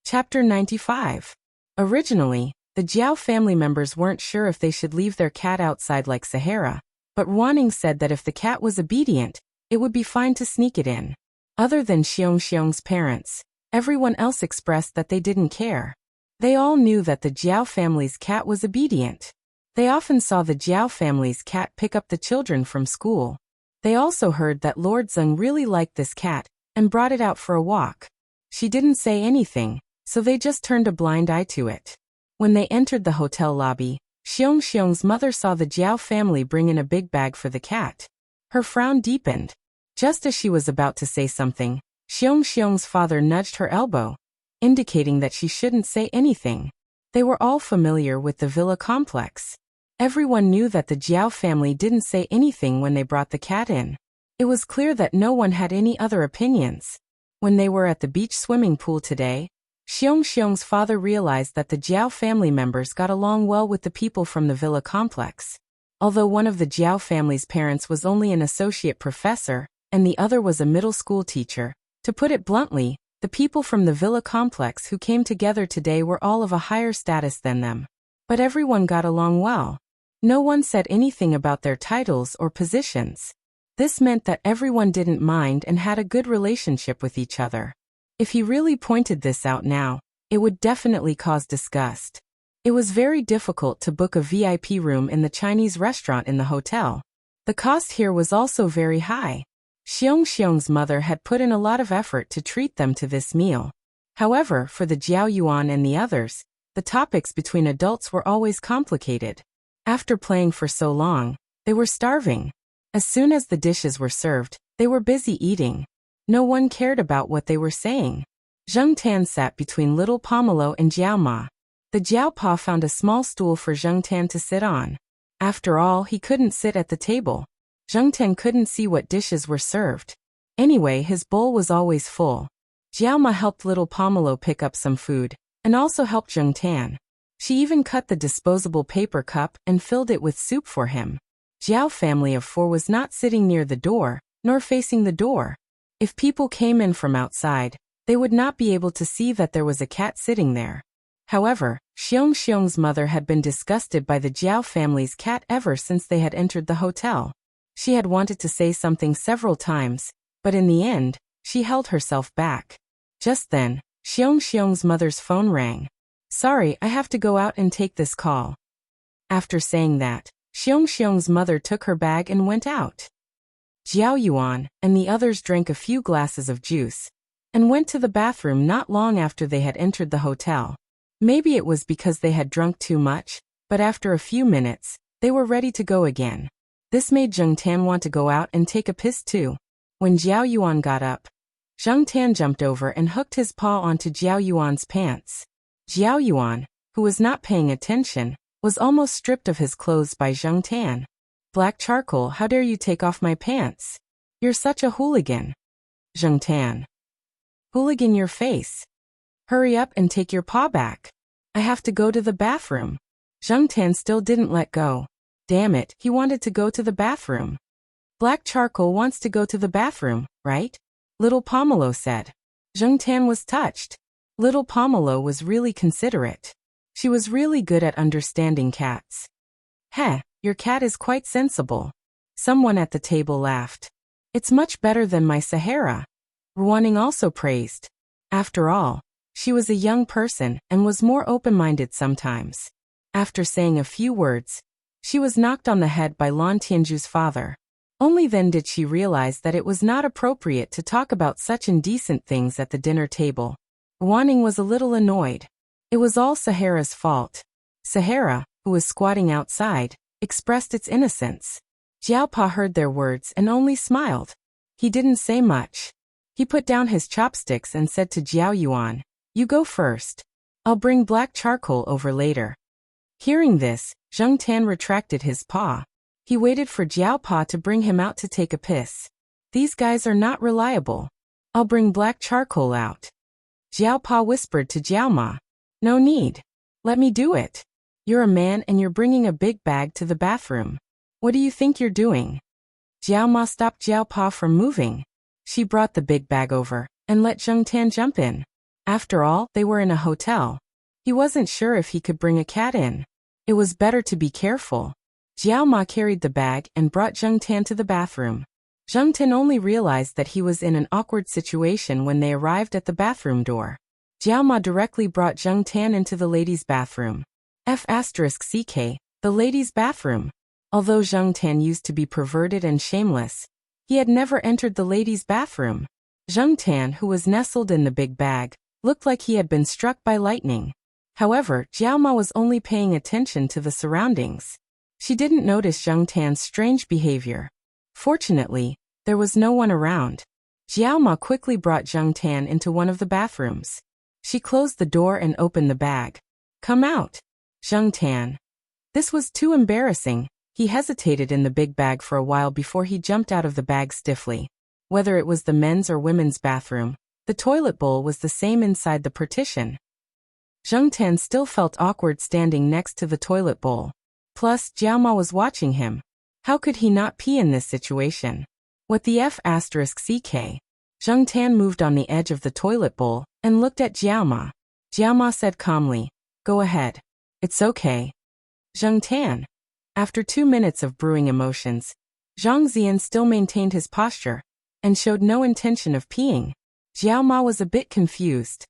Chapter 95. Originally, the Jiao family members weren't sure if they should leave their cat outside like Sahara, but Ruaning said that if the cat was obedient, it would be fine to sneak it in. Other than Xiong's parents, everyone else expressed that they didn't care. They all knew that the Jiao family's cat was obedient. They often saw the Jiao family's cat pick up the children from school. They also heard that Lord Zeng really liked this cat and brought it out for a walk. She didn't say anything, so they just turned a blind eye to it. When they entered the hotel lobby, Xiong's mother saw the Jiao family bring in a big bag for the cat. Her frown deepened. Just as she was about to say something, Xiong's father nudged her elbow, indicating that she shouldn't say anything. They were all familiar with the villa complex. Everyone knew that the Jiao family didn't say anything when they brought the cat in. It was clear that no one had any other opinions. When they were at the beach swimming pool today, Xiong's father realized that the Jiao family members got along well with the people from the villa complex. Although one of the Jiao family's parents was only an associate professor, and the other was a middle school teacher, to put it bluntly, the people from the villa complex who came together today were all of a higher status than them. But everyone got along well. No one said anything about their titles or positions. This meant that everyone didn't mind and had a good relationship with each other. If he really pointed this out now, it would definitely cause disgust. It was very difficult to book a VIP room in the Chinese restaurant in the hotel. The cost here was also very high. Xiong's mother had put in a lot of effort to treat them to this meal. However, for the Jiao Yuan and the others, the topics between adults were always complicated. After playing for so long, they were starving. As soon as the dishes were served, they were busy eating. No one cared about what they were saying. Zheng Tan sat between little Pomelo and Jiao Ma. The Jiao Pa found a small stool for Zheng Tan to sit on. After all, he couldn't sit at the table. Zheng Tan couldn't see what dishes were served. Anyway, his bowl was always full. Jiao Ma helped little Pomelo pick up some food, and also helped Zheng Tan. She even cut the disposable paper cup and filled it with soup for him. Jiao family of 4 was not sitting near the door, nor facing the door. If people came in from outside, they would not be able to see that there was a cat sitting there. However, Xiong's mother had been disgusted by the Jiao family's cat ever since they had entered the hotel. She had wanted to say something several times, but in the end, she held herself back. Just then, Xiong's mother's phone rang. "Sorry, I have to go out and take this call." After saying that, Xiong's mother took her bag and went out. Jiao Yuan and the others drank a few glasses of juice and went to the bathroom not long after they had entered the hotel. Maybe it was because they had drunk too much, but after a few minutes, they were ready to go again. This made Zheng Tan want to go out and take a piss too. When Jiao Yuan got up, Zheng Tan jumped over and hooked his paw onto Jiao Yuan's pants. Jiao Yuan, who was not paying attention, was almost stripped of his clothes by Zheng Tan. "Black charcoal, how dare you take off my pants? You're such a hooligan." Zheng Tan. "Hooligan your face. Hurry up and take your paw back. I have to go to the bathroom." Zheng Tan still didn't let go. Damn it, he wanted to go to the bathroom. "Black charcoal wants to go to the bathroom, right?" Little Pomelo said. Zheng Tan was touched. Little Pomelo was really considerate. She was really good at understanding cats. "Heh, your cat is quite sensible." Someone at the table laughed. "It's much better than my Sahara." Ruaning also praised. After all, she was a young person and was more open-minded sometimes. After saying a few words, she was knocked on the head by Lan Tianju's father. Only then did she realize that it was not appropriate to talk about such indecent things at the dinner table. Ruaning was a little annoyed. It was all Sahara's fault. Sahara, who was squatting outside, expressed its innocence. Jiao Pa heard their words and only smiled. He didn't say much. He put down his chopsticks and said to Jiao Yuan, "You go first. I'll bring black charcoal over later." Hearing this, Zheng Tan retracted his paw. He waited for Jiao Pa to bring him out to take a piss. "These guys are not reliable. I'll bring black charcoal out." Jiao Pa whispered to Jiao Ma, "No need. Let me do it. You're a man and you're bringing a big bag to the bathroom. What do you think you're doing?" Jiao Ma stopped Jiao Pa from moving. She brought the big bag over and let Zheng Tan jump in. After all, they were in a hotel. He wasn't sure if he could bring a cat in. It was better to be careful. Jiao Ma carried the bag and brought Zheng Tan to the bathroom. Zheng Tan only realized that he was in an awkward situation when they arrived at the bathroom door. Jiao Ma directly brought Zheng Tan into the ladies' bathroom. F***ck, the ladies' bathroom. Although Zheng Tan used to be perverted and shameless, he had never entered the ladies' bathroom. Zheng Tan, who was nestled in the big bag, looked like he had been struck by lightning. However, Jiao Ma was only paying attention to the surroundings. She didn't notice Zheng Tan's strange behavior. Fortunately, there was no one around. Jiao Ma quickly brought Zheng Tan into one of the bathrooms. She closed the door and opened the bag. "Come out, Zheng Tan." This was too embarrassing. He hesitated in the big bag for a while before he jumped out of the bag stiffly. Whether it was the men's or women's bathroom, the toilet bowl was the same inside the partition. Zheng Tan still felt awkward standing next to the toilet bowl. Plus, Jiao Ma was watching him. How could he not pee in this situation? What the F***ck? Zheng Tan moved on the edge of the toilet bowl and looked at Jiao Ma. Jiao Ma said calmly, "Go ahead. It's okay." Zheng Tan. After 2 minutes of brewing emotions, Zhang Xian still maintained his posture and showed no intention of peeing. Jiao Ma was a bit confused.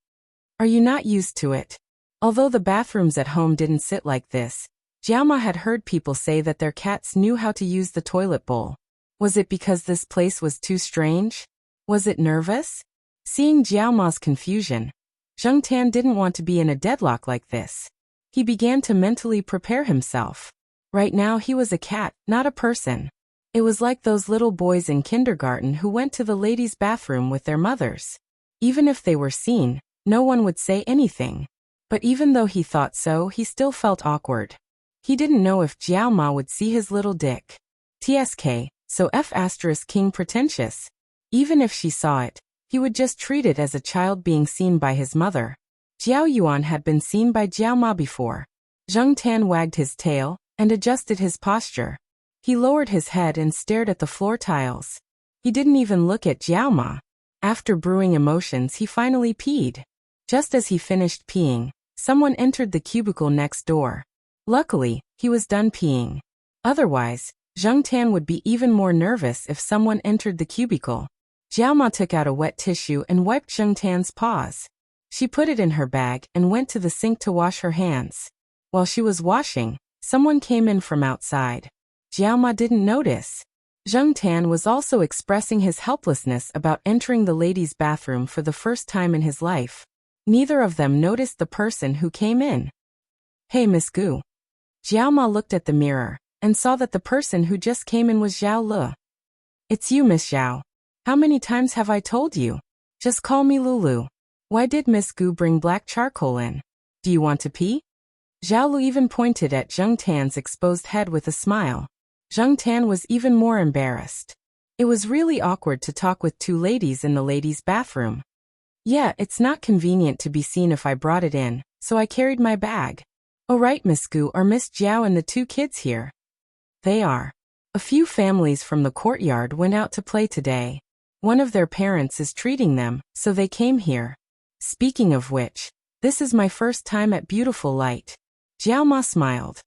"Are you not used to it?" Although the bathrooms at home didn't sit like this, Jiao Ma had heard people say that their cats knew how to use the toilet bowl. Was it because this place was too strange? Was it nervous? Seeing Jiao Ma's confusion, Zheng Tan didn't want to be in a deadlock like this. He began to mentally prepare himself. Right now he was a cat, not a person. It was like those little boys in kindergarten who went to the ladies' bathroom with their mothers. Even if they were seen, no one would say anything. But even though he thought so, he still felt awkward. He didn't know if Jiao Ma would see his little dick. TSK, so F***king pretentious. Even if she saw it, he would just treat it as a child being seen by his mother. Jiao Yuan had been seen by Jiao Ma before. Zheng Tan wagged his tail and adjusted his posture. He lowered his head and stared at the floor tiles. He didn't even look at Jiao Ma. After brewing emotions, he finally peed. Just as he finished peeing, someone entered the cubicle next door. Luckily, he was done peeing. Otherwise, Zheng Tan would be even more nervous if someone entered the cubicle. Jiao Ma took out a wet tissue and wiped Zheng Tan's paws. She put it in her bag and went to the sink to wash her hands. While she was washing, someone came in from outside. Jiao Ma didn't notice. Zheng Tan was also expressing his helplessness about entering the ladies' bathroom for the first time in his life. Neither of them noticed the person who came in. "Hey, Miss Gu." Jiao Ma looked at the mirror and saw that the person who just came in was Zhao Le. "It's you, Miss Zhao. How many times have I told you? Just call me Lulu. Why did Miss Gu bring black charcoal in? Do you want to pee?" Zhao Lu even pointed at Zheng Tan's exposed head with a smile. Zheng Tan was even more embarrassed. It was really awkward to talk with two ladies in the ladies' bathroom. "Yeah, it's not convenient to be seen if I brought it in, so I carried my bag." "Oh right, Miss Gu, are Miss Jiao and the two kids here?" "They are. A few families from the courtyard went out to play today. One of their parents is treating them, so they came here. Speaking of which, this is my first time at Beautiful Light." Jiao Ma smiled.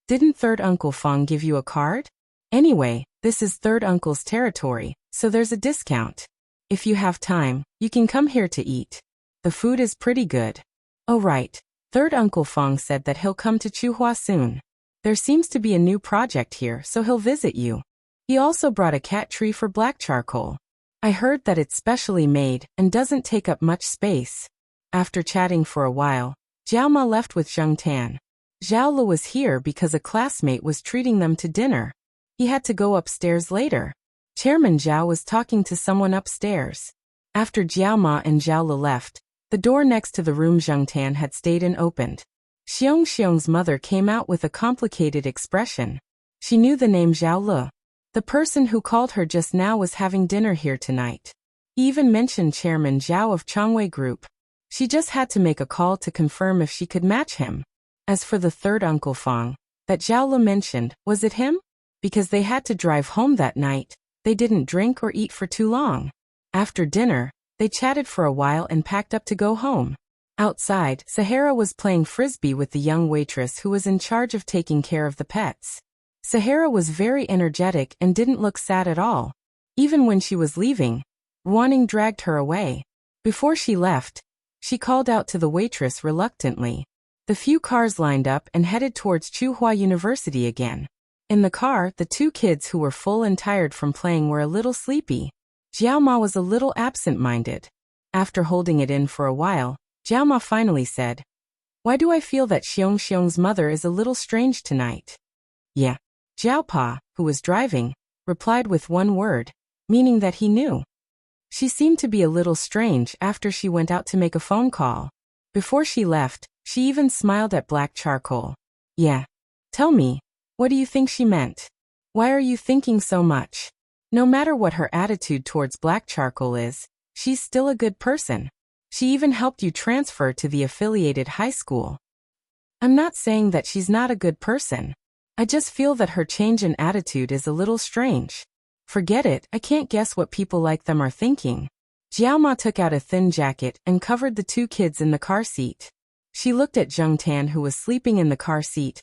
"Didn't Third Uncle Feng give you a card? Anyway, this is Third Uncle's territory, so there's a discount. If you have time, you can come here to eat. The food is pretty good." "Oh right. Third Uncle Feng said that he'll come to Chuhua soon. There seems to be a new project here, so he'll visit you. He also brought a cat tree for black charcoal. I heard that it's specially made and doesn't take up much space." After chatting for a while, Jiao Ma left with Zheng Tan. Zhao Le was here because a classmate was treating them to dinner. He had to go upstairs later. Chairman Zhao was talking to someone upstairs. After Jiao Ma and Zhao Le left, the door next to the room Zheng Tan had stayed in opened. Xiong Xiong's mother came out with a complicated expression. She knew the name Zhao Le. The person who called her just now was having dinner here tonight. He even mentioned Chairman Zhao of Changwei Group. She just had to make a call to confirm if she could match him. As for the third Uncle Feng that Zhao Le mentioned, was it him? Because they had to drive home that night, they didn't drink or eat for too long. After dinner, They chatted for a while and packed up to go home. Outside, Sahara was playing frisbee with the young waitress who was in charge of taking care of the pets. Sahara was very energetic and didn't look sad at all. Even when she was leaving, Ruaning dragged her away. Before she left, she called out to the waitress reluctantly. The few cars lined up and headed towards Tsinghua University again. In the car, the two kids who were full and tired from playing were a little sleepy. Jiaoma was a little absent-minded. After holding it in for a while, Jiaoma finally said, "Why do I feel that Xiong's mother is a little strange tonight?" "Yeah." Jiaopa, who was driving, replied with one word, meaning that he knew. She seemed to be a little strange after she went out to make a phone call. Before she left, she even smiled at Black Charcoal. "Yeah. Tell me, what do you think she meant? Why are you thinking so much? No matter what her attitude towards Black Charcoal is, she's still a good person. She even helped you transfer to the affiliated high school." "I'm not saying that she's not a good person. I just feel that her change in attitude is a little strange." "Forget it, I can't guess what people like them are thinking." Jiaoma took out a thin jacket and covered the two kids in the car seat. She looked at Zheng Tan, who was sleeping in the car seat.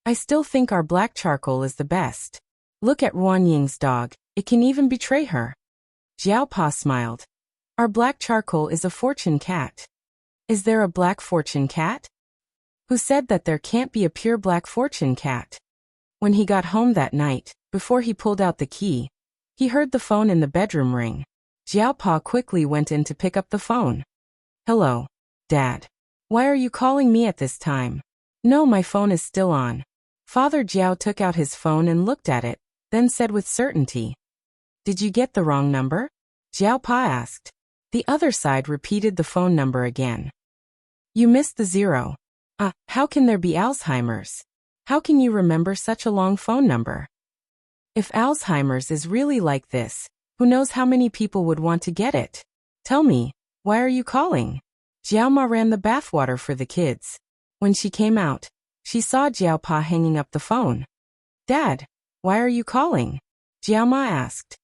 "I still think our Black Charcoal is the best. Look at Ruan Ying's dog, it can even betray her." Jiaopa smiled. "Our Black Charcoal is a fortune cat." "Is there a black fortune cat? Who said that there can't be a pure black fortune cat?" When he got home that night, before he pulled out the key, he heard the phone in the bedroom ring. Jiaopa quickly went in to pick up the phone. "Hello, Dad. Why are you calling me at this time?" "No, my phone is still on." Father Jiao took out his phone and looked at it, then said with certainty, "Did you get the wrong number?" Jiaopa asked. The other side repeated the phone number again. "You missed the 0. How can there be Alzheimer's? How can you remember such a long phone number? If Alzheimer's is really like this, who knows how many people would want to get it? Tell me, why are you calling?" Jiaoma ran the bathwater for the kids. When she came out, she saw Jiaopa hanging up the phone. "Dad, why are you calling?" Jiaoma asked.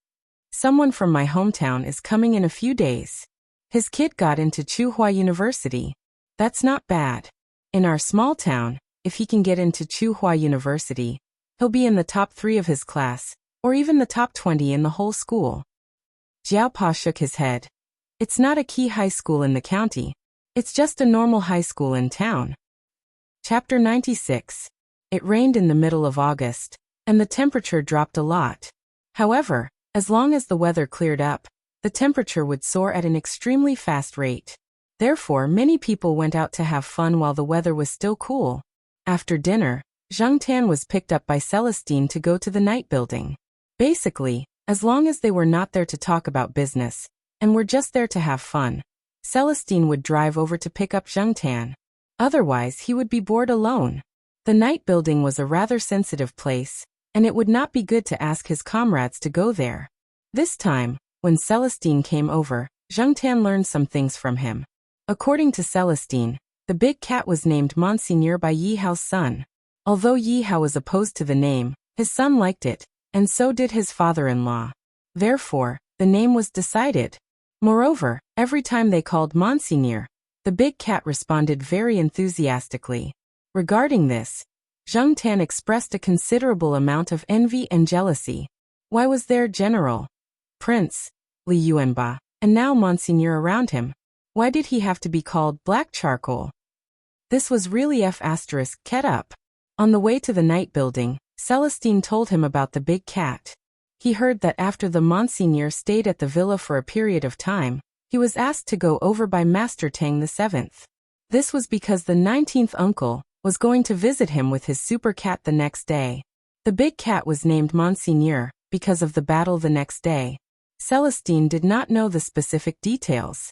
"Someone from my hometown is coming in a few days. His kid got into Tsinghua University. That's not bad. In our small town, if he can get into Tsinghua University, he'll be in the top 3 of his class, or even the top 20 in the whole school." Jiaopa shook his head. "It's not a key high school in the county. It's just a normal high school in town." Chapter 96. It rained in the middle of August, and the temperature dropped a lot. However, as long as the weather cleared up, the temperature would soar at an extremely fast rate. Therefore, many people went out to have fun while the weather was still cool. After dinner, Zheng Tan was picked up by Celestine to go to the night building. Basically, as long as they were not there to talk about business, and were just there to have fun, Celestine would drive over to pick up Zheng Tan. Otherwise, he would be bored alone. The night building was a rather sensitive place, and it would not be good to ask his comrades to go there. This time, when Celestine came over, Zheng Tan learned some things from him. According to Celestine, the big cat was named Monseigneur by Yi Hao's son. Although Yi Hao was opposed to the name, his son liked it, and so did his father-in-law. Therefore, the name was decided. Moreover, every time they called Monseigneur, the big cat responded very enthusiastically. Regarding this, Zheng Tan expressed a considerable amount of envy and jealousy. Why was there General, Prince, Li Yuanba, and now Monseigneur around him? Why did he have to be called Black Charcoal? This was really F***ket up. On the way to the night building, Celestine told him about the big cat. He heard that after the Monseigneur stayed at the villa for a period of time, he was asked to go over by Master Tang VII. This was because the 19th uncle was going to visit him with his super cat the next day. The big cat was named Monseigneur because of the battle the next day. Celestine did not know the specific details.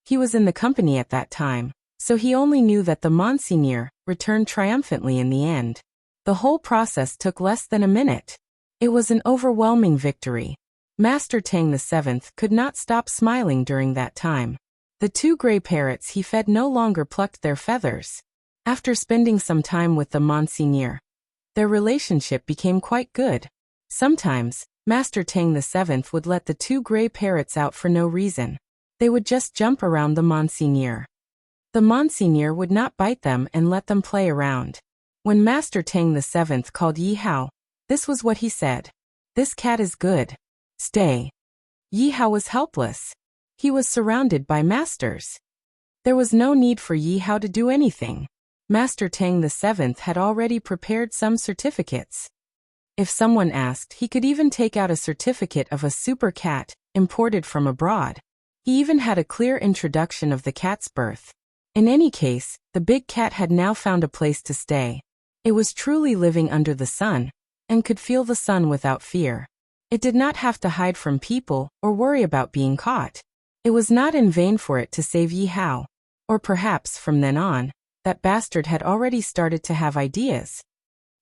He was in the company at that time, so he only knew that the Monseigneur returned triumphantly in the end. The whole process took less than a minute. It was an overwhelming victory. Master Tang VII could not stop smiling during that time. The 2 gray parrots he fed no longer plucked their feathers. After spending some time with the Monseigneur, their relationship became quite good. Sometimes, Master Tang VII would let the 2 gray parrots out for no reason. They would just jump around the Monseigneur. The Monseigneur would not bite them and let them play around. When Master Tang VII called Yi Hao, this was what he said. "This cat is good. Stay." Yi Hao was helpless. He was surrounded by masters. There was no need for Yi Hao to do anything. Master Tang VII had already prepared some certificates. If someone asked, he could even take out a certificate of a super cat, imported from abroad. He even had a clear introduction of the cat's birth. In any case, the big cat had now found a place to stay. It was truly living under the sun, and could feel the sun without fear. It did not have to hide from people, or worry about being caught. It was not in vain for it to save Yi Hao. Or perhaps, from then on, that bastard had already started to have ideas.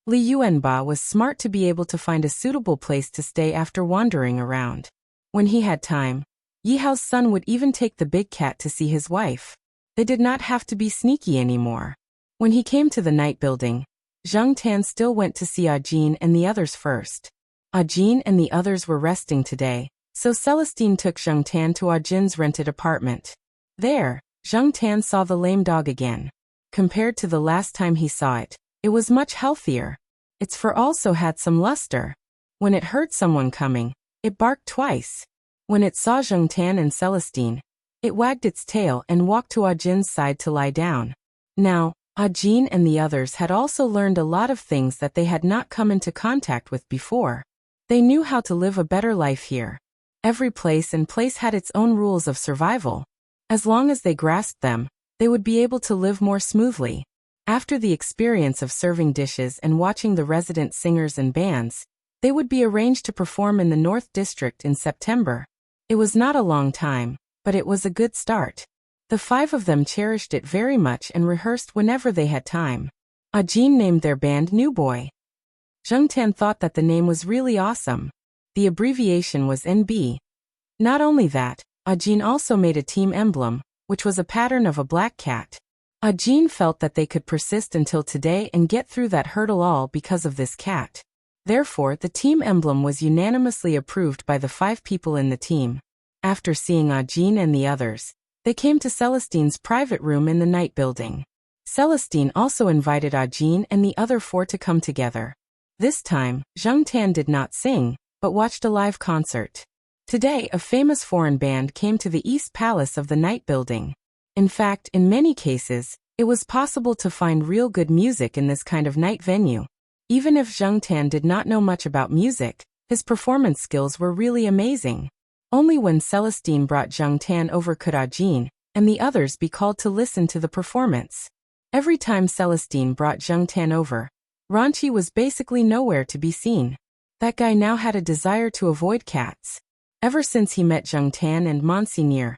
Li Yuanba was smart to be able to find a suitable place to stay after wandering around. When he had time, Yi Hao's son would even take the big cat to see his wife. They did not have to be sneaky anymore. When he came to the night building, Zhang Tan still went to see Ajin and the others first. Ajin and the others were resting today, so Celestine took Zhang Tan to Ajin's rented apartment. There, Zhang Tan saw the lame dog again. Compared to the last time he saw it, it was much healthier. Its fur also had some luster. When it heard someone coming, it barked twice. When it saw Zhang Tan and Celestine, it wagged its tail and walked to Ajin's side to lie down. Now, Ajin and the others had also learned a lot of things that they had not come into contact with before. They knew how to live a better life here. Every place and place had its own rules of survival. As long as they grasped them, they would be able to live more smoothly. After the experience of serving dishes and watching the resident singers and bands, they would be arranged to perform in the North District in September. It was not a long time, but it was a good start. The 5 of them cherished it very much and rehearsed whenever they had time. Ajin named their band New Boy. Zhang Tan thought that the name was really awesome. The abbreviation was NB. Not only that, Ajin also made a team emblem, which was a pattern of a black cat. Ajin felt that they could persist until today and get through that hurdle all because of this cat. Therefore, the team emblem was unanimously approved by the 5 people in the team. After seeing Ajin and the others, they came to Celestine's private room in the night building. Celestine also invited Ajin and the other 4 to come together. This time, Zhang Tan did not sing, but watched a live concert. Today, a famous foreign band came to the East Palace of the night building. In fact, in many cases, it was possible to find real good music in this kind of night venue. Even if Zhang Tan did not know much about music, his performance skills were really amazing. Only when Celestine brought Zhang Tan over could Ajin and the others be called to listen to the performance. Every time Celestine brought Zhang Tan over, Ranchi was basically nowhere to be seen. That guy now had a desire to avoid cats. Ever since he met Zhang Tan and Monseigneur,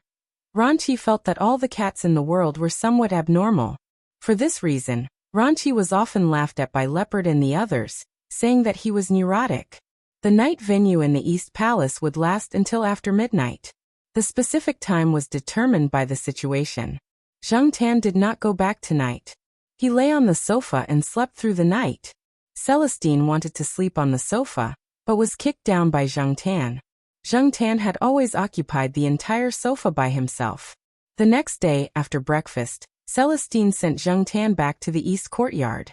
Ranchi felt that all the cats in the world were somewhat abnormal. For this reason, Ranchi was often laughed at by Leopard and the others, saying that he was neurotic. The night venue in the East Palace would last until after midnight. The specific time was determined by the situation. Zhang Tan did not go back tonight. He lay on the sofa and slept through the night. Celestine wanted to sleep on the sofa, but was kicked down by Zhang Tan. Zhang Tan had always occupied the entire sofa by himself. The next day, after breakfast, Celestine sent Zhang Tan back to the East Courtyard.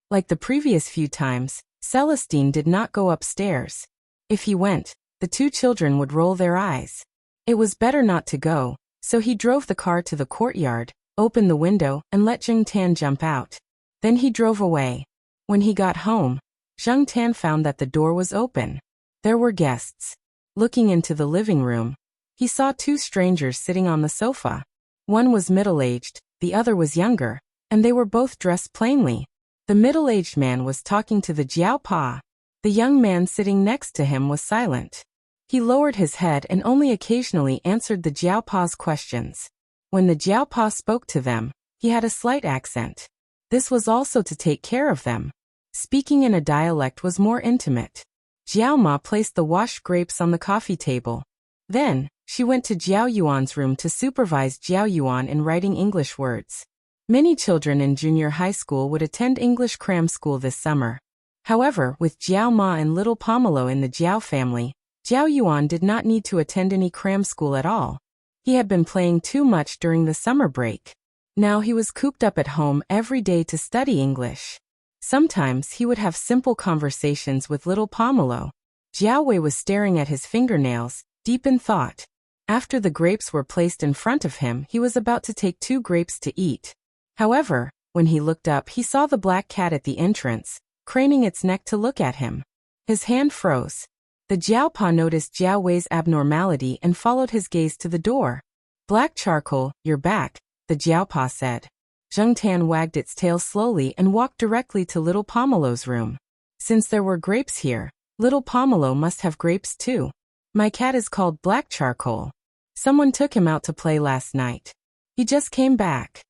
Like the previous few times, Celestine did not go upstairs. If he went, the 2 children would roll their eyes. It was better not to go, so he drove the car to the courtyard, opened the window, and let Zhang Tan jump out. Then he drove away. When he got home, Zhang Tan found that the door was open. There were guests. Looking into the living room, he saw 2 strangers sitting on the sofa. One was middle-aged, the other was younger, and they were both dressed plainly. The middle-aged man was talking to the Jiao Pa. The young man sitting next to him was silent. He lowered his head and only occasionally answered the Jiao Pa's questions. When the Jiao Pa spoke to them, he had a slight accent. This was also to take care of them. Speaking in a dialect was more intimate. Jiao Ma placed the washed grapes on the coffee table. Then, she went to Jiao Yuan's room to supervise Jiao Yuan in writing English words. Many children in junior high school would attend English cram school this summer. However, with Jiao Ma and little Pomelo in the Jiao family, Jiao Yuan did not need to attend any cram school at all. He had been playing too much during the summer break. Now he was cooped up at home every day to study English. Sometimes he would have simple conversations with little Pomelo. Jiao Wei was staring at his fingernails, deep in thought. After the grapes were placed in front of him, he was about to take 2 grapes to eat. However, when he looked up, he saw the black cat at the entrance, craning its neck to look at him. His hand froze. The Jiaopa noticed Jiao Wei's abnormality and followed his gaze to the door. "Black charcoal, you're back," the Jiaopa said. Zheng Tan wagged its tail slowly and walked directly to little Pomelo's room. Since there were grapes here, little Pomelo must have grapes too. "My cat is called Black Charcoal. Someone took him out to play last night. He just came back."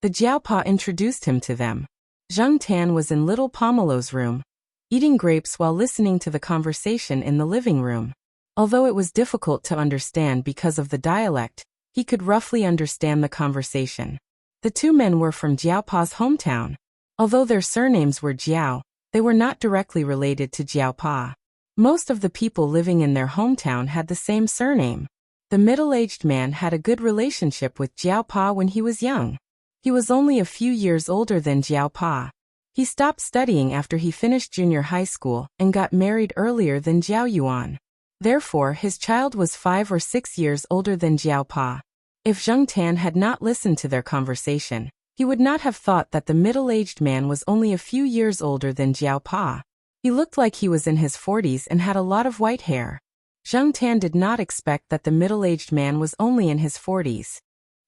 The Jiaopa introduced him to them. Zheng Tan was in little Pomelo's room, eating grapes while listening to the conversation in the living room. Although it was difficult to understand because of the dialect, he could roughly understand the conversation. The 2 men were from Jiaopa's hometown. Although their surnames were Jiao, they were not directly related to Jiaopa. Most of the people living in their hometown had the same surname. The middle-aged man had a good relationship with Jiaopa when he was young. He was only a few years older than Jiaopa. He stopped studying after he finished junior high school and got married earlier than Jiao Yuan. Therefore, his child was 5 or 6 years older than Jiaopa. If Zheng Tan had not listened to their conversation, he would not have thought that the middle-aged man was only a few years older than Jiaopa. He looked like he was in his 40s and had a lot of white hair. Zheng Tan did not expect that the middle-aged man was only in his 40s.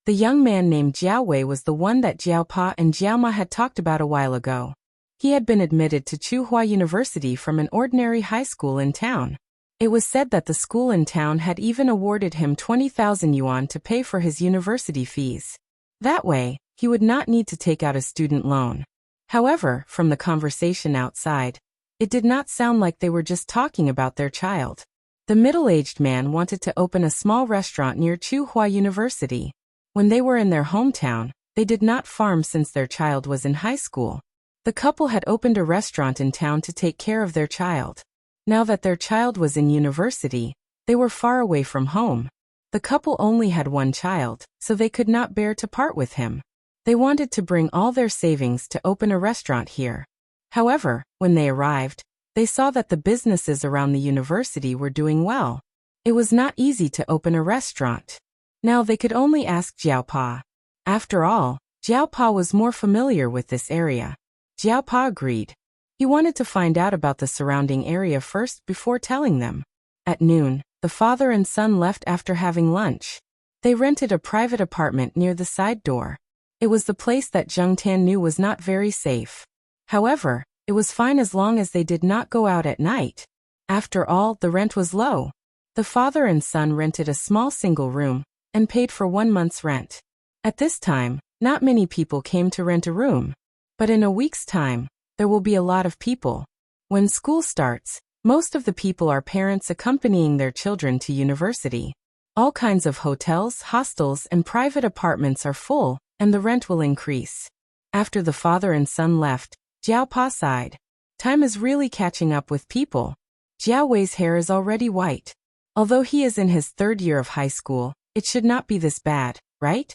The young man named Jiao Wei was the one that Jiaopa and Jiaoma had talked about a while ago. He had been admitted to Tsinghua University from an ordinary high school in town. It was said that the school in town had even awarded him 20,000 yuan to pay for his university fees. That way, he would not need to take out a student loan. However, from the conversation outside, it did not sound like they were just talking about their child. The middle-aged man wanted to open a small restaurant near Tsinghua University. When they were in their hometown, they did not farm since their child was in high school. The couple had opened a restaurant in town to take care of their child. Now that their child was in university, they were far away from home. The couple only had one child, so they could not bear to part with him. They wanted to bring all their savings to open a restaurant here. However, when they arrived, they saw that the businesses around the university were doing well. It was not easy to open a restaurant. Now they could only ask Jiaopa. After all, Jiaopa was more familiar with this area. Jiaopa agreed. He wanted to find out about the surrounding area first before telling them. At noon, the father and son left after having lunch. They rented a private apartment near the side door. It was the place that Zheng Tan knew was not very safe. However, it was fine as long as they did not go out at night. After all, the rent was low. The father and son rented a small single room and paid for 1 month's rent. At this time, not many people came to rent a room. But in a week's time, there will be a lot of people. When school starts, most of the people are parents accompanying their children to university. All kinds of hotels, hostels, and private apartments are full, and the rent will increase. After the father and son left, Jiaopa sighed. Time is really catching up with people. Jiao Wei's hair is already white. Although he is in his 3rd year of high school, it should not be this bad, right?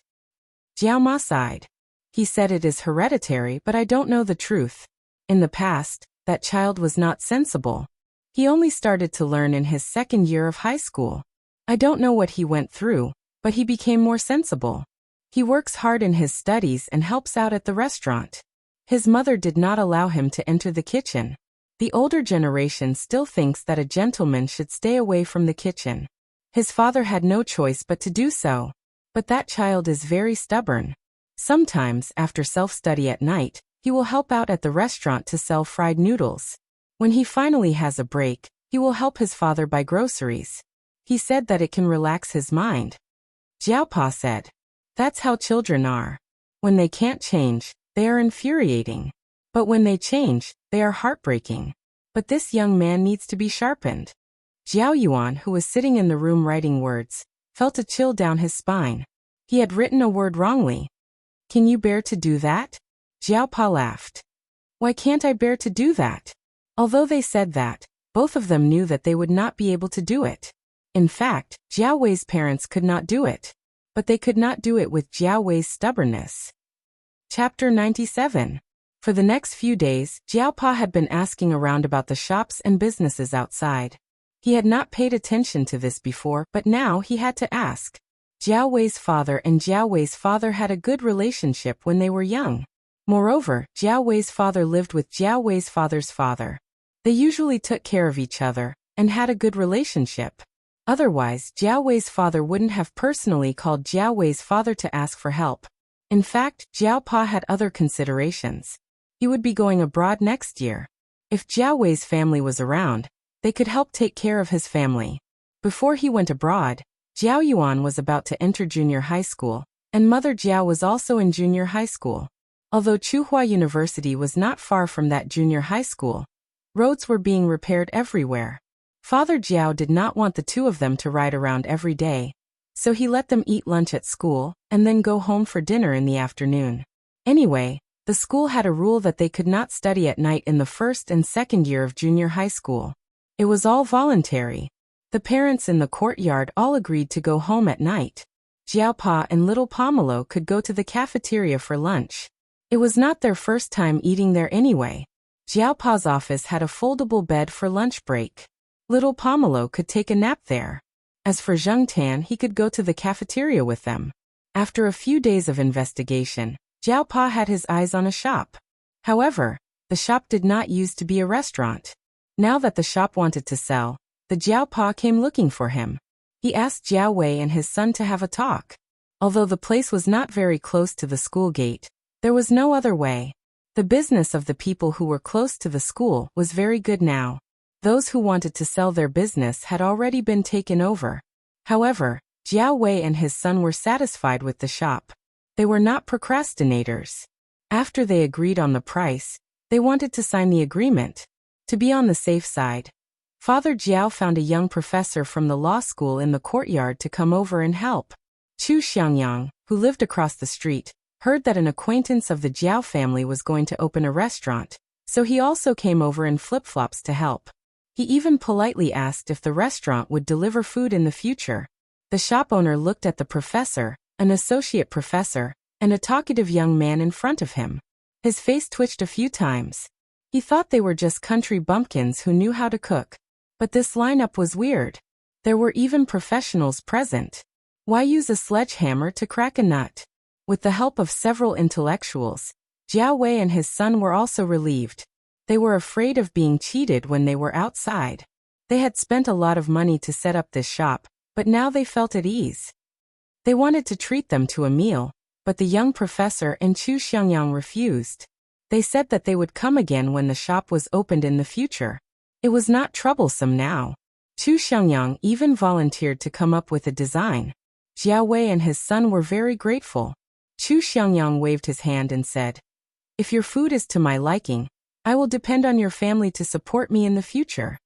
Jiaoma sighed. He said it is hereditary, but I don't know the truth. In the past, that child was not sensible. He only started to learn in his 2nd year of high school. I don't know what he went through, but he became more sensible. He works hard in his studies and helps out at the restaurant. His mother did not allow him to enter the kitchen. The older generation still thinks that a gentleman should stay away from the kitchen. His father had no choice but to do so. But that child is very stubborn. Sometimes, after self-study at night, he will help out at the restaurant to sell fried noodles. When he finally has a break, he will help his father buy groceries. He said that it can relax his mind. Jiaopa said, "That's how children are. When they can't change, they are infuriating. But when they change, they are heartbreaking. But this young man needs to be sharpened." Jiao Yuan, who was sitting in the room writing words, felt a chill down his spine. He had written a word wrongly. "Can you bear to do that?" Jiaopa laughed. "Why can't I bear to do that?" Although they said that, both of them knew that they would not be able to do it. In fact, Jiao Wei's parents could not do it. but they could not do it with Jiao Wei's stubbornness. Chapter 97. For the next few days, Jiao Pa had been asking around about the shops and businesses outside. He had not paid attention to this before, but now he had to ask. Jiao Wei's father and Jiao Wei's father had a good relationship when they were young. Moreover, Jiao Wei's father lived with Jiao Wei's father's father. They usually took care of each other and had a good relationship. Otherwise, Jiao Wei's father wouldn't have personally called Jiao Wei's father to ask for help. In fact, Jiao Pa had other considerations. He would be going abroad next year. If Jiao Wei's family was around, they could help take care of his family. Before he went abroad, Jiao Yuan was about to enter junior high school, and Mother Jiao was also in junior high school. Although Tsinghua University was not far from that junior high school, roads were being repaired everywhere. Father Jiao did not want the two of them to ride around every day, so he let them eat lunch at school and then go home for dinner in the afternoon. Anyway, the school had a rule that they could not study at night in the first and second year of junior high school. It was all voluntary. The parents in the courtyard all agreed to go home at night. Jiao Pa and little Pomelo could go to the cafeteria for lunch. It was not their first time eating there anyway. Jiao Pa's office had a foldable bed for lunch break. Little Pomelo could take a nap there. As for Zheng Tan, he could go to the cafeteria with them. After a few days of investigation, Jiao Pa had his eyes on a shop. However, the shop did not used to be a restaurant. Now that the shop wanted to sell, the Jiao Pa came looking for him. He asked Jiao Wei and his son to have a talk. Although the place was not very close to the school gate, there was no other way. The business of the people who were close to the school was very good now. Those who wanted to sell their business had already been taken over. However, Jiao Wei and his son were satisfied with the shop. They were not procrastinators. After they agreed on the price, they wanted to sign the agreement. To be on the safe side, Father Jiao found a young professor from the law school in the courtyard to come over and help. Chu Xiangyang, who lived across the street, heard that an acquaintance of the Jiao family was going to open a restaurant, so he also came over in flip-flops to help. He even politely asked if the restaurant would deliver food in the future. The shop owner looked at the professor, an associate professor, and a talkative young man in front of him. His face twitched a few times. He thought they were just country bumpkins who knew how to cook. But this lineup was weird. There were even professionals present. Why use a sledgehammer to crack a nut? With the help of several intellectuals, Jiao Wei and his son were also relieved. They were afraid of being cheated when they were outside. They had spent a lot of money to set up this shop, but now they felt at ease. They wanted to treat them to a meal, but the young professor and Chu Xiangyang refused. They said that they would come again when the shop was opened in the future. It was not troublesome now. Chu Xiangyang even volunteered to come up with a design. Jiao Wei and his son were very grateful. Chu Xiangyang waved his hand and said, "If your food is to my liking, I will depend on your family to support me in the future."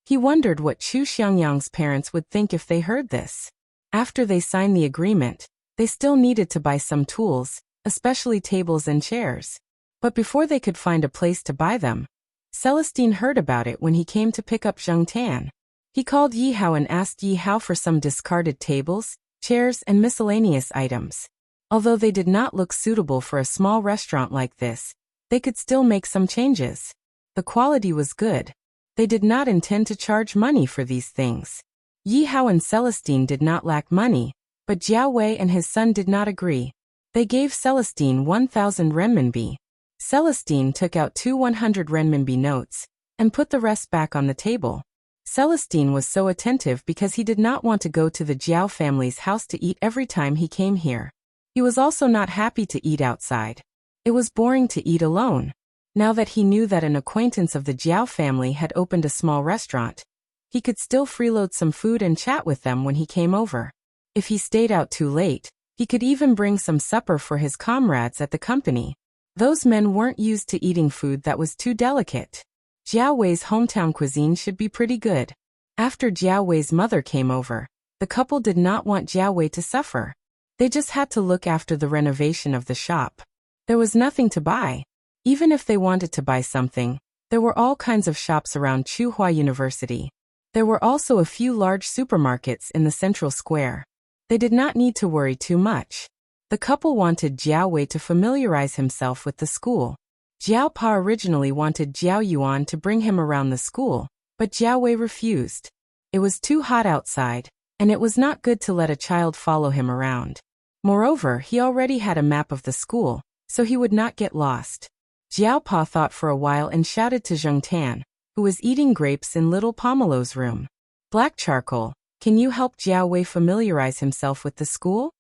He wondered what Chu Xiangyang's parents would think if they heard this. After they signed the agreement, they still needed to buy some tools, especially tables and chairs. But before they could find a place to buy them, Celestine heard about it when he came to pick up Zheng Tan. He called Yi Hao and asked Yi Hao for some discarded tables, chairs, and miscellaneous items. Although they did not look suitable for a small restaurant like this, they could still make some changes. The quality was good. They did not intend to charge money for these things. Yi Hao and Celestine did not lack money, but Jiao Wei and his son did not agree. They gave Celestine 1,000 renminbi. Celestine took out two 100 renminbi notes and put the rest back on the table. Celestine was so attentive because he did not want to go to the Jiao family's house to eat every time he came here. He was also not happy to eat outside. It was boring to eat alone. Now that he knew that an acquaintance of the Jiao family had opened a small restaurant, he could still freeload some food and chat with them when he came over. If he stayed out too late, he could even bring some supper for his comrades at the company. Those men weren't used to eating food that was too delicate. Jiao Wei's hometown cuisine should be pretty good. After Jiao Wei's mother came over, the couple did not want Jiao Wei to suffer. They just had to look after the renovation of the shop. There was nothing to buy. Even if they wanted to buy something, there were all kinds of shops around Tsinghua University. There were also a few large supermarkets in the central square. They did not need to worry too much. The couple wanted Jiao Wei to familiarize himself with the school. Jiao Pa originally wanted Jiao Yuan to bring him around the school, but Jiao Wei refused. It was too hot outside, and it was not good to let a child follow him around. Moreover, he already had a map of the school, so he would not get lost. Jiao Pa thought for a while and shouted to Zheng Tan, who was eating grapes in little Pomelo's room. Black Charcoal, can you help Jiao Wei familiarize himself with the school?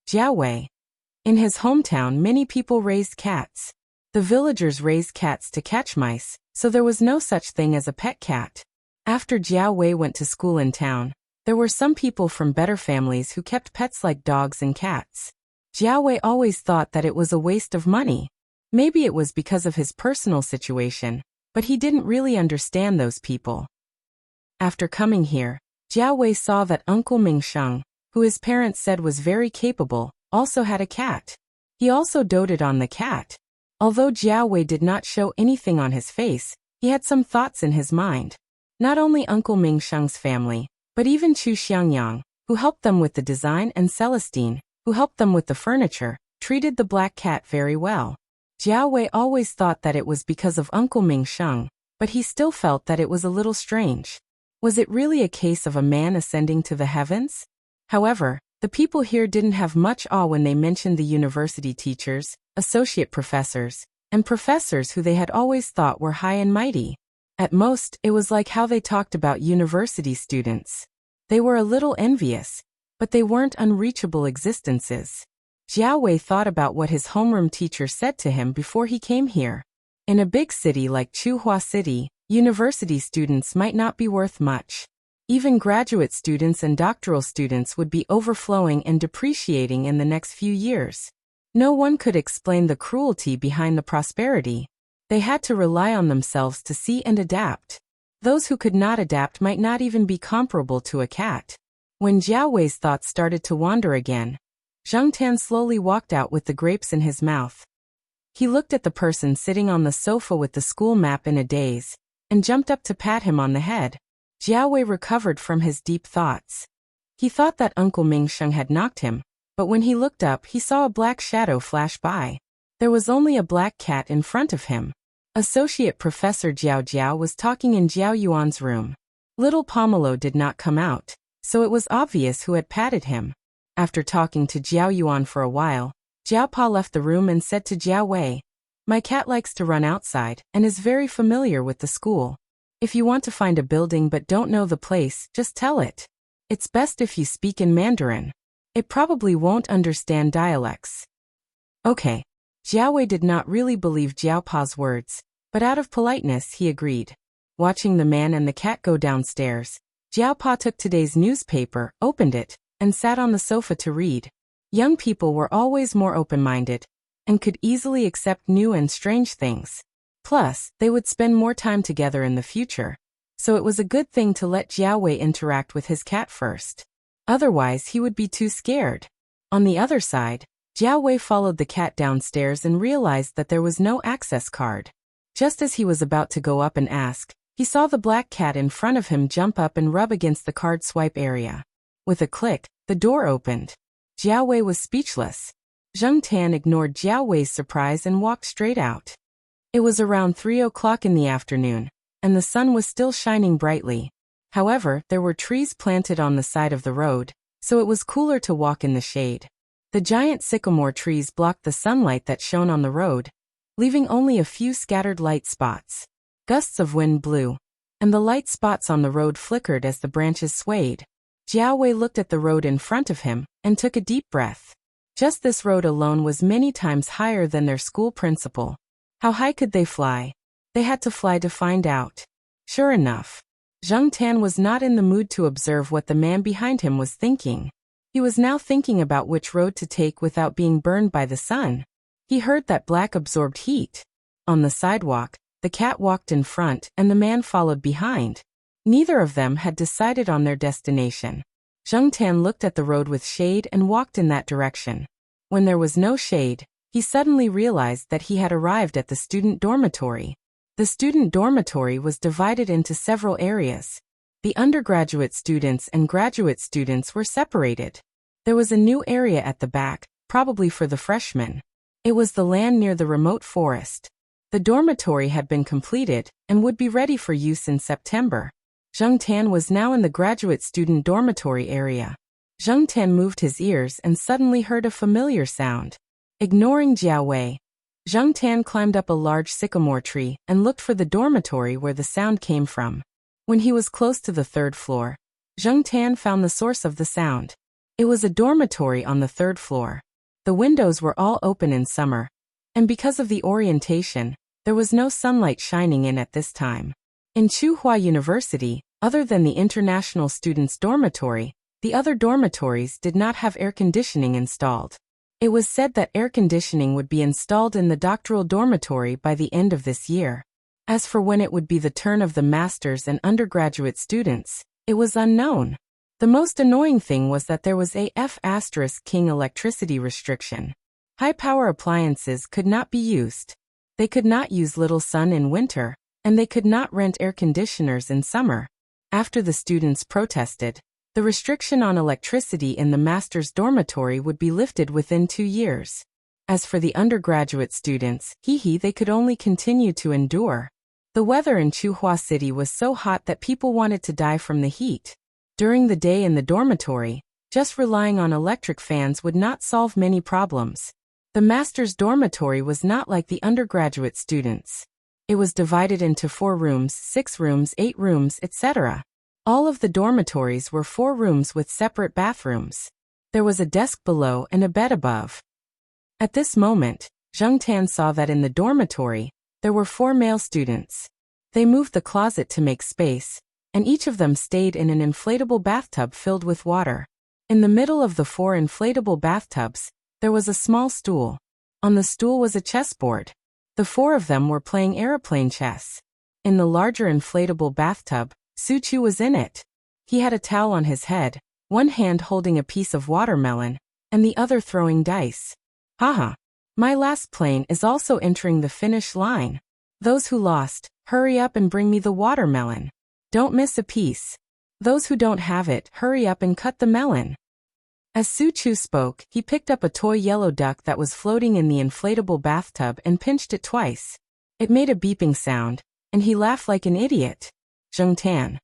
Jiao Wei. In his hometown, many people raised cats. The villagers raised cats to catch mice, so there was no such thing as a pet cat. After Jiao Wei went to school in town, there were some people from better families who kept pets like dogs and cats. Jiao Wei always thought that it was a waste of money. Maybe it was because of his personal situation, but he didn't really understand those people. After coming here, Jiao Wei saw that Uncle Ming Sheng, who his parents said was very capable, also had a cat. He also doted on the cat. Although Jiao Wei did not show anything on his face, he had some thoughts in his mind. Not only Uncle Ming Sheng's family, but even Chu Xiangyang, who helped them with the design, and Celestine, who helped them with the furniture, treated the black cat very well. Jiao Wei always thought that it was because of Uncle Ming Sheng, but he still felt that it was a little strange. Was it really a case of a man ascending to the heavens? However, the people here didn't have much awe when they mentioned the university teachers, associate professors, and professors who they had always thought were high and mighty. At most, it was like how they talked about university students. They were a little envious, but they weren't unreachable existences. Jiao Wei thought about what his homeroom teacher said to him before he came here. In a big city like Chuhua City, university students might not be worth much. Even graduate students and doctoral students would be overflowing and depreciating in the next few years. No one could explain the cruelty behind the prosperity. They had to rely on themselves to see and adapt. Those who could not adapt might not even be comparable to a cat. When Jiao Wei's thoughts started to wander again, Zheng Tan slowly walked out with the grapes in his mouth. He looked at the person sitting on the sofa with the school map in a daze, and jumped up to pat him on the head. Jiao Wei recovered from his deep thoughts. He thought that Uncle Ming Sheng had knocked him, but when he looked up he saw a black shadow flash by. There was only a black cat in front of him. Associate Professor Jiao Jiao was talking in Jiao Yuan's room. Little Pomelo did not come out, so it was obvious who had patted him. After talking to Jiao Yuan for a while, Jiao Pa left the room and said to Jiao Wei, "My cat likes to run outside and is very familiar with the school. If you want to find a building but don't know the place, just tell it. It's best if you speak in Mandarin. It probably won't understand dialects." Okay. Jiao Wei did not really believe Jiao Pa's words, but out of politeness he agreed. Watching the man and the cat go downstairs, Jiao Pa took today's newspaper, opened it, and sat on the sofa to read. Young people were always more open-minded, and could easily accept new and strange things. Plus, they would spend more time together in the future, so it was a good thing to let Jiao Wei interact with his cat first. Otherwise he would be too scared. On the other side, Jiao Wei followed the cat downstairs and realized that there was no access card. Just as he was about to go up and ask, he saw the black cat in front of him jump up and rub against the card swipe area. With a click, the door opened. Jiao Wei was speechless. Zheng Tan ignored Jiao Wei's surprise and walked straight out. It was around 3 o'clock in the afternoon, and the sun was still shining brightly. However, there were trees planted on the side of the road, so it was cooler to walk in the shade. The giant sycamore trees blocked the sunlight that shone on the road, leaving only a few scattered light spots. Gusts of wind blew, and the light spots on the road flickered as the branches swayed. Jiao Wei looked at the road in front of him, and took a deep breath. Just this road alone was many times higher than their school principal. How high could they fly? They had to fly to find out. Sure enough, Zheng Tan was not in the mood to observe what the man behind him was thinking. He was now thinking about which road to take without being burned by the sun. He heard that black absorbed heat. On the sidewalk, the cat walked in front and the man followed behind. Neither of them had decided on their destination. Zheng Tan looked at the road with shade and walked in that direction. When there was no shade, he suddenly realized that he had arrived at the student dormitory. The student dormitory was divided into several areas. The undergraduate students and graduate students were separated. There was a new area at the back, probably for the freshmen. It was the land near the remote forest. The dormitory had been completed and would be ready for use in September. Zheng Tan was now in the graduate student dormitory area. Zheng Tan moved his ears and suddenly heard a familiar sound. Ignoring Jiao Wei, Zheng Tan climbed up a large sycamore tree and looked for the dormitory where the sound came from. When he was close to the third floor, Zheng Tan found the source of the sound. It was a dormitory on the third floor. The windows were all open in summer, and because of the orientation, there was no sunlight shining in at this time. In Tsinghua University, other than the international students' dormitory, the other dormitories did not have air conditioning installed. It was said that air conditioning would be installed in the doctoral dormitory by the end of this year. As for when it would be the turn of the master's and undergraduate students, it was unknown. The most annoying thing was that there was a F*King electricity restriction. High-power appliances could not be used. They could not use little sun in winter, and they could not rent air conditioners in summer. After the students protested, the restriction on electricity in the master's dormitory would be lifted within 2 years. As for the undergraduate students, they could only continue to endure. The weather in Tsinghua City was so hot that people wanted to die from the heat. During the day in the dormitory, just relying on electric fans would not solve many problems. The master's dormitory was not like the undergraduate students. It was divided into 4 rooms, 6 rooms, 8 rooms, etc. All of the dormitories were 4 rooms with separate bathrooms. There was a desk below and a bed above. At this moment, Zheng Tan saw that in the dormitory, there were 4 male students. They moved the closet to make space, and each of them stayed in an inflatable bathtub filled with water. In the middle of the 4 inflatable bathtubs, there was a small stool. On the stool was a chessboard. The 4 of them were playing aeroplane chess. In the larger inflatable bathtub, Su Chu was in it. He had a towel on his head, one hand holding a piece of watermelon, and the other throwing dice. Haha. My last plane is also entering the finish line. Those who lost, hurry up and bring me the watermelon. Don't miss a piece. Those who don't have it, hurry up and cut the melon. As Su Chu spoke, he picked up a toy yellow duck that was floating in the inflatable bathtub and pinched it twice. It made a beeping sound, and he laughed like an idiot. Zheng Tan.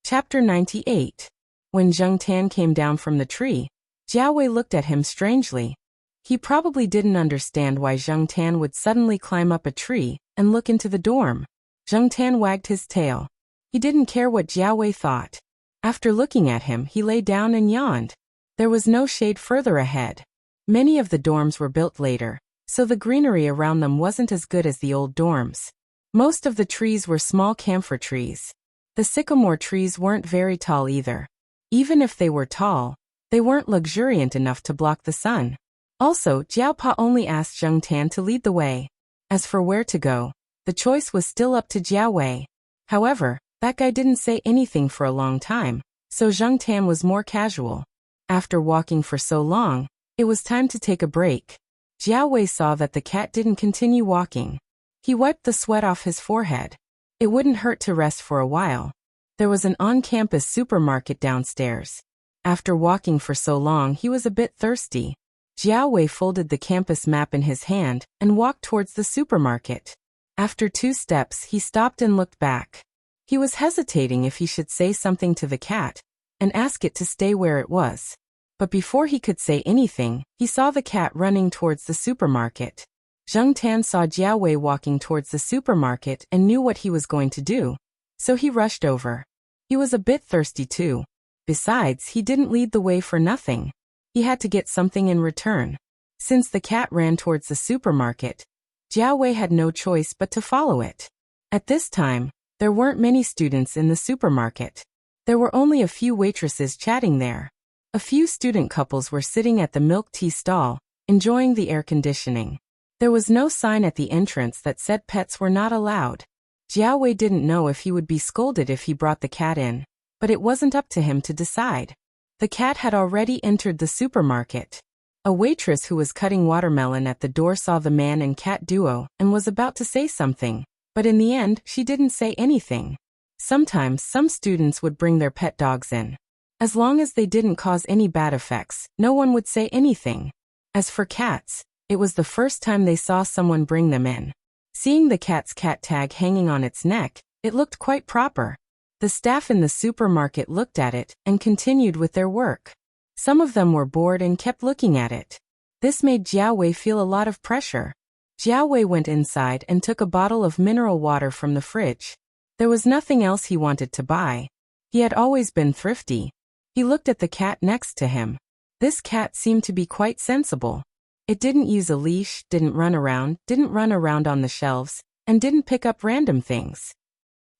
Chapter 98. When Zheng Tan came down from the tree, Jiao Wei looked at him strangely. He probably didn't understand why Zheng Tan would suddenly climb up a tree and look into the dorm. Zheng Tan wagged his tail. He didn't care what Jiao Wei thought. After looking at him, he lay down and yawned. There was no shade further ahead. Many of the dorms were built later, so the greenery around them wasn't as good as the old dorms. Most of the trees were small camphor trees. The sycamore trees weren't very tall either. Even if they were tall, they weren't luxuriant enough to block the sun. Also, Jiao Pa only asked Zheng Tan to lead the way. As for where to go, the choice was still up to Jiao Wei. However, that guy didn't say anything for a long time, so Zheng Tan was more casual. After walking for so long, it was time to take a break. Jiao Wei saw that the cat didn't continue walking. He wiped the sweat off his forehead. It wouldn't hurt to rest for a while. There was an on-campus supermarket downstairs. After walking for so long, he was a bit thirsty. Jiao Wei folded the campus map in his hand and walked towards the supermarket. After 2 steps, he stopped and looked back. He was hesitating if he should say something to the cat and ask it to stay where it was. But before he could say anything, he saw the cat running towards the supermarket. Zheng Tan saw Jiao Wei walking towards the supermarket and knew what he was going to do, so he rushed over. He was a bit thirsty too. Besides, he didn't lead the way for nothing. He had to get something in return. Since the cat ran towards the supermarket, Jiao Wei had no choice but to follow it. At this time, there weren't many students in the supermarket. There were only a few waitresses chatting there. A few student couples were sitting at the milk tea stall, enjoying the air conditioning. There was no sign at the entrance that said pets were not allowed. Jiao Wei didn't know if he would be scolded if he brought the cat in, but it wasn't up to him to decide. The cat had already entered the supermarket. A waitress who was cutting watermelon at the door saw the man and cat duo and was about to say something, but in the end, she didn't say anything. Sometimes some students would bring their pet dogs in. As long as they didn't cause any bad effects, no one would say anything. As for cats, it was the first time they saw someone bring them in. Seeing the cat's cat tag hanging on its neck, it looked quite proper. The staff in the supermarket looked at it and continued with their work. Some of them were bored and kept looking at it. This made Jiawei feel a lot of pressure. Jiawei went inside and took a bottle of mineral water from the fridge. There was nothing else he wanted to buy. He had always been thrifty. He looked at the cat next to him. This cat seemed to be quite sensible. It didn't use a leash, didn't run around on the shelves, and didn't pick up random things.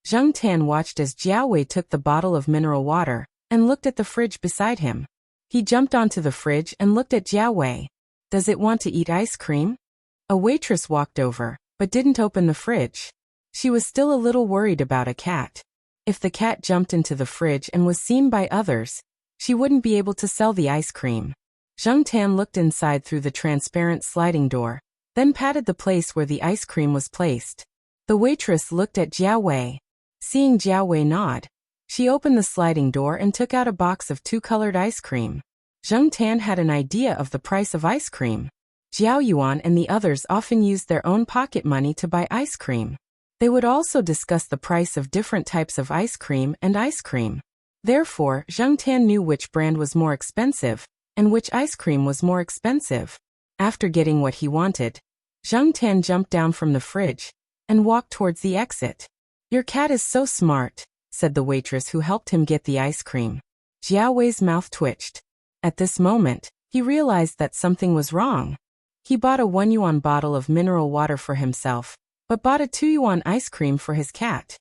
Zheng Tan watched as Jiawei took the bottle of mineral water and looked at the fridge beside him. He jumped onto the fridge and looked at Jiawei. Does it want to eat ice cream? A waitress walked over, but didn't open the fridge. She was still a little worried about a cat. If the cat jumped into the fridge and was seen by others, she wouldn't be able to sell the ice cream. Zheng Tan looked inside through the transparent sliding door, then patted the place where the ice cream was placed. The waitress looked at Jiawei. Seeing Jiawei nod, she opened the sliding door and took out a box of two-colored ice cream. Zheng Tan had an idea of the price of ice cream. Jiao Yuan and the others often used their own pocket money to buy ice cream. They would also discuss the price of different types of ice cream and ice cream. Therefore, Zheng Tan knew which brand was more expensive and which ice cream was more expensive. After getting what he wanted, Zheng Tan jumped down from the fridge and walked towards the exit. "Your cat is so smart," said the waitress who helped him get the ice cream. Jiawei's mouth twitched. At this moment, he realized that something was wrong. He bought a 1 yuan bottle of mineral water for himself, but bought a 2 yuan ice cream for his cat.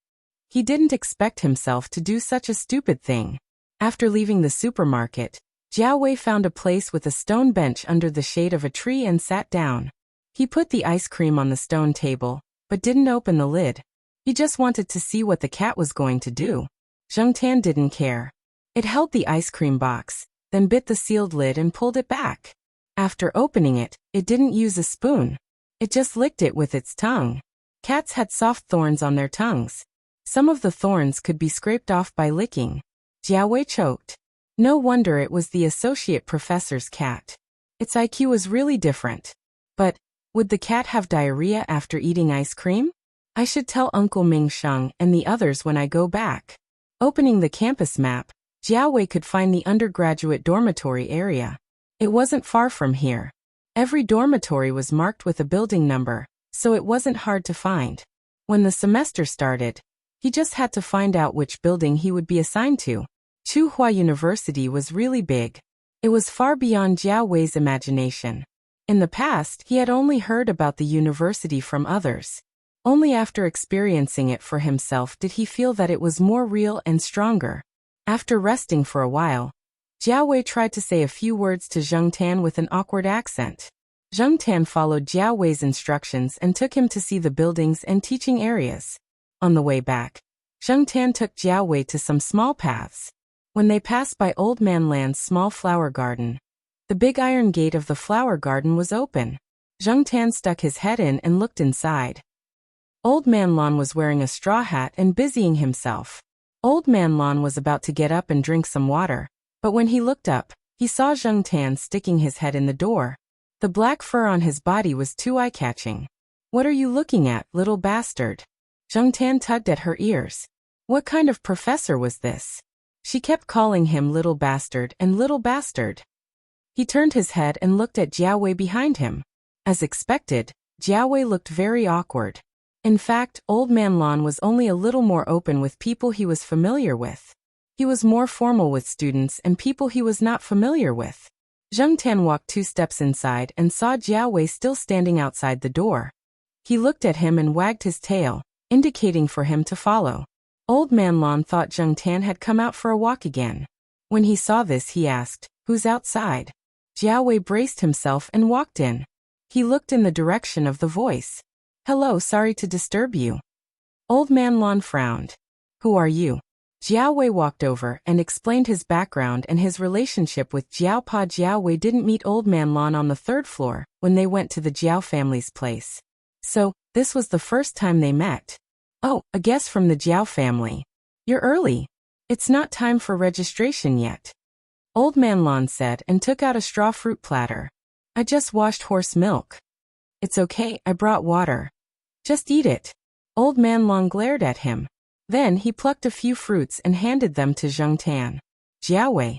He didn't expect himself to do such a stupid thing. After leaving the supermarket, Jiawei found a place with a stone bench under the shade of a tree and sat down. He put the ice cream on the stone table, but didn't open the lid. He just wanted to see what the cat was going to do. Zheng Tan didn't care. It held the ice cream box, then bit the sealed lid and pulled it back. After opening it, it didn't use a spoon. It just licked it with its tongue. Cats had soft thorns on their tongues. Some of the thorns could be scraped off by licking. Jiawei choked. No wonder it was the associate professor's cat. Its IQ was really different. But, would the cat have diarrhea after eating ice cream? I should tell Uncle Ming Sheng and the others when I go back. Opening the campus map, Jiawei could find the undergraduate dormitory area. It wasn't far from here. Every dormitory was marked with a building number, so it wasn't hard to find. When the semester started, he just had to find out which building he would be assigned to. Tsinghua University was really big. It was far beyond Jiawei's imagination. In the past, he had only heard about the university from others. Only after experiencing it for himself did he feel that it was more real and stronger. After resting for a while, Jiawei tried to say a few words to Zheng Tan with an awkward accent. Zheng Tan followed Jiawei's instructions and took him to see the buildings and teaching areas. On the way back, Zheng Tan took Jiawei to some small paths. When they passed by Old Man Land's small flower garden, the big iron gate of the flower garden was open. Zheng Tan stuck his head in and looked inside. Old Man Lan was wearing a straw hat and busying himself. Old Man Lan was about to get up and drink some water, but when he looked up, he saw Zheng Tan sticking his head in the door. The black fur on his body was too eye-catching. "What are you looking at, little bastard?" Zheng Tan tugged at her ears. What kind of professor was this? She kept calling him little bastard and little bastard. He turned his head and looked at Jiawei behind him. As expected, Jiawei looked very awkward. In fact, Old Man Lan was only a little more open with people he was familiar with. He was more formal with students and people he was not familiar with. Zheng Tan walked 2 steps inside and saw Jiawei still standing outside the door. He looked at him and wagged his tail, indicating for him to follow. Old Man Lan thought Zheng Tan had come out for a walk again. When he saw this, he asked, "Who's outside?" Jiawei braced himself and walked in. He looked in the direction of the voice. "Hello, sorry to disturb you." Old Man Lan frowned. "Who are you?" Jiawei walked over and explained his background and his relationship with Jiao Pa. Jiawei didn't meet Old Man Lan on the 3rd floor when they went to the Jiao family's place. So, this was the first time they met. "Oh, a guest from the Jiao family. You're early." It's not time for registration yet. Old Man Lon said and took out a straw fruit platter. I just washed horse milk. It's okay, I brought water. Just eat it. Old Man Lon glared at him. Then he plucked a few fruits and handed them to Zheng Tan. Jiao Wei.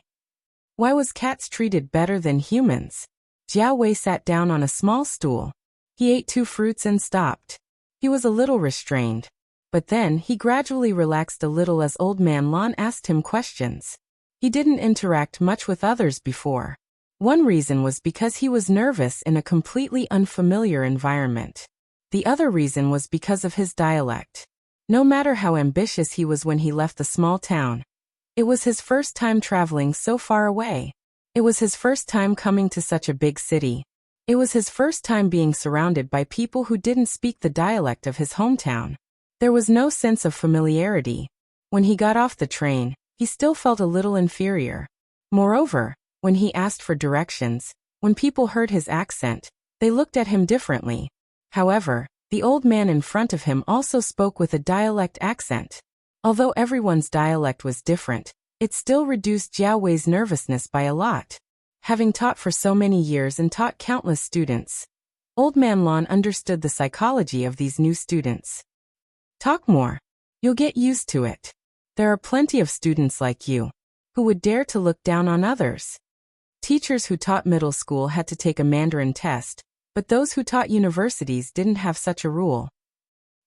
Why was cats treated better than humans? Jiao Wei sat down on a small stool. He ate 2 fruits and stopped. He was a little restrained. But then he gradually relaxed a little as Old Man Lon asked him questions. He didn't interact much with others before. One reason was because he was nervous in a completely unfamiliar environment. The other reason was because of his dialect. No matter how ambitious he was when he left the small town, it was his first time traveling so far away. It was his first time coming to such a big city. It was his first time being surrounded by people who didn't speak the dialect of his hometown. There was no sense of familiarity. When he got off the train, he still felt a little inferior. Moreover, when he asked for directions, when people heard his accent, they looked at him differently. However, the old man in front of him also spoke with a dialect accent. Although everyone's dialect was different, it still reduced Jiao Wei's nervousness by a lot. Having taught for so many years and taught countless students, Old Man Lon understood the psychology of these new students. Talk more. You'll get used to it. There are plenty of students like you who would dare to look down on others. Teachers who taught middle school had to take a Mandarin test, but those who taught universities didn't have such a rule.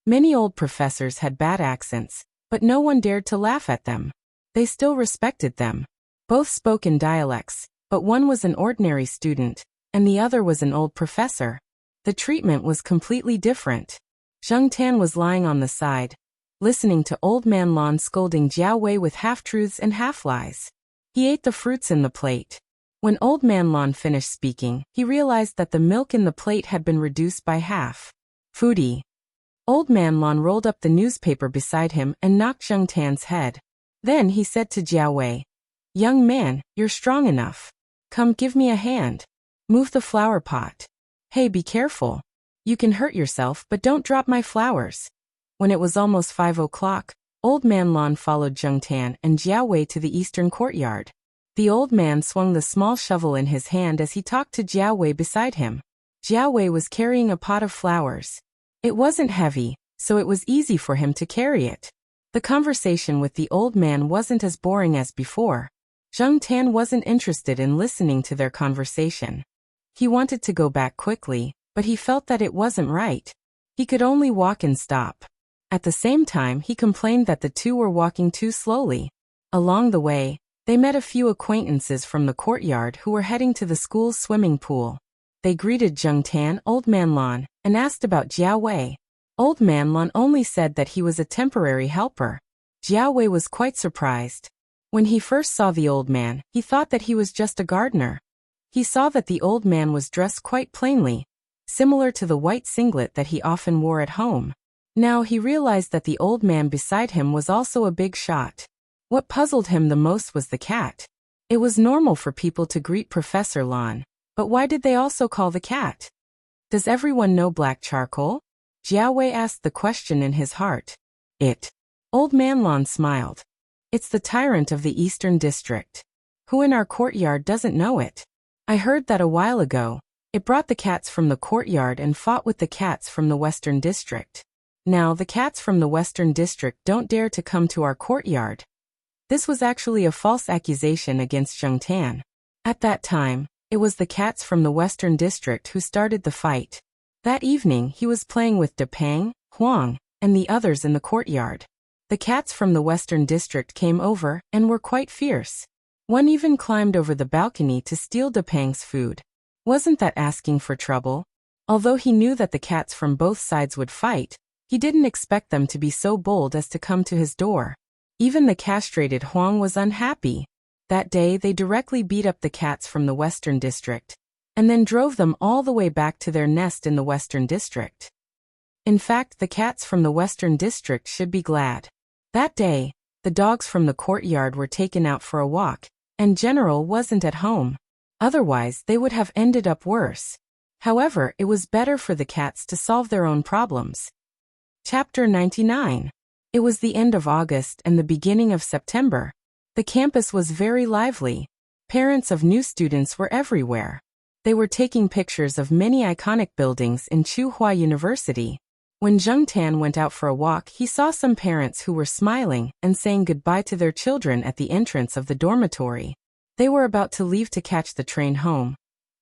Many old professors had bad accents, but no one dared to laugh at them. They still respected them. Both spoke in dialects, but one was an ordinary student, and the other was an old professor. The treatment was completely different. Zheng Tan was lying on the side, listening to Old Man Lon scolding Jiao Wei with half-truths and half-lies. He ate the fruits in the plate. When Old Man Lon finished speaking, he realized that the milk in the plate had been reduced by half. Foodie. Old Man Lon rolled up the newspaper beside him and knocked Zheng Tan's head. Then he said to Jiao Wei, "Young man, you're strong enough. Come give me a hand. Move the flower pot. Hey, be careful. You can hurt yourself, but don't drop my flowers." When it was almost 5 o'clock, Old Man Lon followed Zheng Tan and Jiao Wei to the eastern courtyard. The old man swung the small shovel in his hand as he talked to Jiao Wei beside him. Jiao Wei was carrying a pot of flowers. It wasn't heavy, so it was easy for him to carry it. The conversation with the old man wasn't as boring as before. Zheng Tan wasn't interested in listening to their conversation. He wanted to go back quickly, but he felt that it wasn't right. He could only walk and stop. At the same time, he complained that the two were walking too slowly. Along the way, they met a few acquaintances from the courtyard who were heading to the school's swimming pool. They greeted Zheng Tan, Old Man Lon, and asked about Jiao Wei. Old Man Lon only said that he was a temporary helper. Jiao Wei was quite surprised. When he first saw the old man, he thought that he was just a gardener. He saw that the old man was dressed quite plainly, similar to the white singlet that he often wore at home. Now he realized that the old man beside him was also a big shot. What puzzled him the most was the cat. It was normal for people to greet Professor Lon, but why did they also call the cat? Does everyone know black charcoal? Jiao Wei asked the question in his heart. Old Man Lon smiled. It's the tyrant of the Eastern District. Who in our courtyard doesn't know it? I heard that a while ago. It brought the cats from the courtyard and fought with the cats from the Western District. Now the cats from the Western District don't dare to come to our courtyard. This was actually a false accusation against Zheng Tan. At that time, it was the cats from the Western District who started the fight. That evening he was playing with De Pang, Huang, and the others in the courtyard. The cats from the Western District came over and were quite fierce. One even climbed over the balcony to steal De Pang's food. Wasn't that asking for trouble? Although he knew that the cats from both sides would fight, he didn't expect them to be so bold as to come to his door. Even the castrated Huang was unhappy. That day they directly beat up the cats from the Western District, and then drove them all the way back to their nest in the Western District. In fact, the cats from the Western District should be glad. That day, the dogs from the courtyard were taken out for a walk, and General wasn't at home. Otherwise, they would have ended up worse. However, it was better for the cats to solve their own problems. Chapter 99. It was the end of August and the beginning of September. The campus was very lively. Parents of new students were everywhere. They were taking pictures of many iconic buildings in Tsinghua University. When Zheng Tan went out for a walk, he saw some parents who were smiling and saying goodbye to their children at the entrance of the dormitory. They were about to leave to catch the train home,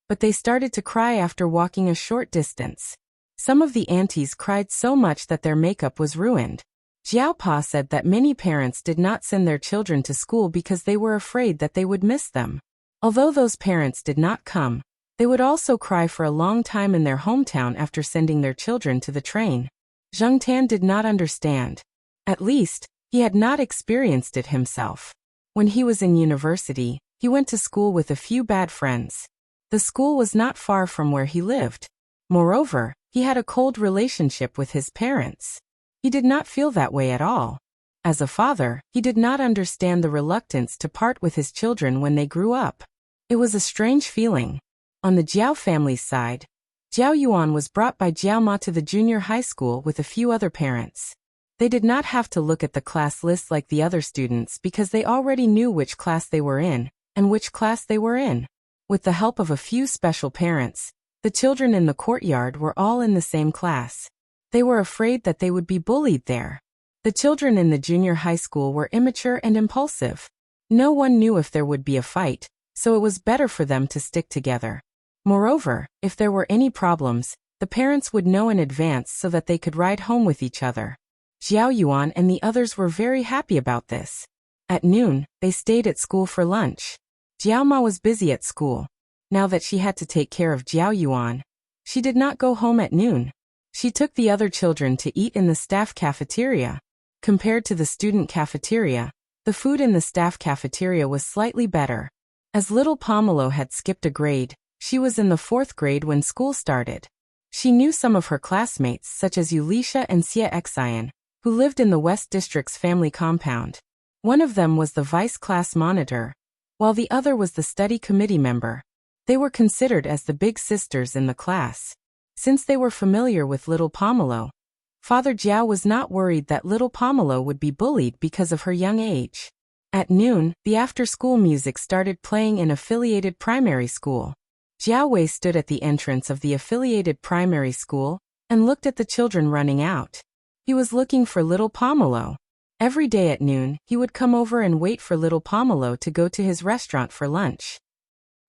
but they started to cry after walking a short distance. Some of the aunties cried so much that their makeup was ruined. Jiao Pa said that many parents did not send their children to school because they were afraid that they would miss them. Although those parents did not come, they would also cry for a long time in their hometown after sending their children to the train. Zheng Tan did not understand. At least, he had not experienced it himself. When he was in university, he went to school with a few bad friends. The school was not far from where he lived. Moreover, he had a cold relationship with his parents. He did not feel that way at all. As a father, he did not understand the reluctance to part with his children when they grew up. It was a strange feeling. On the Jiao family's side, Jiao Yuan was brought by Jiao Ma to the junior high school with a few other parents. They did not have to look at the class list like the other students because they already knew which class they were in and which class they were in. With the help of a few special parents, the children in the courtyard were all in the same class. They were afraid that they would be bullied there. The children in the junior high school were immature and impulsive. No one knew if there would be a fight, so it was better for them to stick together. Moreover, if there were any problems, the parents would know in advance so that they could ride home with each other. Jiao Yuan and the others were very happy about this. At noon, they stayed at school for lunch. Jiao Ma was busy at school. Now that she had to take care of Jiao Yuan, she did not go home at noon. She took the other children to eat in the staff cafeteria. Compared to the student cafeteria, the food in the staff cafeteria was slightly better. As little Pomelo had skipped a grade, she was in the 4th grade when school started. She knew some of her classmates such as Yulisha and Xia Xian, who lived in the West District's family compound. One of them was the vice class monitor, while the other was the study committee member. They were considered as the big sisters in the class. Since they were familiar with little Pomelo, Father Jiao was not worried that little Pomelo would be bullied because of her young age. At noon, the after-school music started playing in affiliated primary school. Jiao Wei stood at the entrance of the affiliated primary school and looked at the children running out. He was looking for little Pomelo. Every day at noon, he would come over and wait for little Pomelo to go to his restaurant for lunch.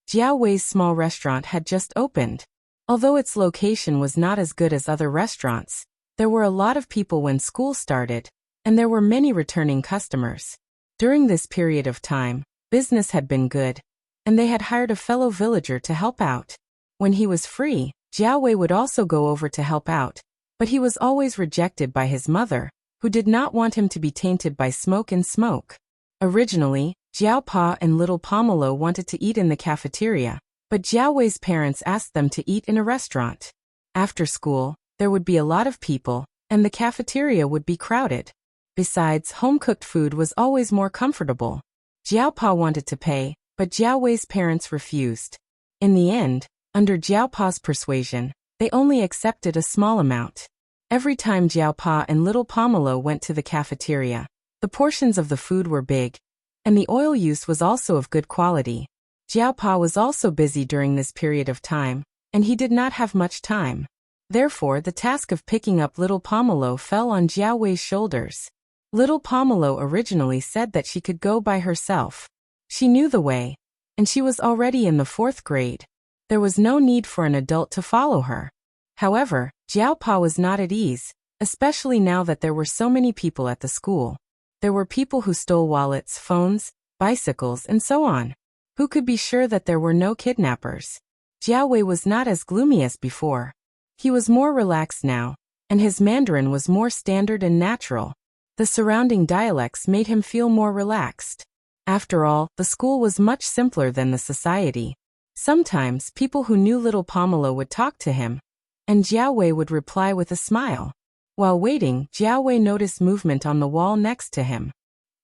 Jiao Wei's small restaurant had just opened. Although its location was not as good as other restaurants, there were a lot of people when school started, and there were many returning customers. During this period of time, business had been good, and they had hired a fellow villager to help out. When he was free, Jiao Wei would also go over to help out, but he was always rejected by his mother, who did not want him to be tainted by smoke and smoke. Originally, Jiao Pa and little Pomelo wanted to eat in the cafeteria, but Jiao Wei's parents asked them to eat in a restaurant. After school, there would be a lot of people, and the cafeteria would be crowded. Besides, home-cooked food was always more comfortable. Jiao Pa wanted to pay, but Jiao Wei's parents refused. In the end, under Jiao Pa's persuasion, they only accepted a small amount. Every time Jiao Pa and little Pomelo went to the cafeteria, the portions of the food were big, and the oil use was also of good quality. Jiao Pa was also busy during this period of time, and he did not have much time. Therefore, the task of picking up little Pomelo fell on Jiao Wei's shoulders. Little Pomelo originally said that she could go by herself. She knew the way, and she was already in the 4th grade. There was no need for an adult to follow her. However, Jiao Pa was not at ease, especially now that there were so many people at the school. There were people who stole wallets, phones, bicycles, and so on. Who could be sure that there were no kidnappers? Jiao Wei was not as gloomy as before. He was more relaxed now, and his Mandarin was more standard and natural. The surrounding dialects made him feel more relaxed. After all, the school was much simpler than the society. Sometimes, people who knew little Pomelo would talk to him, and Jiao Wei would reply with a smile. While waiting, Jiao Wei noticed movement on the wall next to him.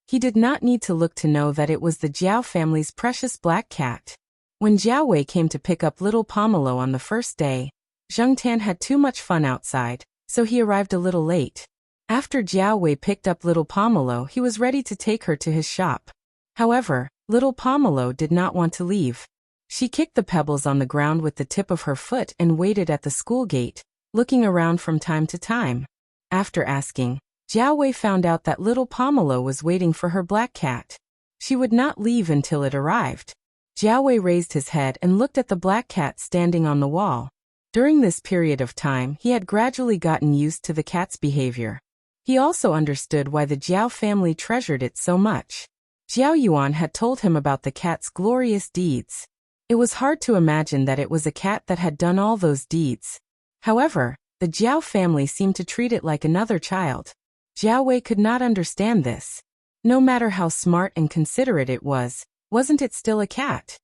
He did not need to look to know that it was the Jiao family's precious black cat. When Jiao Wei came to pick up little Pomelo on the first day, Zheng Tan had too much fun outside, so he arrived a little late. After Jiao Wei picked up little Pomelo, he was ready to take her to his shop. However, little Pomelo did not want to leave. She kicked the pebbles on the ground with the tip of her foot and waited at the school gate, looking around from time to time. After asking, Jiao Wei found out that little Pomelo was waiting for her black cat. She would not leave until it arrived. Jiao Wei raised his head and looked at the black cat standing on the wall. During this period of time, he had gradually gotten used to the cat's behavior. He also understood why the Jiao family treasured it so much. Jiao Yuan had told him about the cat's glorious deeds. It was hard to imagine that it was a cat that had done all those deeds. However, the Jiao family seemed to treat it like another child. Jiao Wei could not understand this. No matter how smart and considerate it was, wasn't it still a cat?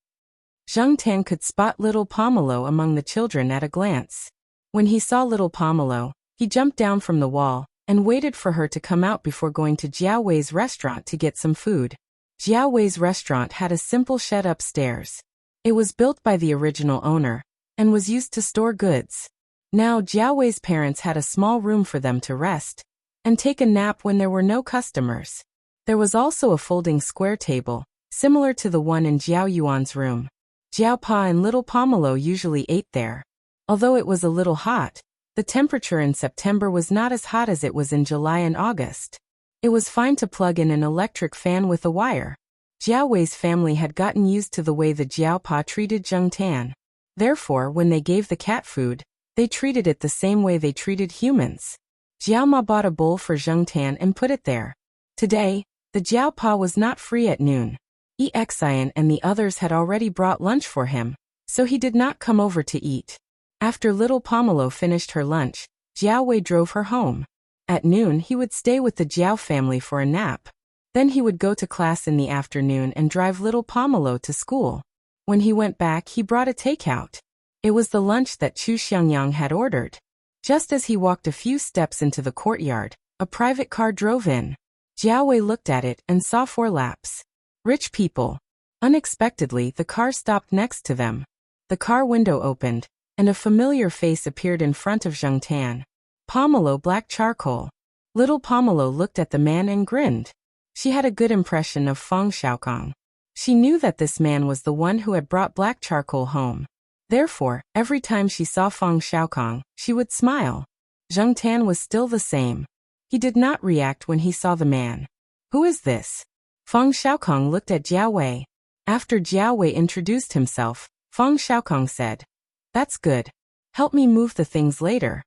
Zheng Tan could spot little Pomelo among the children at a glance. When he saw little Pomelo, he jumped down from the wall and waited for her to come out before going to Jiao Wei's restaurant to get some food. Jiao Wei's restaurant had a simple shed upstairs. It was built by the original owner and was used to store goods. Now Jiao Wei's parents had a small room for them to rest and take a nap when there were no customers. There was also a folding square table, similar to the one in Jiao Yuan's room. Jiao Pa and little Pomelo usually ate there. Although it was a little hot, the temperature in September was not as hot as it was in July and August. It was fine to plug in an electric fan with a wire. Jiao Wei's family had gotten used to the way the Jiao Pa treated Zheng Tan. Therefore, when they gave the cat food, they treated it the same way they treated humans. Jiao Ma bought a bowl for Zheng Tan and put it there. Today, the Jiao Pa was not free at noon. Xian and the others had already brought lunch for him, so he did not come over to eat. After little Pomelo finished her lunch, Jiao Wei drove her home. At noon he would stay with the Jiao family for a nap. Then he would go to class in the afternoon and drive little Pomelo to school. When he went back he brought a takeout. It was the lunch that Chu Xiangyang had ordered. Just as he walked a few steps into the courtyard, a private car drove in. Jiao Wei looked at it and saw 4 laps. Rich people. Unexpectedly, the car stopped next to them. The car window opened, and a familiar face appeared in front of Zheng Tan. Pomelo black charcoal. Little Pomelo looked at the man and grinned. She had a good impression of Feng Xiaokong. She knew that this man was the one who had brought black charcoal home. Therefore, every time she saw Feng Xiaokong, she would smile. Zheng Tan was still the same. He did not react when he saw the man. Who is this? Feng Xiaokong looked at Jiao Wei. After Jiao Wei introduced himself, Feng Xiaokong said, "That's good. Help me move the things later."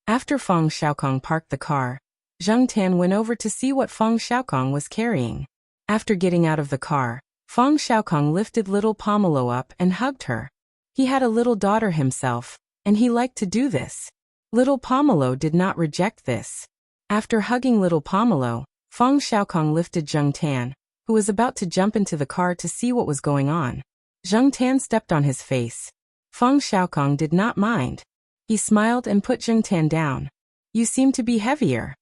After Feng Xiaokong parked the car, Zheng Tan went over to see what Feng Xiaokong was carrying. After getting out of the car, Feng Xiaokong lifted little Pomelo up and hugged her. He had a little daughter himself, and he liked to do this. Little Pomelo did not reject this. After hugging little Pomelo, Feng Xiaokong lifted Zheng Tan, who was about to jump into the car to see what was going on. Zheng Tan stepped on his face. Feng Xiaokong did not mind. He smiled and put Zheng Tan down. "You seem to be heavier."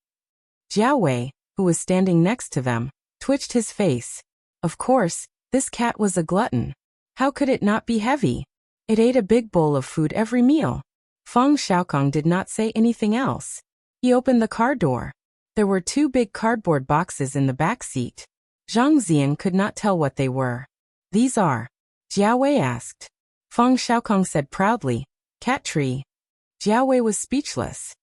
Jiao Wei, who was standing next to them, twitched his face. Of course, this cat was a glutton. How could it not be heavy? It ate a big bowl of food every meal. Feng Xiaokong did not say anything else. He opened the car door. There were 2 big cardboard boxes in the back seat. Zhang Zian could not tell what they were. "These are?" Jiao Wei asked. Feng Xiaokong said proudly, "Cat tree." Jiao Wei was speechless.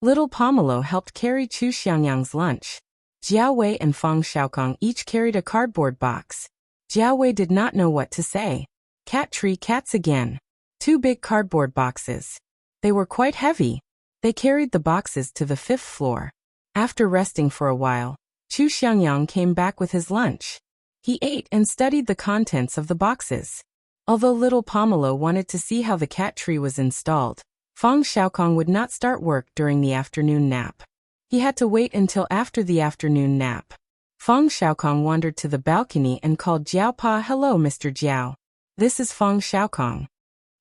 Little Pomelo helped carry Chu Xiangyang's lunch. Jiao Wei and Feng Xiaokong each carried a cardboard box. Jiao Wei did not know what to say. Cat tree cats again. 2 big cardboard boxes. They were quite heavy. They carried the boxes to the 5th floor. After resting for a while, Chu Xiangyang came back with his lunch. He ate and studied the contents of the boxes. Although little Pomelo wanted to see how the cat tree was installed, Feng Xiaokong would not start work during the afternoon nap. He had to wait until after the afternoon nap. Feng Xiaokong wandered to the balcony and called Jiao Pa. "Hello, Mr. Jiao. This is Feng Xiaokong."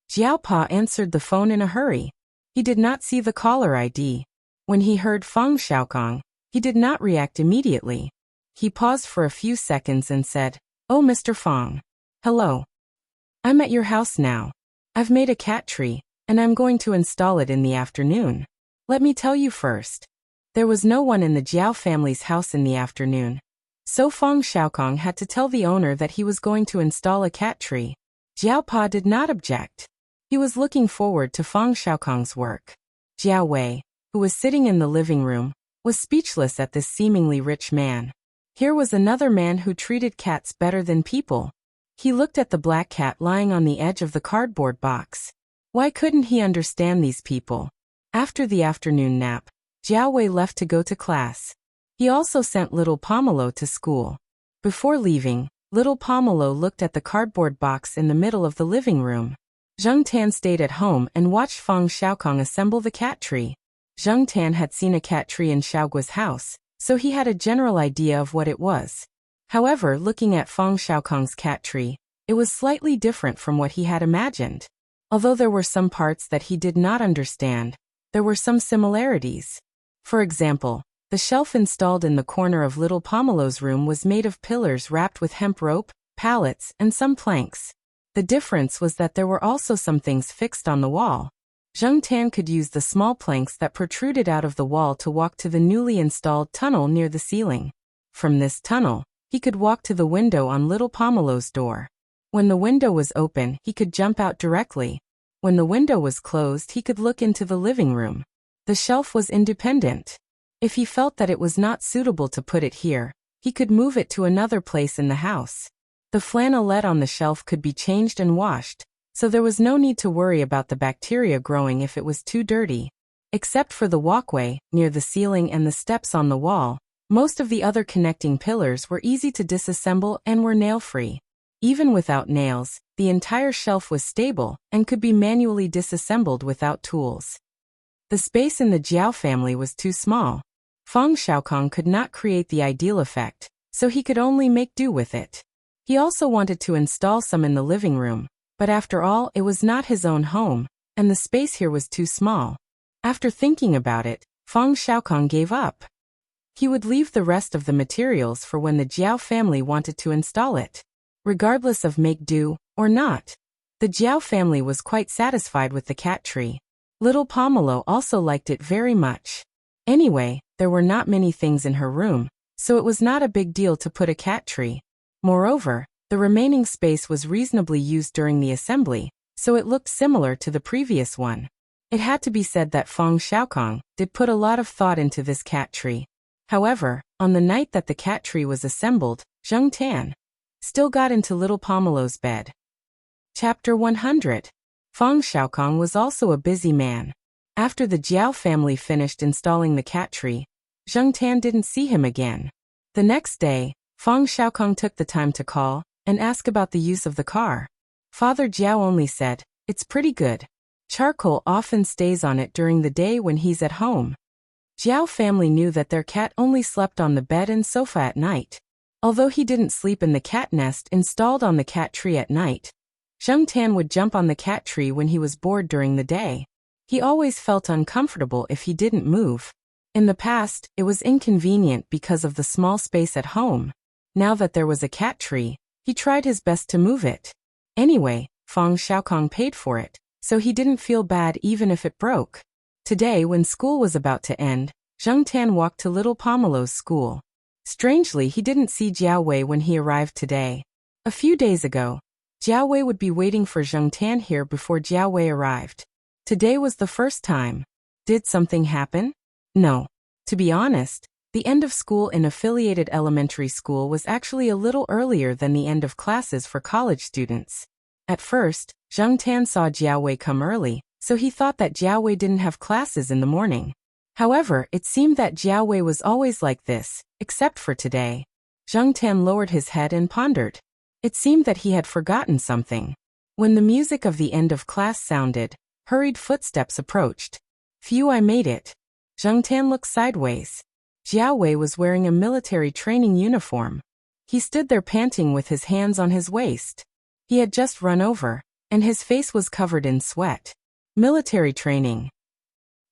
Jiao Pa answered the phone in a hurry. He did not see the caller ID. When he heard Feng Xiaokong, he did not react immediately. He paused for a few seconds and said, "Oh, Mr. Feng. Hello. I'm at your house now. I've made a cat tree, and I'm going to install it in the afternoon. Let me tell you first. There was no one in the Jiao family's house in the afternoon. So Feng Xiaokong had to tell the owner that he was going to install a cat tree. Jiao Pa did not object. He was looking forward to Feng Xiaokong's work. Jiao Wei, who was sitting in the living room, was speechless at this seemingly rich man. Here was another man who treated cats better than people. He looked at the black cat lying on the edge of the cardboard box. Why couldn't he understand these people? After the afternoon nap, Jiao Wei left to go to class. He also sent little Pomelo to school. Before leaving, little Pomelo looked at the cardboard box in the middle of the living room. Zheng Tan stayed at home and watched Feng Xiaokong assemble the cat tree. Zheng Tan had seen a cat tree in Xiaoguo's house, so he had a general idea of what it was. However, looking at Feng Xiaokong's cat tree, it was slightly different from what he had imagined. Although there were some parts that he did not understand, there were some similarities. For example, the shelf installed in the corner of little Pomelo's room was made of pillars wrapped with hemp rope, pallets, and some planks. The difference was that there were also some things fixed on the wall. Zheng Tan could use the small planks that protruded out of the wall to walk to the newly installed tunnel near the ceiling. From this tunnel, he could walk to the window on little Pomelo's door. When the window was open, he could jump out directly. When the window was closed, he could look into the living room. The shelf was independent. If he felt that it was not suitable to put it here, he could move it to another place in the house. The flannelette on the shelf could be changed and washed, so there was no need to worry about the bacteria growing if it was too dirty. Except for the walkway, near the ceiling and the steps on the wall, most of the other connecting pillars were easy to disassemble and were nail-free. Even without nails, the entire shelf was stable and could be manually disassembled without tools. The space in the Jiao family was too small. Feng Xiaokong could not create the ideal effect, so he could only make do with it. He also wanted to install some in the living room, but after all, it was not his own home, and the space here was too small. After thinking about it, Feng Xiaokong gave up. He would leave the rest of the materials for when the Jiao family wanted to install it. Regardless of make do or not, the Jiao family was quite satisfied with the cat tree. Little Pomelo also liked it very much. Anyway, there were not many things in her room, so it was not a big deal to put a cat tree. Moreover, the remaining space was reasonably used during the assembly, so it looked similar to the previous one. It had to be said that Feng Xiaokong did put a lot of thought into this cat tree. However, on the night that the cat tree was assembled, Zheng Tan still got into little Pomelo's bed. Chapter 100. Feng Xiaokong was also a busy man. After the Jiao family finished installing the cat tree, Zheng Tan didn't see him again. The next day, Feng Xiaokong took the time to call and ask about the use of the car. Father Jiao only said, "It's pretty good. Charcoal often stays on it during the day when he's at home." Jiao family knew that their cat only slept on the bed and sofa at night. Although he didn't sleep in the cat nest installed on the cat tree at night, Zheng Tan would jump on the cat tree when he was bored during the day. He always felt uncomfortable if he didn't move. In the past, it was inconvenient because of the small space at home. Now that there was a cat tree, he tried his best to move it. Anyway, Feng Xiaokong paid for it, so he didn't feel bad even if it broke. Today, when school was about to end, Zheng Tan walked to little Pomelo's school. Strangely, he didn't see Jiao Wei when he arrived today. A few days ago, Jiao Wei would be waiting for Zheng Tan here before Jiao Wei arrived. Today was the first time. Did something happen? No. To be honest, the end of school in affiliated elementary school was actually a little earlier than the end of classes for college students. At first, Zheng Tan saw Jiao Wei come early, so he thought that Jiao Wei didn't have classes in the morning. However, it seemed that Jiao Wei was always like this, except for today. Zheng Tan lowered his head and pondered. It seemed that he had forgotten something. When the music of the end of class sounded, hurried footsteps approached. "Phew, I made it." Zheng Tan looked sideways. Jiao Wei was wearing a military training uniform. He stood there panting with his hands on his waist. He had just run over, and his face was covered in sweat. Military training.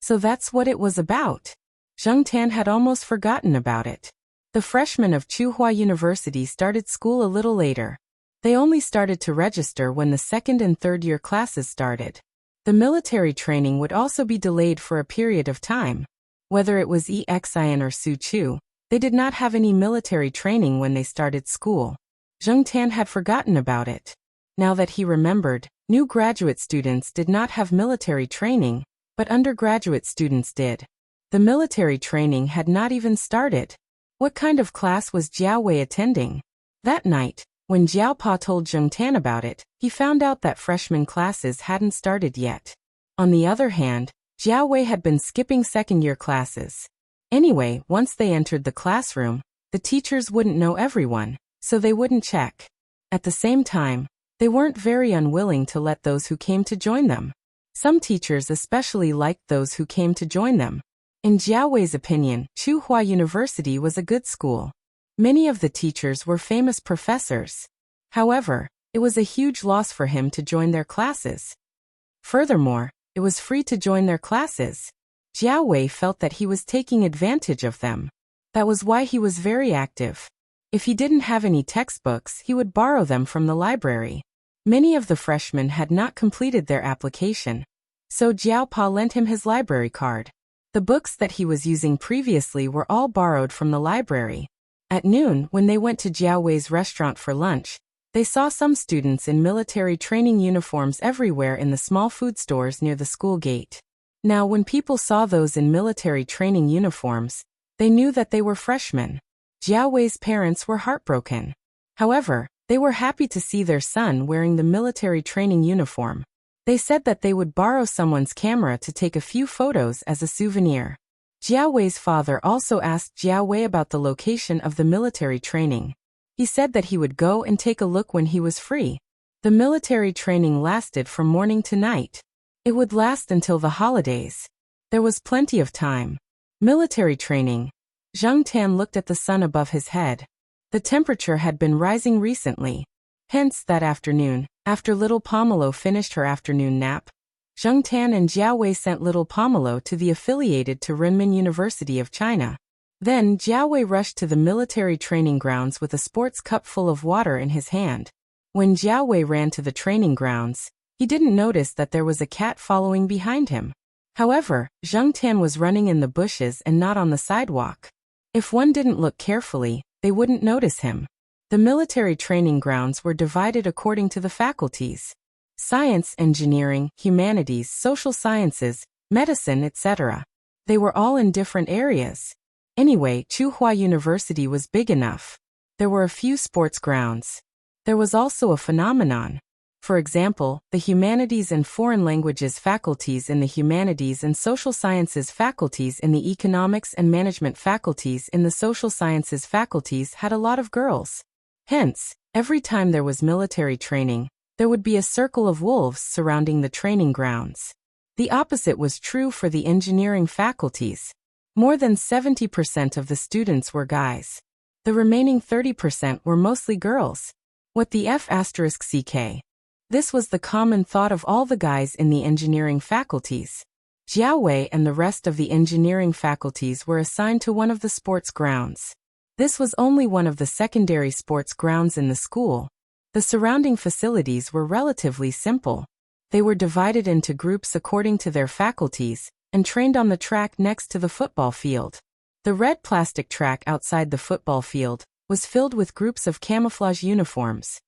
So that's what it was about. Zheng Tan had almost forgotten about it. The freshmen of Tsinghua University started school a little later. They only started to register when the second and third year classes started. The military training would also be delayed for a period of time. Whether it was Exin or Su Chu, they did not have any military training when they started school. Zheng Tan had forgotten about it. Now that he remembered, new graduate students did not have military training, but undergraduate students did. The military training had not even started. What kind of class was Jiao Wei attending? That night, when Jiao Pa told Zheng Tan about it, he found out that freshman classes hadn't started yet. On the other hand, Jiao Wei had been skipping second-year classes. Anyway, once they entered the classroom, the teachers wouldn't know everyone, so they wouldn't check. At the same time, they weren't very unwilling to let those who came to join them. Some teachers especially liked those who came to join them. In Jiao Wei's opinion, Tsinghua University was a good school. Many of the teachers were famous professors. However, it was a huge loss for him to join their classes. Furthermore, it was free to join their classes. Jiao Wei felt that he was taking advantage of them. That was why he was very active. If he didn't have any textbooks, he would borrow them from the library. Many of the freshmen had not completed their application, so Jiao Pa lent him his library card. The books that he was using previously were all borrowed from the library. At noon, when they went to Jiao Wei's restaurant for lunch, they saw some students in military training uniforms everywhere in the small food stores near the school gate. Now, when people saw those in military training uniforms, they knew that they were freshmen. Jiao Wei's parents were heartbroken. However, they were happy to see their son wearing the military training uniform. They said that they would borrow someone's camera to take a few photos as a souvenir. Jiao Wei's father also asked Jiao Wei about the location of the military training. He said that he would go and take a look when he was free. The military training lasted from morning to night. It would last until the holidays. There was plenty of time. Military training. Zheng Tan looked at the sun above his head. The temperature had been rising recently. Hence, that afternoon, after little Pomelo finished her afternoon nap, Zheng Tan and Jiao Wei sent little Pomelo to the affiliated to Renmin University of China. Then Jiao Wei rushed to the military training grounds with a sports cup full of water in his hand. When Jiao Wei ran to the training grounds, he didn't notice that there was a cat following behind him. However, Zheng Tan was running in the bushes and not on the sidewalk. If one didn't look carefully, they wouldn't notice him. The military training grounds were divided according to the faculties: science, engineering, humanities, social sciences, medicine, etc. They were all in different areas. Anyway, Tsinghua University was big enough. There were a few sports grounds. There was also a phenomenon. For example, the humanities and foreign languages faculties in the humanities and social sciences faculties in the economics and management faculties in the social sciences faculties had a lot of girls. Hence, every time there was military training, there would be a circle of wolves surrounding the training grounds. The opposite was true for the engineering faculties. More than 70% of the students were guys. The remaining 30% were mostly girls. What the F***ck? This was the common thought of all the guys in the engineering faculties. Jiao Wei and the rest of the engineering faculties were assigned to one of the sports grounds. This was only one of the secondary sports grounds in the school. The surrounding facilities were relatively simple. They were divided into groups according to their faculties, and trained on the track next to the football field. The red plastic track outside the football field was filled with groups of camouflage uniforms.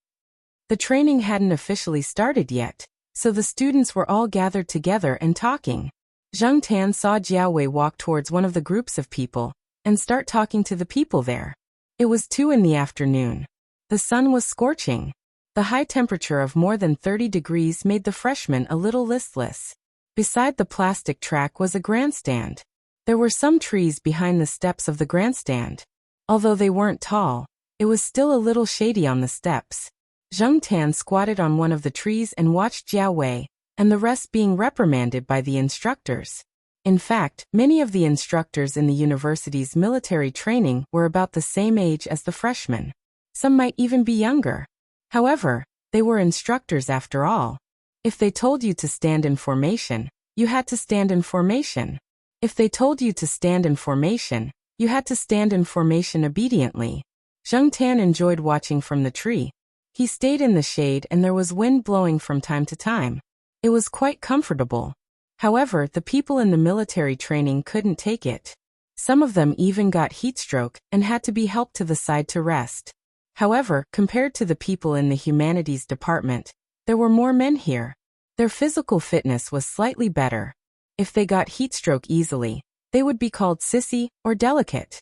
The training hadn't officially started yet, so the students were all gathered together and talking. Zheng Tan saw Jiao Wei walk towards one of the groups of people and start talking to the people there. It was 2 in the afternoon. The sun was scorching. The high temperature of more than 30 degrees made the freshmen a little listless. Beside the plastic track was a grandstand. There were some trees behind the steps of the grandstand. Although they weren't tall, it was still a little shady on the steps. Zheng Tan squatted on one of the trees and watched Jiao Wei, and the rest being reprimanded by the instructors. In fact, many of the instructors in the university's military training were about the same age as the freshmen. Some might even be younger. However, they were instructors after all. If they told you to stand in formation, you had to stand in formation. If they told you to stand in formation, you had to stand in formation obediently. Zheng Tan enjoyed watching from the tree. He stayed in the shade and there was wind blowing from time to time. It was quite comfortable. However, the people in the military training couldn't take it. Some of them even got heatstroke and had to be helped to the side to rest. However, compared to the people in the humanities department, there were more men here. Their physical fitness was slightly better. If they got heatstroke easily, they would be called sissy or delicate.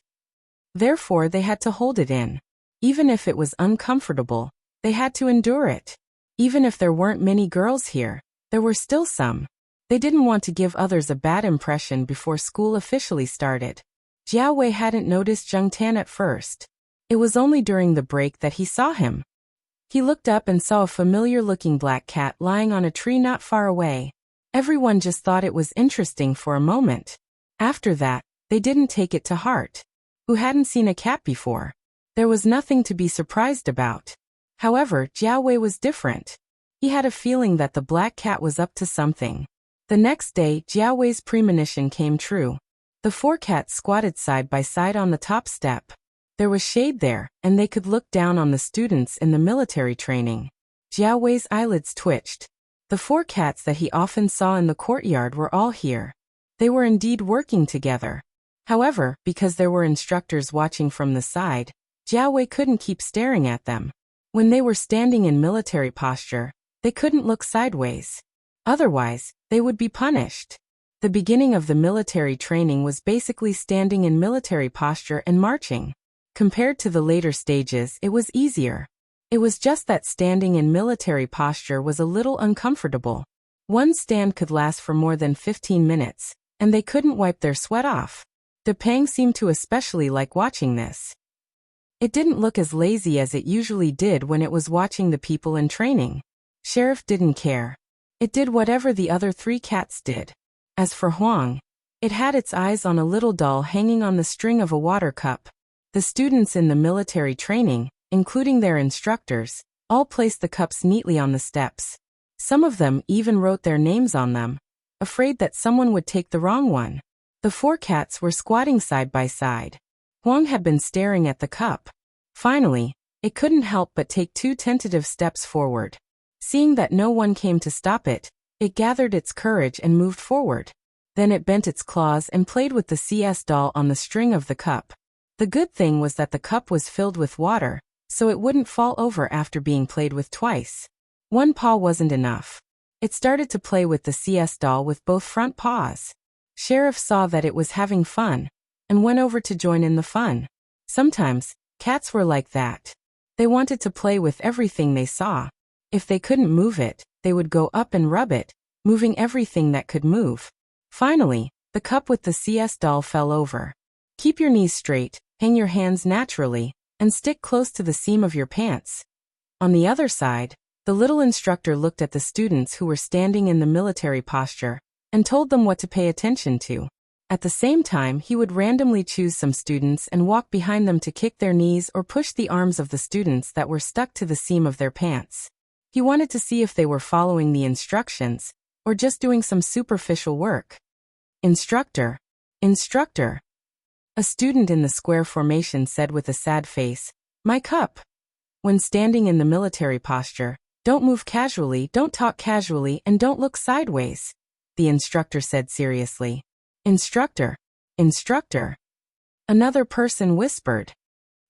Therefore, they had to hold it in. Even if it was uncomfortable, they had to endure it. Even if there weren't many girls here, there were still some. They didn't want to give others a bad impression before school officially started. Jiao Wei hadn't noticed Zheng Tan at first. It was only during the break that he saw him. He looked up and saw a familiar-looking black cat lying on a tree not far away. Everyone just thought it was interesting for a moment. After that, they didn't take it to heart. Who hadn't seen a cat before? There was nothing to be surprised about. However, Jiao Wei was different. He had a feeling that the black cat was up to something. The next day, Jiao Wei's premonition came true. The four cats squatted side by side on the top step. There was shade there, and they could look down on the students in the military training. Jiao Wei's eyelids twitched. The four cats that he often saw in the courtyard were all here. They were indeed working together. However, because there were instructors watching from the side, Jiao Wei couldn't keep staring at them. When they were standing in military posture, they couldn't look sideways. Otherwise, they would be punished. The beginning of the military training was basically standing in military posture and marching. Compared to the later stages, it was easier. It was just that standing in military posture was a little uncomfortable. One stand could last for more than 15 minutes, and they couldn't wipe their sweat off. Depang seemed to especially like watching this. It didn't look as lazy as it usually did when it was watching the people in training. Sheriff didn't care. It did whatever the other three cats did. As for Huang, it had its eyes on a little doll hanging on the string of a water cup. The students in the military training, including their instructors, all placed the cups neatly on the steps. Some of them even wrote their names on them, afraid that someone would take the wrong one. The four cats were squatting side by side. Huang had been staring at the cup. Finally, it couldn't help but take 2 tentative steps forward. Seeing that no one came to stop it, it gathered its courage and moved forward. Then it bent its claws and played with the CS doll on the string of the cup. The good thing was that the cup was filled with water, so it wouldn't fall over after being played with twice. One paw wasn't enough. It started to play with the CS doll with both front paws. Sheriff saw that it was having fun, and went over to join in the fun. Sometimes, cats were like that. They wanted to play with everything they saw. If they couldn't move it, they would go up and rub it, moving everything that could move. Finally, the cup with the CS doll fell over. Keep your knees straight, hang your hands naturally, and stick close to the seam of your pants. On the other side, the little instructor looked at the students who were standing in the military posture, and told them what to pay attention to. At the same time, he would randomly choose some students and walk behind them to kick their knees or push the arms of the students that were stuck to the seam of their pants. He wanted to see if they were following the instructions, or just doing some superficial work. Instructor. Instructor. A student in the square formation said with a sad face, "My cup." When standing in the military posture, don't move casually, don't talk casually, and don't look sideways, the instructor said seriously. Instructor. Instructor. Another person whispered.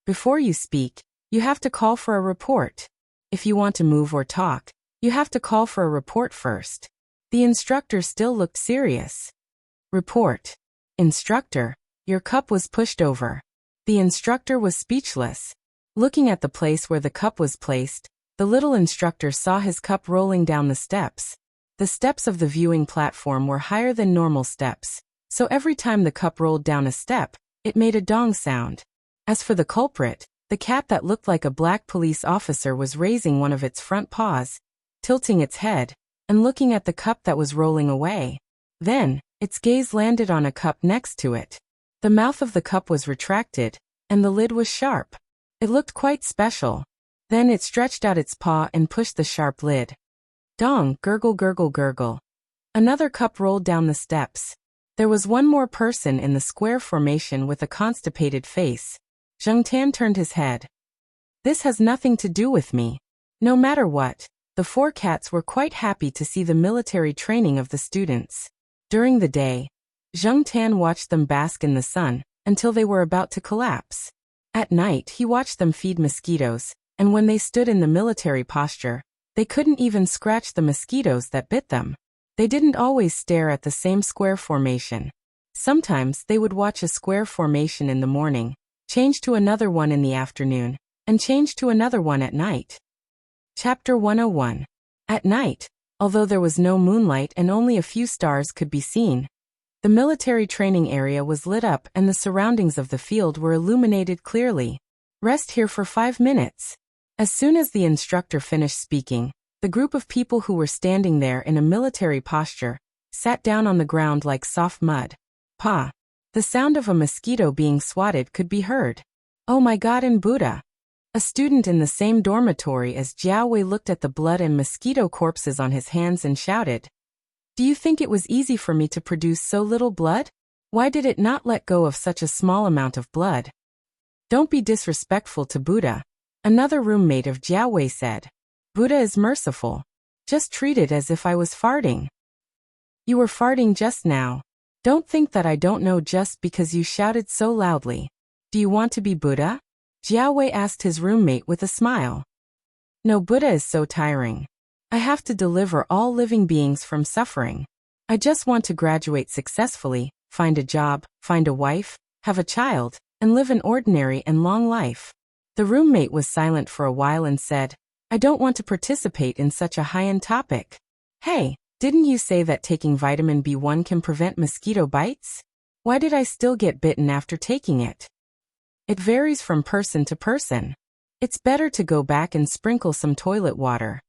Before you speak, you have to call for a report. If you want to move or talk, you have to call for a report first. The instructor still looked serious. Report. Instructor. Your cup was pushed over. The instructor was speechless. Looking at the place where the cup was placed, the little instructor saw his cup rolling down the steps. The steps of the viewing platform were higher than normal steps, so every time the cup rolled down a step, it made a dong sound. As for the culprit, the cat that looked like a black police officer was raising one of its front paws, tilting its head, and looking at the cup that was rolling away. Then, its gaze landed on a cup next to it. The mouth of the cup was retracted, and the lid was sharp. It looked quite special. Then it stretched out its paw and pushed the sharp lid. Dong, gurgle gurgle gurgle. Another cup rolled down the steps. There was one more person in the square formation with a constipated face. Zheng Tan turned his head. This has nothing to do with me. No matter what, the four cats were quite happy to see the military training of the students. During the day, Zheng Tan watched them bask in the sun until they were about to collapse. At night, he watched them feed mosquitoes, and when they stood in the military posture, they couldn't even scratch the mosquitoes that bit them. They didn't always stare at the same square formation. Sometimes they would watch a square formation in the morning, change to another one in the afternoon, and change to another one at night. Chapter 101. At night, although there was no moonlight and only a few stars could be seen, the military training area was lit up and the surroundings of the field were illuminated clearly. Rest here for 5 minutes. As soon as the instructor finished speaking, the group of people who were standing there in a military posture sat down on the ground like soft mud. Pa! The sound of a mosquito being swatted could be heard. Oh my God in Buddha! A student in the same dormitory as Jiao Wei looked at the blood and mosquito corpses on his hands and shouted, "Do you think it was easy for me to produce so little blood? Why did it not let go of such a small amount of blood?" "Don't be disrespectful to Buddha," another roommate of Jiao Wei said. "Buddha is merciful. Just treat it as if I was farting." "You were farting just now. Don't think that I don't know just because you shouted so loudly. Do you want to be Buddha?" Jiao Wei asked his roommate with a smile. "No, Buddha is so tiring. I have to deliver all living beings from suffering. I just want to graduate successfully, find a job, find a wife, have a child, and live an ordinary and long life." The roommate was silent for a while and said, "I don't want to participate in such a high-end topic. Hey, didn't you say that taking vitamin B1 can prevent mosquito bites? Why did I still get bitten after taking it?" "It varies from person to person. It's better to go back and sprinkle some toilet water."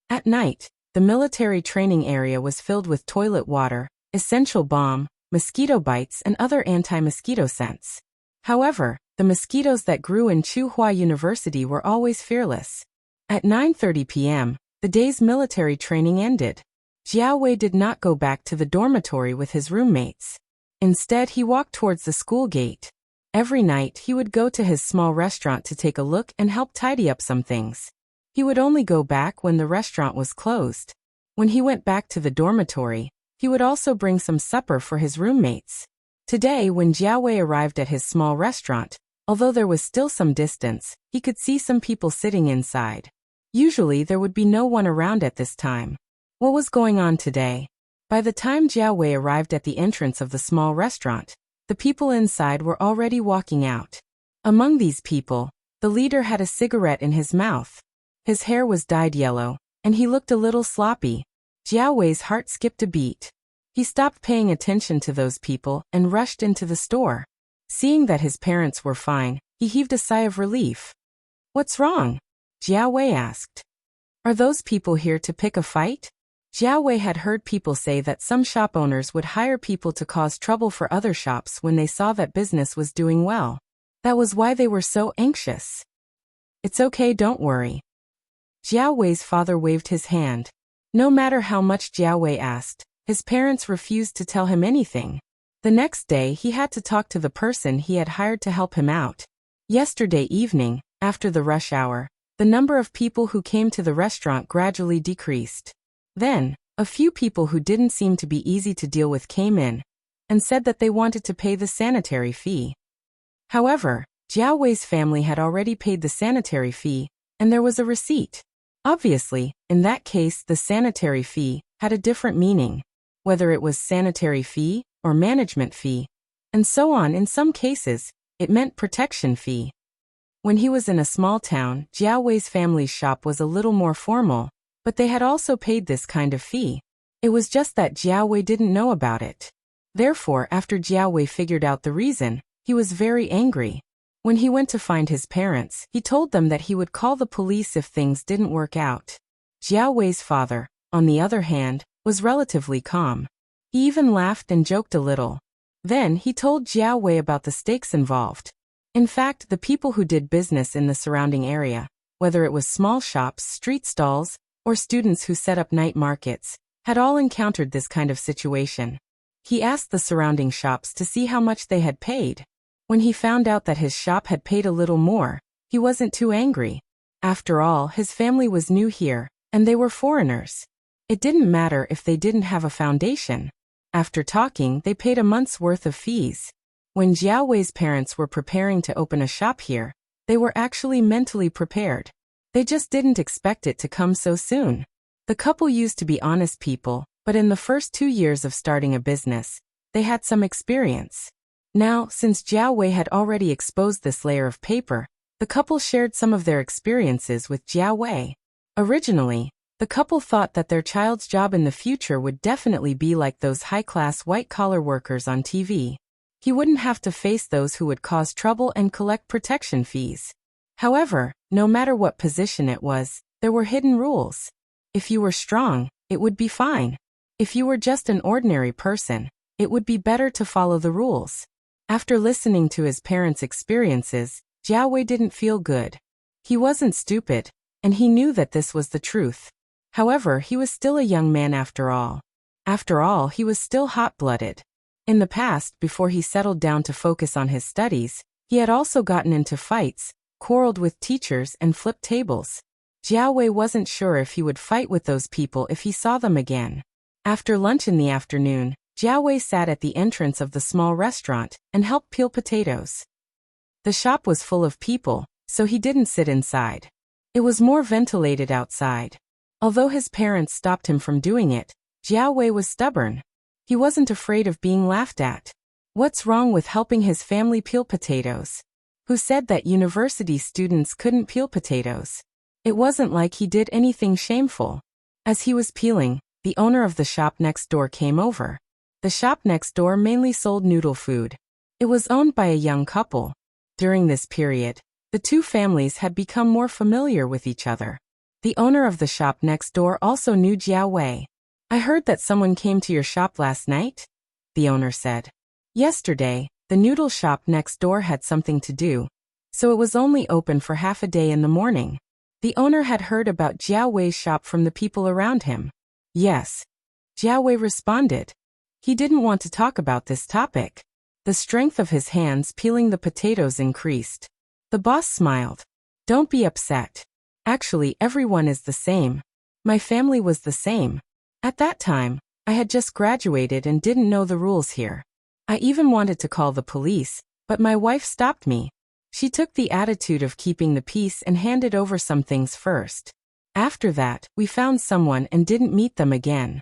At night, the military training area was filled with toilet water, essential balm, mosquito bites and other anti-mosquito scents. However, the mosquitoes that grew in Tsinghua University were always fearless. At 9:30 p.m., the day's military training ended. Jiao Wei did not go back to the dormitory with his roommates. Instead, he walked towards the school gate. Every night, he would go to his small restaurant to take a look and help tidy up some things. He would only go back when the restaurant was closed. When he went back to the dormitory, he would also bring some supper for his roommates. Today, when Jiao Wei arrived at his small restaurant, although there was still some distance, he could see some people sitting inside. Usually, there would be no one around at this time. What was going on today? By the time Jiao Wei arrived at the entrance of the small restaurant, the people inside were already walking out. Among these people, the leader had a cigarette in his mouth. His hair was dyed yellow, and he looked a little sloppy. Jiao Wei's heart skipped a beat. He stopped paying attention to those people and rushed into the store. Seeing that his parents were fine, he heaved a sigh of relief. "What's wrong?" Jiao Wei asked. "Are those people here to pick a fight?" Jiao Wei had heard people say that some shop owners would hire people to cause trouble for other shops when they saw that business was doing well. That was why they were so anxious. "It's okay, don't worry." Jiao Wei's father waved his hand. No matter how much Jiao Wei asked, his parents refused to tell him anything. The next day he had to talk to the person he had hired to help him out. Yesterday evening, after the rush hour, the number of people who came to the restaurant gradually decreased. Then, a few people who didn't seem to be easy to deal with came in and said that they wanted to pay the sanitary fee. However, Jiao Wei's family had already paid the sanitary fee, and there was a receipt. Obviously, in that case the sanitary fee had a different meaning, whether it was sanitary fee or management fee, and so on. In some cases, it meant protection fee. When he was in a small town, Jiao Wei's family's shop was a little more formal, but they had also paid this kind of fee. It was just that Jiao Wei didn't know about it. Therefore, after Jiao Wei figured out the reason, he was very angry. When he went to find his parents, he told them that he would call the police if things didn't work out. Jiao Wei's father, on the other hand, was relatively calm. He even laughed and joked a little. Then he told Jiao Wei about the stakes involved. In fact, the people who did business in the surrounding area, whether it was small shops, street stalls, or students who set up night markets, had all encountered this kind of situation. He asked the surrounding shops to see how much they had paid. When he found out that his shop had paid a little more, he wasn't too angry. After all, his family was new here, and they were foreigners. It didn't matter if they didn't have a foundation. After talking, they paid a month's worth of fees. When Jiao Wei's parents were preparing to open a shop here, they were actually mentally prepared. They just didn't expect it to come so soon. The couple used to be honest people, but in the first 2 years of starting a business, they had some experience. Now, since Jiao Wei had already exposed this layer of paper, the couple shared some of their experiences with Jiao Wei. Originally, the couple thought that their child's job in the future would definitely be like those high-class white-collar workers on TV. He wouldn't have to face those who would cause trouble and collect protection fees. However, no matter what position it was, there were hidden rules. If you were strong, it would be fine. If you were just an ordinary person, it would be better to follow the rules. After listening to his parents' experiences, Jiao Wei didn't feel good. He wasn't stupid, and he knew that this was the truth. However, he was still a young man after all. After all, he was still hot-blooded. In the past, before he settled down to focus on his studies, he had also gotten into fights, quarreled with teachers, and flipped tables. Jiao Wei wasn't sure if he would fight with those people if he saw them again. After lunch in the afternoon, Jiao Wei sat at the entrance of the small restaurant and helped peel potatoes. The shop was full of people, so he didn't sit inside. It was more ventilated outside. Although his parents stopped him from doing it, Jiao Wei was stubborn. He wasn't afraid of being laughed at. What's wrong with helping his family peel potatoes? Who said that university students couldn't peel potatoes? It wasn't like he did anything shameful. As he was peeling, the owner of the shop next door came over. The shop next door mainly sold noodle food. It was owned by a young couple. During this period, the two families had become more familiar with each other. The owner of the shop next door also knew Jiao Wei. "I heard that someone came to your shop last night?" the owner said. "Yesterday, the noodle shop next door had something to do, so it was only open for half a day in the morning." The owner had heard about Jiao Wei's shop from the people around him. "Yes," Jiao Wei responded. He didn't want to talk about this topic. The strength of his hands peeling the potatoes increased. The boss smiled. "Don't be upset. Actually, everyone is the same. My family was the same. At that time, I had just graduated and didn't know the rules here. I even wanted to call the police, but my wife stopped me. She took the attitude of keeping the peace and handed over some things first. After that, we found someone and didn't meet them again."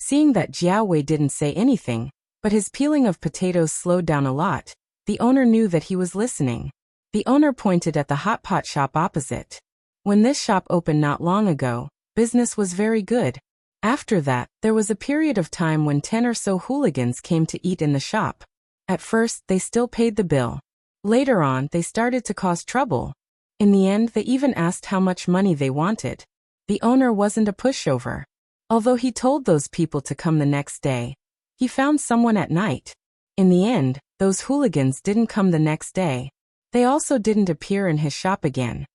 Seeing that Jiao Wei didn't say anything, but his peeling of potatoes slowed down a lot, the owner knew that he was listening. The owner pointed at the hot pot shop opposite. When this shop opened not long ago, business was very good. After that, there was a period of time when 10 or so hooligans came to eat in the shop. At first, they still paid the bill. Later on, they started to cause trouble. In the end, they even asked how much money they wanted. The owner wasn't a pushover. Although he told those people to come the next day, he found someone at night. In the end, those hooligans didn't come the next day. They also didn't appear in his shop again.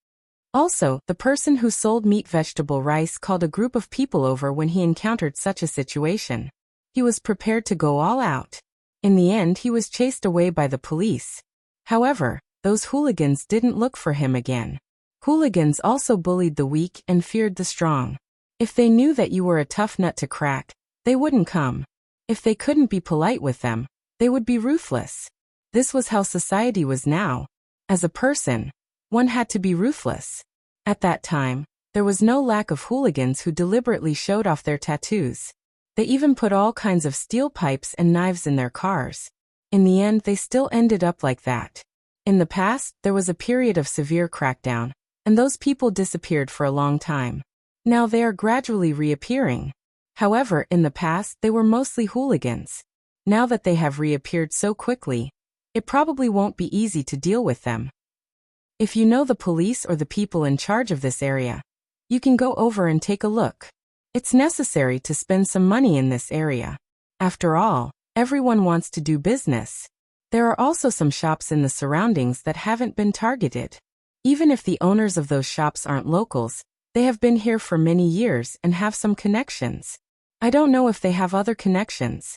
Also, the person who sold meat vegetable rice called a group of people over when he encountered such a situation. He was prepared to go all out. In the end, he was chased away by the police. However, those hooligans didn't look for him again. Hooligans also bullied the weak and feared the strong. If they knew that you were a tough nut to crack, they wouldn't come. If they couldn't be polite with them, they would be ruthless. This was how society was now. As a person, one had to be ruthless. At that time, there was no lack of hooligans who deliberately showed off their tattoos. They even put all kinds of steel pipes and knives in their cars. In the end, they still ended up like that. In the past, there was a period of severe crackdown, and those people disappeared for a long time. Now they are gradually reappearing. However, in the past, they were mostly hooligans. Now that they have reappeared so quickly, it probably won't be easy to deal with them. If you know the police or the people in charge of this area, you can go over and take a look. It's necessary to spend some money in this area. After all, everyone wants to do business. There are also some shops in the surroundings that haven't been targeted. Even if the owners of those shops aren't locals, they have been here for many years and have some connections. I don't know if they have other connections.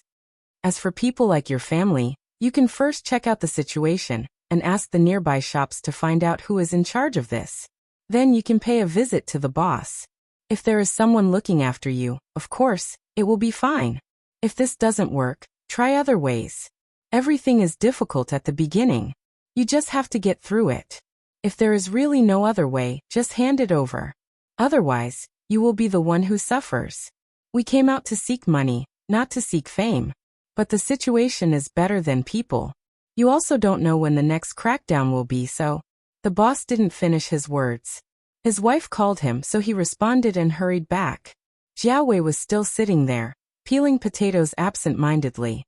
As for people like your family, you can first check out the situation and ask the nearby shops to find out who is in charge of this. Then you can pay a visit to the boss. If there is someone looking after you, of course, it will be fine. If this doesn't work, try other ways. Everything is difficult at the beginning. You just have to get through it. If there is really no other way, just hand it over. Otherwise, you will be the one who suffers. We came out to seek money, not to seek fame. But the situation is better than people. You also don't know when the next crackdown will be, so. The boss didn't finish his words. His wife called him, so he responded and hurried back. Jiao Wei was still sitting there, peeling potatoes absent-mindedly.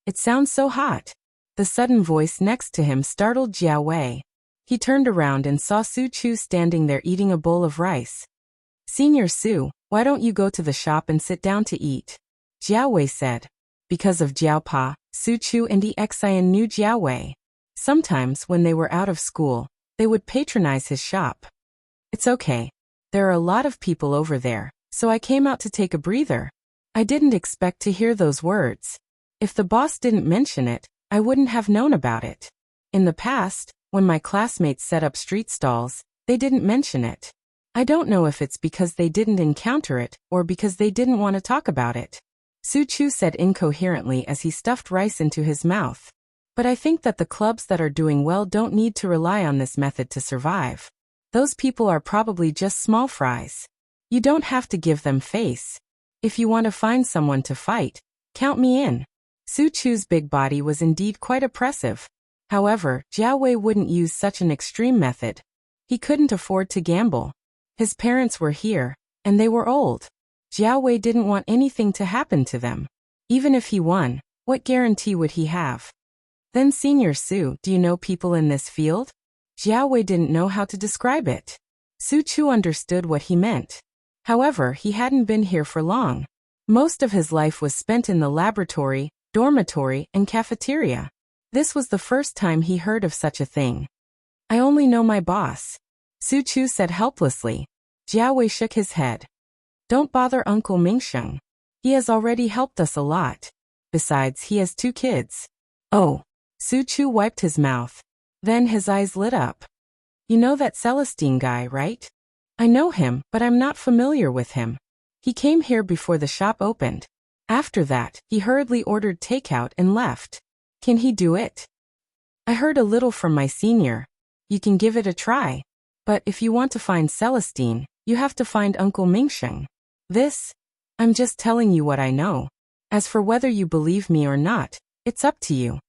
It sounds so hot. The sudden voice next to him startled Jiao Wei. He turned around and saw Su Chu standing there eating a bowl of rice. Senior Su, why don't you go to the shop and sit down to eat? Jiao Wei said. Because of Jiao Pa, Su Chu and Xian knew Jiao Wei. Sometimes when they were out of school, they would patronize his shop. It's okay. There are a lot of people over there, so I came out to take a breather. I didn't expect to hear those words. If the boss didn't mention it, I wouldn't have known about it. In the past, when my classmates set up street stalls, they didn't mention it. I don't know if it's because they didn't encounter it or because they didn't want to talk about it. Su Chu said incoherently as he stuffed rice into his mouth. But I think that the clubs that are doing well don't need to rely on this method to survive. Those people are probably just small fries. You don't have to give them face. If you want to find someone to fight, count me in. Su Chu's big body was indeed quite oppressive. However, Jiao Wei wouldn't use such an extreme method. He couldn't afford to gamble. His parents were here, and they were old. Jiao Wei didn't want anything to happen to them. Even if he won, what guarantee would he have? Then Senior Su, do you know people in this field? Jiao Wei didn't know how to describe it. Su Chu understood what he meant. However, he hadn't been here for long. Most of his life was spent in the laboratory, dormitory, and cafeteria. This was the first time he heard of such a thing. I only know my boss. Su Chu said helplessly. Jiao Wei shook his head. Don't bother Uncle Mingsheng. He has already helped us a lot. Besides, he has 2 kids. Oh. Su Chu wiped his mouth. Then his eyes lit up. You know that Celestine guy, right? I know him, but I'm not familiar with him. He came here before the shop opened. After that, he hurriedly ordered takeout and left. Can he do it? I heard a little from my senior. You can give it a try. But if you want to find Celestine, you have to find Uncle Mingsheng. I'm just telling you what I know. As for whether you believe me or not, it's up to you.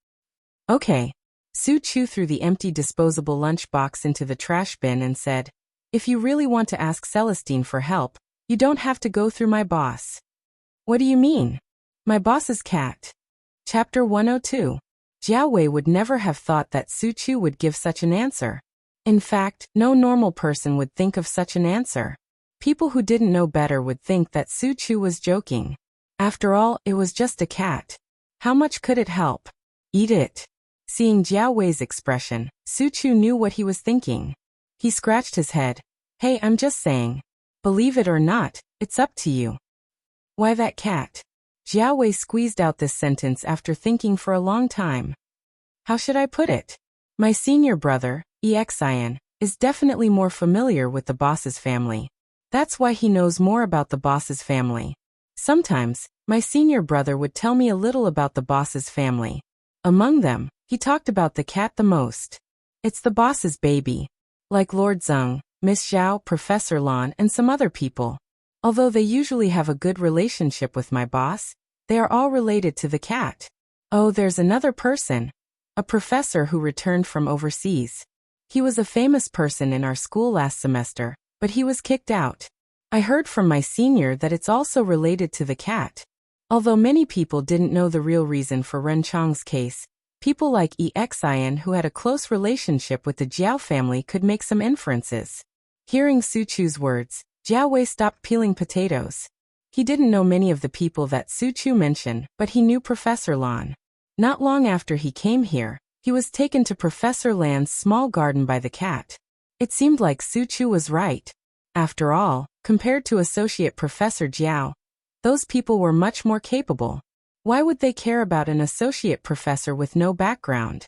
Okay. Su Chu threw the empty disposable lunchbox into the trash bin and said, if you really want to ask Celestine for help, you don't have to go through my boss. What do you mean? My boss's cat. Chapter 102. Jiao Wei would never have thought that Su Chu would give such an answer. In fact, no normal person would think of such an answer. People who didn't know better would think that Su Chu was joking. After all, it was just a cat. How much could it help? Eat it. Seeing Jiao Wei's expression, Su Chu knew what he was thinking. He scratched his head. Hey, I'm just saying. Believe it or not, it's up to you. Why that cat? Jiao Wei squeezed out this sentence after thinking for a long time. How should I put it? My senior brother, Xian, is definitely more familiar with the boss's family. That's why he knows more about the boss's family. Sometimes, my senior brother would tell me a little about the boss's family. Among them, he talked about the cat the most. It's the boss's baby. Like Lord Zeng, Miss Zhao, Professor Lan, and some other people. Although they usually have a good relationship with my boss, they are all related to the cat. Oh, there's another person. A professor who returned from overseas. He was a famous person in our school last semester, but he was kicked out. I heard from my senior that it's also related to the cat. Although many people didn't know the real reason for Ren Chang's case, people like Xian who had a close relationship with the Jiao family could make some inferences. Hearing Su Chu's words, Jiao Wei stopped peeling potatoes. He didn't know many of the people that Su Chu mentioned, but he knew Professor Lan. Not long after he came here, he was taken to Professor Lan's small garden by the cat. It seemed like Su Chu was right. After all, compared to Associate Professor Jiao, those people were much more capable. Why would they care about an associate professor with no background?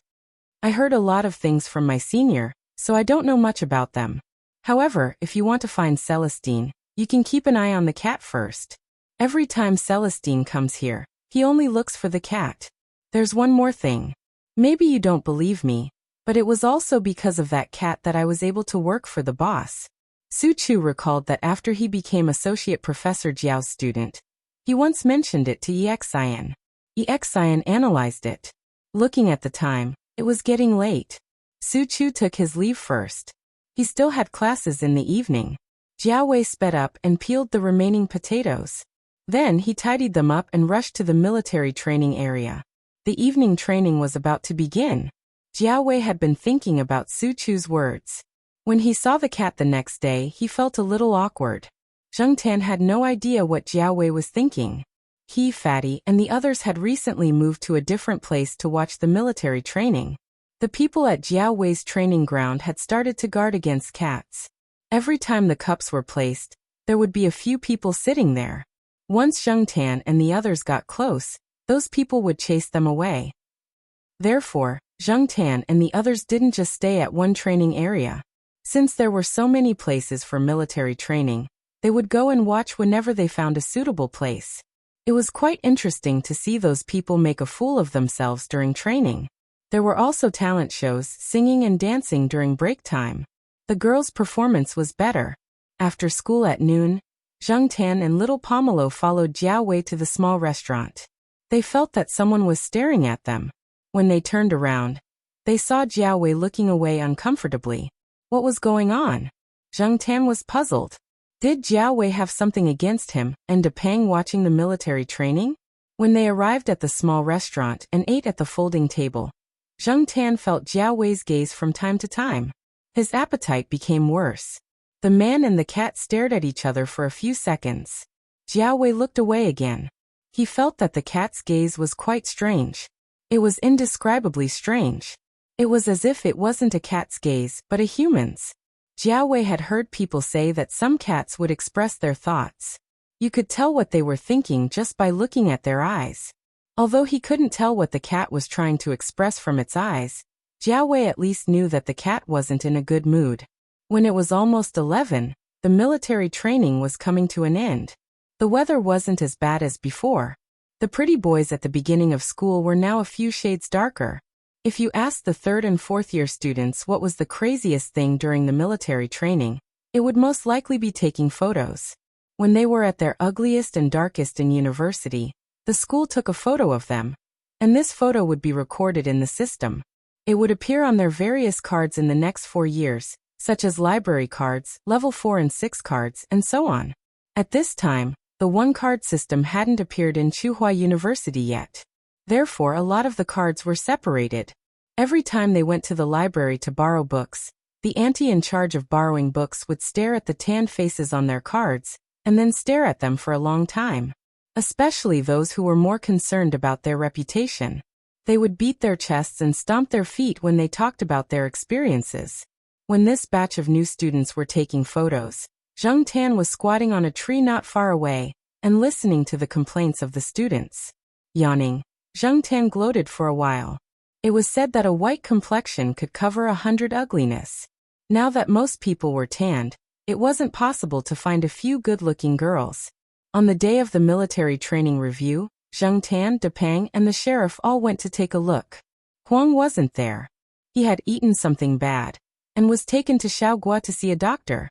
I heard a lot of things from my senior, so I don't know much about them. However, if you want to find Celestine, you can keep an eye on the cat first. Every time Celestine comes here, He only looks for the cat. There's one more thing. Maybe you don't believe me, but it was also because of that cat that I was able to work for the boss. Su Chu recalled that after he became Associate Professor Jiao's student, he once mentioned it to Exian. Exian analyzed it. Looking at the time, it was getting late. Su Chu took his leave first. He still had classes in the evening. Jiao Wei sped up and peeled the remaining potatoes. Then he tidied them up and rushed to the military training area. The evening training was about to begin. Jiao Wei had been thinking about Su Chu's words. When he saw the cat the next day, he felt a little awkward. Zheng Tan had no idea what Jiao Wei was thinking. He, Fatty, and the others had recently moved to a different place to watch the military training. The people at Jiao Wei's training ground had started to guard against cats. Every time the cups were placed, there would be a few people sitting there. Once Zheng Tan and the others got close, those people would chase them away. Therefore, Zheng Tan and the others didn't just stay at one training area. Since there were so many places for military training, they would go and watch whenever they found a suitable place. It was quite interesting to see those people make a fool of themselves during training. There were also talent shows, singing and dancing during break time. The girls' performance was better. After school at noon, Zheng Tan and little Pomelo followed Jiao Wei to the small restaurant. They felt that someone was staring at them. When they turned around, they saw Jiao Wei looking away uncomfortably. What was going on? Zheng Tan was puzzled. Did Jiao Wei have something against him and Depang watching the military training? When they arrived at the small restaurant and ate at the folding table, Zheng Tan felt Jiao Wei's gaze from time to time. His appetite became worse. The man and the cat stared at each other for a few seconds. Jiao Wei looked away again. He felt that the cat's gaze was quite strange. It was indescribably strange. It was as if it wasn't a cat's gaze, but a human's. Jiao Wei had heard people say that some cats would express their thoughts. You could tell what they were thinking just by looking at their eyes. Although he couldn't tell what the cat was trying to express from its eyes, Jiao Wei at least knew that the cat wasn't in a good mood. When it was almost 11, the military training was coming to an end. The weather wasn't as bad as before. The pretty boys at the beginning of school were now a few shades darker. If you asked the 3rd and 4th year students what was the craziest thing during the military training, it would most likely be taking photos. When they were at their ugliest and darkest in university, the school took a photo of them, and this photo would be recorded in the system. It would appear on their various cards in the next 4 years, such as library cards, level 4 and 6 cards, and so on. At this time, the one-card system hadn't appeared in Tsinghua University yet. Therefore, a lot of the cards were separated. Every time they went to the library to borrow books, the auntie in charge of borrowing books would stare at the tanned faces on their cards, and then stare at them for a long time. Especially those who were more concerned about their reputation. They would beat their chests and stomp their feet when they talked about their experiences. When this batch of new students were taking photos, Zheng Tan was squatting on a tree not far away, and listening to the complaints of the students. Yawning, Zheng Tan gloated for a while. It was said that a white complexion could cover 100 ugliness. Now that most people were tanned, it wasn't possible to find a few good-looking girls. On the day of the military training review, Zheng Tan, Depang, and the sheriff all went to take a look. Huang wasn't there. He had eaten something bad, and was taken to Shaogua to see a doctor.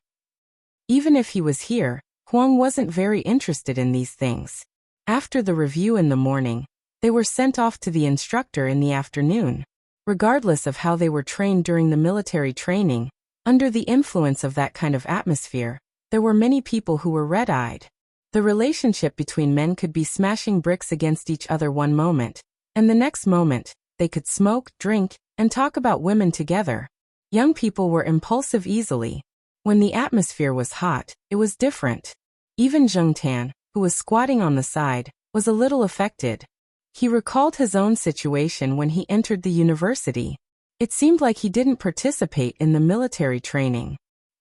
Even if he was here, Huang wasn't very interested in these things. After the review in the morning, they were sent off to the instructor in the afternoon. Regardless of how they were trained during the military training, under the influence of that kind of atmosphere, there were many people who were red-eyed. The relationship between men could be smashing bricks against each other one moment, and the next moment, they could smoke, drink, and talk about women together. Young people were impulsive easily. When the atmosphere was hot, it was different. Even Zheng Tan, who was squatting on the side, was a little affected. He recalled his own situation when he entered the university. It seemed like he didn't participate in the military training.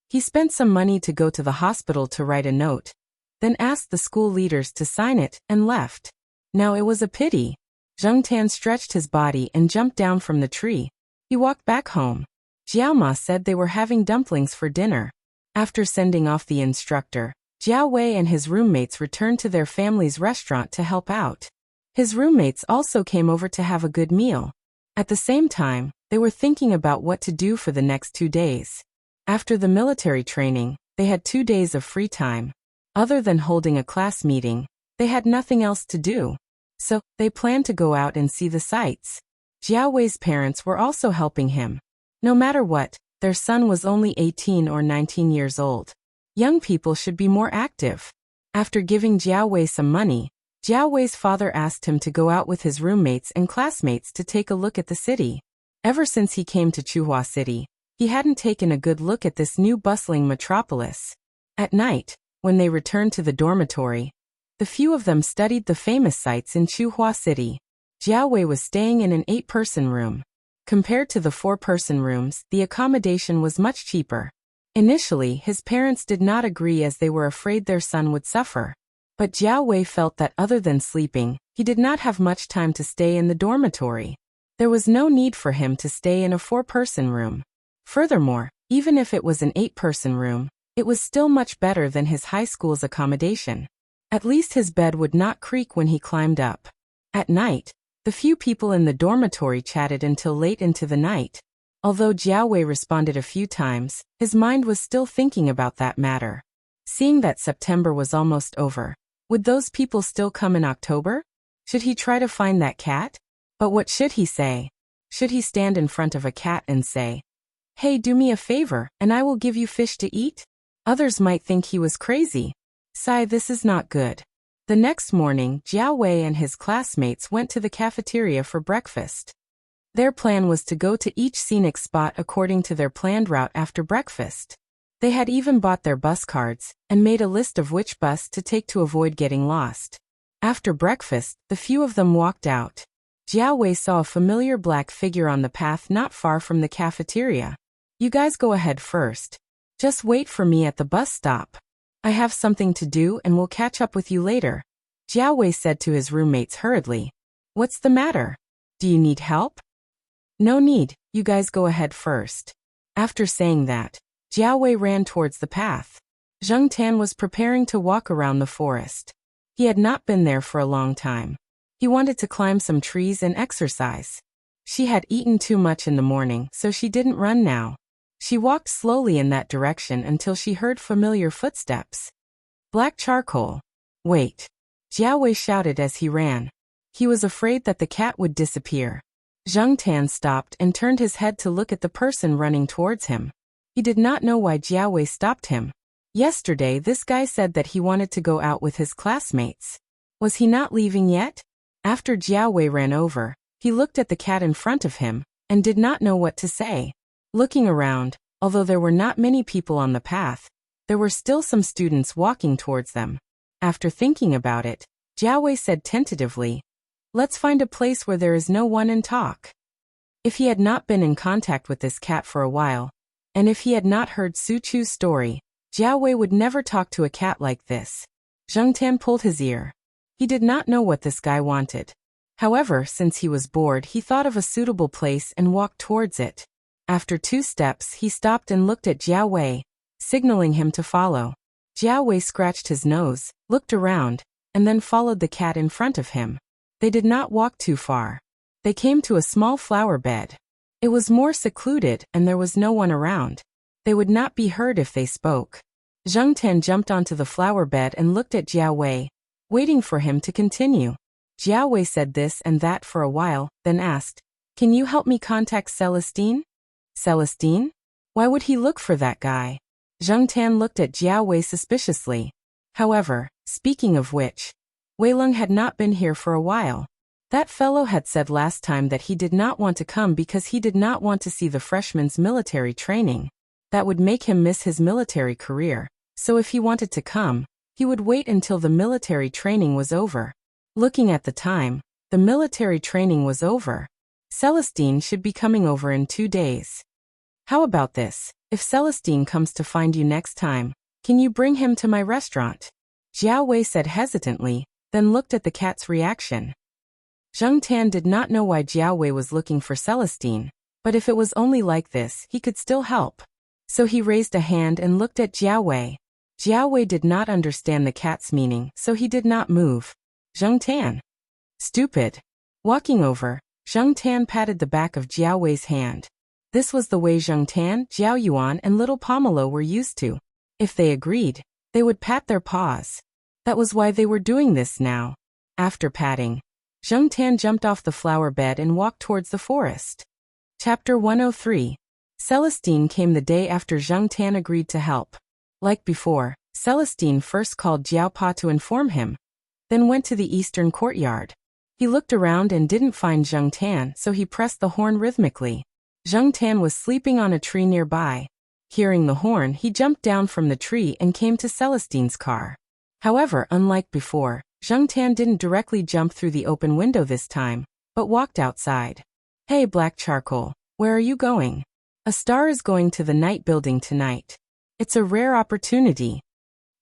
He spent some money to go to the hospital to write a note, then asked the school leaders to sign it, and left. Now it was a pity. Zheng Tan stretched his body and jumped down from the tree. He walked back home. Jiao said they were having dumplings for dinner. After sending off the instructor, Jiao Wei and his roommates returned to their family's restaurant to help out. His roommates also came over to have a good meal. At the same time, they were thinking about what to do for the next 2 days. After the military training, they had 2 days of free time. Other than holding a class meeting, they had nothing else to do. So, they planned to go out and see the sights. Jiao Wei's parents were also helping him. No matter what, their son was only 18 or 19 years old. Young people should be more active. After giving Jiao Wei some money, Jiao Wei's father asked him to go out with his roommates and classmates to take a look at the city. Ever since he came to Chuhua City, he hadn't taken a good look at this new bustling metropolis. At night, when they returned to the dormitory, the few of them studied the famous sights in Chuhua City. Jiao Wei was staying in an 8-person room. Compared to the 4-person rooms, the accommodation was much cheaper. Initially, his parents did not agree as they were afraid their son would suffer. But Jiao Wei felt that other than sleeping, he did not have much time to stay in the dormitory. There was no need for him to stay in a 4-person room. Furthermore, even if it was an 8-person room, it was still much better than his high school's accommodation. At least his bed would not creak when he climbed up. At night, the few people in the dormitory chatted until late into the night. Although Jiao Wei responded a few times, his mind was still thinking about that matter. Seeing that September was almost over, would those people still come in October? Should he try to find that cat? But what should he say? Should he stand in front of a cat and say, "Hey, do me a favor, and I will give you fish to eat"? Others might think he was crazy. Sigh, this is not good. The next morning, Jiao Wei and his classmates went to the cafeteria for breakfast. Their plan was to go to each scenic spot according to their planned route after breakfast. They had even bought their bus cards and made a list of which bus to take to avoid getting lost. After breakfast, the few of them walked out. Jiao Wei saw a familiar black figure on the path not far from the cafeteria. "You guys go ahead first. Just wait for me at the bus stop. I have something to do and will catch up with you later," Jiao Wei said to his roommates hurriedly. "What's the matter? Do you need help?" "No need, you guys go ahead first." After saying that, Jiao Wei ran towards the path. Zheng Tan was preparing to walk around the forest. He had not been there for a long time. He wanted to climb some trees and exercise. She had eaten too much in the morning, so she didn't run now. She walked slowly in that direction until she heard familiar footsteps. "Black charcoal." "Wait!" Jiao Wei shouted as he ran. He was afraid that the cat would disappear. Zheng Tan stopped and turned his head to look at the person running towards him. He did not know why Jiao Wei stopped him. Yesterday this guy said that he wanted to go out with his classmates. Was he not leaving yet? After Jiao Wei ran over, he looked at the cat in front of him and did not know what to say. Looking around, although there were not many people on the path, there were still some students walking towards them. After thinking about it, Jiao Wei said tentatively, "Let's find a place where there is no one and talk." If he had not been in contact with this cat for a while, and if he had not heard Su Chu's story, Jiao Wei would never talk to a cat like this. Zheng Tan pulled his ear. He did not know what this guy wanted. However, since he was bored, he thought of a suitable place and walked towards it. After 2 steps, he stopped and looked at Jiao Wei, signaling him to follow. Jiao Wei scratched his nose, looked around, and then followed the cat in front of him. They did not walk too far. They came to a small flower bed. It was more secluded and there was no one around. They would not be heard if they spoke. Zheng Tan jumped onto the flower bed and looked at Jiao Wei, waiting for him to continue. Jiao Wei said this and that for a while, then asked, "Can you help me contact Celestine?" "Celestine? Why would he look for that guy?" Zheng Tan looked at Jiao Wei suspiciously. However, speaking of which, Wei Lung had not been here for a while. That fellow had said last time that he did not want to come because he did not want to see the freshman's military training. That would make him miss his military career, so if he wanted to come, he would wait until the military training was over. Looking at the time, the military training was over. Celestine should be coming over in 2 days. "How about this? If Celestine comes to find you next time, can you bring him to my restaurant?" Jiao Wei said hesitantly, then looked at the cat's reaction. Zheng Tan did not know why Jiao Wei was looking for Celestine, but if it was only like this, he could still help. So he raised a hand and looked at Jiao Wei. Jiao Wei did not understand the cat's meaning, so he did not move. "Zheng Tan." Stupid. Walking over, Zheng Tan patted the back of Jiao Wei's hand. This was the way Zheng Tan, Jiao Yuan and little Pomelo were used to. If they agreed, they would pat their paws. That was why they were doing this now. After patting, Zheng Tan jumped off the flower bed and walked towards the forest. Chapter 103. Celestine came the day after Zheng Tan agreed to help. Like before, Celestine first called Jiao Pa to inform him, then went to the eastern courtyard. He looked around and didn't find Zheng Tan, so he pressed the horn rhythmically. Zheng Tan was sleeping on a tree nearby. Hearing the horn, he jumped down from the tree and came to Celestine's car. However, unlike before, Zheng Tan didn't directly jump through the open window this time, but walked outside. Hey Black Charcoal, where are you going? A star is going to the night building tonight. It's a rare opportunity,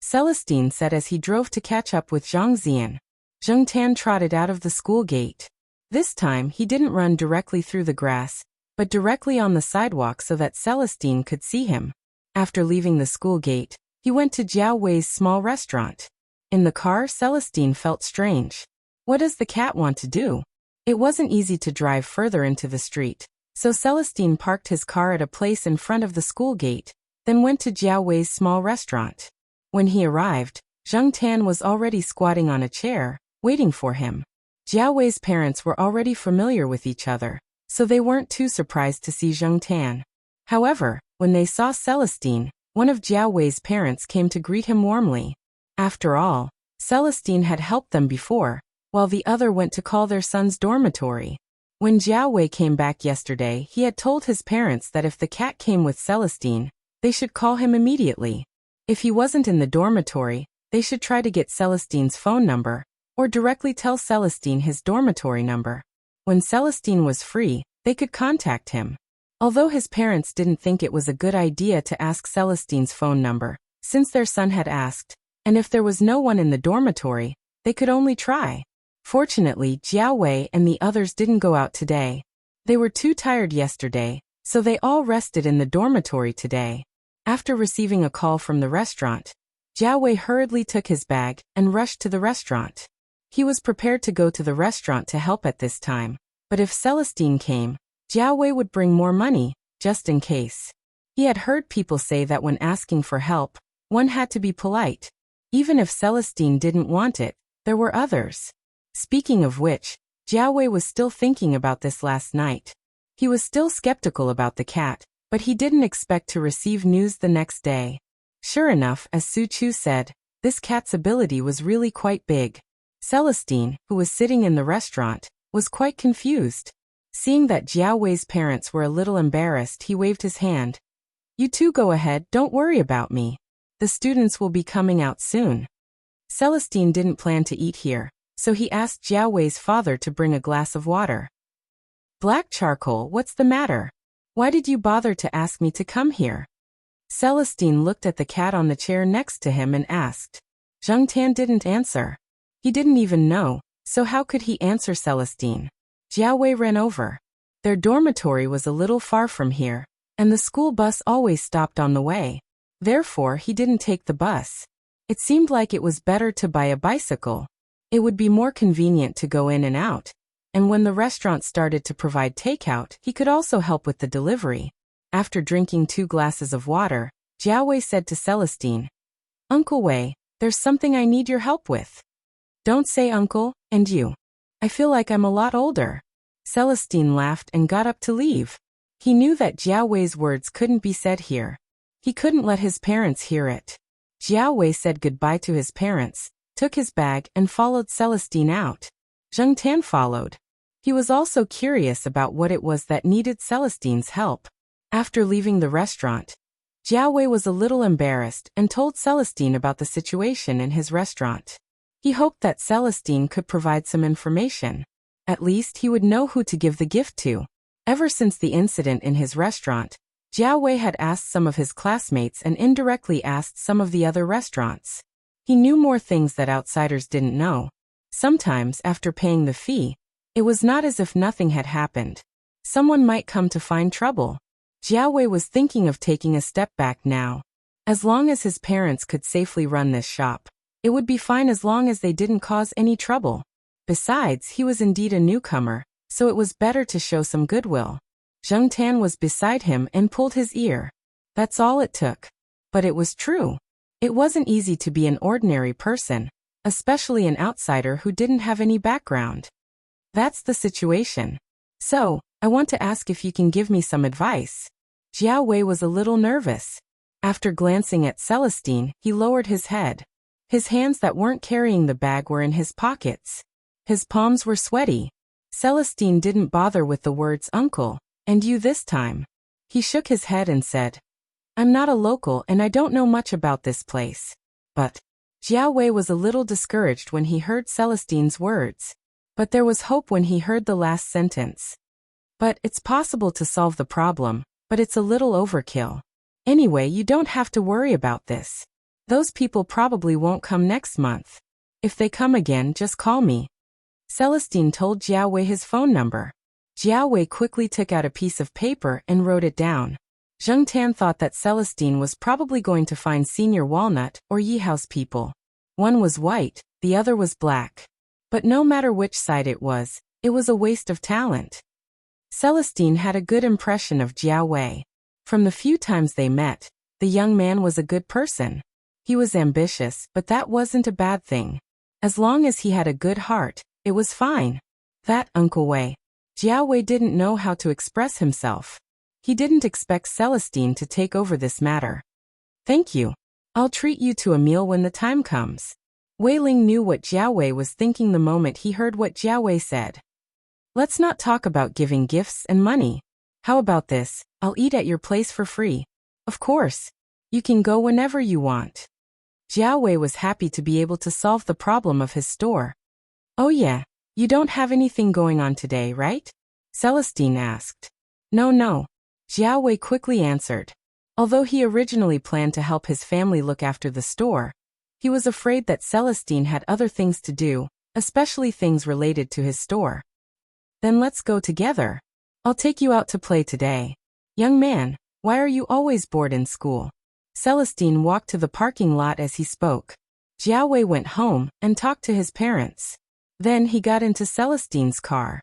Celestine said as he drove to catch up with Zhang Xian. Zheng Tan trotted out of the school gate. This time he didn't run directly through the grass, but directly on the sidewalk so that Celestine could see him. After leaving the school gate, he went to Jiao Wei's small restaurant. In the car, Celestine felt strange. What does the cat want to do? It wasn't easy to drive further into the street, so Celestine parked his car at a place in front of the school gate, then went to Jiao Wei's small restaurant. When he arrived, Zheng Tan was already squatting on a chair, waiting for him. Jiao Wei's parents were already familiar with each other, so they weren't too surprised to see Zheng Tan. However, when they saw Celestine, one of Jiao Wei's parents came to greet him warmly. After all, Celestine had helped them before, while the other went to call their son's dormitory. When Jiao Wei came back yesterday, he had told his parents that if the cat came with Celestine, they should call him immediately. If he wasn't in the dormitory, they should try to get Celestine's phone number, or directly tell Celestine his dormitory number. When Celestine was free, they could contact him. Although his parents didn't think it was a good idea to ask Celestine's phone number, since their son had asked, and if there was no one in the dormitory, they could only try. Fortunately, Jiao Wei and the others didn't go out today. They were too tired yesterday, so they all rested in the dormitory today. After receiving a call from the restaurant, Jiao Wei hurriedly took his bag and rushed to the restaurant. He was prepared to go to the restaurant to help at this time, but if Celestine came, Jiao Wei would bring more money, just in case. He had heard people say that when asking for help, one had to be polite. Even if Celestine didn't want it, there were others. Speaking of which, Jiao Wei was still thinking about this last night. He was still skeptical about the cat, but he didn't expect to receive news the next day. Sure enough, as Su Chu said, this cat's ability was really quite big. Celestine, who was sitting in the restaurant, was quite confused. Seeing that Jiao Wei's parents were a little embarrassed, he waved his hand. You two go ahead, don't worry about me. The students will be coming out soon. Celestine didn't plan to eat here, so he asked Jiao Wei's father to bring a glass of water. Black Charcoal, what's the matter? Why did you bother to ask me to come here? Celestine looked at the cat on the chair next to him and asked. Zheng Tan didn't answer. He didn't even know, so how could he answer Celestine? Jiao Wei ran over. Their dormitory was a little far from here, and the school bus always stopped on the way. Therefore, he didn't take the bus. It seemed like it was better to buy a bicycle. It would be more convenient to go in and out, and when the restaurant started to provide takeout, he could also help with the delivery. After drinking 2 glasses of water, Jiao Wei said to Celestine, Uncle Wei, there's something I need your help with. Don't say uncle, and you. I feel like I'm a lot older. Celestine laughed and got up to leave. He knew that Jiao Wei's words couldn't be said here. He couldn't let his parents hear it. Jiao Wei said goodbye to his parents, took his bag and followed Celestine out. Zheng Tan followed. He was also curious about what it was that needed Celestine's help. After leaving the restaurant, Jiao Wei was a little embarrassed and told Celestine about the situation in his restaurant. He hoped that Celestine could provide some information. At least he would know who to give the gift to. Ever since the incident in his restaurant, Jiao Wei had asked some of his classmates and indirectly asked some of the other restaurants. He knew more things that outsiders didn't know. Sometimes, after paying the fee, it was not as if nothing had happened. Someone might come to find trouble. Jiao Wei was thinking of taking a step back now. As long as his parents could safely run this shop, it would be fine as long as they didn't cause any trouble. Besides, he was indeed a newcomer, so it was better to show some goodwill. Zheng Tan was beside him and pulled his ear. That's all it took. But it was true. It wasn't easy to be an ordinary person, especially an outsider who didn't have any background. That's the situation. So, I want to ask if you can give me some advice. Jiao Wei was a little nervous. After glancing at Celestine, he lowered his head. His hands that weren't carrying the bag were in his pockets. His palms were sweaty. Celestine didn't bother with the words uncle, and you this time. He shook his head and said, I'm not a local and I don't know much about this place. But Jiao Wei was a little discouraged when he heard Celestine's words. But there was hope when he heard the last sentence. But it's possible to solve the problem, but it's a little overkill. Anyway, you don't have to worry about this. Those people probably won't come next month. If they come again, just call me. Celestine told Jiao Wei his phone number. Jiao Wei quickly took out a piece of paper and wrote it down. Zheng Tan thought that Celestine was probably going to find Senior Walnut or Yi House people. One was white, the other was black. But no matter which side it was a waste of talent. Celestine had a good impression of Jiao Wei. From the few times they met, the young man was a good person. He was ambitious, but that wasn't a bad thing. As long as he had a good heart, it was fine. That Uncle Wei. Jiao Wei didn't know how to express himself. He didn't expect Celestine to take over this matter. Thank you. I'll treat you to a meal when the time comes. Wei Ling knew what Jiao Wei was thinking the moment he heard what Jiao Wei said. Let's not talk about giving gifts and money. How about this? I'll eat at your place for free. Of course. You can go whenever you want. Jiao Wei was happy to be able to solve the problem of his store. Oh yeah, you don't have anything going on today, right? Celestine asked. No. Jiao Wei quickly answered. Although he originally planned to help his family look after the store, he was afraid that Celestine had other things to do, especially things related to his store. Then let's go together. I'll take you out to play today. Young man, why are you always bored in school? Celestine walked to the parking lot as he spoke. Jiao Wei went home and talked to his parents. Then he got into Celestine's car.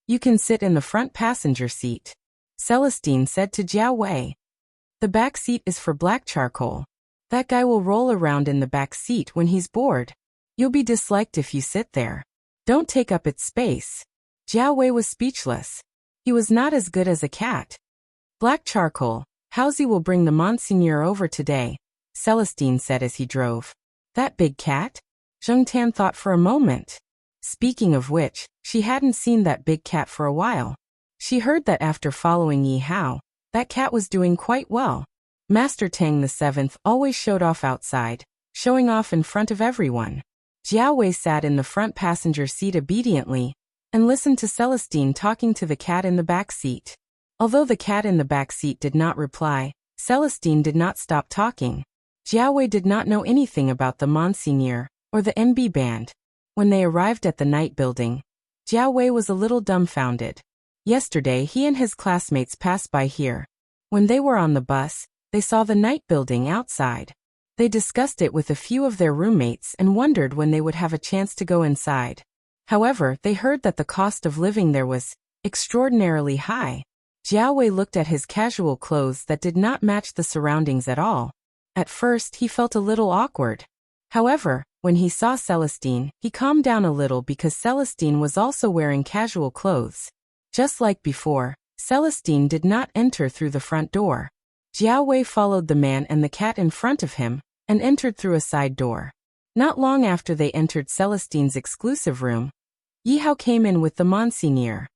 You can sit in the front passenger seat. Celestine said to Jiao Wei. The back seat is for Black Charcoal. That guy will roll around in the back seat when he's bored. You'll be disliked if you sit there. Don't take up its space. Jiao Wei was speechless. He was not as good as a cat. Black Charcoal, Housie will bring the Monseigneur over today, Celestine said as he drove. That big cat? Zheng Tan thought for a moment. Speaking of which, she hadn't seen that big cat for a while. She heard that after following Yi Hao, that cat was doing quite well. Master Tang the Seventh always showed off outside, showing off in front of everyone. Jiao Wei sat in the front passenger seat obediently, and listened to Celestine talking to the cat in the back seat. Although the cat in the back seat did not reply, Celestine did not stop talking. Jiao Wei did not know anything about the Monseigneur, or the NB band. When they arrived at the night building, Jiao Wei was a little dumbfounded. Yesterday he and his classmates passed by here. When they were on the bus, they saw the night building outside. They discussed it with a few of their roommates and wondered when they would have a chance to go inside. However, they heard that the cost of living there was extraordinarily high. Jiao Wei looked at his casual clothes that did not match the surroundings at all. At first, he felt a little awkward. However, when he saw Celestine, he calmed down a little because Celestine was also wearing casual clothes. Just like before, Celestine did not enter through the front door. Jiao Wei followed the man and the cat in front of him, and entered through a side door. Not long after they entered Celestine's exclusive room, Yi Hao came in with the Monseigneur.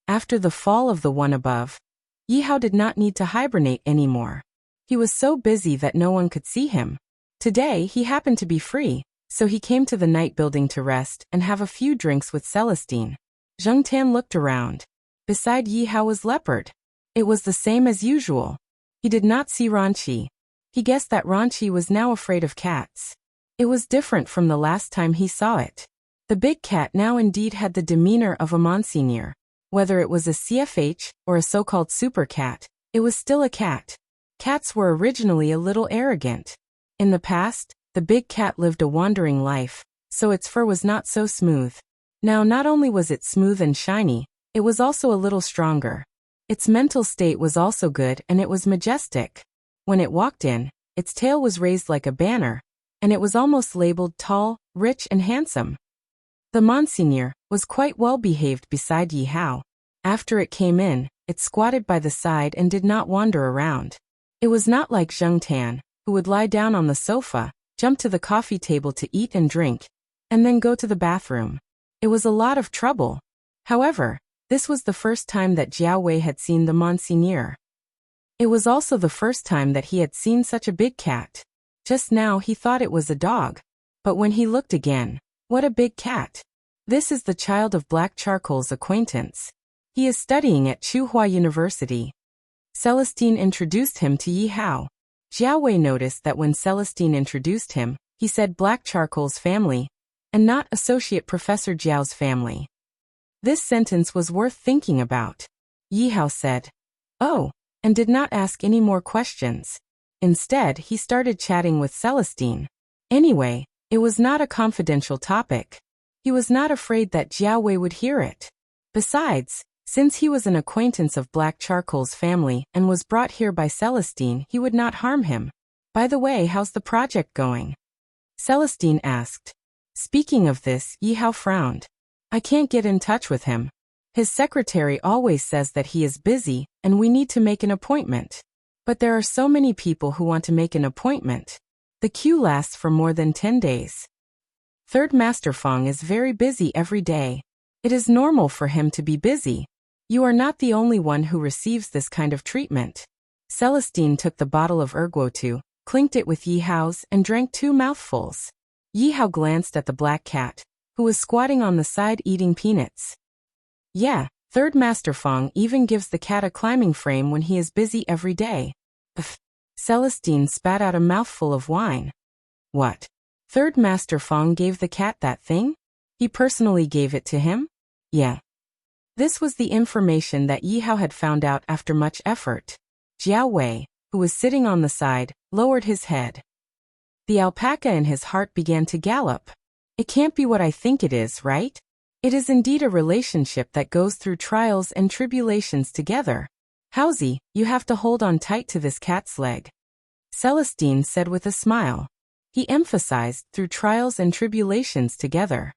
After the fall of the one above, Yi Hao did not need to hibernate anymore. He was so busy that no one could see him. Today he happened to be free, so he came to the night building to rest and have a few drinks with Celestine. Zheng Tan looked around. Beside Yi Hao was Leopard. It was the same as usual. He did not see Ranqi. He guessed that Ranqi was now afraid of cats. It was different from the last time he saw it. The big cat now indeed had the demeanor of a Monseigneur. Whether it was a CFH or a so-called super cat, it was still a cat. Cats were originally a little arrogant. In the past, the big cat lived a wandering life, so its fur was not so smooth. Now not only was it smooth and shiny, it was also a little stronger. Its mental state was also good and it was majestic. When it walked in, its tail was raised like a banner, and it was almost labeled tall, rich and handsome. The Monseigneur was quite well behaved beside Yi Hao. After it came in, it squatted by the side and did not wander around. It was not like Zheng Tan, who would lie down on the sofa, jump to the coffee table to eat and drink, and then go to the bathroom. It was a lot of trouble. However, this was the first time that Jiao Wei had seen the Monseigneur. It was also the first time that he had seen such a big cat. Just now he thought it was a dog. But when he looked again, what a big cat. This is the child of Black Charcoal's acquaintance. He is studying at Tsinghua University. Celestine introduced him to Yi Hao. Jiao Wei noticed that when Celestine introduced him, he said Black Charcoal's family, and not Associate Professor Jiao's family. This sentence was worth thinking about. Yi Hao said, "Oh," and did not ask any more questions. Instead, he started chatting with Celestine. Anyway, it was not a confidential topic. He was not afraid that Jiao Wei would hear it. Besides, since he was an acquaintance of Black Charcoal's family and was brought here by Celestine, he would not harm him. "By the way, how's the project going?" Celestine asked. Speaking of this, Yi Hao frowned. "I can't get in touch with him. His secretary always says that he is busy and we need to make an appointment. But there are so many people who want to make an appointment. The queue lasts for more than 10 days. Third Master Feng is very busy every day. It is normal for him to be busy. You are not the only one who receives this kind of treatment." Celestine took the bottle of erguotu, clinked it with Yi Hao's and drank 2 mouthfuls. Yi Hao glanced at the black cat, who was squatting on the side eating peanuts. "Yeah, Third Master Feng even gives the cat a climbing frame when he is busy every day." Pff. Celestine spat out a mouthful of wine. "What? Third Master Feng gave the cat that thing? He personally gave it to him?" "Yeah." This was the information that Yi Hao had found out after much effort. Jiao Wei, who was sitting on the side, lowered his head. The alpaca in his heart began to gallop. It can't be what I think it is, right? It is indeed a relationship that goes through trials and tribulations together. "Howsy, you have to hold on tight to this cat's leg," Celestine said with a smile. He emphasized through trials and tribulations together.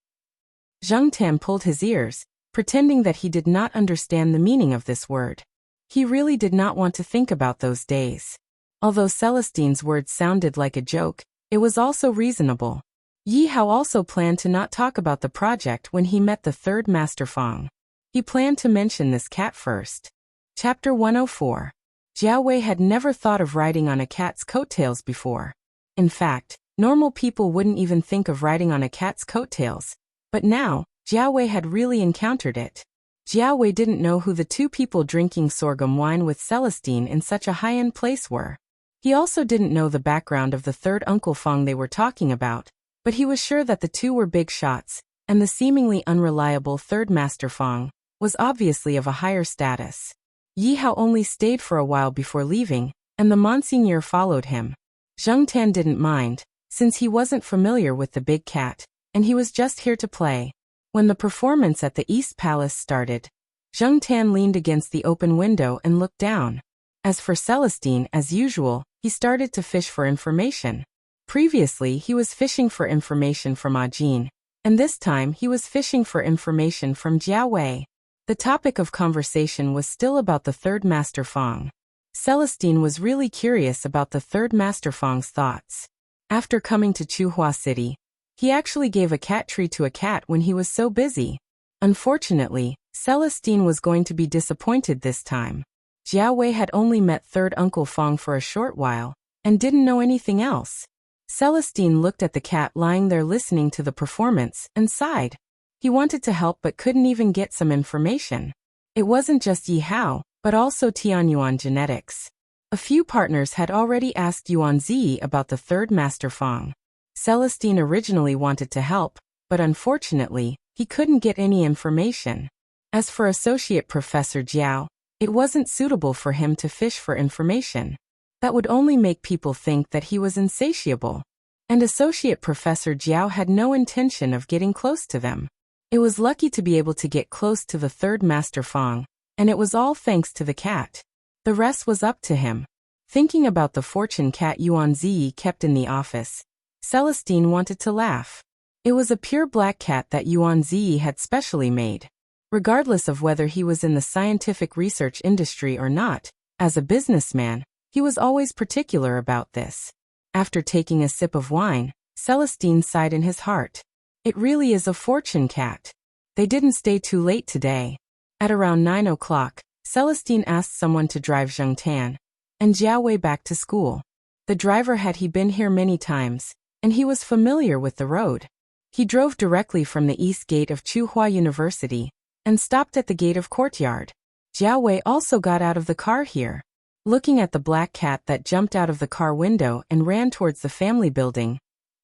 Zheng Tan pulled his ears, pretending that he did not understand the meaning of this word. He really did not want to think about those days. Although Celestine's words sounded like a joke, it was also reasonable. Yi Hao also planned to not talk about the project when he met the Third Master Feng. He planned to mention this cat first. Chapter 104. Jiao Wei had never thought of riding on a cat's coattails before. In fact, normal people wouldn't even think of riding on a cat's coattails. But now, Jiao Wei had really encountered it. Jiao Wei didn't know who the 2 people drinking sorghum wine with Celestine in such a high-end place were. He also didn't know the background of the third Uncle Feng they were talking about, but he was sure that the 2 were big shots, and the seemingly unreliable Third Master Feng was obviously of a higher status. Yi Hao only stayed for a while before leaving, and the Monseigneur followed him. Zheng Tan didn't mind, since he wasn't familiar with the big cat, and he was just here to play. When the performance at the East Palace started, Zheng Tan leaned against the open window and looked down. As for Celestine, as usual, he started to fish for information. Previously, he was fishing for information from Ajin, and this time he was fishing for information from Jiao Wei. The topic of conversation was still about the Third Master Feng. Celestine was really curious about the Third Master Feng's thoughts. After coming to Tsinghua City, he actually gave a cat tree to a cat when he was so busy. Unfortunately, Celestine was going to be disappointed this time. Jiao Wei had only met Third Uncle Feng for a short while, and didn't know anything else. Celestine looked at the cat lying there listening to the performance, and sighed. He wanted to help but couldn't even get some information. It wasn't just Yi Hao, but also Tianyuan Genetics. A few partners had already asked Yuan Zi about the Third Master Feng. Celestine originally wanted to help, but unfortunately, he couldn't get any information. As for Associate Professor Jiao, it wasn't suitable for him to fish for information. That would only make people think that he was insatiable. And Associate Professor Jiao had no intention of getting close to them. It was lucky to be able to get close to the third Master Fong, and it was all thanks to the cat. The rest was up to him. Thinking about the fortune cat Yuan Ziyi kept in the office, Celestine wanted to laugh. It was a pure black cat that Yuan Ziyi had specially made. Regardless of whether he was in the scientific research industry or not, as a businessman, he was always particular about this. After taking a sip of wine, Celestine sighed in his heart. It really is a fortune cat. They didn't stay too late today. At around 9 o'clock, Celestine asked someone to drive Zheng Tan and Jiao Wei back to school. The driver had been here many times, and he was familiar with the road. He drove directly from the east gate of Tsinghua University and stopped at the gate of courtyard. Jiao Wei also got out of the car here. Looking at the black cat that jumped out of the car window and ran towards the family building,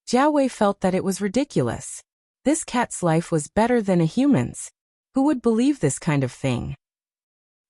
Jiao Wei felt that it was ridiculous. This cat's life was better than a human's. Who would believe this kind of thing?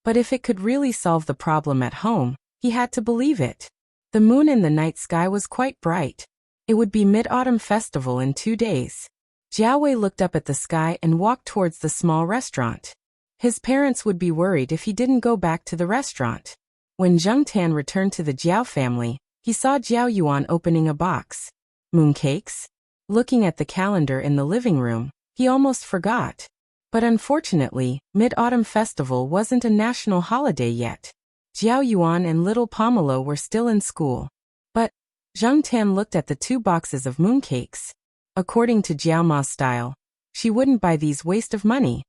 But if it could really solve the problem at home, he had to believe it. The moon in the night sky was quite bright. It would be Mid-Autumn Festival in 2 days. Jiao Wei looked up at the sky and walked towards the small restaurant. His parents would be worried if he didn't go back to the restaurant. When Zheng Tan returned to the Jiao family, he saw Jiao Yuan opening a box. Mooncakes? Looking at the calendar in the living room, he almost forgot. But unfortunately, Mid-Autumn Festival wasn't a national holiday yet. Jiao Yuan and little Pomelo were still in school. But Zheng Tan looked at the 2 boxes of mooncakes. According to Jiao Ma's style, she wouldn't buy these waste of money.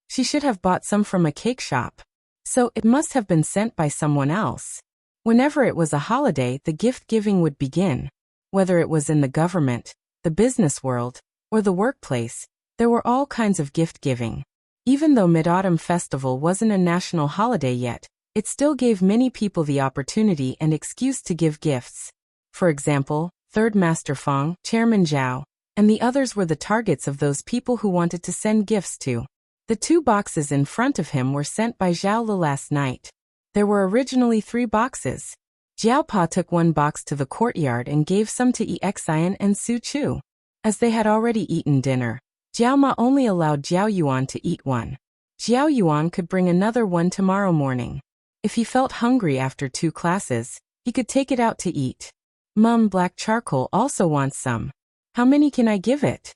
She should have bought some from a cake shop. So it must have been sent by someone else. Whenever it was a holiday, the gift giving would begin. Whether it was in the government, the business world, or the workplace, there were all kinds of gift giving. Even though Mid-Autumn Festival wasn't a national holiday yet, it still gave many people the opportunity and excuse to give gifts. For example, Third Master Fong, Chairman Zhao, and the others were the targets of those people who wanted to send gifts to. The 2 boxes in front of him were sent by Zhao Le last night. There were originally 3 boxes. Jiao Pa took 1 box to the courtyard and gave some to Exian and Su Chu. As they had already eaten dinner, Jiao Ma only allowed Jiao Yuan to eat 1. Jiao Yuan could bring another 1 tomorrow morning. If he felt hungry after 2 classes, he could take it out to eat. Mum, black charcoal also wants some. How many can I give it?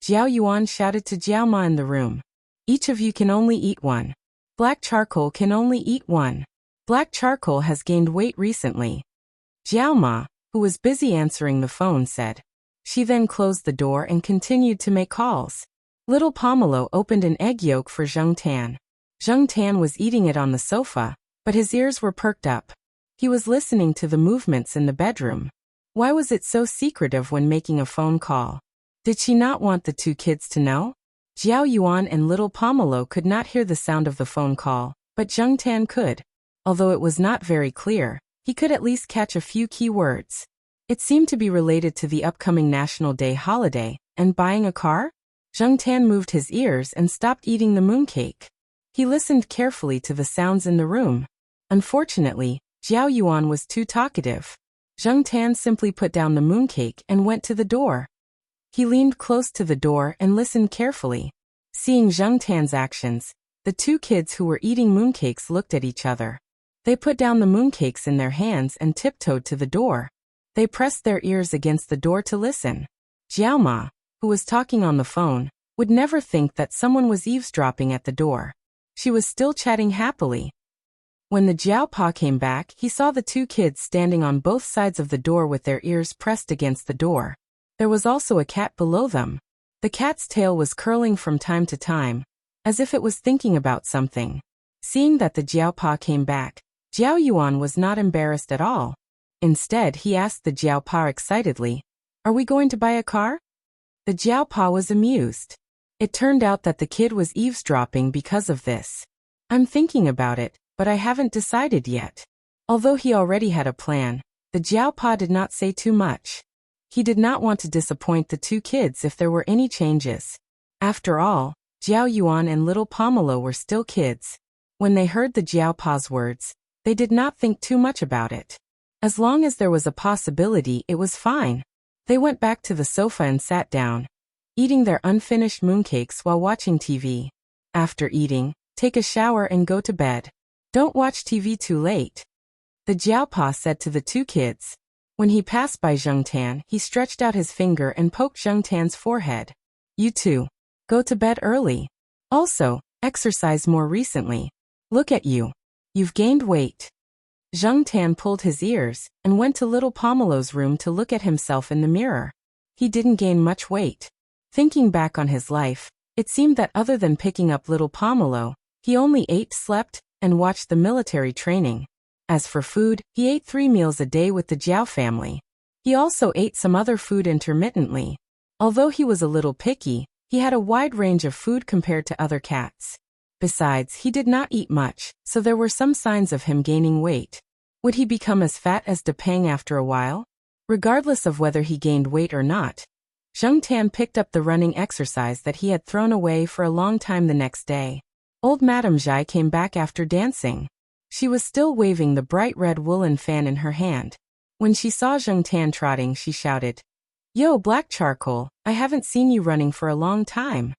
Jiao Yuan shouted to Jiao Ma in the room. Each of you can only eat 1. Black charcoal can only eat 1. Black charcoal has gained weight recently. Jiao Ma, who was busy answering the phone, said. She then closed the door and continued to make calls. Little Pomelo opened an egg yolk for Zheng Tan. Zheng Tan was eating it on the sofa, but his ears were perked up. He was listening to the movements in the bedroom. Why was it so secretive when making a phone call? Did she not want the 2 kids to know? Jiao Yuan and little Pomelo could not hear the sound of the phone call, but Zheng Tan could. Although it was not very clear, he could at least catch a few key words. It seemed to be related to the upcoming National Day holiday, and buying a car? Zheng Tan moved his ears and stopped eating the mooncake. He listened carefully to the sounds in the room. Unfortunately, Jiao Yuan was too talkative. Zheng Tan simply put down the mooncake and went to the door. He leaned close to the door and listened carefully. Seeing Zheng Tan's actions, the 2 kids who were eating mooncakes looked at each other. They put down the mooncakes in their hands and tiptoed to the door. They pressed their ears against the door to listen. Jiao Ma, who was talking on the phone, would never think that someone was eavesdropping at the door. She was still chatting happily. When the Jiao Pa came back, he saw the 2 kids standing on both sides of the door with their ears pressed against the door. There was also a cat below them. The cat's tail was curling from time to time, as if it was thinking about something. Seeing that the Jiao Pa came back, Jiao Yuan was not embarrassed at all. Instead, he asked the Jiao Pa excitedly, "Are we going to buy a car?" The Jiao Pa was amused. It turned out that the kid was eavesdropping because of this. "I'm thinking about it, but I haven't decided yet." Although he already had a plan, the Jiao Pa did not say too much. He did not want to disappoint the 2 kids if there were any changes. After all, Jiao Yuan and little Pomelo were still kids. When they heard the Jiao Pa's words, they did not think too much about it. As long as there was a possibility, it was fine. They went back to the sofa and sat down. eating their unfinished mooncakes while watching TV. After eating, take a shower and go to bed. Don't watch TV too late. The Jiaopa said to the two kids. When he passed by Zhengtan, he stretched out his finger and poked Zhengtan's forehead. You too. Go to bed early. Also, exercise more recently. Look at you. You've gained weight. Zhengtan pulled his ears and went to little Pomelo's room to look at himself in the mirror. He didn't gain much weight. Thinking back on his life, it seemed that other than picking up little Pomelo, he only ate, slept, and watched the military training. As for food, he ate 3 meals a day with the Jiao family. He also ate some other food intermittently. Although he was a little picky, he had a wide range of food compared to other cats. Besides, he did not eat much, so there were some signs of him gaining weight. Would he become as fat as Depeng after a while? Regardless of whether he gained weight or not, Zhengtan picked up the running exercise that he had thrown away for a long time the next day. Old Madame Zhai came back after dancing. She was still waving the bright red woolen fan in her hand. When she saw Zhengtan trotting, she shouted, "Yo, Black Charcoal, I haven't seen you running for a long time."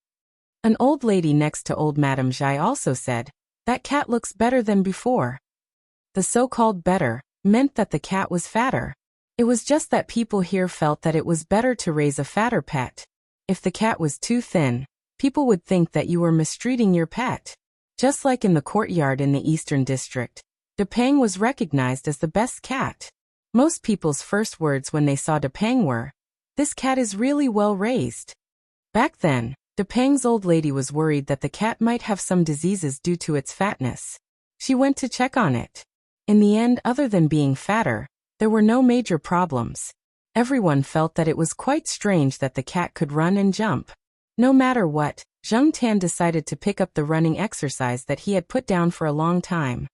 An old lady next to old Madame Zhai also said, "That cat looks better than before." The so-called better meant that the cat was fatter. It was just that people here felt that it was better to raise a fatter pet. If the cat was too thin, people would think that you were mistreating your pet. Just like in the courtyard in the Eastern District, Depeng was recognized as the best cat. Most people's first words when they saw Depeng were, "This cat is really well raised." Back then, Depeng's old lady was worried that the cat might have some diseases due to its fatness. She went to check on it. In the end, other than being fatter, there were no major problems. Everyone felt that it was quite strange that the cat could run and jump. No matter what, Zhengtan decided to pick up the running exercise that he had put down for a long time.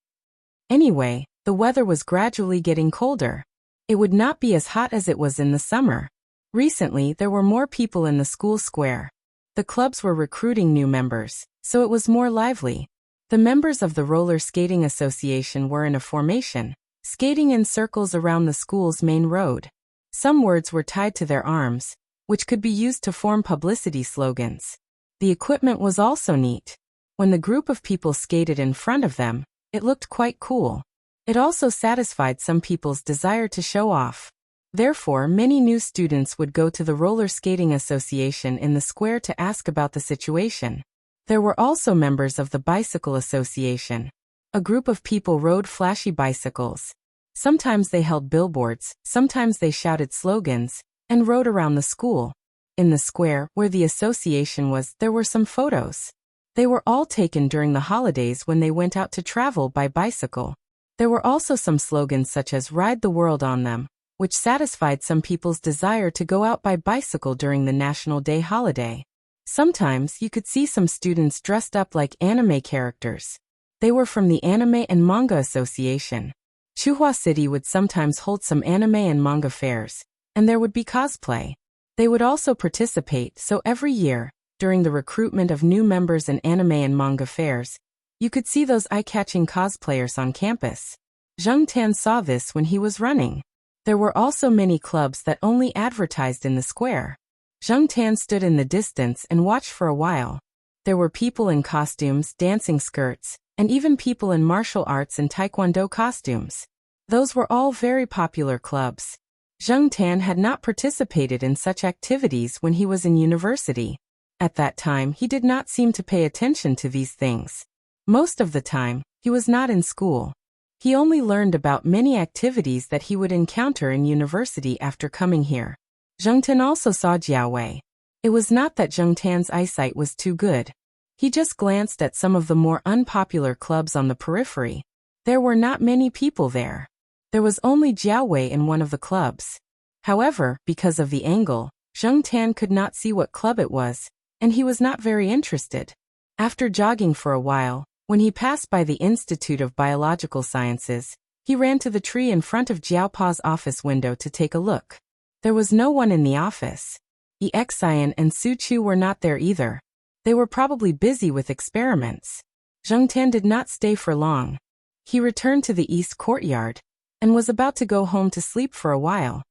Anyway, the weather was gradually getting colder. It would not be as hot as it was in the summer. Recently, there were more people in the school square. The clubs were recruiting new members, so it was more lively. The members of the Roller Skating Association were in a formation, skating in circles around the school's main road. Some words were tied to their arms, which could be used to form publicity slogans. The equipment was also neat. When the group of people skated in front of them, it looked quite cool. It also satisfied some people's desire to show off. Therefore, many new students would go to the Roller Skating Association in the square to ask about the situation. There were also members of the Bicycle Association. A group of people rode flashy bicycles. Sometimes they held billboards, sometimes they shouted slogans, and rode around the school. In the square, where the association was, there were some photos. They were all taken during the holidays when they went out to travel by bicycle. There were also some slogans such as "Ride the World on Them," which satisfied some people's desire to go out by bicycle during the National Day holiday. Sometimes you could see some students dressed up like anime characters. They were from the Anime and Manga Association. Chuhua City would sometimes hold some anime and manga fairs, and there would be cosplay. They would also participate, so every year, during the recruitment of new members in anime and manga fairs, you could see those eye-catching cosplayers on campus. Zhengtan saw this when he was running. There were also many clubs that only advertised in the square. Zhengtan stood in the distance and watched for a while. There were people in costumes, dancing skirts, and even people in martial arts and taekwondo costumes. Those were all very popular clubs. Zhengtan had not participated in such activities when he was in university. At that time, he did not seem to pay attention to these things. Most of the time, he was not in school. He only learned about many activities that he would encounter in university after coming here. Zhengtan also saw Jiao Wei. It was not that Zhengtan's eyesight was too good. He just glanced at some of the more unpopular clubs on the periphery. There were not many people there. There was only Jiao Wei in one of the clubs. However, because of the angle, Zhengtan could not see what club it was, and he was not very interested. After jogging for a while, when he passed by the Institute of Biological Sciences, he ran to the tree in front of Jiao Pa's office window to take a look. There was no one in the office. Xian and Su Chu were not there either. They were probably busy with experiments. Zhengtan did not stay for long. He returned to the east courtyard and was about to go home to sleep for a while.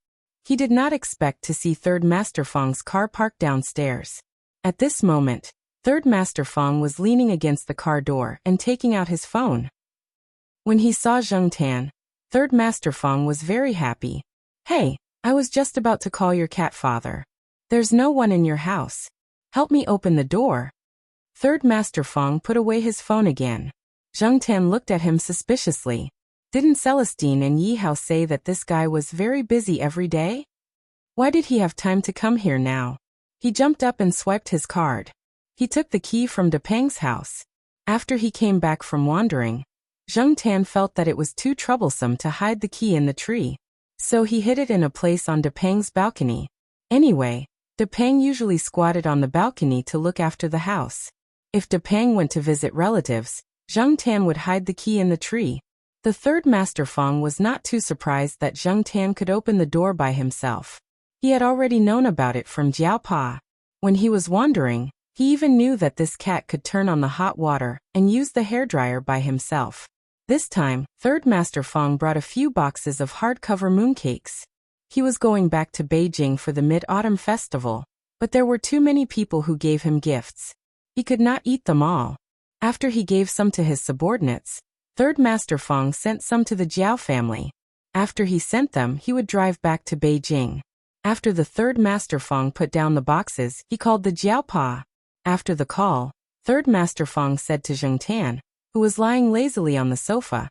He did not expect to see Third Master Fong's car parked downstairs. At this moment, Third Master Fong was leaning against the car door and taking out his phone. When he saw Zheng Tan, Third Master Fong was very happy. "Hey, I was just about to call your cat father. There's no one in your house. Help me open the door." Third Master Fong put away his phone again. Zheng Tan looked at him suspiciously. Didn't Celestine and Yi Hao say that this guy was very busy every day? Why did he have time to come here now? He jumped up and swiped his card. He took the key from Depeng's house. After he came back from wandering, Zheng Tan felt that it was too troublesome to hide the key in the tree. So he hid it in a place on Depeng's balcony. Anyway, Depeng usually squatted on the balcony to look after the house. If Depeng went to visit relatives, Zheng Tan would hide the key in the tree. The Third Master Fong was not too surprised that Zheng Tan could open the door by himself. He had already known about it from Jiao Pa. When he was wandering, he even knew that this cat could turn on the hot water and use the hairdryer by himself. This time, Third Master Fong brought a few boxes of hardcover mooncakes. He was going back to Beijing for the Mid-Autumn Festival, but there were too many people who gave him gifts. He could not eat them all. After he gave some to his subordinates, Third Master Fong sent some to the Jiao family. After he sent them, he would drive back to Beijing. After the Third Master Fong put down the boxes, he called the Jiao Pa. After the call, Third Master Fong said to Zheng Tan, who was lying lazily on the sofa,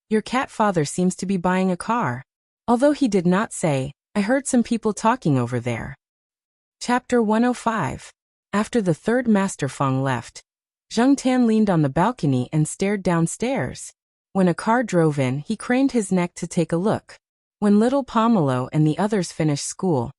"Your cat father seems to be buying a car." Although he did not say, "I heard some people talking over there." Chapter 105. After the Third Master Fong left, Zheng Tan leaned on the balcony and stared downstairs. When a car drove in, he craned his neck to take a look. When little Pomelo and the others finished school,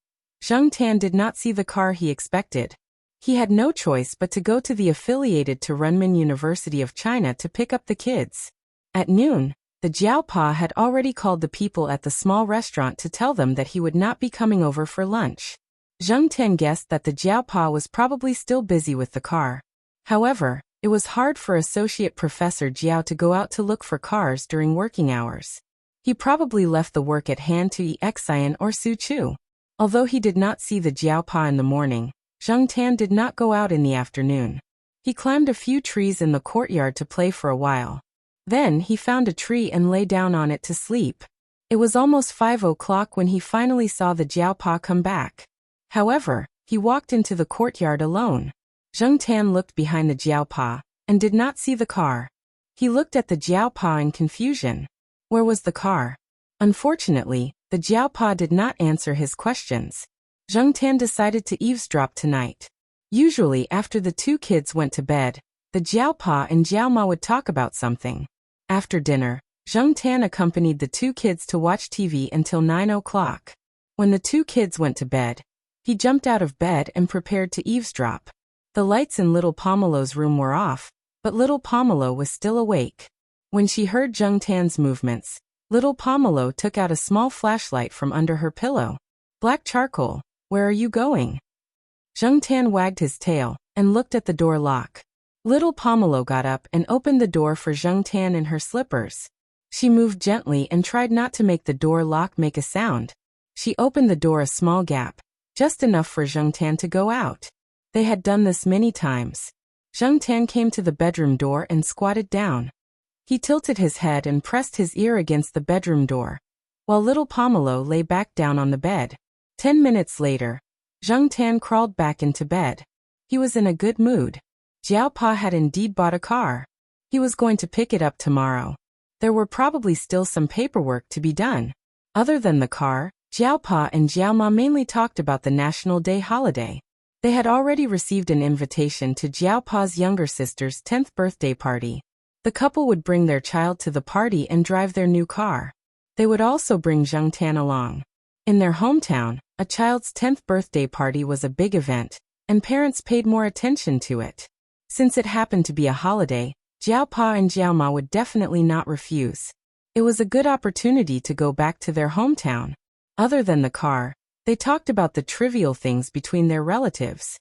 Zheng Tan did not see the car he expected. He had no choice but to go to the affiliated to Renmin University of China to pick up the kids. At noon, the Jiao Pa had already called the people at the small restaurant to tell them that he would not be coming over for lunch. Zheng Tan guessed that the Jiao Pa was probably still busy with the car. However, it was hard for Associate Professor Jiao to go out to look for cars during working hours. He probably left the work at hand to Exian or Su Chu. Although he did not see the Jiao Pa in the morning, Zheng Tan did not go out in the afternoon. He climbed a few trees in the courtyard to play for a while. Then he found a tree and lay down on it to sleep. It was almost 5 o'clock when he finally saw the Jiao Pa come back. However, he walked into the courtyard alone. Zheng Tan looked behind the Jiao Pa and did not see the car. He looked at the Jiao Pa in confusion. Where was the car? Unfortunately, the Jiao Pa did not answer his questions. Zheng Tan decided to eavesdrop tonight. Usually after the two kids went to bed, the Jiao Pa and Jiao Ma would talk about something. After dinner, Zheng Tan accompanied the two kids to watch TV until 9 o'clock. When the two kids went to bed, he jumped out of bed and prepared to eavesdrop. The lights in little Pomelo's room were off, but little Pomelo was still awake. When she heard Zheng Tan's movements, little Pomelo took out a small flashlight from under her pillow. "Black charcoal, where are you going?" Zheng Tan wagged his tail and looked at the door lock. Little Pomelo got up and opened the door for Zheng Tan in her slippers. She moved gently and tried not to make the door lock make a sound. She opened the door a small gap, just enough for Zheng Tan to go out. They had done this many times. Zheng Tan came to the bedroom door and squatted down. He tilted his head and pressed his ear against the bedroom door, while little Pomelo lay back down on the bed. 10 minutes later, Zheng Tan crawled back into bed. He was in a good mood. Jiao Pa had indeed bought a car. He was going to pick it up tomorrow. There were probably still some paperwork to be done. Other than the car, Jiao Pa and Jiao Ma mainly talked about the National Day holiday. They had already received an invitation to Jiao Pa's younger sister's 10th birthday party. The couple would bring their child to the party and drive their new car. They would also bring Zheng Tan along. In their hometown, a child's 10th birthday party was a big event, and parents paid more attention to it. Since it happened to be a holiday, Jiao Pa and Jiao Ma would definitely not refuse. It was a good opportunity to go back to their hometown. Other than the car, they talked about the trivial things between their relatives.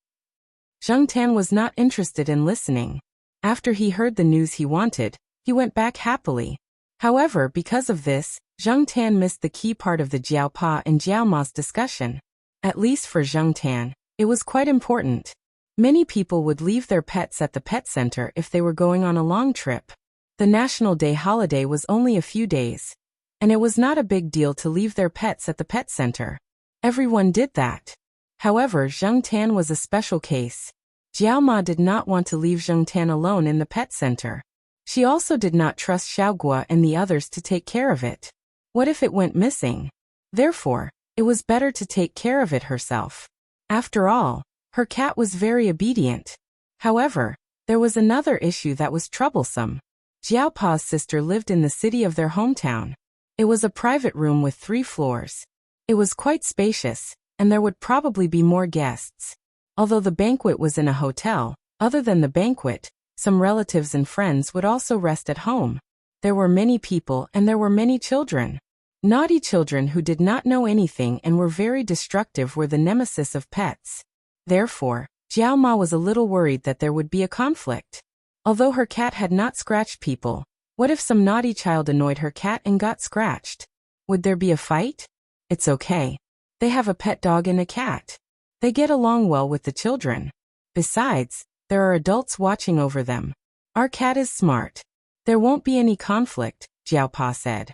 Zheng Tan was not interested in listening. After he heard the news he wanted, he went back happily. However, because of this, Zheng Tan missed the key part of the Jiao Pa and Jiao Ma's discussion. At least for Zheng Tan, it was quite important. Many people would leave their pets at the pet center if they were going on a long trip. The National Day holiday was only a few days, and it was not a big deal to leave their pets at the pet center. Everyone did that. However, Zheng Tan was a special case. Jiao Ma did not want to leave Zheng Tan alone in the pet center. She also did not trust Xiaoguo and the others to take care of it. What if it went missing? Therefore, it was better to take care of it herself. After all, her cat was very obedient. However, there was another issue that was troublesome. Jiao Pa's sister lived in the city of their hometown. It was a private room with 3 floors. It was quite spacious, and there would probably be more guests. Although the banquet was in a hotel, other than the banquet, some relatives and friends would also rest at home. There were many people and there were many children. Naughty children who did not know anything and were very destructive were the nemesis of pets. Therefore, Jiao Ma was a little worried that there would be a conflict. Although her cat had not scratched people, what if some naughty child annoyed her cat and got scratched? Would there be a fight? It's okay. They have a pet dog and a cat. They get along well with the children. Besides, there are adults watching over them. Our cat is smart. There won't be any conflict, Jiao Pa said.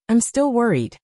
I'm still worried.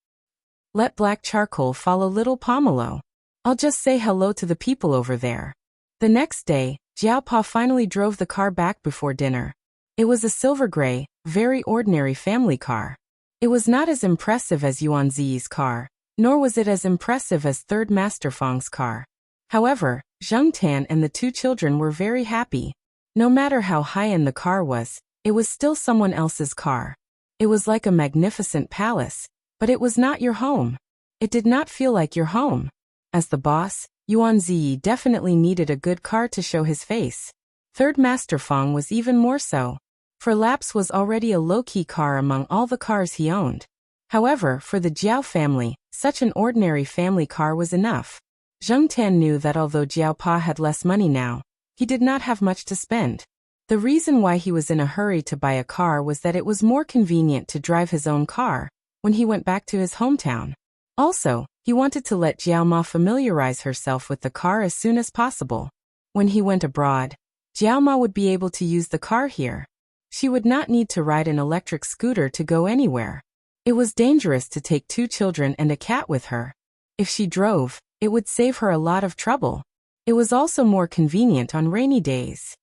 Let black charcoal follow little Pomelo. I'll just say hello to the people over there. The next day, Jiao Pa finally drove the car back before dinner. It was a silver gray, very ordinary family car. It was not as impressive as Yuan Ziyi's car, nor was it as impressive as Third Master Feng's car. However, Zheng Tan and the 2 children were very happy. No matter how high-end the car was, it was still someone else's car. It was like a magnificent palace, but it was not your home. It did not feel like your home. As the boss, Yuan Ziyi definitely needed a good car to show his face. Third Master Feng was even more so. For Laps was already a low-key car among all the cars he owned. However, for the Jiao family, such an ordinary family car was enough. Zheng Tan knew that although Jiao Pa had less money now, he did not have much to spend. The reason why he was in a hurry to buy a car was that it was more convenient to drive his own car when he went back to his hometown. Also, he wanted to let Jiao Ma familiarize herself with the car as soon as possible. When he went abroad, Jiao Ma would be able to use the car here. She would not need to ride an electric scooter to go anywhere. It was dangerous to take 2 children and a cat with her. If she drove, it would save her a lot of trouble. It was also more convenient on rainy days.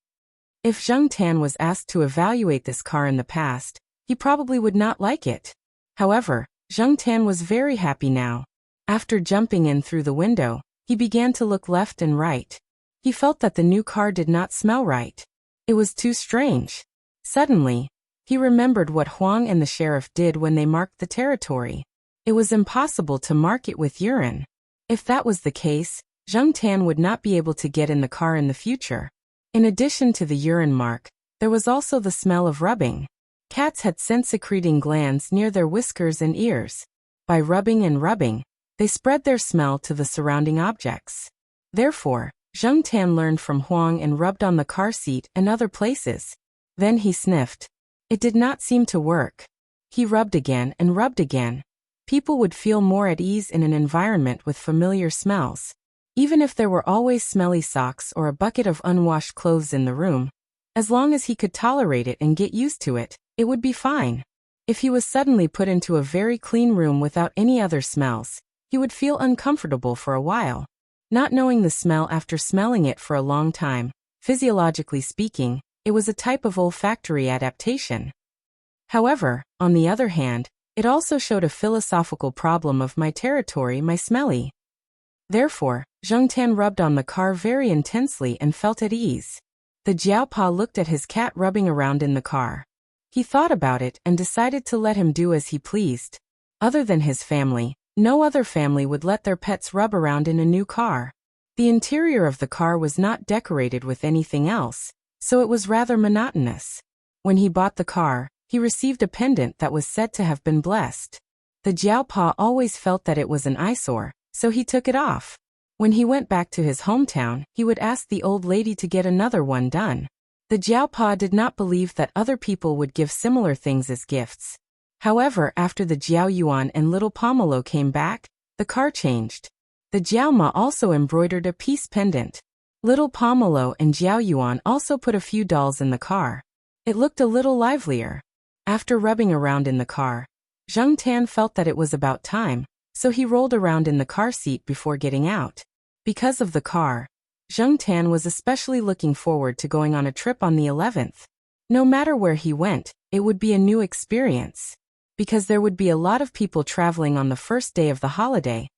If Zheng Tan was asked to evaluate this car in the past, he probably would not like it. However, Zheng Tan was very happy now. After jumping in through the window, he began to look left and right. He felt that the new car did not smell right. It was too strange. Suddenly, he remembered what Huang and the sheriff did when they marked the territory. It was impossible to mark it with urine. If that was the case, Zheng Tan would not be able to get in the car in the future. In addition to the urine mark, there was also the smell of rubbing. Cats had scent-secreting glands near their whiskers and ears. By rubbing and rubbing, they spread their smell to the surrounding objects. Therefore, Zheng Tan learned from Huang and rubbed on the car seat and other places. Then he sniffed. It did not seem to work. He rubbed again and rubbed again. People would feel more at ease in an environment with familiar smells. Even if there were always smelly socks or a bucket of unwashed clothes in the room, as long as he could tolerate it and get used to it, it would be fine. If he was suddenly put into a very clean room without any other smells, he would feel uncomfortable for a while. Not knowing the smell after smelling it for a long time, physiologically speaking, it was a type of olfactory adaptation. However, on the other hand, it also showed a philosophical problem of my territory, my smelly. Therefore, Zheng Tan rubbed on the car very intensely and felt at ease. The Jiao Pa looked at his cat rubbing around in the car. He thought about it and decided to let him do as he pleased. Other than his family, no other family would let their pets rub around in a new car. The interior of the car was not decorated with anything else, so it was rather monotonous. When he bought the car, he received a pendant that was said to have been blessed. The Jiao Pa always felt that it was an eyesore, so he took it off. When he went back to his hometown, he would ask the old lady to get another one done. The Jiao Pa did not believe that other people would give similar things as gifts. However, after the Jiao Yuan and little Pomelo came back, the car changed. The Jiao Ma also embroidered a peace pendant. Little Pomelo and Jiao Yuan also put a few dolls in the car. It looked a little livelier. After rubbing around in the car, Zheng Tan felt that it was about time, so he rolled around in the car seat before getting out. Because of the car, Zheng Tan was especially looking forward to going on a trip on the 11th. No matter where he went, it would be a new experience. Because there would be a lot of people traveling on the first day of the holiday,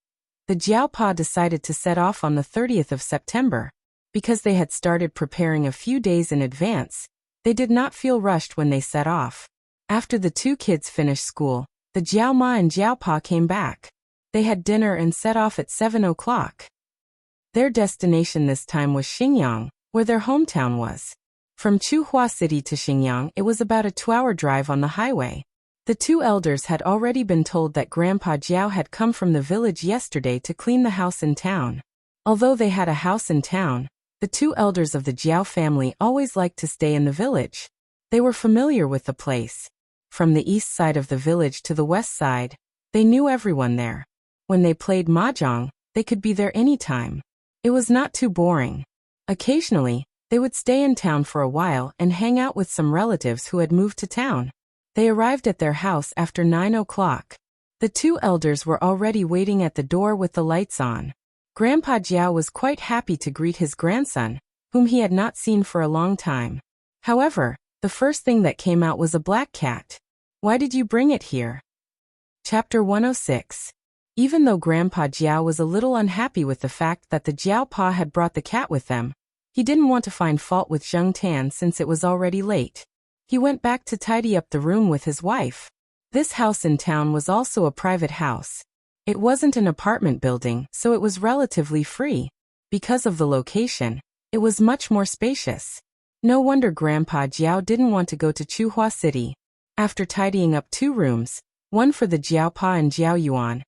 the Jiaopa decided to set off on the 30th of September. Because they had started preparing a few days in advance, they did not feel rushed when they set off. After the two kids finished school, the Jiao Ma and Jiaopa came back. They had dinner and set off at 7 o'clock. Their destination this time was Xingyang, where their hometown was. From Chuhua City to Xingyang, it was about a 2-hour drive on the highway. The two elders had already been told that Grandpa Jiao had come from the village yesterday to clean the house in town. Although they had a house in town, the two elders of the Jiao family always liked to stay in the village. They were familiar with the place. From the east side of the village to the west side, they knew everyone there. When they played mahjong, they could be there anytime. It was not too boring. Occasionally, they would stay in town for a while and hang out with some relatives who had moved to town. They arrived at their house after 9 o'clock. The two elders were already waiting at the door with the lights on. Grandpa Jiao was quite happy to greet his grandson, whom he had not seen for a long time. However, the first thing that came out was a black cat. Why did you bring it here? Chapter 106. Even though Grandpa Jiao was a little unhappy with the fact that the Jiaopa had brought the cat with them, he didn't want to find fault with Zheng Tan since it was already late. He went back to tidy up the room with his wife. This house in town was also a private house. It wasn't an apartment building, so it was relatively free. Because of the location, it was much more spacious. No wonder Grandpa Jiao didn't want to go to Chuhua City. After tidying up 2 rooms, one for the Jiaopa and Jiao Yuan,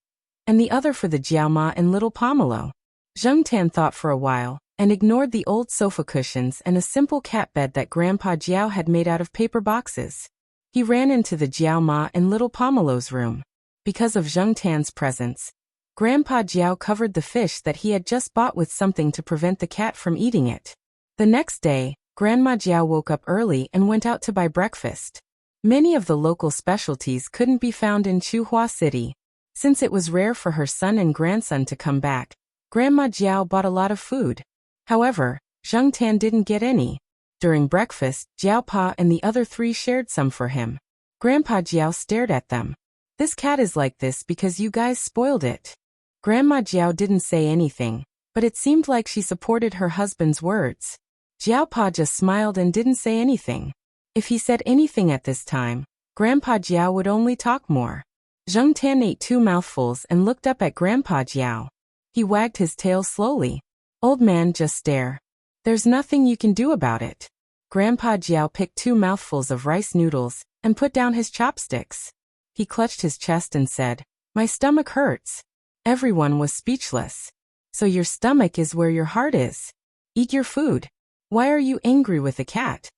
and the other for the Jiao Ma and little Pomelo, Zheng Tan thought for a while, and ignored the old sofa cushions and a simple cat bed that Grandpa Jiao had made out of paper boxes. He ran into the Jiao Ma and little Pomelo's room. Because of Zheng Tan's presence, Grandpa Jiao covered the fish that he had just bought with something to prevent the cat from eating it. The next day, Grandma Jiao woke up early and went out to buy breakfast. Many of the local specialties couldn't be found in Chuhua City. Since it was rare for her son and grandson to come back, Grandma Jiao bought a lot of food. However, Zheng Tan didn't get any. During breakfast, Jiaopa and the other 3 shared some for him. Grandpa Jiao stared at them. This cat is like this because you guys spoiled it. Grandma Jiao didn't say anything, but it seemed like she supported her husband's words. Jiaopa just smiled and didn't say anything. If he said anything at this time, Grandpa Jiao would only talk more. Zheng Tan ate 2 mouthfuls and looked up at Grandpa Jiao. He wagged his tail slowly. Old man, just stare. There's nothing you can do about it. Grandpa Jiao picked 2 mouthfuls of rice noodles and put down his chopsticks. He clutched his chest and said, "My stomach hurts." Everyone was speechless. So your stomach is where your heart is. Eat your food. Why are you angry with the cat?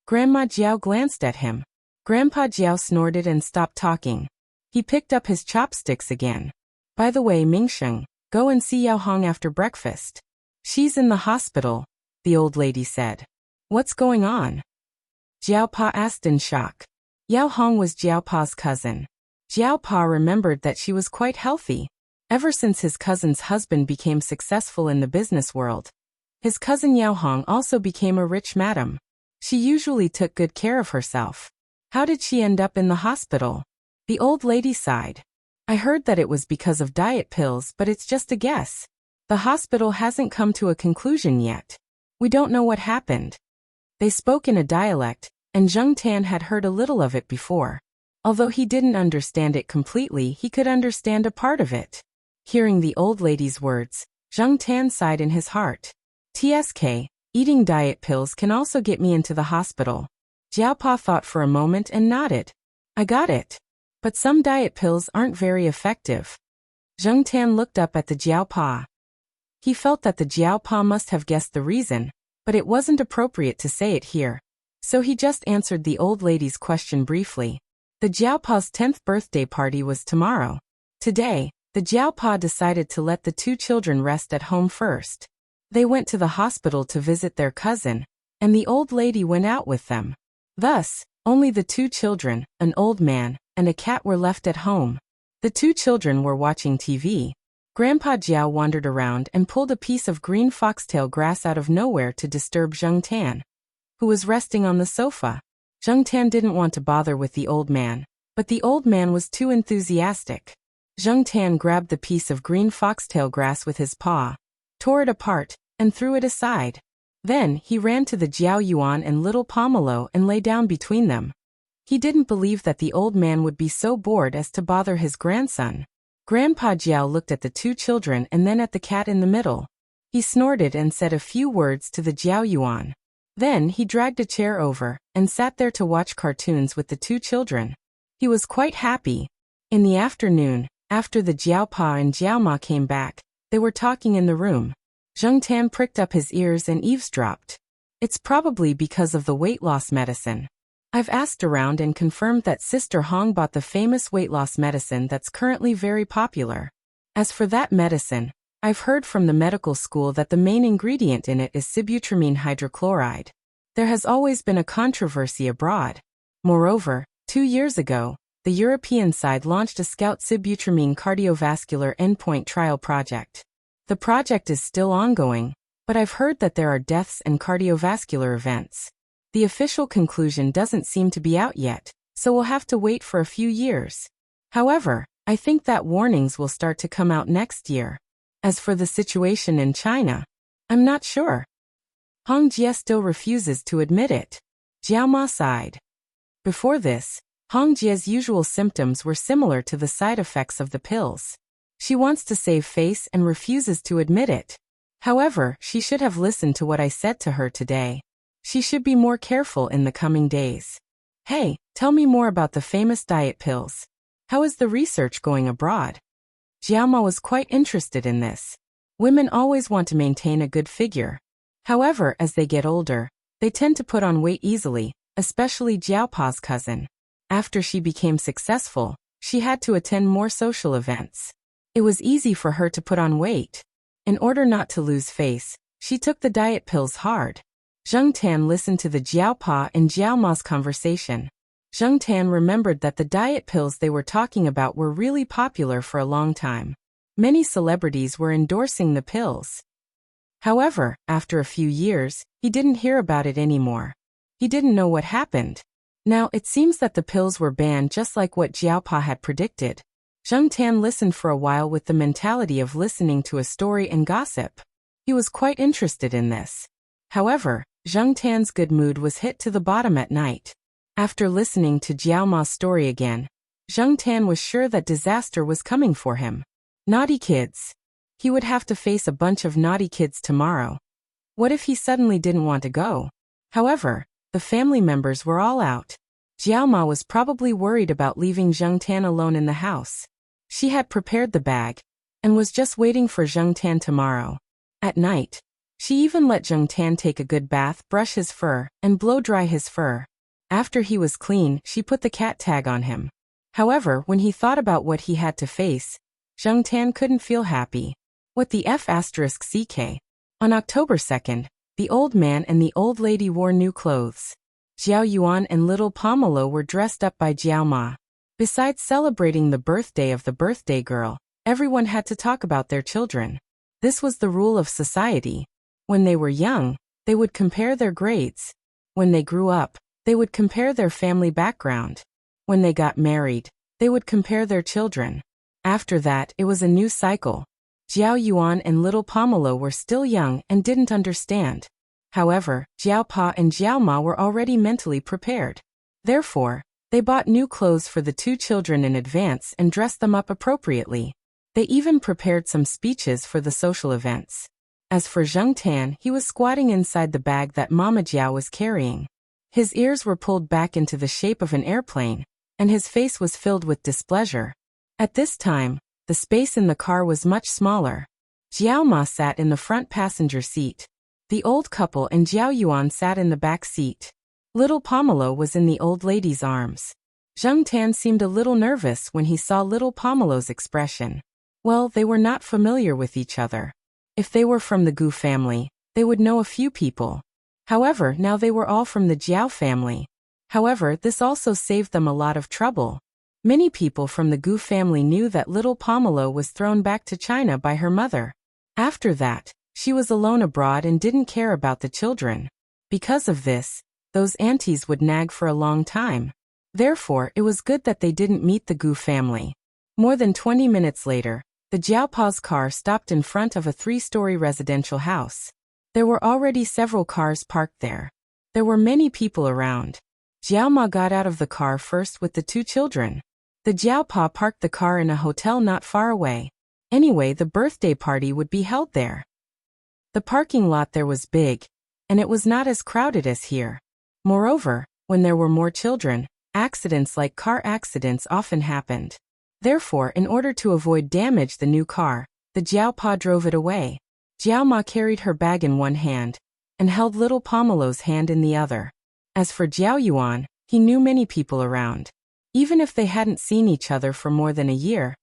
Grandma Jiao glanced at him. Grandpa Jiao snorted and stopped talking. He picked up his chopsticks again. By the way, Mingsheng, go and see Yao Hong after breakfast. She's in the hospital, the old lady said. What's going on? Jiaopa asked in shock. Yao Hong was Jiaopa's cousin. Jiaopa remembered that she was quite healthy. Ever since his cousin's husband became successful in the business world, his cousin Yao Hong also became a rich madam. She usually took good care of herself. How did she end up in the hospital? The old lady sighed. I heard that it was because of diet pills, but it's just a guess. The hospital hasn't come to a conclusion yet. We don't know what happened. They spoke in a dialect, and Zheng Tan had heard a little of it before. Although he didn't understand it completely, he could understand a part of it. Hearing the old lady's words, Zheng Tan sighed in his heart. TSK, eating diet pills can also get me into the hospital. Jiaopa thought for a moment and nodded. I got it. But some diet pills aren't very effective. Zheng Tan looked up at the Jiaopa. He felt that the Jiaopa must have guessed the reason, but it wasn't appropriate to say it here. So he just answered the old lady's question briefly. The Jiaopa's 10th birthday party was tomorrow. Today, the Jiaopa decided to let the two children rest at home first. They went to the hospital to visit their cousin, and the old lady went out with them. Thus, only the two children, an old man, and a cat were left at home. The two children were watching TV. Grandpa Jiao wandered around and pulled a piece of green foxtail grass out of nowhere to disturb Zheng Tan, who was resting on the sofa. Zheng Tan didn't want to bother with the old man, but the old man was too enthusiastic. Zheng Tan grabbed the piece of green foxtail grass with his paw, tore it apart, and threw it aside. Then, he ran to the Jiao Yuan and little Pomelo and lay down between them. He didn't believe that the old man would be so bored as to bother his grandson. Grandpa Jiao looked at the two children and then at the cat in the middle. He snorted and said a few words to the Jiao Yuan. Then he dragged a chair over and sat there to watch cartoons with the two children. He was quite happy. In the afternoon, after the Jiaopa and Jiaoma came back, they were talking in the room. Zheng Tan pricked up his ears and eavesdropped. It's probably because of the weight loss medicine. I've asked around and confirmed that Sister Hong bought the famous weight loss medicine that's currently very popular. As for that medicine, I've heard from the medical school that the main ingredient in it is sibutramine hydrochloride. There has always been a controversy abroad. Moreover, 2 years ago, the European side launched a Scout sibutramine cardiovascular endpoint trial project. The project is still ongoing, but I've heard that there are deaths and cardiovascular events. The official conclusion doesn't seem to be out yet, so we'll have to wait for a few years. However, I think that warnings will start to come out next year. As for the situation in China, I'm not sure. Hong Jie still refuses to admit it. Jiaoma sighed. Before this, Hong Jie's usual symptoms were similar to the side effects of the pills. She wants to save face and refuses to admit it. However, she should have listened to what I said to her today. She should be more careful in the coming days. Hey, tell me more about the famous diet pills. How is the research going abroad? Jiaoma was quite interested in this. Women always want to maintain a good figure. However, as they get older, they tend to put on weight easily, especially Jiaopa's cousin. After she became successful, she had to attend more social events. It was easy for her to put on weight. In order not to lose face, she took the diet pills hard. Zheng Tan listened to the Jiaopa and Jiaoma's conversation. Zheng Tan remembered that the diet pills they were talking about were really popular for a long time. Many celebrities were endorsing the pills. However, after a few years, he didn't hear about it anymore. He didn't know what happened. Now, it seems that the pills were banned just like what Jiaopa had predicted. Zheng Tan listened for a while with the mentality of listening to a story and gossip. He was quite interested in this. However, Zheng Tan's good mood was hit to the bottom at night. After listening to Jiaoma's story again, Zheng Tan was sure that disaster was coming for him. Naughty kids. He would have to face a bunch of naughty kids tomorrow. What if he suddenly didn't want to go? However, the family members were all out. Jiaoma was probably worried about leaving Zheng Tan alone in the house. She had prepared the bag and was just waiting for Zheng Tan tomorrow. At night, she even let Zheng Tan take a good bath, brush his fur, and blow-dry his fur. After he was clean, she put the cat tag on him. However, when he thought about what he had to face, Zheng Tan couldn't feel happy. What the F***CK? On October 2nd, the old man and the old lady wore new clothes. Jiao Yuan and little Pomelo were dressed up by Jiaoma. Besides celebrating the birthday of the birthday girl, everyone had to talk about their children. This was the rule of society. When they were young, they would compare their grades. When they grew up, they would compare their family background. When they got married, they would compare their children. After that, it was a new cycle. Jiao Yuan and little Pomelo were still young and didn't understand. However, Jiaopa and Jiaoma were already mentally prepared. Therefore, they bought new clothes for the two children in advance and dressed them up appropriately. They even prepared some speeches for the social events. As for Zheng Tan, he was squatting inside the bag that Mama Jiao was carrying. His ears were pulled back into the shape of an airplane, and his face was filled with displeasure. At this time, the space in the car was much smaller. Jiaoma sat in the front passenger seat. The old couple and Jiao Yuan sat in the back seat. Little Pomelo was in the old lady's arms. Zheng Tan seemed a little nervous when he saw little Pomelo's expression. Well, they were not familiar with each other. If they were from the Gu family, they would know a few people. However, now they were all from the Jiao family. However, this also saved them a lot of trouble. Many people from the Gu family knew that little Pomelo was thrown back to China by her mother. After that, she was alone abroad and didn't care about the children. Because of this, those aunties would nag for a long time. Therefore, it was good that they didn't meet the Gu family. More than 20 minutes later, the Jiaopa's car stopped in front of a 3-story residential house. There were already several cars parked there. There were many people around. Jiaoma got out of the car first with the 2 children. The Jiaopa parked the car in a hotel not far away. Anyway, the birthday party would be held there. The parking lot there was big, and it was not as crowded as here. Moreover, when there were more children, accidents like car accidents often happened. Therefore, in order to avoid damage the new car, the Jiaopa drove it away. Jiaoma carried her bag in one hand, and held little Pomelo's hand in the other. As for Jiao Yuan, he knew many people around. Even if they hadn't seen each other for more than a year,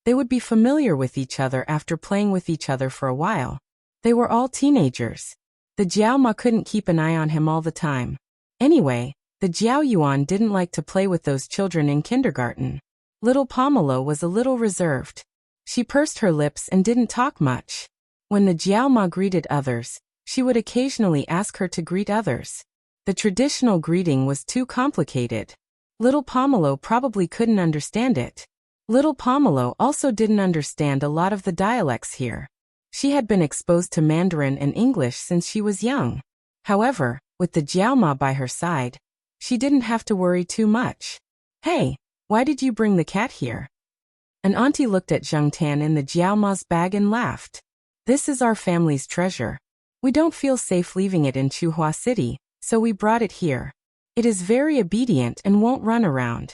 they would be familiar with each other after playing with each other for a while. They were all teenagers. The Jiaoma couldn't keep an eye on him all the time. Anyway, the Jiao Yuan didn't like to play with those children in kindergarten. Little Pomelo was a little reserved. She pursed her lips and didn't talk much. When the Jiaoma greeted others, she would occasionally ask her to greet others. The traditional greeting was too complicated. Little Pomelo probably couldn't understand it. Little Pomelo also didn't understand a lot of the dialects here. She had been exposed to Mandarin and English since she was young. However, with the Jiaoma by her side, she didn't have to worry too much. Hey, why did you bring the cat here? An auntie looked at Zheng Tan in the Jiaoma's bag and laughed. This is our family's treasure. We don't feel safe leaving it in Chuhua City, so we brought it here. It is very obedient and won't run around.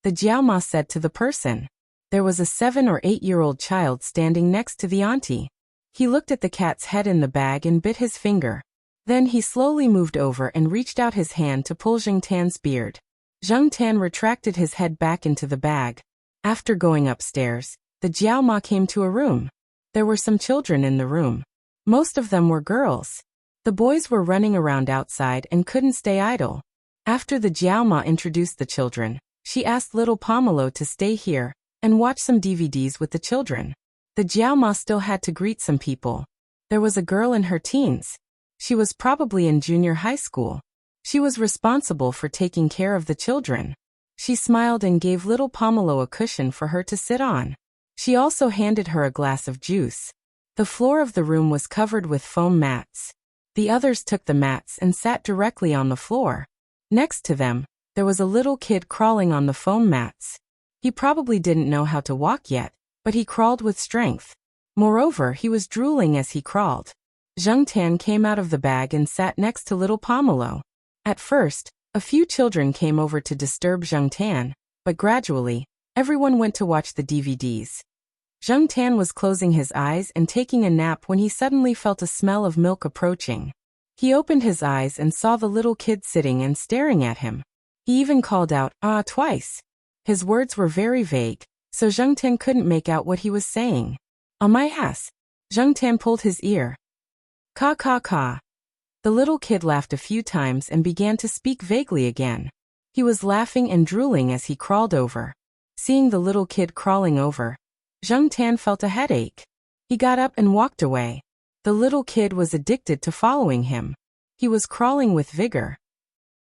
The Jiaoma said to the person. There was a 7 or 8-year-old child standing next to the auntie. He looked at the cat's head in the bag and bit his finger. Then he slowly moved over and reached out his hand to pull Zheng Tan's beard. Zheng Tan retracted his head back into the bag. After going upstairs, the Jiaoma came to a room. There were some children in the room. Most of them were girls. The boys were running around outside and couldn't stay idle. After the Jiaoma introduced the children, she asked little Pomelo to stay here and watch some DVDs with the children. The Jiaoma still had to greet some people. There was a girl in her teens. She was probably in junior high school. She was responsible for taking care of the children. She smiled and gave little Pomelo a cushion for her to sit on. She also handed her a glass of juice. The floor of the room was covered with foam mats. The others took the mats and sat directly on the floor. Next to them, there was a little kid crawling on the foam mats. He probably didn't know how to walk yet, but he crawled with strength. Moreover, he was drooling as he crawled. Zheng Tan came out of the bag and sat next to little Pomelo. At first, a few children came over to disturb Zheng Tan, but gradually, everyone went to watch the DVDs. Zheng Tan was closing his eyes and taking a nap when he suddenly felt a smell of milk approaching. He opened his eyes and saw the little kid sitting and staring at him. He even called out, "Ah," twice. His words were very vague, so Zheng Tan couldn't make out what he was saying. "On my ass." Zheng Tan pulled his ear. "Ka ka ka." The little kid laughed a few times and began to speak vaguely again. He was laughing and drooling as he crawled over. Seeing the little kid crawling over, Zheng Tan felt a headache. He got up and walked away. The little kid was addicted to following him. He was crawling with vigor.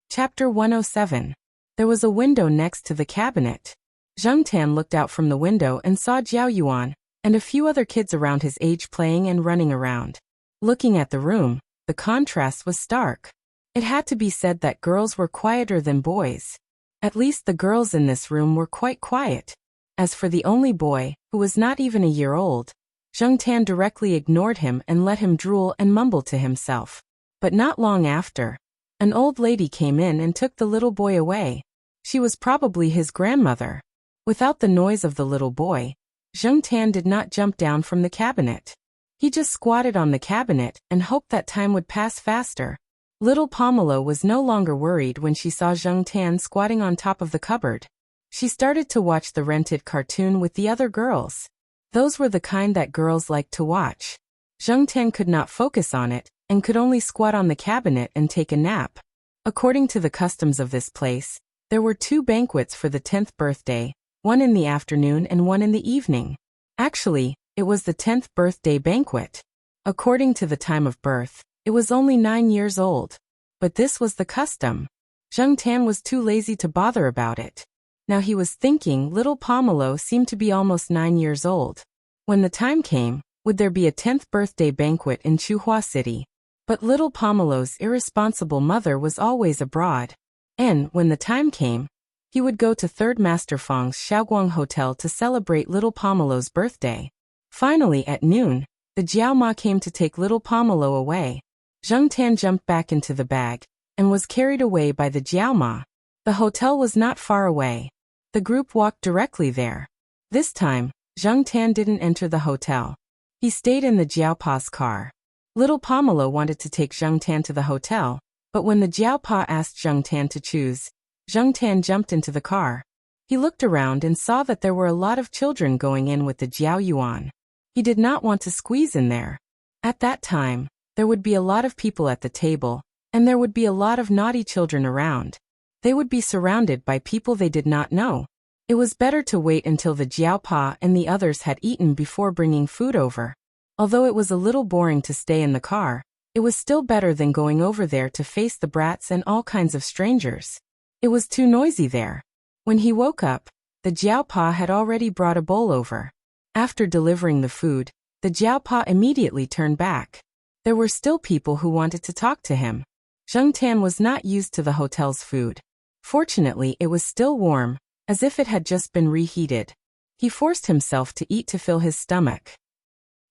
Chapter 107. There was a window next to the cabinet. Zheng Tan looked out from the window and saw Jiao Yuan and a few other kids around his age playing and running around. Looking at the room, the contrast was stark. It had to be said that girls were quieter than boys. At least the girls in this room were quite quiet. As for the only boy, who was not even a year old, Zheng Tan directly ignored him and let him drool and mumble to himself. But not long after, an old lady came in and took the little boy away. She was probably his grandmother. Without the noise of the little boy, Zheng Tan did not jump down from the cabinet. He just squatted on the cabinet and hoped that time would pass faster. Little Pomelo was no longer worried when she saw Zheng Tan squatting on top of the cupboard. She started to watch the rented cartoon with the other girls. Those were the kind that girls liked to watch. Zheng Tan could not focus on it, and could only squat on the cabinet and take a nap. According to the customs of this place, there were 2 banquets for the 10th birthday, one in the afternoon and one in the evening. Actually, it was the 10th birthday banquet. According to the time of birth, it was only 9 years old. But this was the custom. Zheng Tan was too lazy to bother about it. Now he was thinking little Pomelo seemed to be almost 9 years old. When the time came, would there be a 10th birthday banquet in Chuhua City? But little Pomelo's irresponsible mother was always abroad. And, when the time came, he would go to 3rd Master Feng's Shaoguang Hotel to celebrate little Pomelo's birthday. Finally, at noon, the Jiao Ma came to take little Pomelo away. Zheng Tan jumped back into the bag, and was carried away by the Jiao Ma. The hotel was not far away. The group walked directly there. This time, Zheng Tan didn't enter the hotel. He stayed in the Jiao Pa's car. Little Pomelo wanted to take Zheng Tan to the hotel, but when the Jiao Pa asked Zheng Tan to choose, Zheng Tan jumped into the car. He looked around and saw that there were a lot of children going in with the Jiao Yuan. He did not want to squeeze in there. At that time, there would be a lot of people at the table, and there would be a lot of naughty children around. They would be surrounded by people they did not know. It was better to wait until the Jiao Pa and the others had eaten before bringing food over. Although it was a little boring to stay in the car, it was still better than going over there to face the brats and all kinds of strangers. It was too noisy there. When he woke up, the Jiao Pa had already brought a bowl over. After delivering the food, the Jiao Pa immediately turned back. There were still people who wanted to talk to him. Zheng Tan was not used to the hotel's food. Fortunately, it was still warm, as if it had just been reheated. He forced himself to eat to fill his stomach.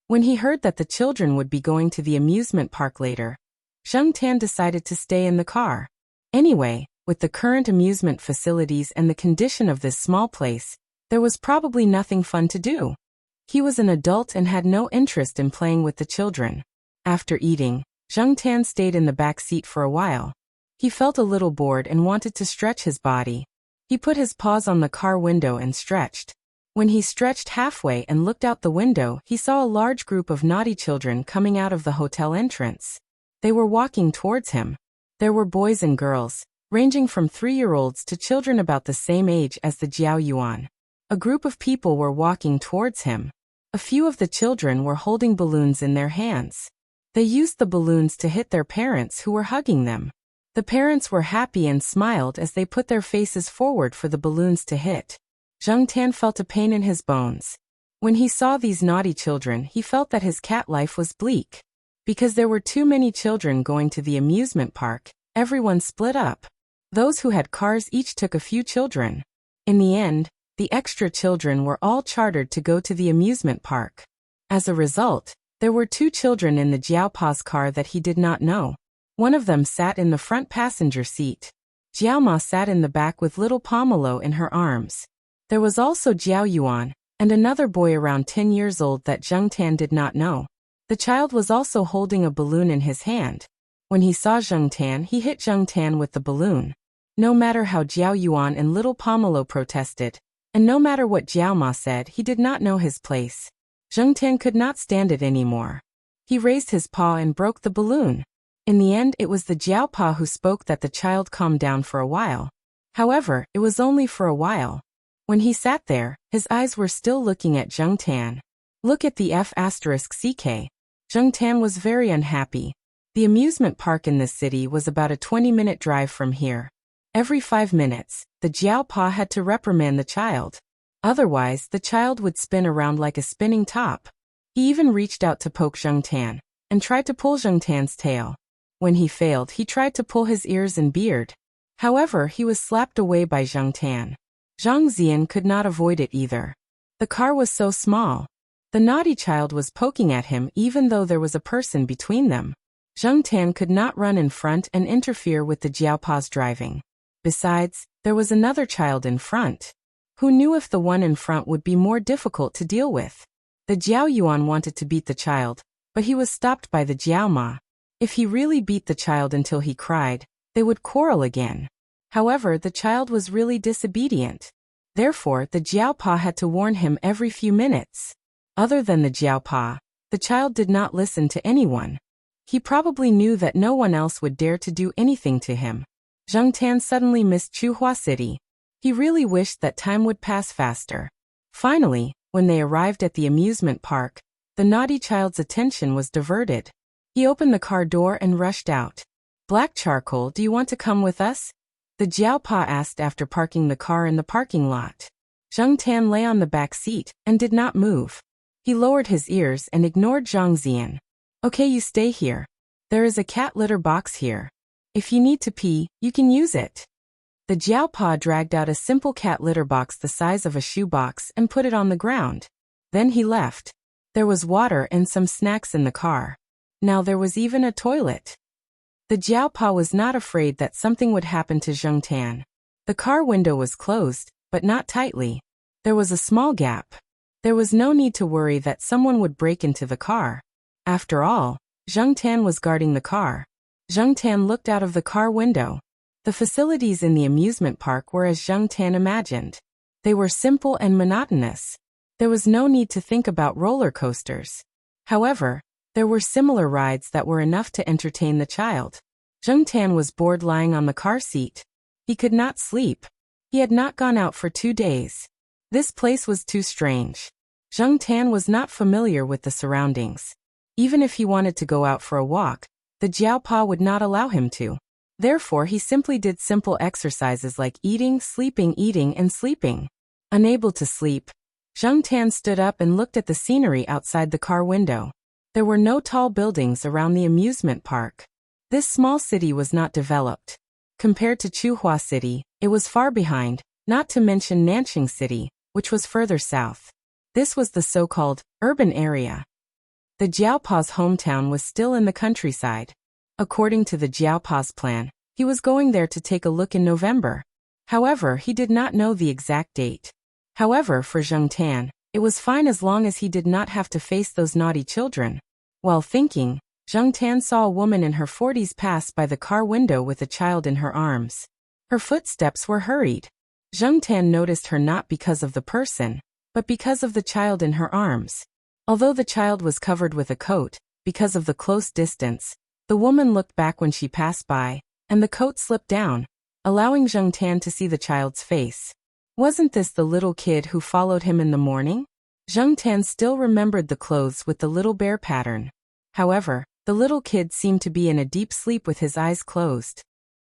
When he heard that the children would be going to the amusement park later, Zheng Tan decided to stay in the car. Anyway, with the current amusement facilities and the condition of this small place, there was probably nothing fun to do. He was an adult and had no interest in playing with the children. After eating, Zheng Tan stayed in the back seat for a while. He felt a little bored and wanted to stretch his body. He put his paws on the car window and stretched. When he stretched halfway and looked out the window, he saw a large group of naughty children coming out of the hotel entrance. They were walking towards him. There were boys and girls, ranging from 3-year-olds to children about the same age as the Jiao Yuan. A group of people were walking towards him. A few of the children were holding balloons in their hands. They used the balloons to hit their parents who were hugging them. The parents were happy and smiled as they put their faces forward for the balloons to hit. Zheng Tan felt a pain in his bones. When he saw these naughty children, he felt that his cat life was bleak. Because there were too many children going to the amusement park, everyone split up. Those who had cars each took a few children. In the end, the extra children were all chartered to go to the amusement park. As a result, there were 2 children in the Jiao Pa's car that he did not know. One of them sat in the front passenger seat. Jiao Ma sat in the back with little Pomelo in her arms. There was also Jiao Yuan, and another boy around 10 years old that Zheng Tan did not know. The child was also holding a balloon in his hand. When he saw Zheng Tan, he hit Zheng Tan with the balloon. No matter how Jiao Yuan and little Pomelo protested, and no matter what Jiao Ma said, he did not know his place. Zheng Tan could not stand it anymore. He raised his paw and broke the balloon. In the end, it was the Jiao Pa who spoke that the child calmed down for a while. However, it was only for a while. When he sat there, his eyes were still looking at Zheng Tan. Look at the F***CK. Zheng Tan was very unhappy. The amusement park in this city was about a 20-minute drive from here. Every 5 minutes, the Jiao Pa had to reprimand the child. Otherwise, the child would spin around like a spinning top. He even reached out to poke Zheng Tan, and tried to pull Zheng Tan's tail. When he failed, he tried to pull his ears and beard. However, he was slapped away by Zheng Tan. Zhang Xian could not avoid it either. The car was so small. The naughty child was poking at him even though there was a person between them. Zheng Tan could not run in front and interfere with the Jiao Pa's driving. Besides, there was another child in front. Who knew if the one in front would be more difficult to deal with? The Jiao Yuan wanted to beat the child, but he was stopped by the Jiao Ma. If he really beat the child until he cried, they would quarrel again. However, the child was really disobedient. Therefore, the Jiaopa had to warn him every few minutes. Other than the Jiaopa, the child did not listen to anyone. He probably knew that no one else would dare to do anything to him. Zheng Tan suddenly missed Chuhua City. He really wished that time would pass faster. Finally, when they arrived at the amusement park, the naughty child's attention was diverted. He opened the car door and rushed out. Black Charcoal, do you want to come with us? The Jiaopa asked after parking the car in the parking lot. Zheng Tan lay on the back seat and did not move. He lowered his ears and ignored Zhang Zian. Okay, you stay here. There is a cat litter box here. If you need to pee, you can use it. The Jiaopa dragged out a simple cat litter box the size of a shoebox and put it on the ground. Then he left. There was water and some snacks in the car. Now there was even a toilet. The Jiaopa was not afraid that something would happen to Zheng Tan. The car window was closed, but not tightly. There was a small gap. There was no need to worry that someone would break into the car. After all, Zheng Tan was guarding the car. Zheng Tan looked out of the car window. The facilities in the amusement park were as Zheng Tan imagined. They were simple and monotonous. There was no need to think about roller coasters. However, there were similar rides that were enough to entertain the child. Zheng Tan was bored lying on the car seat. He could not sleep. He had not gone out for 2 days. This place was too strange. Zheng Tan was not familiar with the surroundings. Even if he wanted to go out for a walk, the Jiaopa would not allow him to. Therefore, he simply did simple exercises like eating, and sleeping. Unable to sleep, Zheng Tan stood up and looked at the scenery outside the car window. There were no tall buildings around the amusement park. This small city was not developed. Compared to Chuhua City, it was far behind, not to mention Nanxing City, which was further south. This was the so-called urban area. The Jiaopa's hometown was still in the countryside. According to the Jiaopa's plan, he was going there to take a look in November. However, he did not know the exact date. However, for Zheng Tan, it was fine as long as he did not have to face those naughty children. While thinking, Zheng Tan saw a woman in her 40s pass by the car window with a child in her arms. Her footsteps were hurried. Zheng Tan noticed her not because of the person, but because of the child in her arms. Although the child was covered with a coat, because of the close distance, the woman looked back when she passed by, and the coat slipped down, allowing Zheng Tan to see the child's face. Wasn't this the little kid who followed him in the morning? Zheng Tan still remembered the clothes with the little bear pattern. However, the little kid seemed to be in a deep sleep with his eyes closed.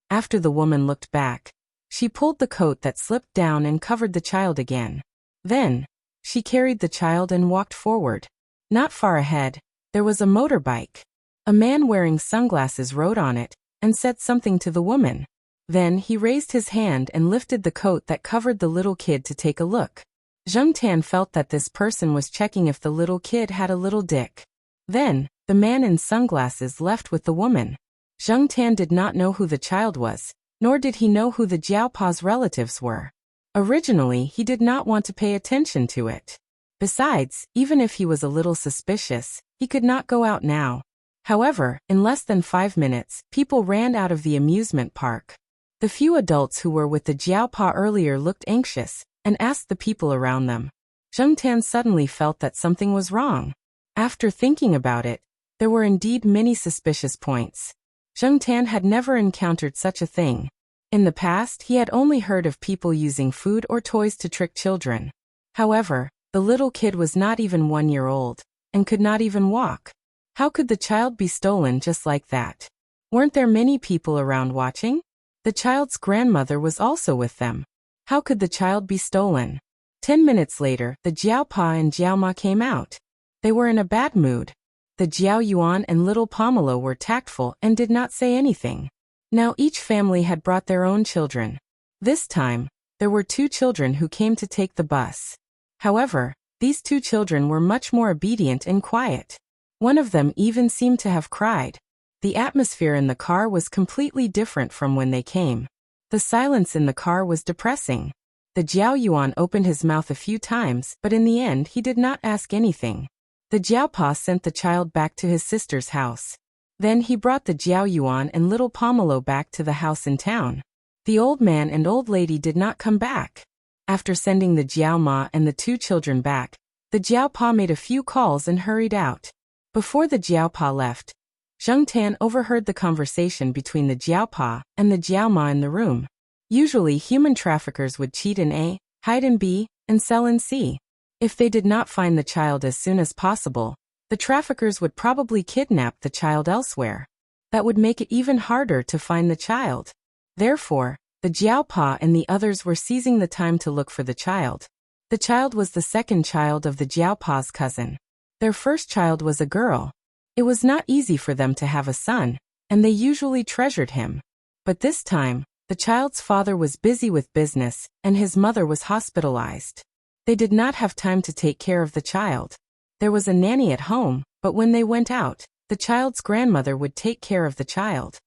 After the woman looked back, she pulled the coat that slipped down and covered the child again. Then, she carried the child and walked forward. Not far ahead, there was a motorbike. A man wearing sunglasses rode on it and said something to the woman. Then he raised his hand and lifted the coat that covered the little kid to take a look. Zheng Tan felt that this person was checking if the little kid had a little dick. Then, the man in sunglasses left with the woman. Zheng Tan did not know who the child was, nor did he know who the Jiaopa's relatives were. Originally, he did not want to pay attention to it. Besides, even if he was a little suspicious, he could not go out now. However, in less than 5 minutes, people ran out of the amusement park. The few adults who were with the Jiaopa earlier looked anxious and asked the people around them. Zheng Tan suddenly felt that something was wrong. After thinking about it, there were indeed many suspicious points. Zheng Tan had never encountered such a thing. In the past, he had only heard of people using food or toys to trick children. However, the little kid was not even 1 year old and could not even walk. How could the child be stolen just like that? Weren't there many people around watching? The child's grandmother was also with them. How could the child be stolen? 10 minutes later, the Jiaopa and Jiaoma came out. They were in a bad mood. The Jiao Yuan and little Pomelo were tactful and did not say anything. Now each family had brought their own children. This time, there were 2 children who came to take the bus. However, these 2 children were much more obedient and quiet. One of them even seemed to have cried. The atmosphere in the car was completely different from when they came. The silence in the car was depressing. The Jiao Yuan opened his mouth a few times, but in the end he did not ask anything. The Jiaopa sent the child back to his sister's house. Then he brought the Jiao Yuan and little Pomelo back to the house in town. The old man and old lady did not come back. After sending the Jiao Ma and the two children back, the Jiao Pa made a few calls and hurried out. Before the Jiao Pa left, Zheng Tan overheard the conversation between the Jiao Pa and the Jiao Ma in the room. Usually human traffickers would cheat in A, hide in B, and sell in C. If they did not find the child as soon as possible, the traffickers would probably kidnap the child elsewhere. That would make it even harder to find the child. Therefore, the Jiao Pa and the others were seizing the time to look for the child. The child was the second child of the Jiao Pa's cousin. Their first child was a girl. It was not easy for them to have a son, and they usually treasured him. But this time, the child's father was busy with business, and his mother was hospitalized. They did not have time to take care of the child. There was a nanny at home, but when they went out, the child's grandmother would take care of the child.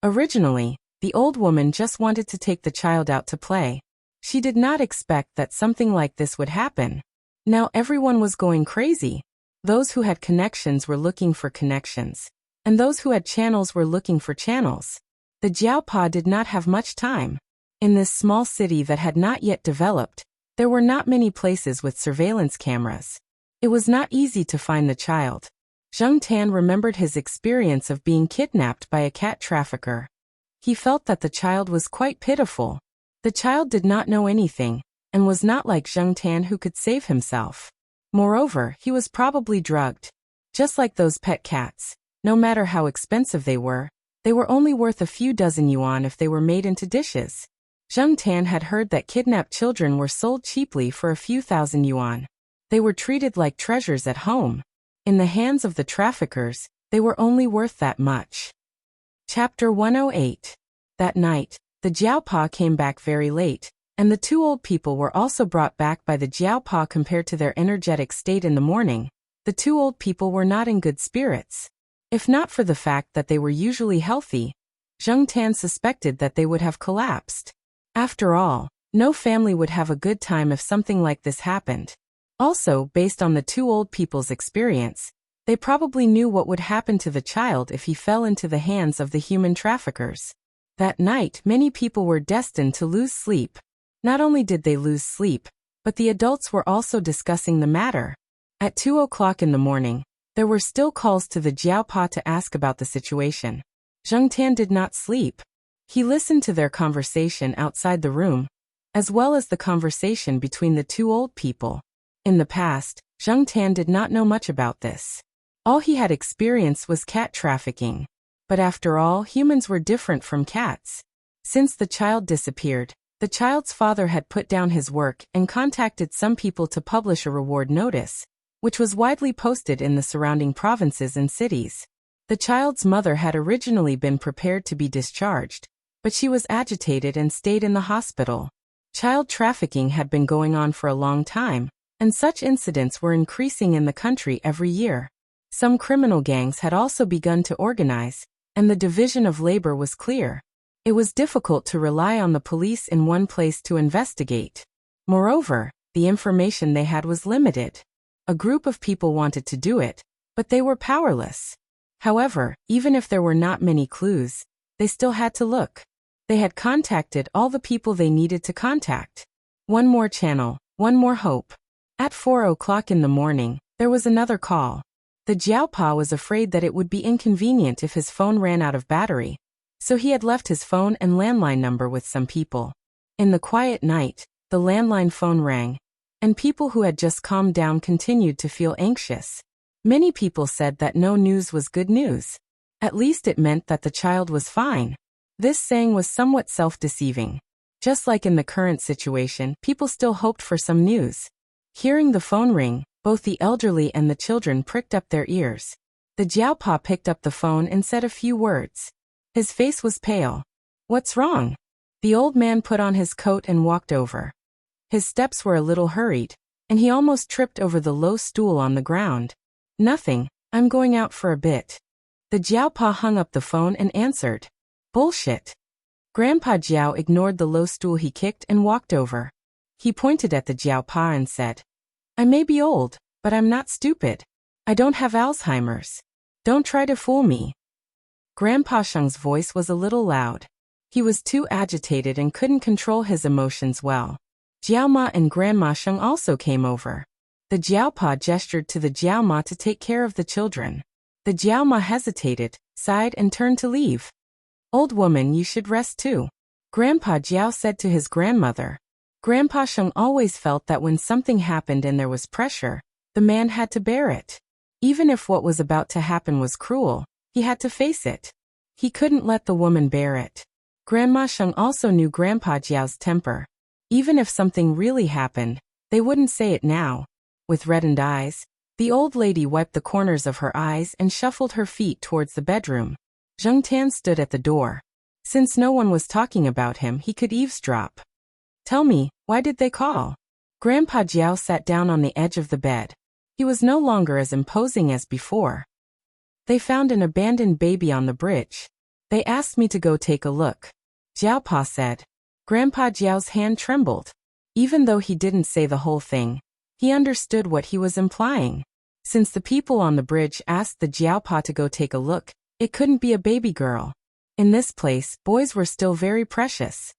Originally, the old woman just wanted to take the child out to play. She did not expect that something like this would happen. Now everyone was going crazy. Those who had connections were looking for connections, and those who had channels were looking for channels. The Jiao Pa did not have much time. In this small city that had not yet developed, there were not many places with surveillance cameras. It was not easy to find the child. Zheng Tan remembered his experience of being kidnapped by a cat trafficker. He felt that the child was quite pitiful. The child did not know anything, and was not like Zheng Tan who could save himself. Moreover, he was probably drugged. Just like those pet cats, no matter how expensive they were only worth a few dozen yuan if they were made into dishes. Zheng Tan had heard that kidnapped children were sold cheaply for a few thousand yuan. They were treated like treasures at home. In the hands of the traffickers, they were only worth that much. Chapter 108. That night, the Jiao Pa came back very late, and the two old people were also brought back by the Jiao Pa. Compared to their energetic state in the morning, the two old people were not in good spirits. If not for the fact that they were usually healthy, Zheng Tan suspected that they would have collapsed. After all, no family would have a good time if something like this happened. Also, based on the two old people's experience, they probably knew what would happen to the child if he fell into the hands of the human traffickers. That night, many people were destined to lose sleep. Not only did they lose sleep, but the adults were also discussing the matter. At 2 o'clock in the morning, there were still calls to the Jiao Pa to ask about the situation. Zheng Tan did not sleep. He listened to their conversation outside the room, as well as the conversation between the two old people. In the past, Zheng Tan did not know much about this. All he had experienced was cat trafficking. But after all, humans were different from cats. Since the child disappeared, the child's father had put down his work and contacted some people to publish a reward notice, which was widely posted in the surrounding provinces and cities. The child's mother had originally been prepared to be discharged, but she was agitated and stayed in the hospital. Child trafficking had been going on for a long time, and such incidents were increasing in the country every year. Some criminal gangs had also begun to organize, and the division of labor was clear. It was difficult to rely on the police in one place to investigate. Moreover, the information they had was limited. A group of people wanted to do it, but they were powerless. However, even if there were not many clues, they still had to look. They had contacted all the people they needed to contact. One more channel, one more hope. At 4 o'clock in the morning, there was another call. The Jiao Pa was afraid that it would be inconvenient if his phone ran out of battery, so he had left his phone and landline number with some people. In the quiet night, the landline phone rang, and people who had just calmed down continued to feel anxious. Many people said that no news was good news. At least it meant that the child was fine. This saying was somewhat self-deceiving. Just like in the current situation, people still hoped for some news. Hearing the phone ring, both the elderly and the children pricked up their ears. The Jiao Pa picked up the phone and said a few words. His face was pale. "What's wrong?" The old man put on his coat and walked over. His steps were a little hurried, and he almost tripped over the low stool on the ground. "Nothing, I'm going out for a bit." The Jiao Pa hung up the phone and answered. "Bullshit." Grandpa Jiao ignored the low stool he kicked and walked over. He pointed at the Jiao Pa and said, "I may be old, but I'm not stupid. I don't have Alzheimer's. Don't try to fool me." Grandpa Sheng's voice was a little loud. He was too agitated and couldn't control his emotions well. Jiaoma and Grandma Sheng also came over. The Jiaopa gestured to the Jiaoma to take care of the children. The Jiaoma hesitated, sighed and turned to leave. "Old woman, you should rest too," Grandpa Jiao said to his grandmother. Grandpa Sheng always felt that when something happened and there was pressure, the man had to bear it. Even if what was about to happen was cruel, he had to face it. He couldn't let the woman bear it. Grandma Sheng also knew Grandpa Jiao's temper. Even if something really happened, they wouldn't say it now. With reddened eyes, the old lady wiped the corners of her eyes and shuffled her feet towards the bedroom. Zheng Tan stood at the door. Since no one was talking about him, he could eavesdrop. "Tell me, why did they call?" Grandpa Jiao sat down on the edge of the bed. He was no longer as imposing as before. "They found an abandoned baby on the bridge. They asked me to go take a look," Jiaopa said. Grandpa Jiao's hand trembled. Even though he didn't say the whole thing, he understood what he was implying. Since the people on the bridge asked the Jiaopa to go take a look, it couldn't be a baby girl. In this place, boys were still very precious.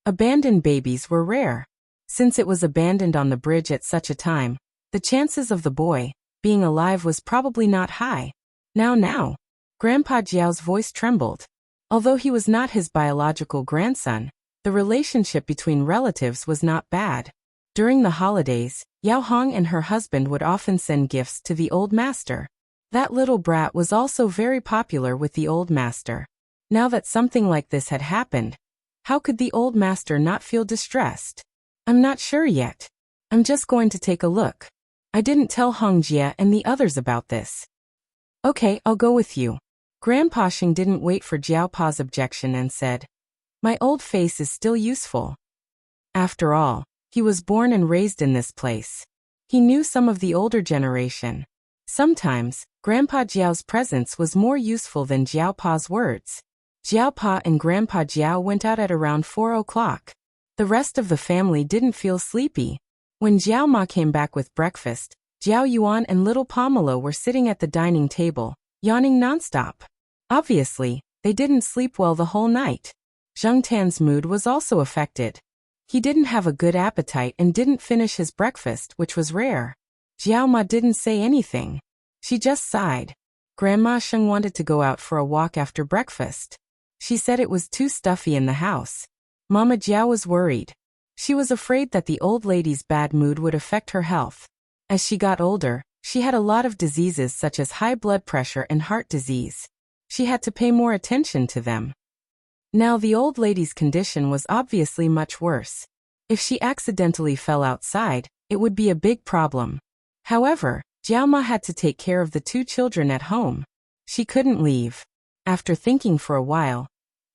Abandoned babies were rare. Since it was abandoned on the bridge at such a time, the chances of the boy being alive was probably not high. Now, Grandpa Jiao's voice trembled. Although he was not his biological grandson, the relationship between relatives was not bad. During the holidays, Yao Hong and her husband would often send gifts to the old master. That little brat was also very popular with the old master. Now that something like this had happened, how could the old master not feel distressed? "I'm not sure yet. I'm just going to take a look. I didn't tell Hong Jie and the others about this." "Okay, I'll go with you." Grandpa Sheng didn't wait for Jiaopa's objection and said, "My old face is still useful." After all, he was born and raised in this place. He knew some of the older generation. Sometimes, Grandpa Jiao's presence was more useful than Jiaopa's words. Jiaopa and Grandpa Jiao went out at around 4 o'clock. The rest of the family didn't feel sleepy. When Jiao Ma came back with breakfast, Jiao Yuan and little Pomelo were sitting at the dining table, yawning nonstop. Obviously, they didn't sleep well the whole night. Zheng Tan's mood was also affected. He didn't have a good appetite and didn't finish his breakfast, which was rare. Jiao Ma didn't say anything. She just sighed. Grandma Sheng wanted to go out for a walk after breakfast. She said it was too stuffy in the house. Mama Jiao was worried. She was afraid that the old lady's bad mood would affect her health. As she got older, she had a lot of diseases such as high blood pressure and heart disease. She had to pay more attention to them. Now the old lady's condition was obviously much worse. If she accidentally fell outside, it would be a big problem. However, Jiao Ma had to take care of the 2 children at home. She couldn't leave. After thinking for a while,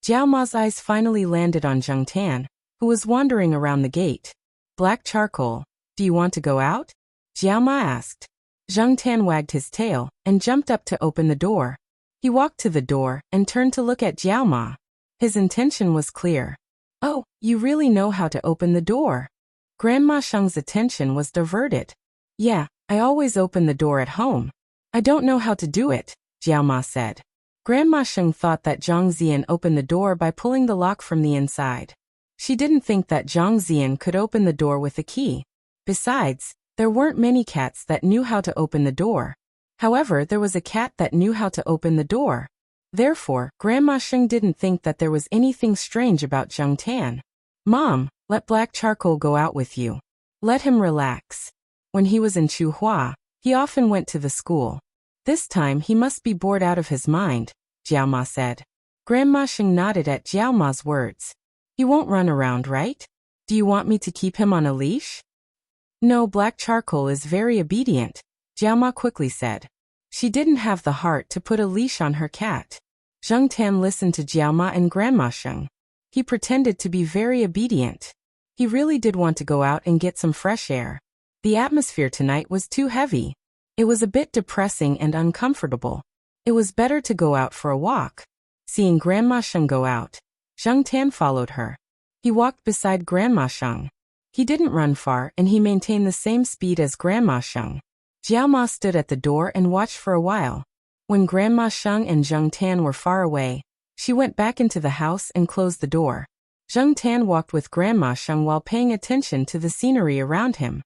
Jiao Ma's eyes finally landed on Zheng Tan, who was wandering around the gate. "Black charcoal, do you want to go out?" Jiao Ma asked. Zheng Tan wagged his tail and jumped up to open the door. He walked to the door and turned to look at Jiao Ma. His intention was clear. "Oh, you really know how to open the door." Grandma Sheng's attention was diverted. "Yeah, I always open the door at home. I don't know how to do it," Jiao Ma said. Grandma Sheng thought that Zhang Zian opened the door by pulling the lock from the inside. She didn't think that Zhang Zian could open the door with a key. Besides, there weren't many cats that knew how to open the door. However, there was a cat that knew how to open the door. Therefore, Grandma Sheng didn't think that there was anything strange about Zheng Tan. "Mom, let Black Charcoal go out with you. Let him relax." When he was in Chuhua, he often went to the school. This time he must be bored out of his mind, Jiao Ma said. Grandma Sheng nodded at Jiao Ma's words. "He won't run around, right? Do you want me to keep him on a leash?" "No, Black Charcoal is very obedient," Jiao Ma quickly said. She didn't have the heart to put a leash on her cat. Zheng Tan listened to Jiao Ma and Grandma Sheng. He pretended to be very obedient. He really did want to go out and get some fresh air. The atmosphere tonight was too heavy. It was a bit depressing and uncomfortable. It was better to go out for a walk. Seeing Grandma Sheng go out, Zheng Tan followed her. He walked beside Grandma Sheng. He didn't run far and he maintained the same speed as Grandma Sheng. Jiao Ma stood at the door and watched for a while. When Grandma Sheng and Zheng Tan were far away, she went back into the house and closed the door. Zheng Tan walked with Grandma Sheng while paying attention to the scenery around him.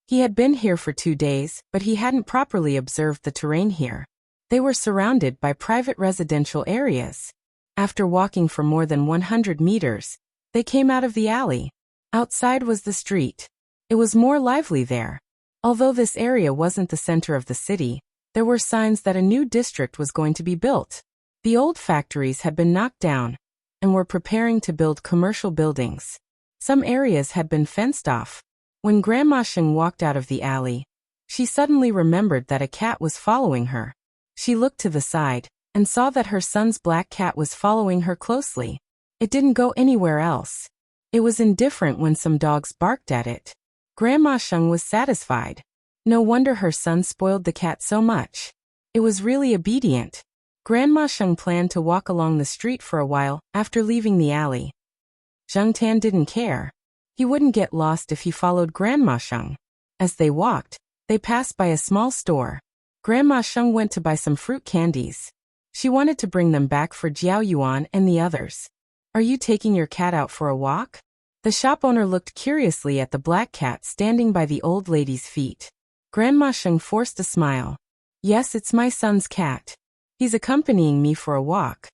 He had been here for 2 days, but he hadn't properly observed the terrain here. They were surrounded by private residential areas. After walking for more than 100 meters, they came out of the alley. Outside was the street. It was more lively there. Although this area wasn't the center of the city, there were signs that a new district was going to be built. The old factories had been knocked down and were preparing to build commercial buildings. Some areas had been fenced off. When Grandma Sheng walked out of the alley, she suddenly remembered that a cat was following her. She looked to the side and saw that her son's black cat was following her closely. It didn't go anywhere else. It was indifferent when some dogs barked at it. Grandma Sheng was satisfied. No wonder her son spoiled the cat so much. It was really obedient. Grandma Sheng planned to walk along the street for a while after leaving the alley. Zheng Tan didn't care. He wouldn't get lost if he followed Grandma Sheng. As they walked, they passed by a small store. Grandma Sheng went to buy some fruit candies. She wanted to bring them back for Jiao Yuan and the others. Are you taking your cat out for a walk? The shop owner looked curiously at the black cat standing by the old lady's feet. Grandma Sheng forced a smile. Yes, it's my son's cat. He's accompanying me for a walk.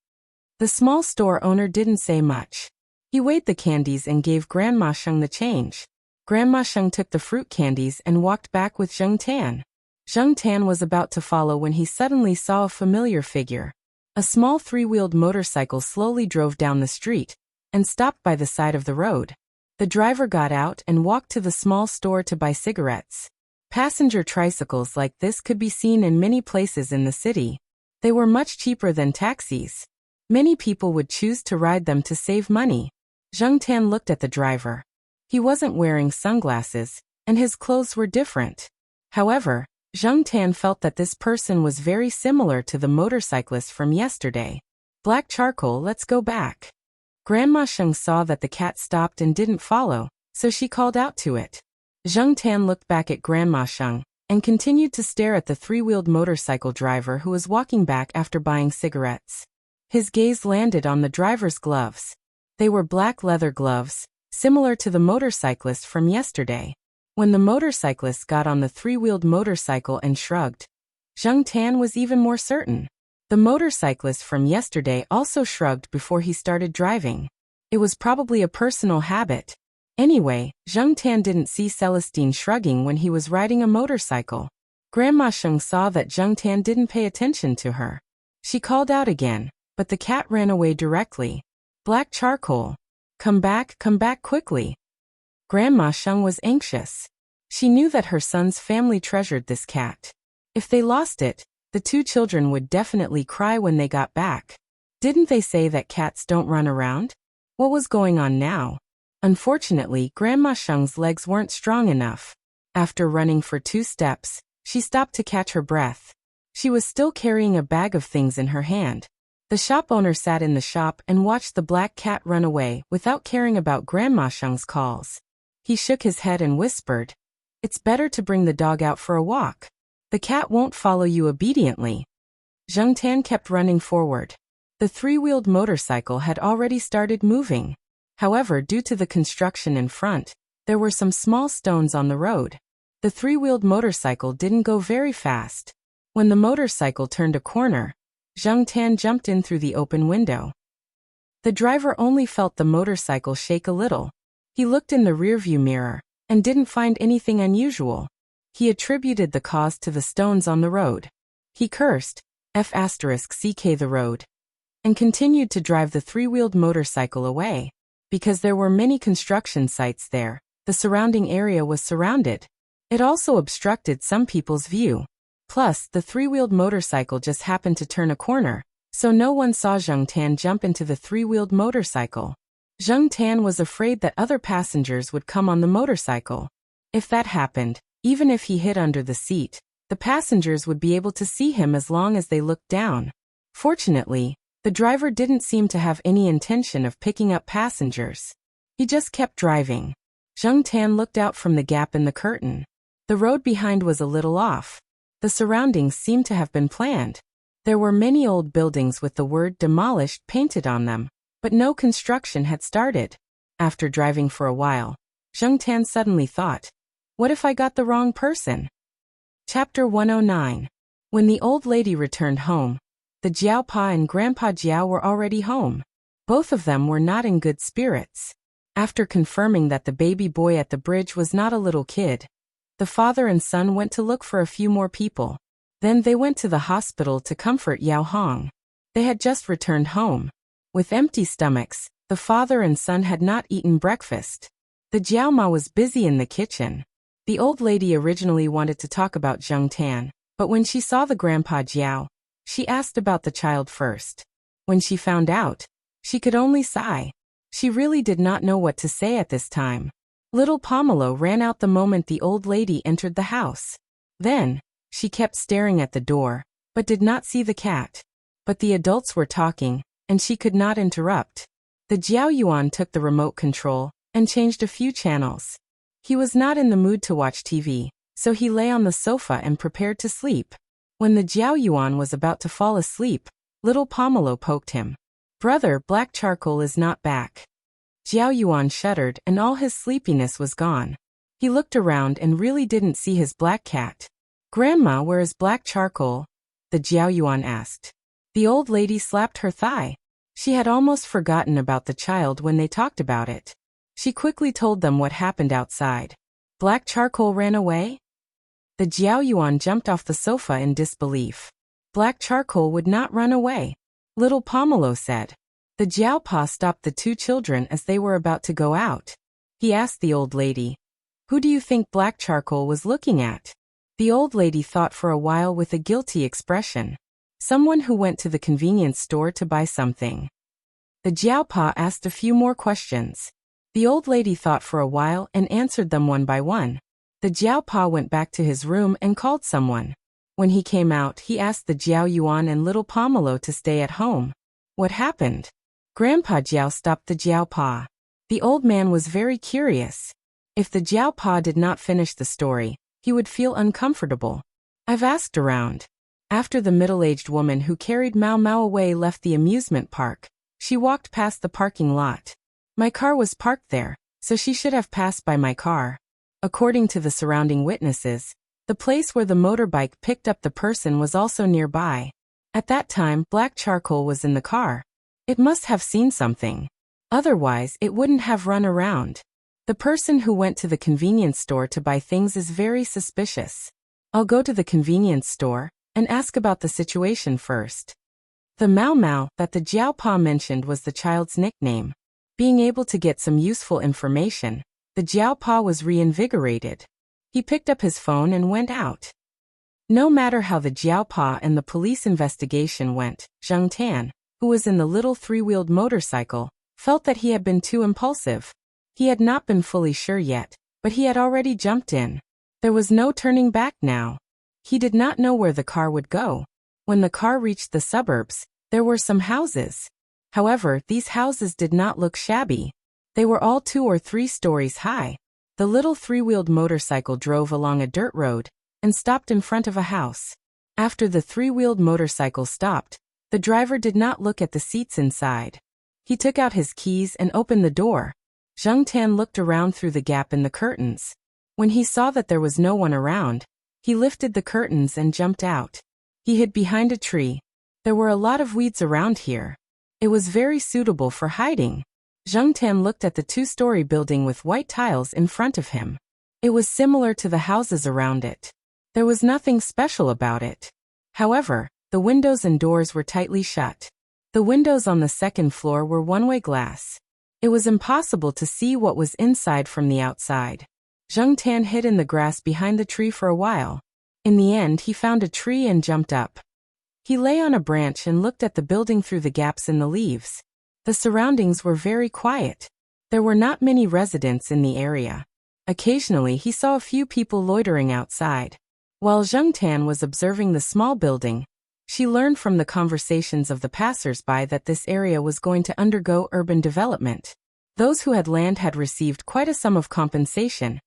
The small store owner didn't say much. He weighed the candies and gave Grandma Sheng the change. Grandma Sheng took the fruit candies and walked back with Zheng Tan. Zheng Tan was about to follow when he suddenly saw a familiar figure. A small 3-wheeled motorcycle slowly drove down the street and stopped by the side of the road. The driver got out and walked to the small store to buy cigarettes. Passenger tricycles like this could be seen in many places in the city. They were much cheaper than taxis. Many people would choose to ride them to save money. Zheng Tan looked at the driver. He wasn't wearing sunglasses, and his clothes were different. However, Zheng Tan felt that this person was very similar to the motorcyclist from yesterday. Black charcoal, let's go back. Grandma Sheng saw that the cat stopped and didn't follow, so she called out to it. Zheng Tan looked back at Grandma Sheng and continued to stare at the 3-wheeled motorcycle driver who was walking back after buying cigarettes. His gaze landed on the driver's gloves. They were black leather gloves, similar to the motorcyclist from yesterday. When the motorcyclist got on the 3-wheeled motorcycle and shrugged, Zheng Tan was even more certain. The motorcyclist from yesterday also shrugged before he started driving. It was probably a personal habit. Anyway, Zheng Tan didn't see Celestine shrugging when he was riding a motorcycle. Grandma Sheng saw that Zheng Tan didn't pay attention to her. She called out again, but the cat ran away directly. Black charcoal. Come back quickly. Grandma Sheng was anxious. She knew that her son's family treasured this cat. If they lost it, the 2 children would definitely cry when they got back. Didn't they say that cats don't run around? What was going on now? Unfortunately, Grandma Sheng's legs weren't strong enough. After running for 2 steps, she stopped to catch her breath. She was still carrying a bag of things in her hand. The shop owner sat in the shop and watched the black cat run away without caring about Grandma Sheng's calls. He shook his head and whispered, "It's better to bring the dog out for a walk. The cat won't follow you obediently." Zheng Tan kept running forward. The 3-wheeled motorcycle had already started moving. However, due to the construction in front, there were some small stones on the road. The 3-wheeled motorcycle didn't go very fast. When the motorcycle turned a corner, Zheng Tan jumped in through the open window. The driver only felt the motorcycle shake a little. He looked in the rearview mirror and didn't find anything unusual. He attributed the cause to the stones on the road. He cursed, F***ck the road, and continued to drive the 3-wheeled motorcycle away. Because there were many construction sites there, the surrounding area was surrounded. It also obstructed some people's view. Plus, the 3-wheeled motorcycle just happened to turn a corner, so no one saw Zheng Tan jump into the 3-wheeled motorcycle. Zheng Tan was afraid that other passengers would come on the motorcycle. If that happened, even if he hid under the seat, the passengers would be able to see him as long as they looked down. Fortunately, the driver didn't seem to have any intention of picking up passengers. He just kept driving. Zheng Tan looked out from the gap in the curtain. The road behind was a little off. The surroundings seemed to have been planned. There were many old buildings with the word demolished painted on them, but no construction had started. After driving for a while, Zheng Tan suddenly thought, what if I got the wrong person? Chapter 109. When the old lady returned home, the Jiao Pa and Grandpa Jiao were already home. Both of them were not in good spirits. After confirming that the baby boy at the bridge was not a little kid, the father and son went to look for a few more people. Then they went to the hospital to comfort Yao Hong. They had just returned home. With empty stomachs, the father and son had not eaten breakfast. The Jiao Ma was busy in the kitchen. The old lady originally wanted to talk about Zheng Tan, but when she saw the Grandpa Jiao, she asked about the child first. When she found out, she could only sigh. She really did not know what to say at this time. Little Pomelo ran out the moment the old lady entered the house. Then, she kept staring at the door, but did not see the cat. But the adults were talking, and she could not interrupt. The Jiao Yuan took the remote control and changed a few channels. He was not in the mood to watch TV, so he lay on the sofa and prepared to sleep. When the Jiao Yuan was about to fall asleep, little Pomelo poked him. Brother, black charcoal is not back. Jiao Yuan shuddered and all his sleepiness was gone. He looked around and really didn't see his black cat. Grandma, where is black charcoal? The Jiao Yuan asked. The old lady slapped her thigh. She had almost forgotten about the child when they talked about it. She quickly told them what happened outside. Black charcoal ran away? The Jiao Yuan jumped off the sofa in disbelief. Black charcoal would not run away, little Pomelo said. The Jiao Pa stopped the two children as they were about to go out. He asked the old lady, who do you think black charcoal was looking at? The old lady thought for a while with a guilty expression. Someone who went to the convenience store to buy something. The Jiao Pa asked a few more questions. The old lady thought for a while and answered them one by one. The Jiao Pa went back to his room and called someone. When he came out, he asked the Jiao Yuan and little Pomelo to stay at home. What happened? Grandpa Jiao stopped the Jiao Pa. The old man was very curious. If the Jiao Pa did not finish the story, he would feel uncomfortable. I've asked around. After the middle-aged woman who carried Mao Mao away left the amusement park, she walked past the parking lot. My car was parked there, so she should have passed by my car. According to the surrounding witnesses, the place where the motorbike picked up the person was also nearby. At that time, black charcoal was in the car. It must have seen something. Otherwise, it wouldn't have run around. The person who went to the convenience store to buy things is very suspicious. I'll go to the convenience store and ask about the situation first. The Mao Mao that the Jiao Pa mentioned was the child's nickname. Being able to get some useful information, the Jiao Pa was reinvigorated. He picked up his phone and went out. No matter how the Jiao Pa and the police investigation went, Zheng Tan, who was in the little three-wheeled motorcycle, felt that he had been too impulsive. He had not been fully sure yet, but he had already jumped in. There was no turning back now. He did not know where the car would go. When the car reached the suburbs, there were some houses. However, these houses did not look shabby. They were all 2 or 3 stories high. The little three-wheeled motorcycle drove along a dirt road and stopped in front of a house. After the three-wheeled motorcycle stopped, the driver did not look at the seats inside. He took out his keys and opened the door. Zheng Tan looked around through the gap in the curtains. When he saw that there was no one around, he lifted the curtains and jumped out. He hid behind a tree. There were a lot of weeds around here. It was very suitable for hiding. Zheng Tan looked at the 2-story building with white tiles in front of him. It was similar to the houses around it. There was nothing special about it. However, the windows and doors were tightly shut. The windows on the 2nd floor were one-way glass. It was impossible to see what was inside from the outside. Zheng Tan hid in the grass behind the tree for a while. In the end, he found a tree and jumped up. He lay on a branch and looked at the building through the gaps in the leaves. The surroundings were very quiet. There were not many residents in the area. Occasionally, he saw a few people loitering outside. While Zheng Tan was observing the small building, she learned from the conversations of the passers-by that this area was going to undergo urban development. Those who had land had received quite a sum of compensation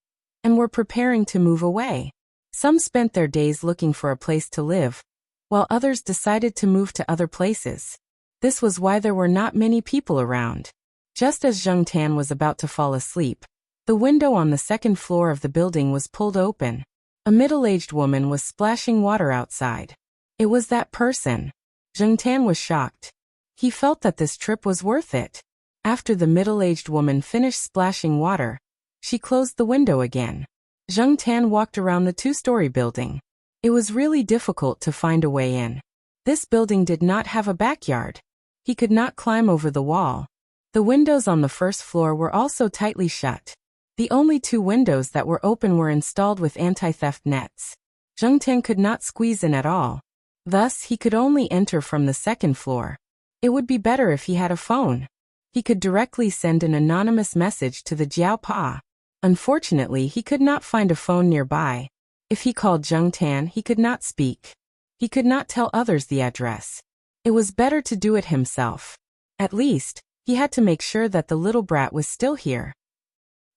and were preparing to move away. Some spent their days looking for a place to live, while others decided to move to other places. This was why there were not many people around. Just as Zheng Tan was about to fall asleep, the window on the second floor of the building was pulled open. A middle-aged woman was splashing water outside. It was that person. Zheng Tan was shocked. He felt that this trip was worth it. After the middle-aged woman finished splashing water, she closed the window again. Zheng Tan walked around the two-story building. It was really difficult to find a way in. This building did not have a backyard. He could not climb over the wall. The windows on the first floor were also tightly shut. The only two windows that were open were installed with anti-theft nets. Zheng Tan could not squeeze in at all. Thus, he could only enter from the second floor. It would be better if he had a phone. He could directly send an anonymous message to the Jiao Pa. Unfortunately, he could not find a phone nearby. If he called Zheng Tan, he could not speak. He could not tell others the address. It was better to do it himself. At least, he had to make sure that the little brat was still here.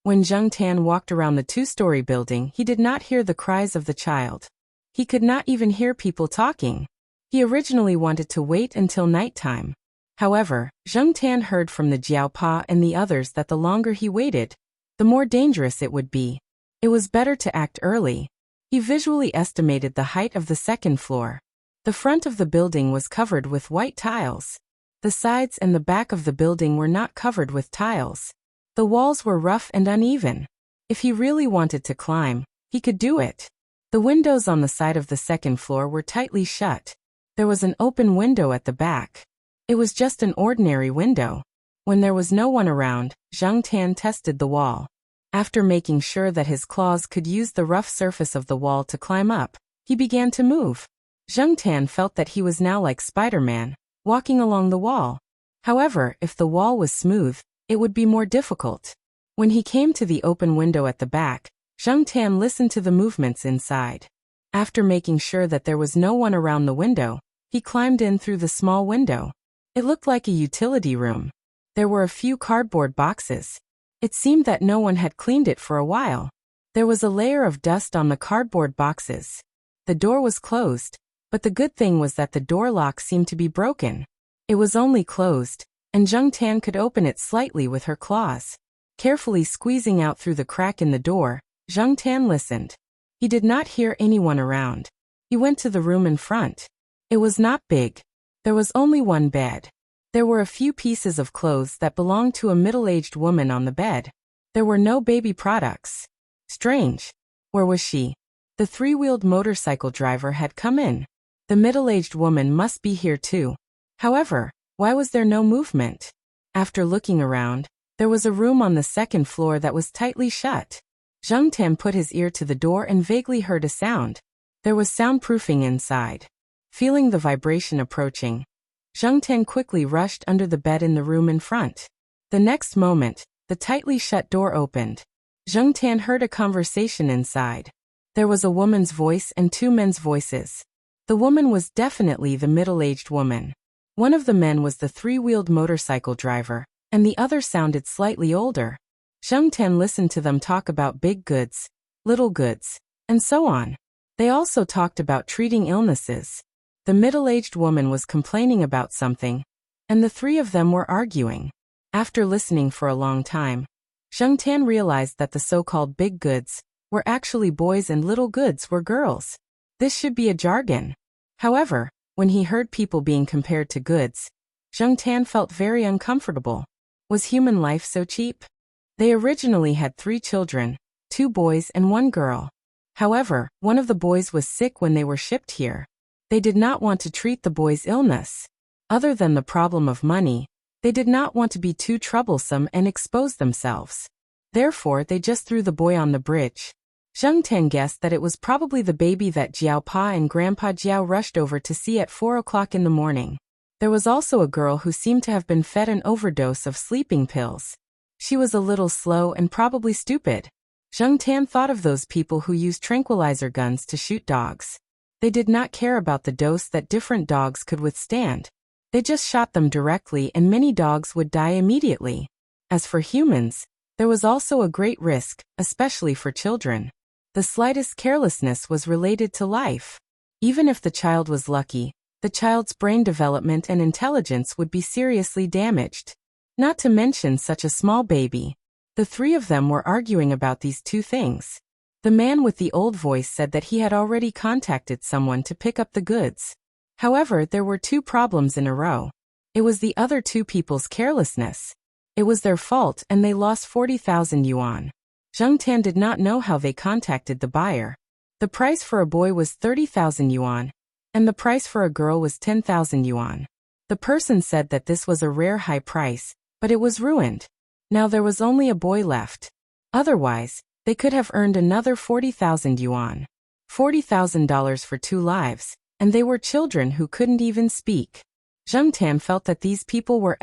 When Zheng Tan walked around the two-story building, he did not hear the cries of the child. He could not even hear people talking. He originally wanted to wait until nighttime. However, Zheng Tan heard from the Jiao Pa and the others that the longer he waited, the more dangerous it would be. It was better to act early. He visually estimated the height of the second floor. The front of the building was covered with white tiles. The sides and the back of the building were not covered with tiles. The walls were rough and uneven. If he really wanted to climb, he could do it. The windows on the side of the second floor were tightly shut. There was an open window at the back. It was just an ordinary window. When there was no one around, Zheng Tan tested the wall. After making sure that his claws could use the rough surface of the wall to climb up, he began to move. Zheng Tan felt that he was now like Spider-Man, walking along the wall. However, if the wall was smooth, it would be more difficult. When he came to the open window at the back, Zheng Tan listened to the movements inside. After making sure that there was no one around the window, he climbed in through the small window. It looked like a utility room. There were a few cardboard boxes. It seemed that no one had cleaned it for a while. There was a layer of dust on the cardboard boxes. The door was closed, but the good thing was that the door lock seemed to be broken. It was only closed, and Zheng Tan could open it slightly with her claws. Carefully squeezing out through the crack in the door, Zheng Tan listened. He did not hear anyone around. He went to the room in front. It was not big. There was only one bed. There were a few pieces of clothes that belonged to a middle-aged woman on the bed. There were no baby products. Strange. Where was she? The three-wheeled motorcycle driver had come in. The middle-aged woman must be here too. However, why was there no movement? After looking around, there was a room on the second floor that was tightly shut. Zheng Tan put his ear to the door and vaguely heard a sound. There was soundproofing inside. Feeling the vibration approaching, Zheng Tan quickly rushed under the bed in the room in front. The next moment, the tightly shut door opened. Zheng Tan heard a conversation inside. There was a woman's voice and two men's voices. The woman was definitely the middle-aged woman. One of the men was the three-wheeled motorcycle driver, and the other sounded slightly older. Zheng Tan listened to them talk about big goods, little goods, and so on. They also talked about treating illnesses. The middle-aged woman was complaining about something, and the three of them were arguing. After listening for a long time, Zheng Tan realized that the so-called big goods were actually boys and little goods were girls. This should be a jargon. However, when he heard people being compared to goods, Zheng Tan felt very uncomfortable. Was human life so cheap? They originally had 3 children, 2 boys and 1 girl. However, one of the boys was sick when they were shipped here. They did not want to treat the boy's illness. Other than the problem of money, they did not want to be too troublesome and expose themselves. Therefore, they just threw the boy on the bridge. Zheng Tan guessed that it was probably the baby that Jiao Pa and Grandpa Jiao rushed over to see at 4 o'clock in the morning. There was also a girl who seemed to have been fed an overdose of sleeping pills. She was a little slow and probably stupid. Zheng Tan thought of those people who use tranquilizer guns to shoot dogs. They did not care about the dose that different dogs could withstand. They just shot them directly and many dogs would die immediately. As for humans, there was also a great risk, especially for children. The slightest carelessness was related to life. Even if the child was lucky, the child's brain development and intelligence would be seriously damaged. Not to mention such a small baby. The three of them were arguing about these two things. The man with the old voice said that he had already contacted someone to pick up the goods. However, there were two problems in a row. It was the other two people's carelessness. It was their fault and they lost 40,000 yuan. Zheng Tan did not know how they contacted the buyer. The price for a boy was 30,000 yuan, and the price for a girl was 10,000 yuan. The person said that this was a rare high price, but it was ruined. Now there was only a boy left. Otherwise, they could have earned another 40,000 yuan. $40,000 for 2 lives, and they were children who couldn't even speak. Zheng Tan felt that these people were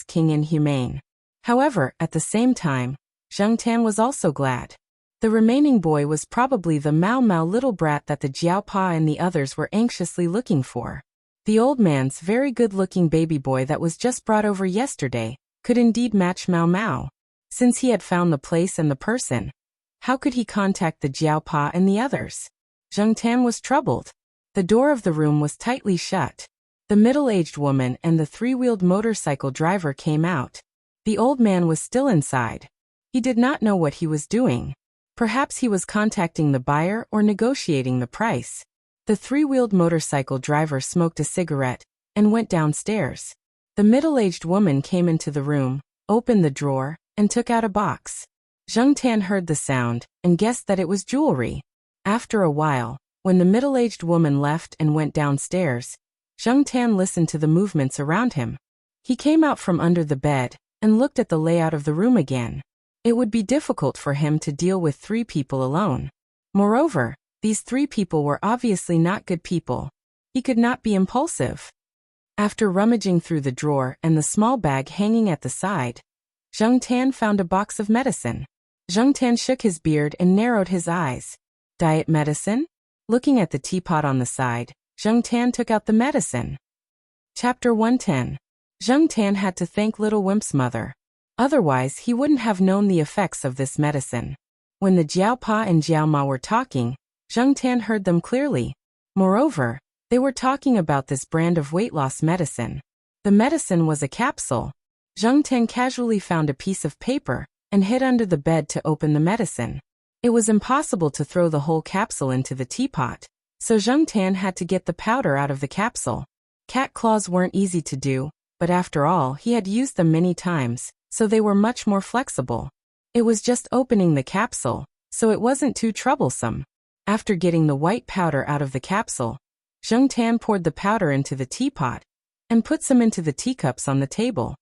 king inhumane. However, at the same time, Zheng Tan was also glad. The remaining boy was probably the Mao little brat that the Jiaopa and the others were anxiously looking for. The old man's very good-looking baby boy that was just brought over yesterday could indeed match Mao. Since he had found the place and the person, how could he contact the Jiaopa and the others? Zheng Tan was troubled. The door of the room was tightly shut. The middle-aged woman and the 3-wheeled motorcycle driver came out. The old man was still inside. He did not know what he was doing. Perhaps he was contacting the buyer or negotiating the price. The 3-wheeled motorcycle driver smoked a cigarette and went downstairs. The middle-aged woman came into the room, opened the drawer, and took out a box. Zheng Tan heard the sound and guessed that it was jewelry. After a while, when the middle-aged woman left and went downstairs, Zheng Tan listened to the movements around him. He came out from under the bed and looked at the layout of the room again. It would be difficult for him to deal with 3 people alone. Moreover, these 3 people were obviously not good people. He could not be impulsive. After rummaging through the drawer and the small bag hanging at the side, Zheng Tan found a box of medicine. Zheng Tan shook his beard and narrowed his eyes. Diet medicine? Looking at the teapot on the side, Zheng Tan took out the medicine. Chapter 110. Zheng Tan had to thank Little Wimp's mother. Otherwise, he wouldn't have known the effects of this medicine. When the Jiaopa and Jiaoma were talking, Zheng Tan heard them clearly. Moreover, they were talking about this brand of weight loss medicine. The medicine was a capsule. Zheng Tan casually found a piece of paper and hid under the bed to open the medicine. It was impossible to throw the whole capsule into the teapot, so Zheng Tan had to get the powder out of the capsule. Cat claws weren't easy to do, but after all, he had used them many times, so they were much more flexible. It was just opening the capsule, so it wasn't too troublesome. After getting the white powder out of the capsule, Zheng Tan poured the powder into the teapot and put some into the teacups on the table.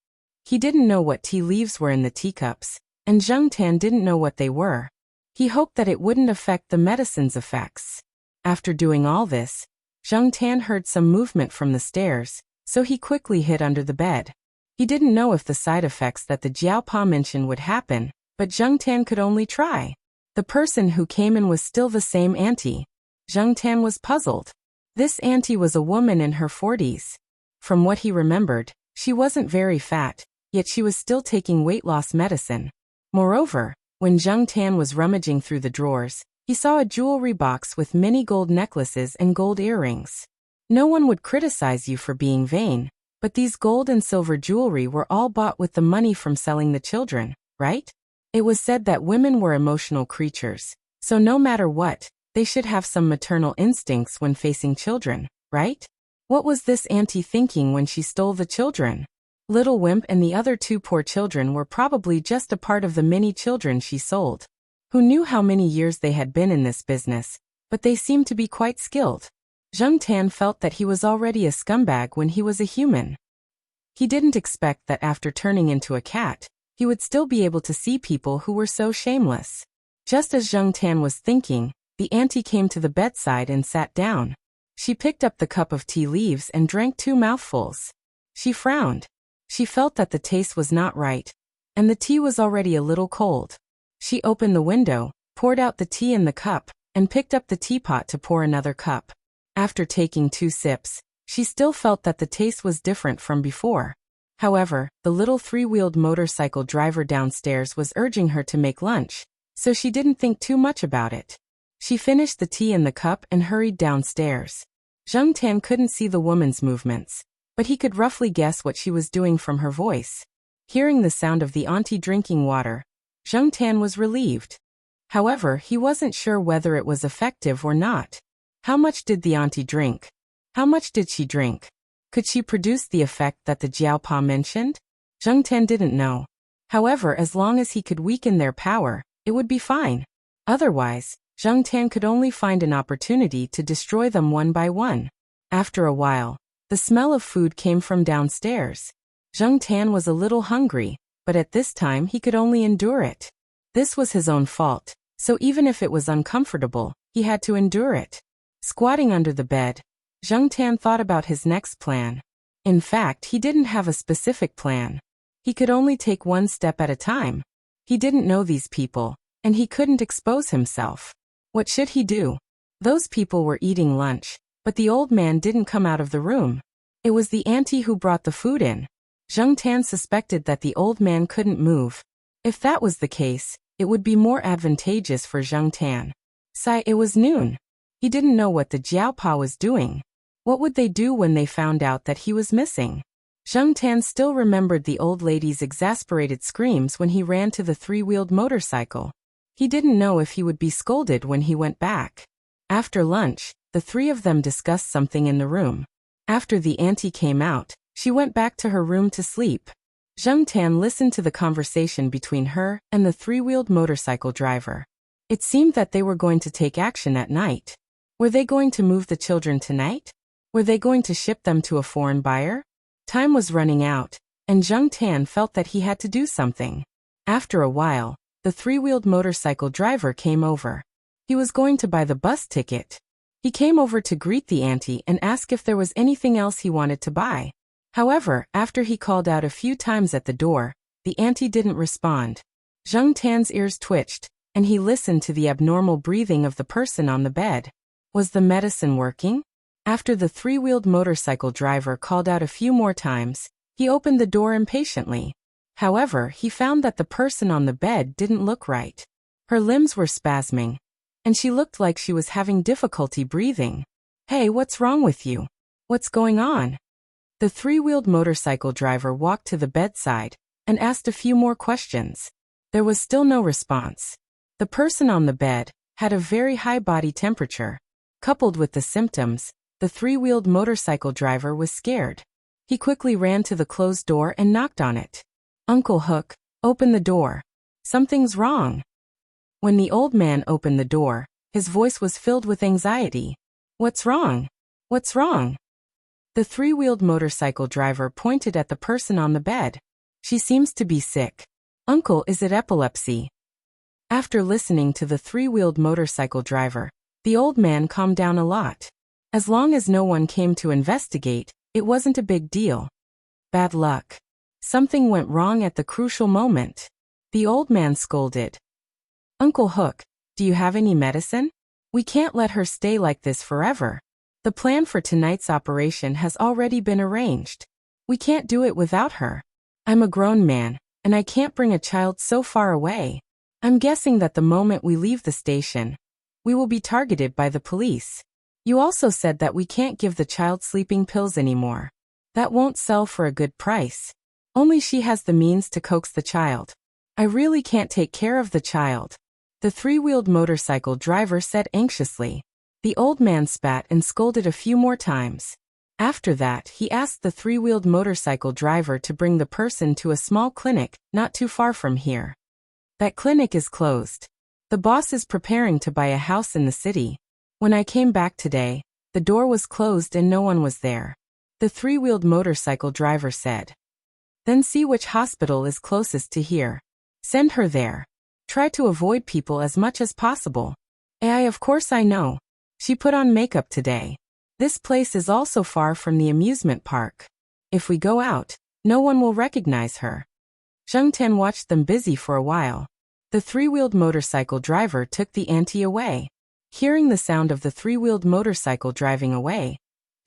He didn't know what tea leaves were in the teacups, and Zheng Tan didn't know what they were. He hoped that it wouldn't affect the medicine's effects. After doing all this, Zheng Tan heard some movement from the stairs, so he quickly hid under the bed. He didn't know if the side effects that the Jiaopa mentioned would happen, but Zheng Tan could only try. The person who came in was still the same auntie. Zheng Tan was puzzled. This auntie was a woman in her 40s. From what he remembered, she wasn't very fat, yet she was still taking weight loss medicine. Moreover, when Zheng Tan was rummaging through the drawers, he saw a jewelry box with many gold necklaces and gold earrings. No one would criticize you for being vain, but these gold and silver jewelry were all bought with the money from selling the children, right? It was said that women were emotional creatures, so no matter what, they should have some maternal instincts when facing children, right? What was this auntie thinking when she stole the children? Little Wimp and the other 2 poor children were probably just a part of the many children she sold. Who knew how many years they had been in this business, but they seemed to be quite skilled. Zheng Tan felt that he was already a scumbag when he was a human. He didn't expect that after turning into a cat, he would still be able to see people who were so shameless. Just as Zheng Tan was thinking, the auntie came to the bedside and sat down. She picked up the cup of tea leaves and drank 2 mouthfuls. She frowned. She felt that the taste was not right, and the tea was already a little cold. She opened the window, poured out the tea in the cup, and picked up the teapot to pour another cup. After taking 2 sips, she still felt that the taste was different from before. However, the little 3-wheeled motorcycle driver downstairs was urging her to make lunch, so she didn't think too much about it. She finished the tea in the cup and hurried downstairs. Zheng Tan couldn't see the woman's movements, but he could roughly guess what she was doing from her voice. Hearing the sound of the auntie drinking water, Zheng Tan was relieved. However, he wasn't sure whether it was effective or not. How much did the auntie drink? How much did she drink? Could she produce the effect that the Jiaopa mentioned? Zheng Tan didn't know. However, as long as he could weaken their power, it would be fine. Otherwise, Zheng Tan could only find an opportunity to destroy them one by one. After a while, the smell of food came from downstairs. Zheng Tan was a little hungry, but at this time he could only endure it. This was his own fault, so even if it was uncomfortable, he had to endure it. Squatting under the bed, Zheng Tan thought about his next plan. In fact, he didn't have a specific plan. He could only take one step at a time. He didn't know these people, and he couldn't expose himself. What should he do? Those people were eating lunch, but the old man didn't come out of the room. It was the auntie who brought the food in. Zheng Tan suspected that the old man couldn't move. If that was the case, it would be more advantageous for Zheng Tan. It was noon. He didn't know what the Jiaopa was doing. What would they do when they found out that he was missing? Zheng Tan still remembered the old lady's exasperated screams when he ran to the three-wheeled motorcycle. He didn't know if he would be scolded when he went back. After lunch, the three of them discussed something in the room. After the auntie came out, she went back to her room to sleep. Zheng Tan listened to the conversation between her and the three-wheeled motorcycle driver. It seemed that they were going to take action at night. Were they going to move the children tonight? Were they going to ship them to a foreign buyer? Time was running out, and Zheng Tan felt that he had to do something. After a while, the three-wheeled motorcycle driver came over. He was going to buy the bus ticket. He came over to greet the auntie and ask if there was anything else he wanted to buy. However, after he called out a few times at the door, the auntie didn't respond. Zheng Tan's ears twitched, and he listened to the abnormal breathing of the person on the bed. Was the medicine working? After the three-wheeled motorcycle driver called out a few more times, he opened the door impatiently. However, he found that the person on the bed didn't look right. Her limbs were spasming, and she looked like she was having difficulty breathing. Hey, what's wrong with you? What's going on? The three-wheeled motorcycle driver walked to the bedside and asked a few more questions. There was still no response. The person on the bed had a very high body temperature. Coupled with the symptoms, the three-wheeled motorcycle driver was scared. He quickly ran to the closed door and knocked on it. Uncle Hook, open the door. Something's wrong. When the old man opened the door, his voice was filled with anxiety. What's wrong? What's wrong? The three-wheeled motorcycle driver pointed at the person on the bed. She seems to be sick. Uncle, is it epilepsy? After listening to the three-wheeled motorcycle driver, the old man calmed down a lot. As long as no one came to investigate, it wasn't a big deal. Bad luck. Something went wrong at the crucial moment. The old man scolded. Uncle Hook, do you have any medicine? We can't let her stay like this forever. The plan for tonight's operation has already been arranged. We can't do it without her. I'm a grown man, and I can't bring a child so far away. I'm guessing that the moment we leave the station, we will be targeted by the police. You also said that we can't give the child sleeping pills anymore. That won't sell for a good price. Only she has the means to coax the child. I really can't take care of the child. The three-wheeled motorcycle driver said anxiously. The old man spat and scolded a few more times. After that, he asked the three-wheeled motorcycle driver to bring the person to a small clinic not too far from here. That clinic is closed. The boss is preparing to buy a house in the city. When I came back today, the door was closed and no one was there. The three-wheeled motorcycle driver said. Then see which hospital is closest to here. Send her there. Try to avoid people as much as possible. Of course I know. She put on makeup today. This place is also far from the amusement park. If we go out, no one will recognize her. Zheng Tan watched them busy for a while. The three-wheeled motorcycle driver took the auntie away. Hearing the sound of the three-wheeled motorcycle driving away,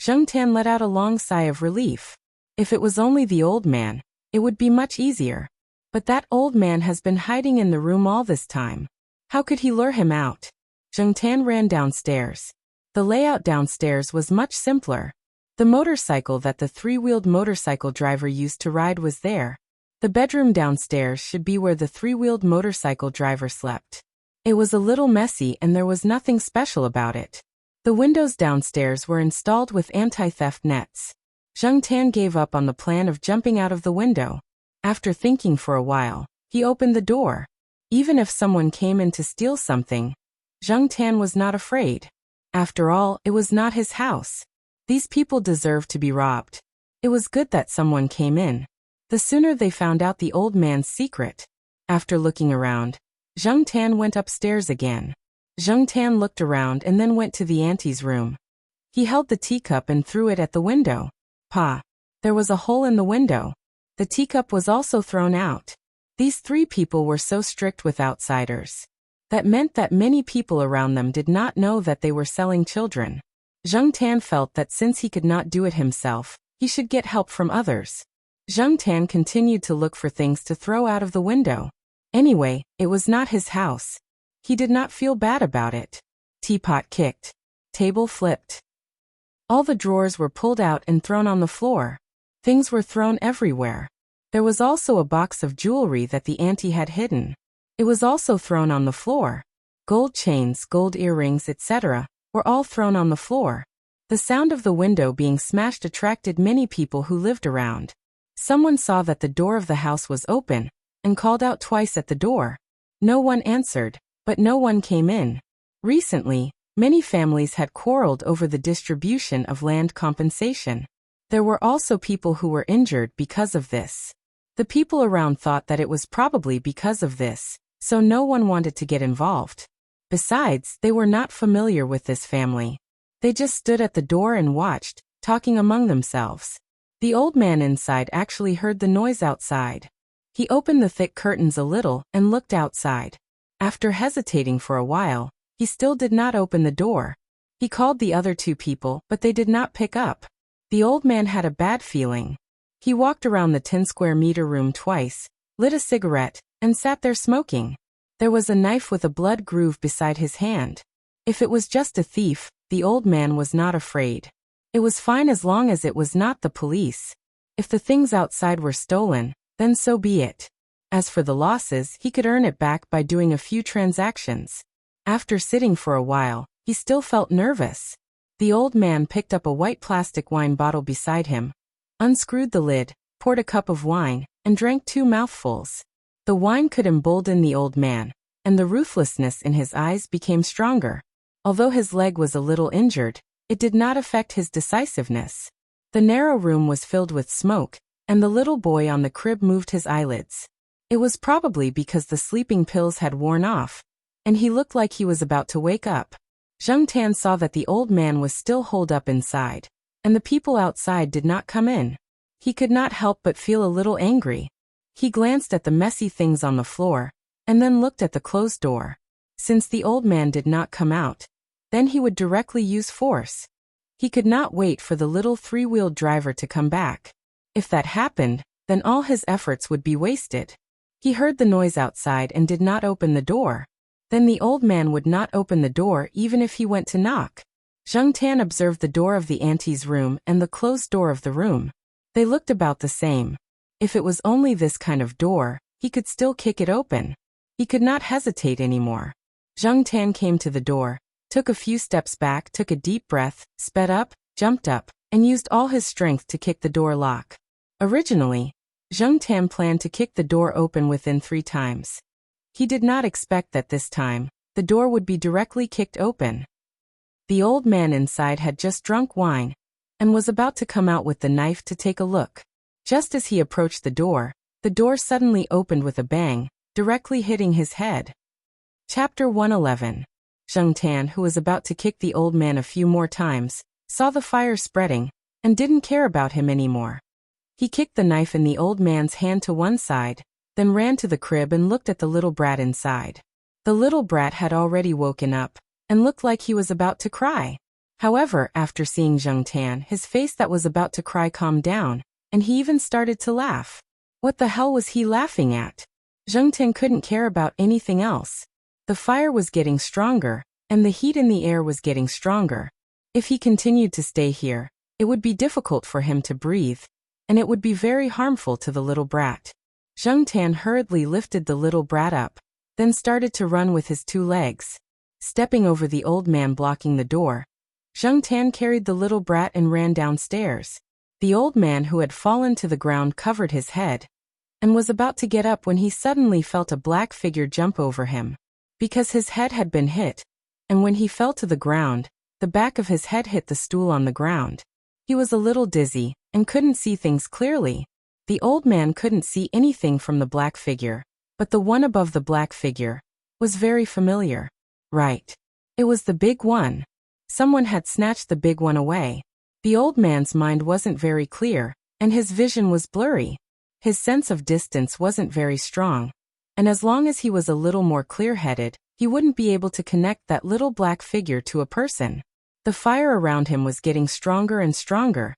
Zheng Tan let out a long sigh of relief. If it was only the old man, it would be much easier. But that old man has been hiding in the room all this time. How could he lure him out? Zheng Tan ran downstairs. The layout downstairs was much simpler. The motorcycle that the three-wheeled motorcycle driver used to ride was there. The bedroom downstairs should be where the three-wheeled motorcycle driver slept. It was a little messy and there was nothing special about it. The windows downstairs were installed with anti-theft nets. Zheng Tan gave up on the plan of jumping out of the window. After thinking for a while, he opened the door. Even if someone came in to steal something, Zheng Tan was not afraid. After all, it was not his house. These people deserved to be robbed. It was good that someone came in. The sooner they found out the old man's secret. After looking around, Zheng Tan went upstairs again. Zheng Tan looked around and then went to the auntie's room. He held the teacup and threw it at the window. Pa! There was a hole in the window. The teacup was also thrown out. These three people were so strict with outsiders. That meant that many people around them did not know that they were selling children. Zheng Tan felt that since he could not do it himself, he should get help from others. Zheng Tan continued to look for things to throw out of the window. Anyway, it was not his house. He did not feel bad about it. Teapot kicked. Table flipped. All the drawers were pulled out and thrown on the floor. Things were thrown everywhere. There was also a box of jewelry that the auntie had hidden. It was also thrown on the floor. Gold chains, gold earrings, etc. were all thrown on the floor. The sound of the window being smashed attracted many people who lived around. Someone saw that the door of the house was open, and called out twice at the door. No one answered, but no one came in. Recently, many families had quarreled over the distribution of land compensation. There were also people who were injured because of this. The people around thought that it was probably because of this, so no one wanted to get involved. Besides, they were not familiar with this family. They just stood at the door and watched, talking among themselves. The old man inside actually heard the noise outside. He opened the thick curtains a little and looked outside. After hesitating for a while, he still did not open the door. He called the other two people, but they did not pick up. The old man had a bad feeling. He walked around the 10-square-meter room twice, lit a cigarette, and sat there smoking. There was a knife with a blood groove beside his hand. If it was just a thief, the old man was not afraid. It was fine as long as it was not the police. If the things outside were stolen, then so be it. As for the losses, he could earn it back by doing a few transactions. After sitting for a while, he still felt nervous. The old man picked up a white plastic wine bottle beside him, unscrewed the lid, poured a cup of wine, and drank 2 mouthfuls. The wine could embolden the old man, and the ruthlessness in his eyes became stronger. Although his leg was a little injured, it did not affect his decisiveness. The narrow room was filled with smoke, and the little boy on the crib moved his eyelids. It was probably because the sleeping pills had worn off, and he looked like he was about to wake up. Zheng Tan saw that the old man was still holed up inside, and the people outside did not come in. He could not help but feel a little angry. He glanced at the messy things on the floor, and then looked at the closed door. Since the old man did not come out, then he would directly use force. He could not wait for the little 3-wheeled driver to come back. If that happened, then all his efforts would be wasted. He heard the noise outside and did not open the door. Then the old man would not open the door even if he went to knock. Zheng Tan observed the door of the auntie's room and the closed door of the room. They looked about the same. If it was only this kind of door, he could still kick it open. He could not hesitate anymore. Zheng Tan came to the door, took a few steps back, took a deep breath, sped up, jumped up, and used all his strength to kick the door lock. Originally, Zheng Tan planned to kick the door open within 3 times. He did not expect that this time, the door would be directly kicked open. The old man inside had just drunk wine, and was about to come out with the knife to take a look. Just as he approached the door suddenly opened with a bang, directly hitting his head. Chapter 111. Zheng Tan, who was about to kick the old man a few more times, saw the fire spreading, and didn't care about him anymore. He kicked the knife in the old man's hand to one side, then ran to the crib and looked at the little brat inside. The little brat had already woken up, and looked like he was about to cry. However, after seeing Zheng Tan, his face that was about to cry calmed down, and he even started to laugh. What the hell was he laughing at? Zheng Tan couldn't care about anything else. The fire was getting stronger, and the heat in the air was getting stronger. If he continued to stay here, it would be difficult for him to breathe, and it would be very harmful to the little brat. Zheng Tan hurriedly lifted the little brat up, then started to run with his 2 legs. Stepping over the old man blocking the door, Zheng Tan carried the little brat and ran downstairs. The old man who had fallen to the ground covered his head, and was about to get up when he suddenly felt a black figure jump over him. Because his head had been hit, and when he fell to the ground, the back of his head hit the stool on the ground. He was a little dizzy, and couldn't see things clearly. The old man couldn't see anything from the black figure, but the one above the black figure was very familiar. Right. It was the big one. Someone had snatched the big one away. The old man's mind wasn't very clear, and his vision was blurry. His sense of distance wasn't very strong, and as long as he was a little more clear-headed, he wouldn't be able to connect that little black figure to a person. The fire around him was getting stronger and stronger,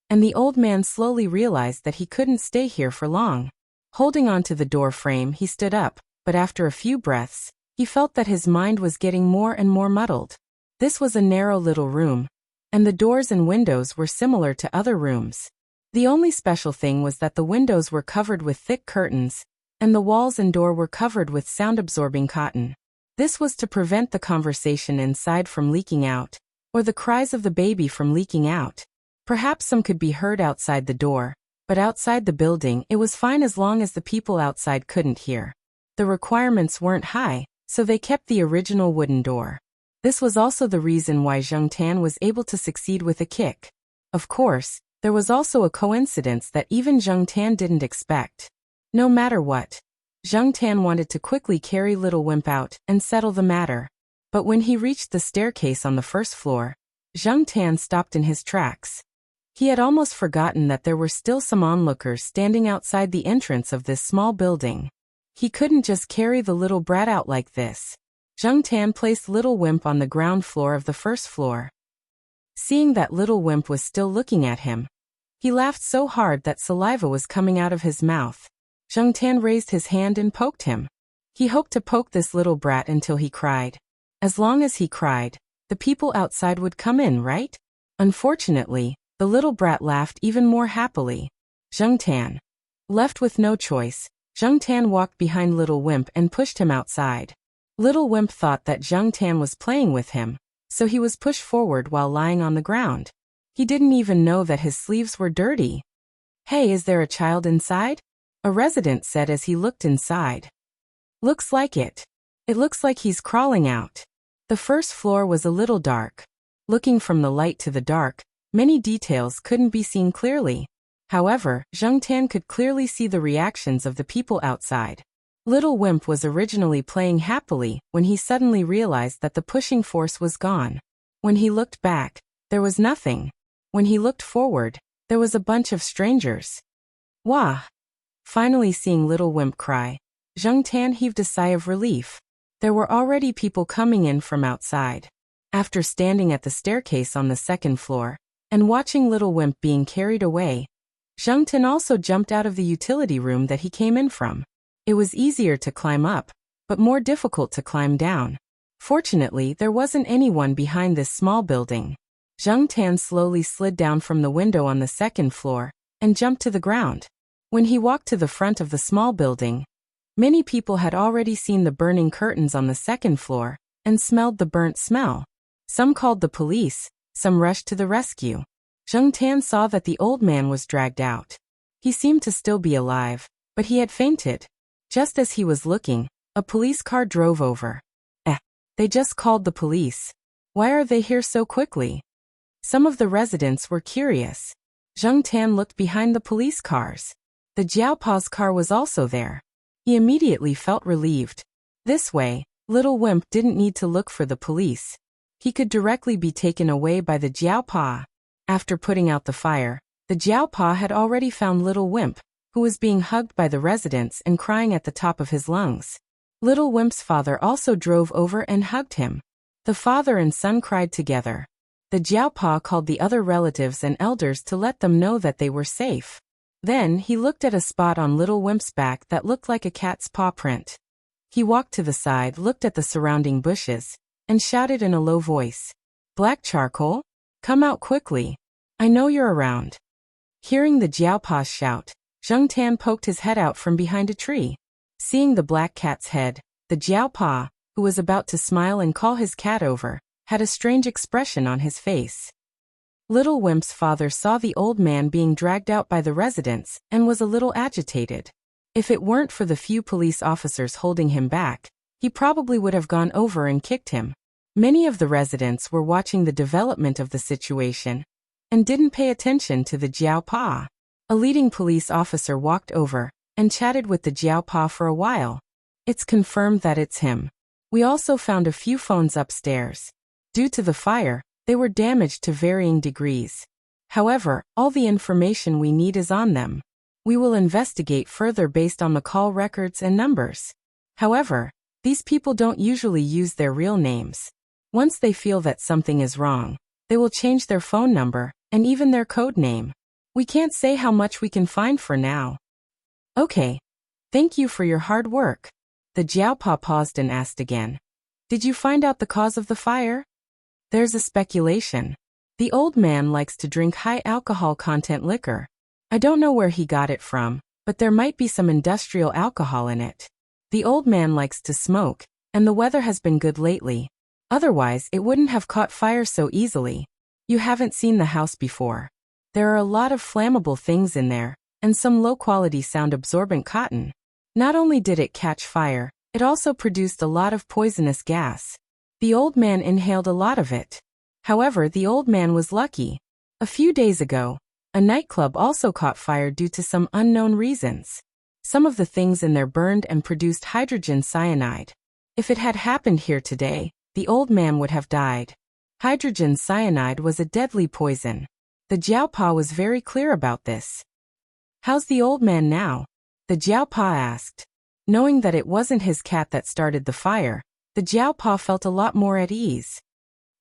and the old man slowly realized that he couldn't stay here for long. Holding on to the door frame, he stood up, but after a few breaths, he felt that his mind was getting more and more muddled. This was a narrow little room, and the doors and windows were similar to other rooms. The only special thing was that the windows were covered with thick curtains, and the walls and door were covered with sound-absorbing cotton. This was to prevent the conversation inside from leaking out, or the cries of the baby from leaking out. Perhaps some could be heard outside the door, but outside the building it was fine as long as the people outside couldn't hear. The requirements weren't high, so they kept the original wooden door. This was also the reason why Zheng Tan was able to succeed with a kick. Of course, there was also a coincidence that even Zheng Tan didn't expect. No matter what, Zheng Tan wanted to quickly carry Little Wimp out and settle the matter. But when he reached the staircase on the first floor, Zheng Tan stopped in his tracks. He had almost forgotten that there were still some onlookers standing outside the entrance of this small building. He couldn't just carry the little brat out like this. Zheng Tan placed Little Wimp on the ground floor of the first floor. Seeing that Little Wimp was still looking at him, he laughed so hard that saliva was coming out of his mouth. Zheng Tan raised his hand and poked him. He hoped to poke this little brat until he cried. As long as he cried, the people outside would come in, right? Unfortunately, the little brat laughed even more happily. Zheng Tan. Left with no choice, Zheng Tan walked behind Little Wimp and pushed him outside. Little Wimp thought that Zheng Tan was playing with him, so he was pushed forward while lying on the ground. He didn't even know that his sleeves were dirty. "Hey, is there a child inside?" a resident said as he looked inside. "Looks like it. It looks like he's crawling out." The first floor was a little dark. Looking from the light to the dark, many details couldn't be seen clearly. However, Zheng Tan could clearly see the reactions of the people outside. Little Wimp was originally playing happily when he suddenly realized that the pushing force was gone. When he looked back, there was nothing. When he looked forward, there was a bunch of strangers. Wah! Finally seeing Little Wimp cry, Zheng Tan heaved a sigh of relief. There were already people coming in from outside. After standing at the staircase on the second floor, and watching Little Wimp being carried away, Zheng Tan also jumped out of the utility room that he came in from. It was easier to climb up, but more difficult to climb down. Fortunately, there wasn't anyone behind this small building. Zheng Tan slowly slid down from the window on the second floor, and jumped to the ground. When he walked to the front of the small building, many people had already seen the burning curtains on the second floor, and smelled the burnt smell. Some called the police, some rushed to the rescue. Zheng Tan saw that the old man was dragged out. He seemed to still be alive, but he had fainted. Just as he was looking, a police car drove over. They just called the police. Why are they here so quickly? Some of the residents were curious. Zheng Tan looked behind the police cars. The Jiaopa's car was also there. He immediately felt relieved. This way, Little Wimp didn't need to look for the police. He could directly be taken away by the Jiaopa. After putting out the fire, the Jiaopa had already found Little Wimp, who was being hugged by the residents and crying at the top of his lungs. Little Wimp's father also drove over and hugged him. The father and son cried together. The Jiaopa called the other relatives and elders to let them know that they were safe. Then he looked at a spot on Little Wimp's back that looked like a cat's paw print. He walked to the side, looked at the surrounding bushes, and shouted in a low voice, "Black charcoal? Come out quickly. I know you're around." Hearing the Jiaopa's shout, Zheng Tan poked his head out from behind a tree. Seeing the black cat's head, the Jiaopa, who was about to smile and call his cat over, had a strange expression on his face. Little Wimp's father saw the old man being dragged out by the residents and was a little agitated. If it weren't for the few police officers holding him back, he probably would have gone over and kicked him. Many of the residents were watching the development of the situation and didn't pay attention to the Jiaopa. A leading police officer walked over and chatted with the Jiaopa for a while. "It's confirmed that it's him. We also found a few phones upstairs. Due to the fire, they were damaged to varying degrees. However, all the information we need is on them. We will investigate further based on the call records and numbers. However, these people don't usually use their real names. Once they feel that something is wrong, they will change their phone number and even their code name. We can't say how much we can find for now." "Okay. Thank you for your hard work." The Jiaopa paused and asked again, "Did you find out the cause of the fire?" "There's a speculation. The old man likes to drink high alcohol content liquor. I don't know where he got it from, but there might be some industrial alcohol in it. The old man likes to smoke, and the weather has been good lately. Otherwise, it wouldn't have caught fire so easily. You haven't seen the house before. There are a lot of flammable things in there, and some low-quality sound-absorbent cotton. Not only did it catch fire, it also produced a lot of poisonous gas. The old man inhaled a lot of it. However, the old man was lucky. A few days ago, a nightclub also caught fire due to some unknown reasons. Some of the things in there burned and produced hydrogen cyanide. If it had happened here today, the old man would have died. Hydrogen cyanide was a deadly poison. The Jiaopa was very clear about this." "How's the old man now?" the Jiaopa asked. Knowing that it wasn't his cat that started the fire, the Jiaopa felt a lot more at ease.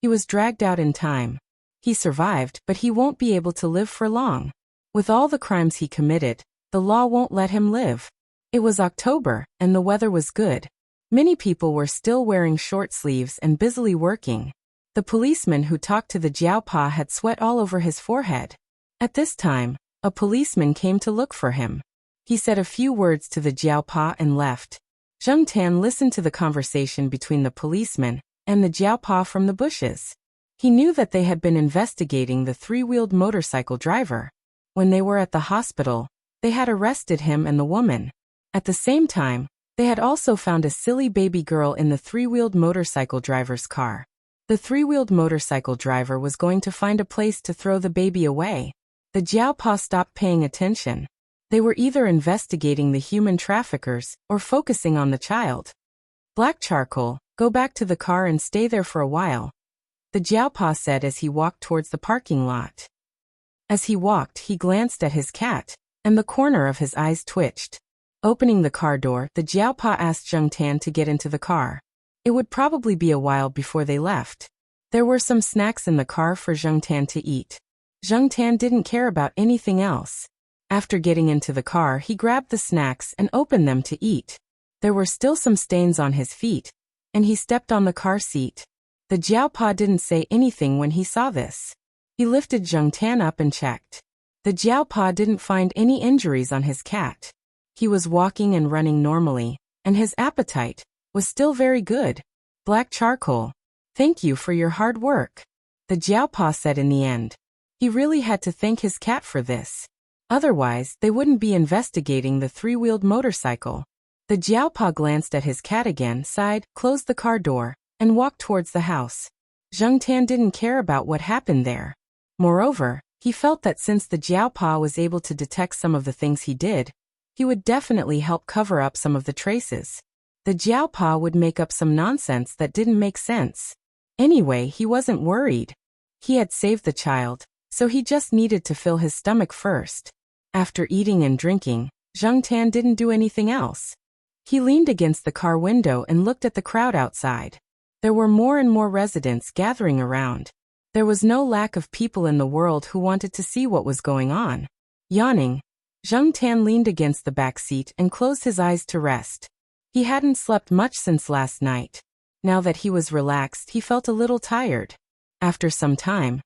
"He was dragged out in time. He survived, but he won't be able to live for long. With all the crimes he committed, the law won't let him live." It was October, and the weather was good. Many people were still wearing short sleeves and busily working. The policeman who talked to the Jiaopa had sweat all over his forehead. At this time, a policeman came to look for him. He said a few words to the Jiaopa and left. Zheng Tan listened to the conversation between the policeman and the Jiaopa from the bushes. He knew that they had been investigating the three-wheeled motorcycle driver. When they were at the hospital, they had arrested him and the woman. At the same time, they had also found a silly baby girl in the three-wheeled motorcycle driver's car. The three-wheeled motorcycle driver was going to find a place to throw the baby away. The Jiaopa stopped paying attention. They were either investigating the human traffickers or focusing on the child. "Black charcoal, go back to the car and stay there for a while," the Jiaopa said as he walked towards the parking lot. As he walked, he glanced at his cat, and the corner of his eyes twitched. Opening the car door, the Jiaopa asked Zheng Tan to get into the car. It would probably be a while before they left. There were some snacks in the car for Zheng Tan to eat. Zheng Tan didn't care about anything else. After getting into the car, he grabbed the snacks and opened them to eat. There were still some stains on his feet, and he stepped on the car seat. The Jiaopa didn't say anything when he saw this. He lifted Zheng Tan up and checked. The Jiaopa didn't find any injuries on his cat. He was walking and running normally, and his appetite was still very good. "Black charcoal, thank you for your hard work," the Jiaopa said in the end. He really had to thank his cat for this. Otherwise, they wouldn't be investigating the three-wheeled motorcycle. The Jiaopa glanced at his cat again, sighed, closed the car door, and walked towards the house. Zheng Tan didn't care about what happened there. Moreover, he felt that since the Jiaopa was able to detect some of the things he did, he would definitely help cover up some of the traces. The Jiaopa would make up some nonsense that didn't make sense. Anyway, he wasn't worried. He had saved the child, so he just needed to fill his stomach first. After eating and drinking, Zheng Tan didn't do anything else. He leaned against the car window and looked at the crowd outside. There were more and more residents gathering around. There was no lack of people in the world who wanted to see what was going on. Yawning, Zheng Tan leaned against the back seat and closed his eyes to rest. He hadn't slept much since last night. Now that he was relaxed, he felt a little tired. After some time,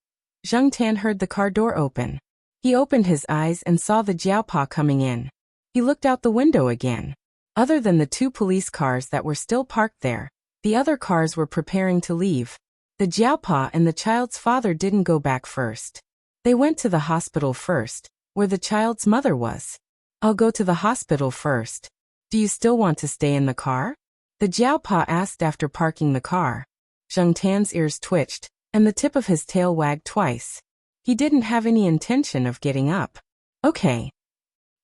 Zheng Tan heard the car door open. He opened his eyes and saw the Jiaopa coming in. He looked out the window again. Other than the 2 police cars that were still parked there, the other cars were preparing to leave. The Jiaopa and the child's father didn't go back first. They went to the hospital first, where the child's mother was. "I'll go to the hospital first. Do you still want to stay in the car?" the Jiaopa asked after parking the car. Zheng Tan's ears twitched, and the tip of his tail wagged twice. He didn't have any intention of getting up. "Okay."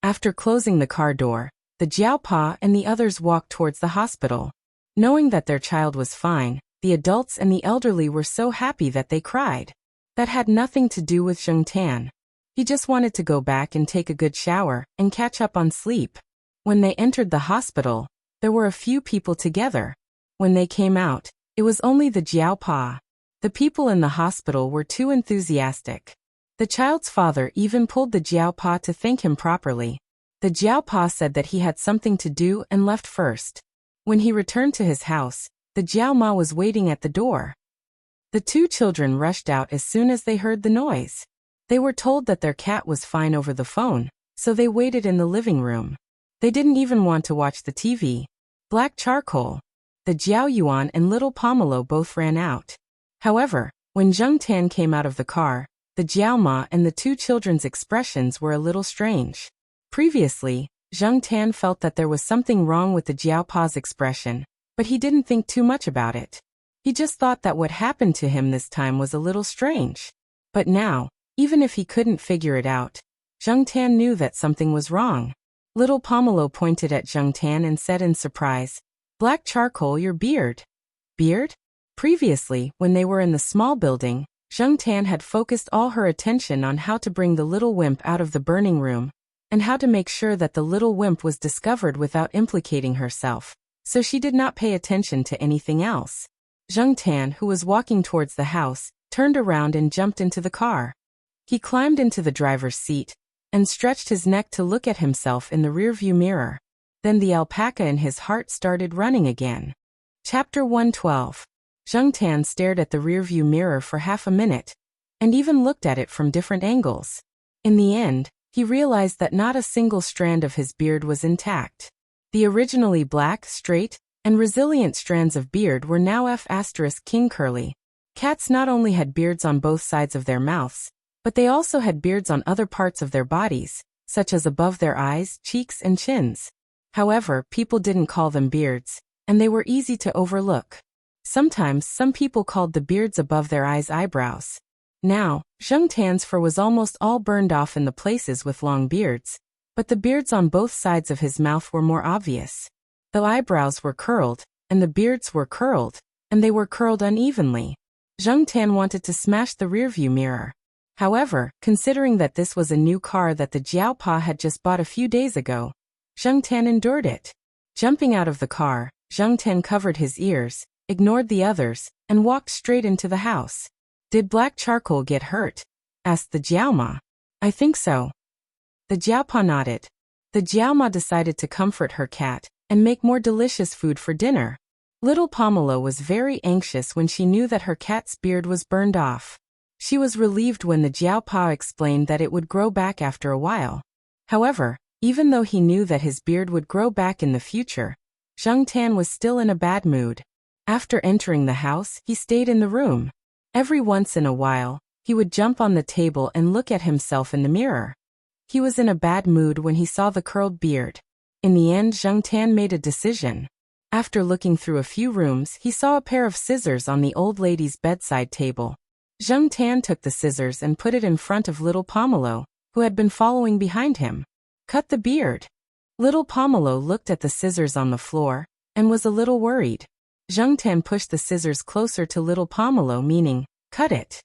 After closing the car door, the Jiaopa and the others walked towards the hospital. Knowing that their child was fine, the adults and the elderly were so happy that they cried. That had nothing to do with Zheng Tan. He just wanted to go back and take a good shower and catch up on sleep. When they entered the hospital, there were a few people together. When they came out, it was only the Jiaopa. The people in the hospital were too enthusiastic. The child's father even pulled the Jiaopa to thank him properly. The Jiaopa said that he had something to do and left first. When he returned to his house, the Jiaoma was waiting at the door. The 2 children rushed out as soon as they heard the noise. They were told that their cat was fine over the phone, so they waited in the living room. They didn't even want to watch the TV. Black Charcoal, the Jiao Yuan and little Pomelo both ran out. However, when Zheng Tan came out of the car, the Jiaoma and the 2 children's expressions were a little strange. Previously, Zheng Tan felt that there was something wrong with the Jiaopa's expression, but he didn't think too much about it. He just thought that what happened to him this time was a little strange. But now, even if he couldn't figure it out, Zheng Tan knew that something was wrong. Little Pomelo pointed at Zheng Tan and said in surprise, "Black Charcoal, your beard." Beard? Previously, when they were in the small building, Zheng Tan had focused all her attention on how to bring the little wimp out of the burning room, and how to make sure that the little wimp was discovered without implicating herself, so she did not pay attention to anything else. Zheng Tan, who was walking towards the house, turned around and jumped into the car. He climbed into the driver's seat, and stretched his neck to look at himself in the rearview mirror. Then the alpaca in his heart started running again. Chapter 112. Zheng Tan stared at the rearview mirror for half a minute, and even looked at it from different angles. In the end, he realized that not a single strand of his beard was intact. The originally black, straight, and resilient strands of beard were now King curly. Cats not only had beards on both sides of their mouths, but they also had beards on other parts of their bodies, such as above their eyes, cheeks, and chins. However, people didn't call them beards, and they were easy to overlook. Sometimes some people called the beards above their eyes eyebrows. Now, Zheng Tan's fur was almost all burned off in the places with long beards, but the beards on both sides of his mouth were more obvious. The eyebrows were curled, and the beards were curled, and they were curled unevenly. Zheng Tan wanted to smash the rearview mirror. However, considering that this was a new car that the Jiaopa had just bought a few days ago, Zheng Tan endured it. Jumping out of the car, Zheng Tan covered his ears, ignored the others, and walked straight into the house. "Did Black Charcoal get hurt?" asked the Jiaoma. "I think so." The Jiaopa nodded. The Jiaoma decided to comfort her cat and make more delicious food for dinner. Little Pomelo was very anxious when she knew that her cat's beard was burned off. She was relieved when the Jiaopa explained that it would grow back after a while. However, even though he knew that his beard would grow back in the future, Zheng Tan was still in a bad mood. After entering the house, he stayed in the room. Every once in a while, he would jump on the table and look at himself in the mirror. He was in a bad mood when he saw the curled beard. In the end, Zheng Tan made a decision. After looking through a few rooms, he saw a pair of scissors on the old lady's bedside table. Zheng Tan took the scissors and put it in front of little Pomelo, who had been following behind him. "Cut the beard." Little Pomelo looked at the scissors on the floor, and was a little worried. Zheng Tan pushed the scissors closer to little Pomelo, meaning, "Cut it."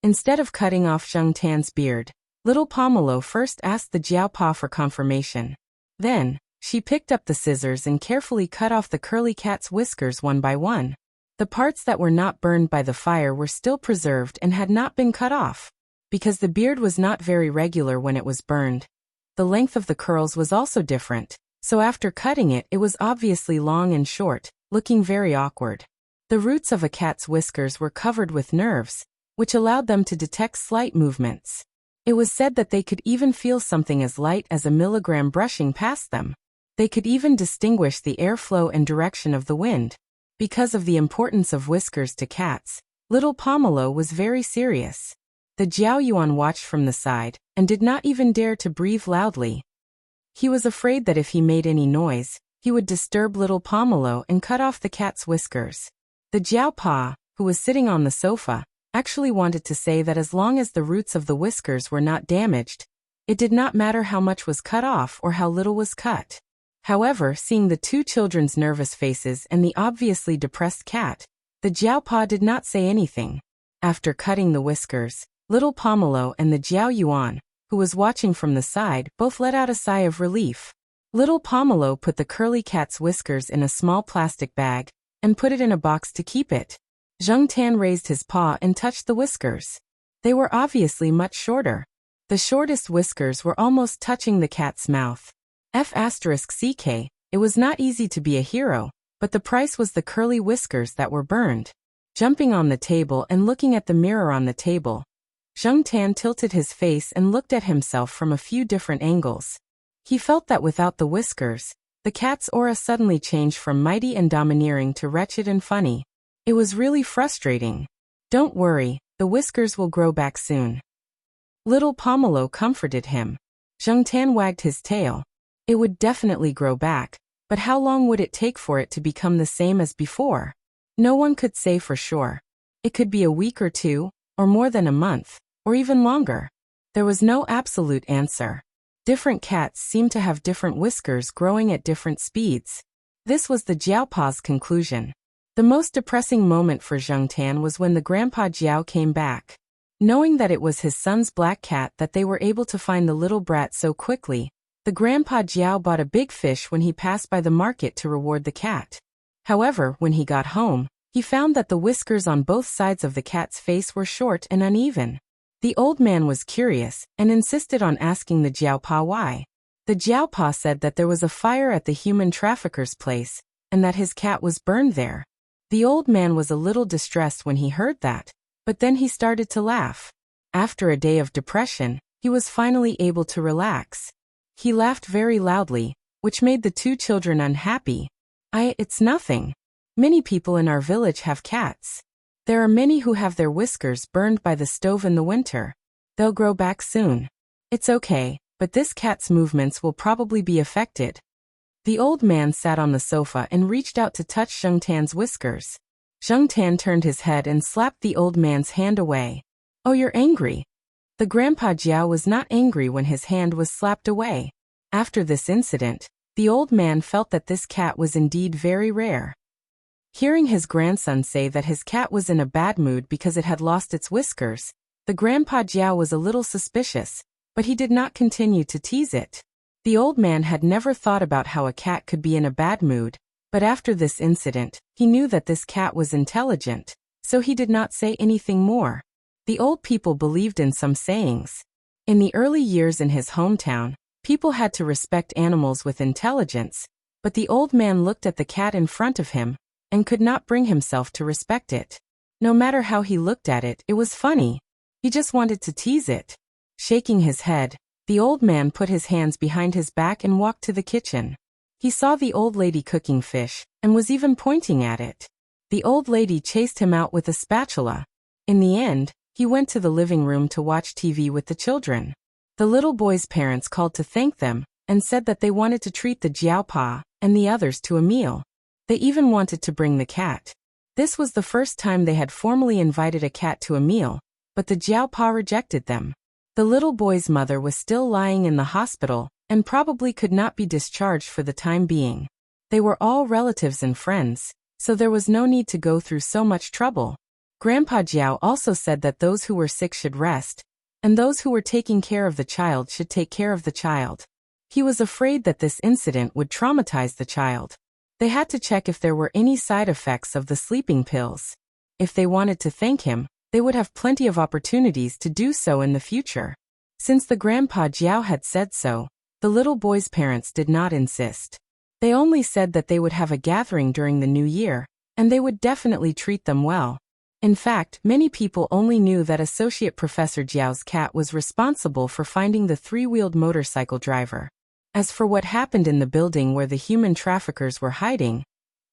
Instead of cutting off Zheng Tan's beard, little Pomelo first asked the Jiaopa for confirmation. Then, she picked up the scissors and carefully cut off the curly cat's whiskers one by one. The parts that were not burned by the fire were still preserved and had not been cut off. Because the beard was not very regular when it was burned, the length of the curls was also different, so after cutting it, it was obviously long and short, looking very awkward. The roots of a cat's whiskers were covered with nerves, which allowed them to detect slight movements. It was said that they could even feel something as light as a milligram brushing past them. They could even distinguish the airflow and direction of the wind. Because of the importance of whiskers to cats, little Pomelo was very serious. The Jiao Yuan watched from the side, and did not even dare to breathe loudly. He was afraid that if he made any noise, he would disturb little Pomelo and cut off the cat's whiskers. The Jiao Pa, who was sitting on the sofa, actually wanted to say that as long as the roots of the whiskers were not damaged, it did not matter how much was cut off or how little was cut. However, seeing the two children's nervous faces and the obviously depressed cat, the Jiao Pa did not say anything. After cutting the whiskers, little Pomelo and the Jiao Yuan, who was watching from the side, both let out a sigh of relief. Little Pomelo put the curly cat's whiskers in a small plastic bag and put it in a box to keep it. Zheng Tan raised his paw and touched the whiskers. They were obviously much shorter. The shortest whiskers were almost touching the cat's mouth. F***ck, it was not easy to be a hero, but the price was the curly whiskers that were burned. Jumping on the table and looking at the mirror on the table, Zheng Tan tilted his face and looked at himself from a few different angles. He felt that without the whiskers, the cat's aura suddenly changed from mighty and domineering to wretched and funny. It was really frustrating. Don't worry, the whiskers will grow back soon. Little Pomelo comforted him. Zheng Tan wagged his tail. It would definitely grow back, but how long would it take for it to become the same as before? No one could say for sure. It could be a week or two, or more than a month, or even longer. There was no absolute answer. Different cats seemed to have different whiskers growing at different speeds. This was the Jiao Pa's conclusion. The most depressing moment for Zheng Tan was when the Grandpa Jiao came back. Knowing that it was his son's black cat that they were able to find the little brat so quickly, the Grandpa Jiao bought a big fish when he passed by the market to reward the cat. However, when he got home, he found that the whiskers on both sides of the cat's face were short and uneven. The old man was curious and insisted on asking the Jiao Pa why. The Jiao Pa said that there was a fire at the human trafficker's place, and that his cat was burned there. The old man was a little distressed when he heard that, but then he started to laugh. After a day of depression, he was finally able to relax. He laughed very loudly, which made the two children unhappy. It's nothing. Many people in our village have cats. There are many who have their whiskers burned by the stove in the winter. They'll grow back soon. It's okay, but this cat's movements will probably be affected. The old man sat on the sofa and reached out to touch Zheng Tan's whiskers. Zheng Tan turned his head and slapped the old man's hand away. Oh, you're angry. The Grandpa Jiao was not angry when his hand was slapped away. After this incident, the old man felt that this cat was indeed very rare. Hearing his grandson say that his cat was in a bad mood because it had lost its whiskers, the Grandpa Jiao was a little suspicious, but he did not continue to tease it. The old man had never thought about how a cat could be in a bad mood, but after this incident, he knew that this cat was intelligent, so he did not say anything more. The old people believed in some sayings. In the early years in his hometown, people had to respect animals with intelligence, but the old man looked at the cat in front of him and could not bring himself to respect it. No matter how he looked at it, it was funny. He just wanted to tease it. Shaking his head, the old man put his hands behind his back and walked to the kitchen. He saw the old lady cooking fish and was even pointing at it. The old lady chased him out with a spatula. In the end, he went to the living room to watch TV with the children. The little boy's parents called to thank them and said that they wanted to treat the Jiao Pa and the others to a meal. They even wanted to bring the cat. This was the first time they had formally invited a cat to a meal, but the Jiao Pa rejected them. The little boy's mother was still lying in the hospital and probably could not be discharged for the time being. They were all relatives and friends, so there was no need to go through so much trouble. Grandpa Jiao also said that those who were sick should rest, and those who were taking care of the child should take care of the child. He was afraid that this incident would traumatize the child. They had to check if there were any side effects of the sleeping pills. If they wanted to thank him, they would have plenty of opportunities to do so in the future. Since the Grandpa Jiao had said so, the little boy's parents did not insist. They only said that they would have a gathering during the new year, and they would definitely treat them well. In fact, many people only knew that Associate Professor Jiao's cat was responsible for finding the three-wheeled motorcycle driver. As for what happened in the building where the human traffickers were hiding,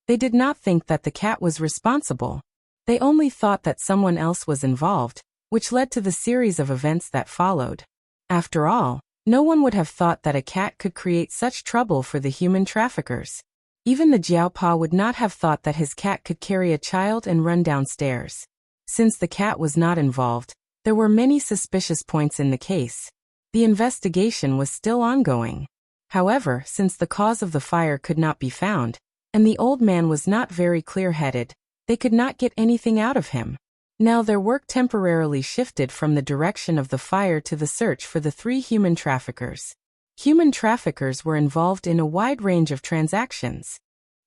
they did not think that the cat was responsible. They only thought that someone else was involved, which led to the series of events that followed. After all, no one would have thought that a cat could create such trouble for the human traffickers. Even the Jiaopa would not have thought that his cat could carry a child and run downstairs. Since the cat was not involved, there were many suspicious points in the case. The investigation was still ongoing. However, since the cause of the fire could not be found, and the old man was not very clear-headed, they could not get anything out of him. Now their work temporarily shifted from the direction of the fire to the search for the three human traffickers. Human traffickers were involved in a wide range of transactions.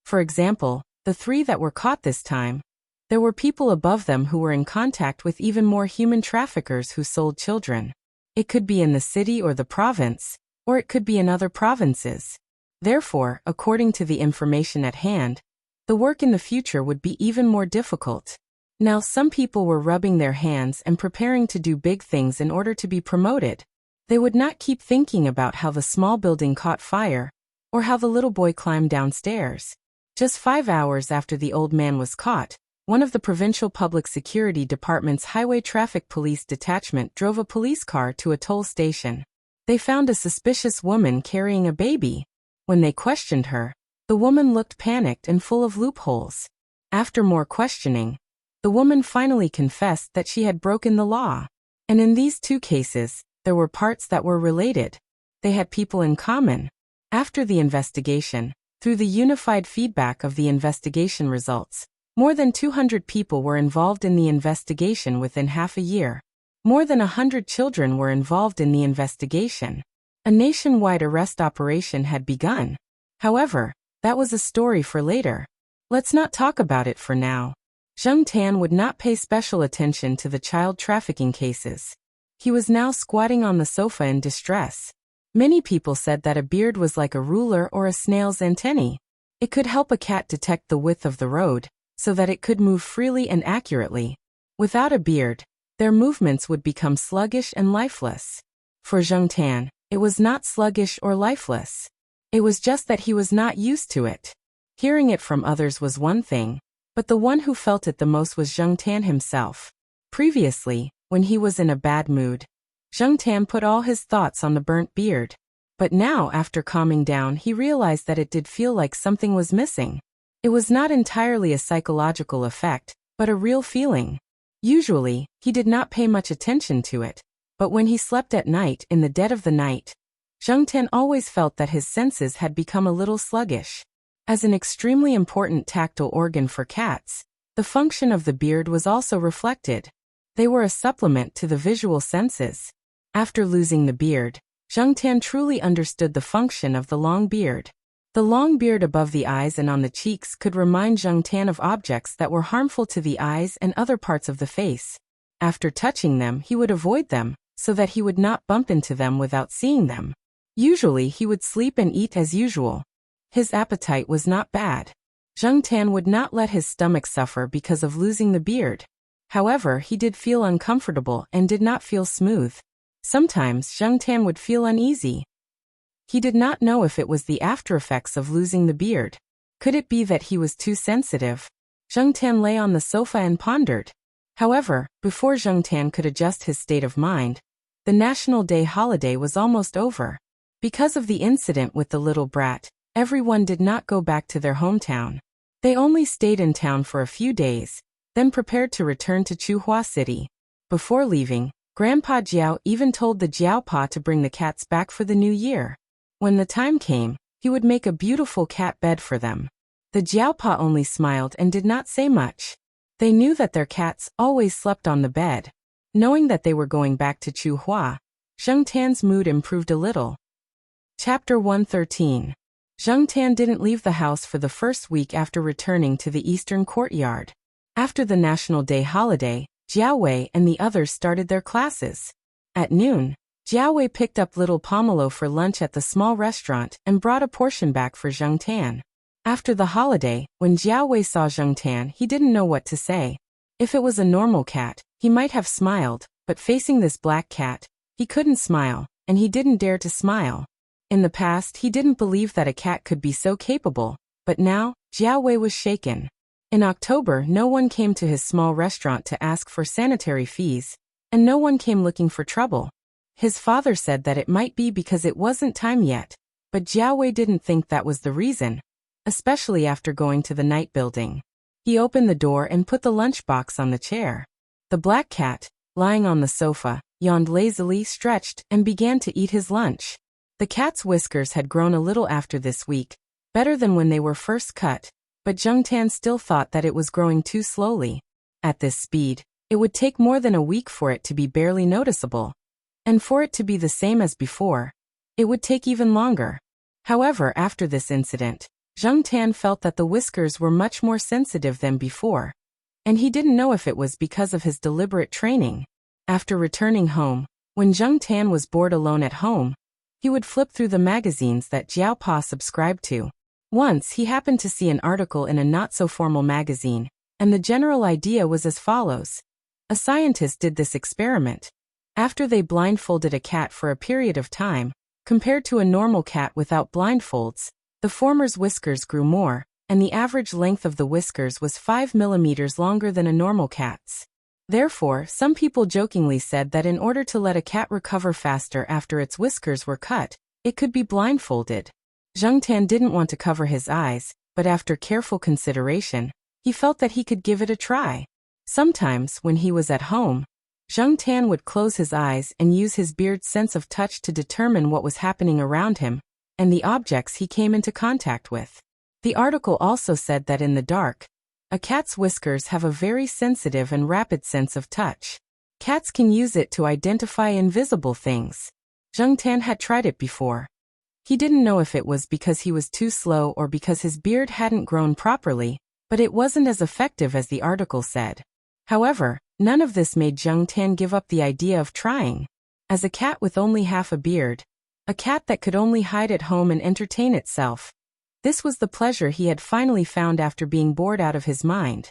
For example, the three that were caught this time, there were people above them who were in contact with even more human traffickers who sold children. It could be in the city or the province, or it could be in other provinces. Therefore, according to the information at hand, the work in the future would be even more difficult. Now some people were rubbing their hands and preparing to do big things in order to be promoted. They would not keep thinking about how the small building caught fire, or how the little boy climbed downstairs. Just 5 hours after the old man was caught, one of the provincial public security department's highway traffic police detachment drove a police car to a toll station. They found a suspicious woman carrying a baby. When they questioned her, the woman looked panicked and full of loopholes. After more questioning, the woman finally confessed that she had broken the law. And in these two cases, there were parts that were related. They had people in common. After the investigation, through the unified feedback of the investigation results, more than 200 people were involved in the investigation within half a year. More than 100 children were involved in the investigation. A nationwide arrest operation had begun. However, that was a story for later. Let's not talk about it for now. Zheng Tan would not pay special attention to the child trafficking cases. He was now squatting on the sofa in distress. Many people said that a beard was like a ruler or a snail's antennae. It could help a cat detect the width of the road, so that it could move freely and accurately. Without a beard, their movements would become sluggish and lifeless. For Zheng Tan, it was not sluggish or lifeless. It was just that he was not used to it. Hearing it from others was one thing, but the one who felt it the most was Zheng Tan himself. Previously, when he was in a bad mood, Zheng Tan put all his thoughts on the burnt beard. But now, after calming down, he realized that it did feel like something was missing. It was not entirely a psychological effect, but a real feeling. Usually, he did not pay much attention to it, but when he slept at night in the dead of the night, Zheng Tan always felt that his senses had become a little sluggish. As an extremely important tactile organ for cats, the function of the beard was also reflected. They were a supplement to the visual senses. After losing the beard, Zheng Tan truly understood the function of the long beard. The long beard above the eyes and on the cheeks could remind Zheng Tan of objects that were harmful to the eyes and other parts of the face. After touching them, he would avoid them, so that he would not bump into them without seeing them. Usually he would sleep and eat as usual. His appetite was not bad. Zheng Tan would not let his stomach suffer because of losing the beard. However, he did feel uncomfortable and did not feel smooth. Sometimes Zheng Tan would feel uneasy. He did not know if it was the after-effects of losing the beard. Could it be that he was too sensitive? Zheng Tan lay on the sofa and pondered. However, before Zheng Tan could adjust his state of mind, the National Day holiday was almost over. Because of the incident with the little brat, everyone did not go back to their hometown. They only stayed in town for a few days, then prepared to return to Chuhua City. Before leaving, Grandpa Jiao even told the Jiaopa to bring the cats back for the new year. When the time came, he would make a beautiful cat bed for them. The Jiaopa only smiled and did not say much. They knew that their cats always slept on the bed. Knowing that they were going back to Chuhua, Zheng Tan's mood improved a little. Chapter 113. Zheng Tan didn't leave the house for the first week after returning to the eastern courtyard. After the National Day holiday, Jiao Wei and the others started their classes. At noon, Jiao Wei picked up little Pomelo for lunch at the small restaurant and brought a portion back for Zheng Tan. After the holiday, when Jiao Wei saw Zhengtan, he didn't know what to say. If it was a normal cat, he might have smiled, but facing this black cat, he couldn't smile, and he didn't dare to smile. In the past, he didn't believe that a cat could be so capable, but now, Jiao Wei was shaken. In October, no one came to his small restaurant to ask for sanitary fees, and no one came looking for trouble. His father said that it might be because it wasn't time yet, but Jiao Wei didn't think that was the reason, especially after going to the night building. He opened the door and put the lunchbox on the chair. The black cat, lying on the sofa, yawned lazily, stretched, and began to eat his lunch. The cat's whiskers had grown a little after this week, better than when they were first cut, but Zhengtan still thought that it was growing too slowly. At this speed, it would take more than a week for it to be barely noticeable. And for it to be the same as before, it would take even longer. However, after this incident, Zhengtan felt that the whiskers were much more sensitive than before, and he didn't know if it was because of his deliberate training. After returning home, when Zhengtan was bored alone at home, he would flip through the magazines that Jiao Pa subscribed to. Once he happened to see an article in a not-so-formal magazine, and the general idea was as follows. A scientist did this experiment. After they blindfolded a cat for a period of time, compared to a normal cat without blindfolds, the former's whiskers grew more, and the average length of the whiskers was 5 millimeters longer than a normal cat's. Therefore, some people jokingly said that in order to let a cat recover faster after its whiskers were cut, it could be blindfolded. Zhengtan didn't want to cover his eyes, but after careful consideration, he felt that he could give it a try. Sometimes, when he was at home, Zhengtan would close his eyes and use his beard's sense of touch to determine what was happening around him, and the objects he came into contact with. The article also said that in the dark, a cat's whiskers have a very sensitive and rapid sense of touch. Cats can use it to identify invisible things. Zhengtan had tried it before. He didn't know if it was because he was too slow or because his beard hadn't grown properly, but it wasn't as effective as the article said. However, none of this made Zhengtan give up the idea of trying. As a cat with only half a beard, a cat that could only hide at home and entertain itself, this was the pleasure he had finally found after being bored out of his mind.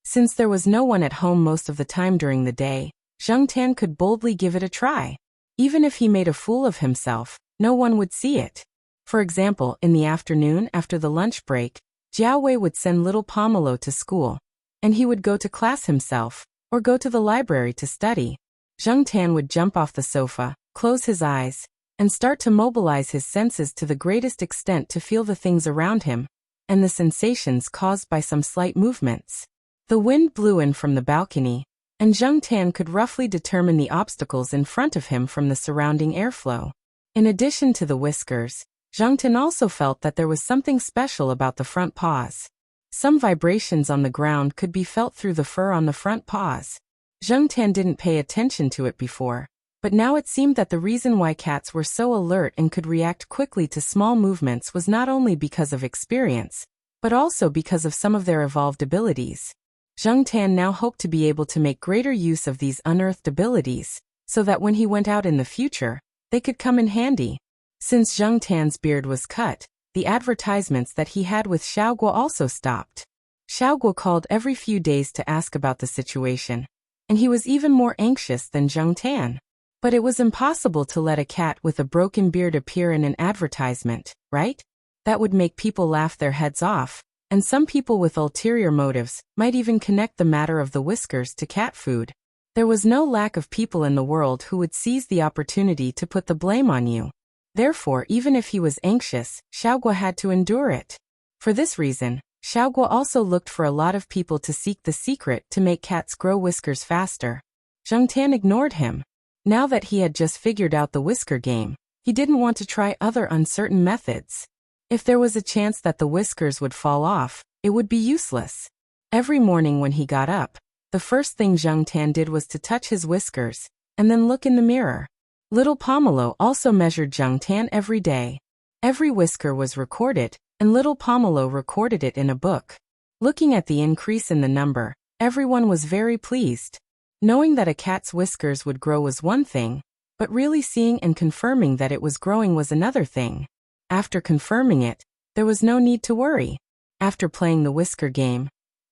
Since there was no one at home most of the time during the day, Zhengtan could boldly give it a try. Even if he made a fool of himself, no one would see it. For example, in the afternoon after the lunch break, Jiao Wei would send little Pomelo to school, and he would go to class himself, or go to the library to study. Zhengtan would jump off the sofa, close his eyes, and start to mobilize his senses to the greatest extent to feel the things around him, and the sensations caused by some slight movements. The wind blew in from the balcony, and Zhengtan could roughly determine the obstacles in front of him from the surrounding airflow. In addition to the whiskers, Zhengtan also felt that there was something special about the front paws. Some vibrations on the ground could be felt through the fur on the front paws. Zhengtan didn't pay attention to it before, but now it seemed that the reason why cats were so alert and could react quickly to small movements was not only because of experience, but also because of some of their evolved abilities. Zhengtan now hoped to be able to make greater use of these unearthed abilities, so that when he went out in the future, they could come in handy. Since Zhengtan's beard was cut, the advertisements that he had with Xiaoguo also stopped. Xiaoguo called every few days to ask about the situation, and he was even more anxious than Zhengtan. But it was impossible to let a cat with a broken beard appear in an advertisement, right? That would make people laugh their heads off, and some people with ulterior motives might even connect the matter of the whiskers to cat food. There was no lack of people in the world who would seize the opportunity to put the blame on you. Therefore, even if he was anxious, Xiaoguo had to endure it. For this reason, Xiaoguo also looked for a lot of people to seek the secret to make cats grow whiskers faster. Zhengtan ignored him. Now that he had just figured out the whisker game, he didn't want to try other uncertain methods. If there was a chance that the whiskers would fall off, it would be useless. Every morning when he got up, the first thing Zhengtan did was to touch his whiskers, and then look in the mirror. Little Pomelo also measured Zhengtan every day. Every whisker was recorded, and little Pomelo recorded it in a book. Looking at the increase in the number, everyone was very pleased. Knowing that a cat's whiskers would grow was one thing, but really seeing and confirming that it was growing was another thing. After confirming it, There was no need to worry. After playing the whisker game,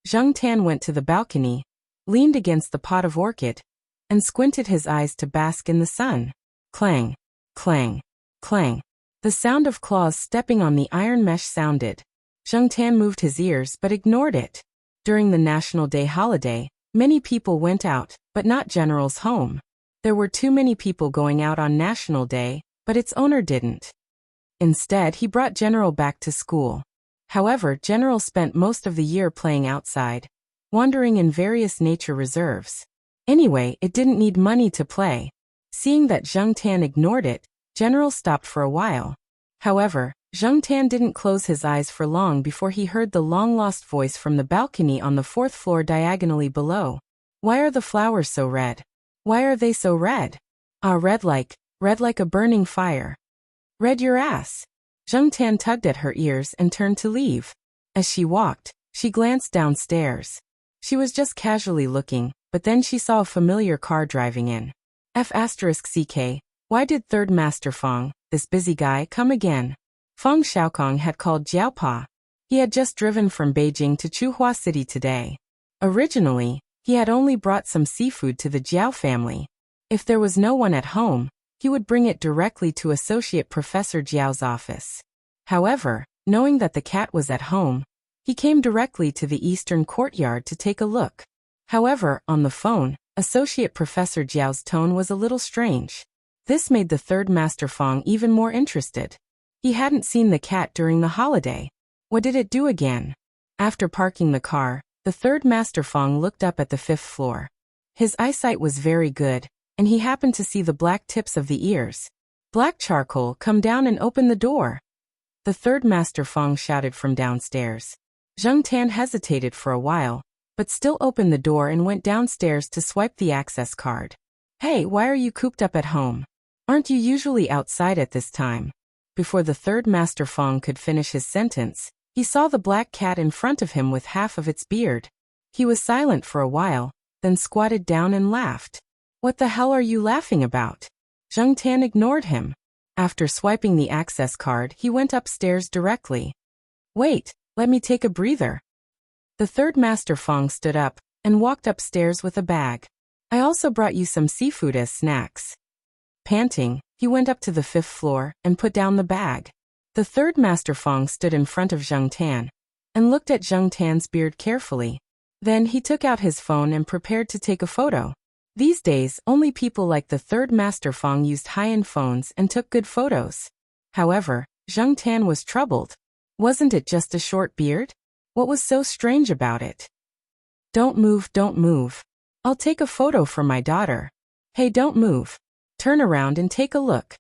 Zheng Tan went to the balcony, leaned against the pot of orchid, and squinted his eyes to bask in the sun. Clang, clang, clang. The sound of claws stepping on the iron mesh sounded. Zheng Tan moved his ears but ignored it. During the National Day holiday, many people went out, but not General's home. There were too many people going out on National Day, but its owner didn't. Instead, he brought General back to school. However, General spent most of the year playing outside, wandering in various nature reserves. Anyway, it didn't need money to play. Seeing that Zheng Tan ignored it, General stopped for a while. However, Zheng Tan didn't close his eyes for long before he heard the long-lost voice from the balcony on the 4th floor diagonally below. Why are the flowers so red? Why are they so red? Ah, red like a burning fire. Red your ass. Zheng Tan tugged at her ears and turned to leave. As she walked, she glanced downstairs. She was just casually looking, but then she saw a familiar car driving in. F***CK, why did Third Master Fong, this busy guy, come again? Fong Xiaokong had called Jiaopa. He had just driven from Beijing to Chuhua City today. Originally, he had only brought some seafood to the Jiao family. If there was no one at home, he would bring it directly to Associate Professor Jiao's office. However, knowing that the cat was at home, he came directly to the eastern courtyard to take a look. However, on the phone, Associate Professor Jiao's tone was a little strange. This made the Third Master Fong even more interested. He hadn't seen the cat during the holiday. What did it do again? After parking the car, the Third Master Fong looked up at the 5th floor. His eyesight was very good, and he happened to see the black tips of the ears. Black charcoal, come down and open the door. The Third Master Fong shouted from downstairs. Zheng Tan hesitated for a while, but still opened the door and went downstairs to swipe the access card. Hey, why are you cooped up at home? Aren't you usually outside at this time? Before the Third Master Fong could finish his sentence, he saw the black cat in front of him with half of its beard. He was silent for a while, then squatted down and laughed. What the hell are you laughing about? Zheng Tan ignored him. After swiping the access card, he went upstairs directly. Wait, let me take a breather. The Third Master Fong stood up and walked upstairs with a bag. I also brought you some seafood as snacks. Panting, he went up to the 5th floor and put down the bag. The Third Master Fong stood in front of Zheng Tan and looked at Zheng Tan's beard carefully. Then he took out his phone and prepared to take a photo. These days, only people like the Third Master Fong used high-end phones and took good photos. However, Zheng Tan was troubled. Wasn't it just a short beard? What was so strange about it? Don't move, don't move. I'll take a photo for my daughter. Hey, don't move. Turn around and take a look.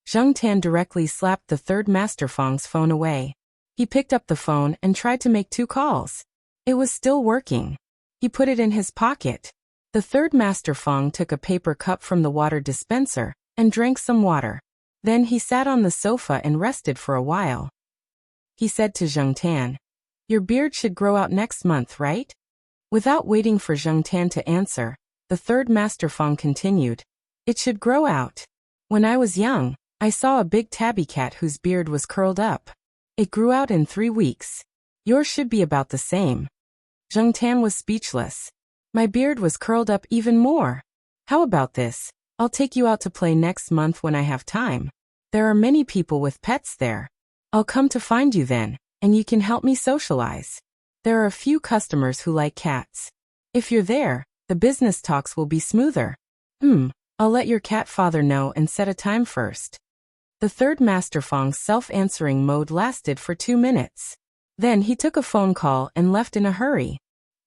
Zheng Tan directly slapped the Third Master Fong's phone away. He picked up the phone and tried to make 2 calls. It was still working. He put it in his pocket. The Third Master Fong took a paper cup from the water dispenser and drank some water. Then he sat on the sofa and rested for a while. He said to Zheng Tan, "Your beard should grow out next month, right?" Without waiting for Zheng Tan to answer, the Third Master Fong continued, "It should grow out. When I was young, I saw a big tabby cat whose beard was curled up. It grew out in 3 weeks. Yours should be about the same." Zheng Tan was speechless. My beard was curled up even more. How about this? I'll take you out to play next month when I have time. There are many people with pets there. I'll come to find you then, and you can help me socialize. There are a few customers who like cats. If you're there, the business talks will be smoother. I'll let your cat father know and set a time first. The Third Master Fong's self-answering mode lasted for 2 minutes. Then he took a phone call and left in a hurry.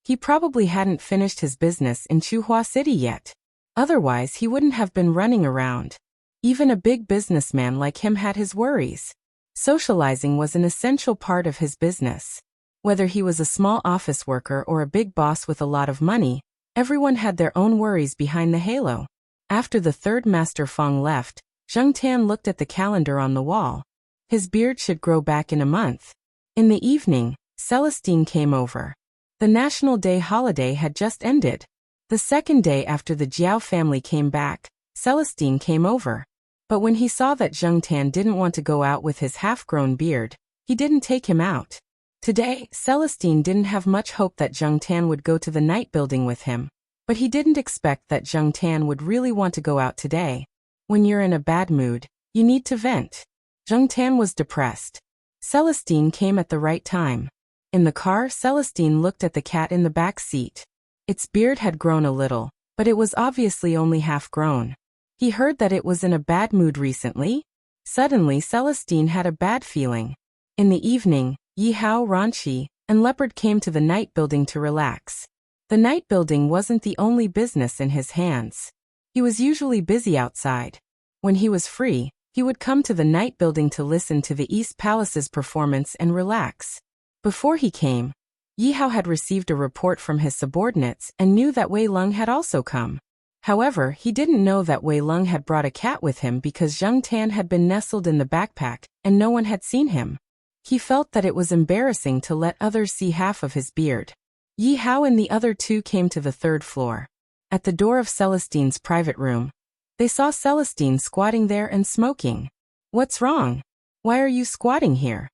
He probably hadn't finished his business in Chuhua City yet. Otherwise, he wouldn't have been running around. Even a big businessman like him had his worries. Socializing was an essential part of his business. Whether he was a small office worker or a big boss with a lot of money, everyone had their own worries behind the halo. After the Third Master Fong left, Zheng Tan looked at the calendar on the wall. His beard should grow back in a month. In the evening, Celestine came over. The National Day holiday had just ended. The second day after the Jiao family came back, Celestine came over. But when he saw that Zheng Tan didn't want to go out with his half-grown beard, He didn't take him out. Today, Celestine didn't have much hope that Jung Tan would go to the night building with him, but he didn't expect that Jung Tan would really want to go out today. When you're in a bad mood, you need to vent. Jung Tan was depressed. Celestine came at the right time. In the car, Celestine looked at the cat in the back seat. Its beard had grown a little, but it was obviously only half grown. He heard that it was in a bad mood recently. Suddenly, Celestine had a bad feeling. In the evening, Yi Hao, Ranchi, and Leopard came to the night building to relax. The night building wasn't the only business in his hands. He was usually busy outside. When he was free, he would come to the night building to listen to the East Palace's performance and relax. Before he came, Yi Hao had received a report from his subordinates and knew that Wei Lung had also come. However, he didn't know that Wei Lung had brought a cat with him because Jung Tan had been nestled in the backpack and no one had seen him. He felt that it was embarrassing to let others see half of his beard. Yi Hao and the other two came to the third floor. At the door of Celestine's private room, they saw Celestine squatting there and smoking. "What's wrong? Why are you squatting here?"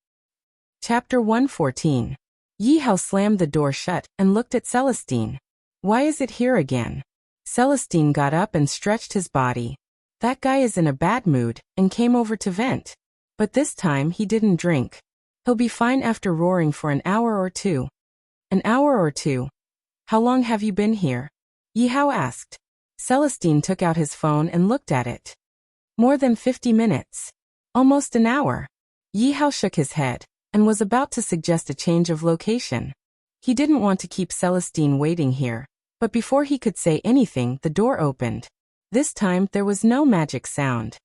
Chapter 114. Yi Hao slammed the door shut and looked at Celestine. "Why is it here again?" Celestine got up and stretched his body. "That guy is in a bad mood and came over to vent. But this time he didn't drink. He'll be fine after roaring for an hour or two." "An hour or two? How long have you been here?" Yi Hao asked. Celestine took out his phone and looked at it. "More than 50 minutes. Almost an hour." Yi Hao shook his head and was about to suggest a change of location. He didn't want to keep Celestine waiting here, but before he could say anything, the door opened. This time, there was no magic sound.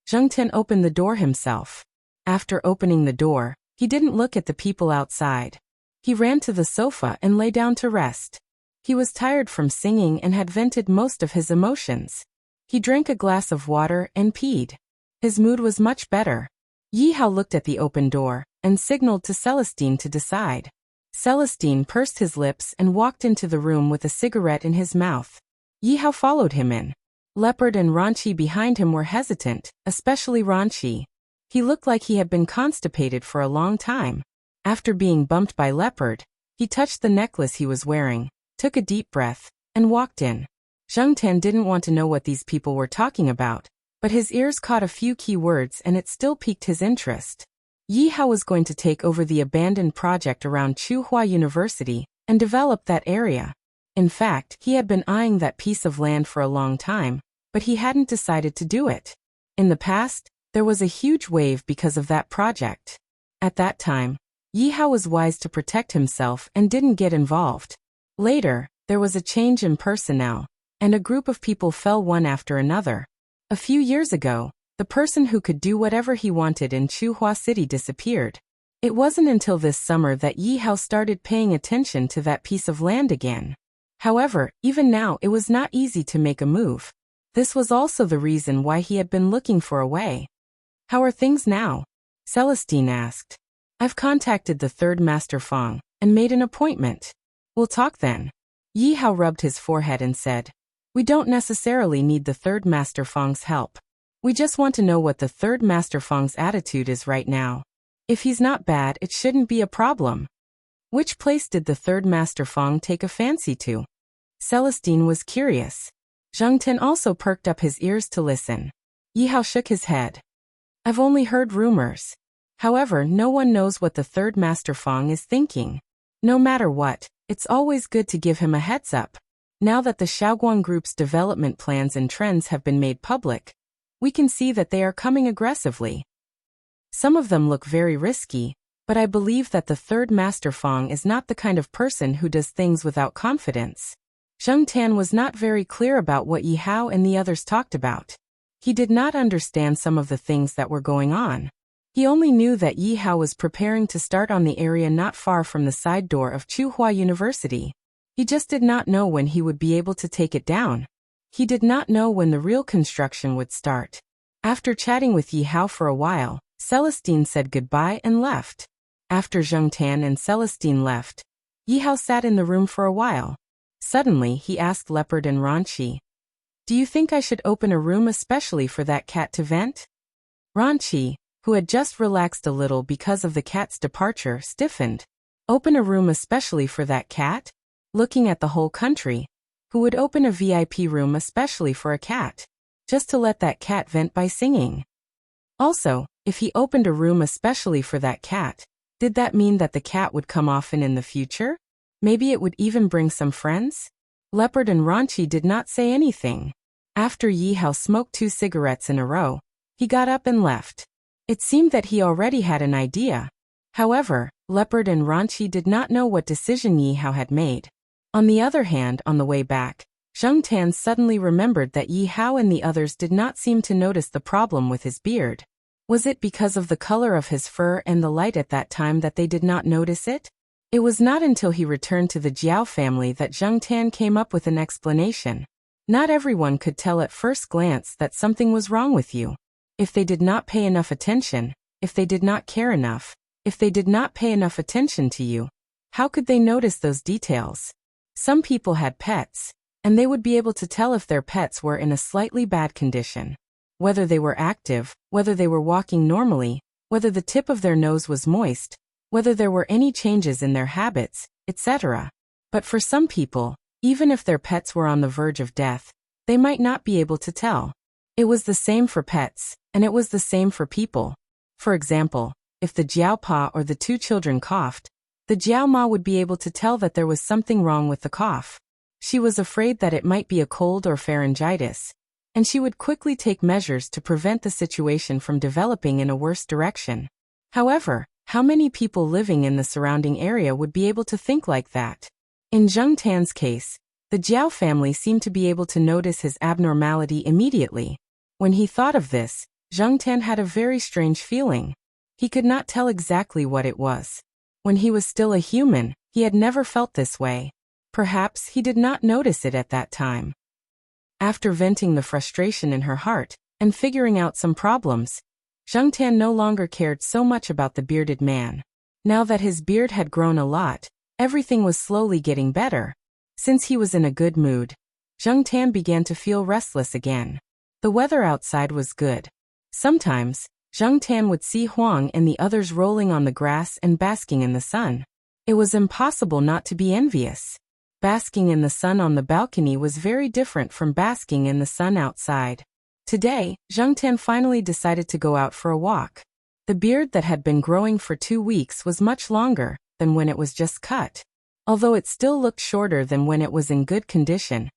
Jung Tan opened the door himself. After opening the door, he didn't look at the people outside. He ran to the sofa and lay down to rest. He was tired from singing and had vented most of his emotions. He drank a glass of water and peed. His mood was much better. Yi Hao looked at the open door and signaled to Celestine to decide. Celestine pursed his lips and walked into the room with a cigarette in his mouth. Yi Hao followed him in. Leopard and Ranchi behind him were hesitant, especially Ranchi. He looked like he had been constipated for a long time. After being bumped by Leopard, he touched the necklace he was wearing, took a deep breath, and walked in. Jung Tan didn't want to know what these people were talking about, but his ears caught a few key words and it still piqued his interest. Yi Hao was going to take over the abandoned project around Tsinghua University and develop that area. In fact, he had been eyeing that piece of land for a long time, but he hadn't decided to do it. In the past, there was a huge wave because of that project. At that time, Yi Hao was wise to protect himself and didn't get involved. Later, there was a change in personnel, and a group of people fell one after another. A few years ago, the person who could do whatever he wanted in Tsinghua City disappeared. It wasn't until this summer that Yi Hao started paying attention to that piece of land again. However, even now it was not easy to make a move. This was also the reason why he had been looking for a way. "How are things now?" Celestine asked. "I've contacted the third Master Fong and made an appointment. We'll talk then." Yi Hao rubbed his forehead and said, "We don't necessarily need the third Master Fong's help. We just want to know what the third Master Fong's attitude is right now. If he's not bad, it shouldn't be a problem." "Which place did the third Master Fong take a fancy to?" Celestine was curious. Jung Tan also perked up his ears to listen. Yi Hao shook his head. "I've only heard rumors. However, no one knows what the third Master Fong is thinking. No matter what, it's always good to give him a heads up. Now that the Shaoguang Group's development plans and trends have been made public, we can see that they are coming aggressively. Some of them look very risky, but I believe that the third Master Fong is not the kind of person who does things without confidence." Jung Tan was not very clear about what Yi Hao and the others talked about. He did not understand some of the things that were going on. He only knew that Yi Hao was preparing to start on the area not far from the side door of Tsinghua University. He just did not know when he would be able to take it down. He did not know when the real construction would start. After chatting with Yi Hao for a while, Celestine said goodbye and left. After Jung Tan and Celestine left, Yi Hao sat in the room for a while. Suddenly, he asked Leopard and Ranchi, "Do you think I should open a room especially for that cat to vent?" Ranchi, who had just relaxed a little because of the cat's departure, stiffened. Open a room especially for that cat? Looking at the whole country, who would open a VIP room especially for a cat? Just to let that cat vent by singing. Also, if he opened a room especially for that cat, did that mean that the cat would come often in the future? Maybe it would even bring some friends? Leopard and Raunchy did not say anything. After Yi Hao smoked 2 cigarettes in a row, he got up and left. It seemed that he already had an idea. However, Leopard and Raunchy did not know what decision Yi Hao had made. On the other hand, on the way back, Zheng Tan suddenly remembered that Yi Hao and the others did not seem to notice the problem with his beard. Was it because of the color of his fur and the light at that time that they did not notice it? It was not until he returned to the Jiao family that Zheng Tan came up with an explanation. Not everyone could tell at first glance that something was wrong with you. If they did not pay enough attention, if they did not care enough, if they did not pay enough attention to you, how could they notice those details? Some people had pets, and they would be able to tell if their pets were in a slightly bad condition. Whether they were active, whether they were walking normally, whether the tip of their nose was moist, whether there were any changes in their habits, etc. But for some people, even if their pets were on the verge of death, they might not be able to tell. It was the same for pets, and it was the same for people. For example, if the Jiao Pa or the 2 children coughed, the Jiao Ma would be able to tell that there was something wrong with the cough. She was afraid that it might be a cold or pharyngitis, and she would quickly take measures to prevent the situation from developing in a worse direction. However, how many people living in the surrounding area would be able to think like that? In Zheng Tan's case, the Jiao family seemed to be able to notice his abnormality immediately. When he thought of this, Zheng Tan had a very strange feeling. He could not tell exactly what it was. When he was still a human, he had never felt this way. Perhaps he did not notice it at that time. After venting the frustration in her heart and figuring out some problems, Zheng Tan no longer cared so much about the bearded man. Now that his beard had grown a lot, everything was slowly getting better. Since he was in a good mood, Zheng Tan began to feel restless again. The weather outside was good. Sometimes, Zheng Tan would see Huang and the others rolling on the grass and basking in the sun. It was impossible not to be envious. Basking in the sun on the balcony was very different from basking in the sun outside. Today, Zheng Tan finally decided to go out for a walk. The beard that had been growing for 2 weeks was much longer than when it was just cut. Although it still looked shorter than when it was in good condition,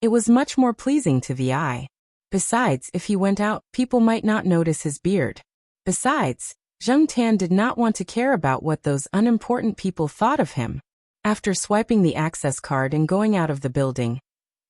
it was much more pleasing to the eye. Besides, if he went out, people might not notice his beard. Besides, Zheng Tan did not want to care about what those unimportant people thought of him. After swiping the access card and going out of the building,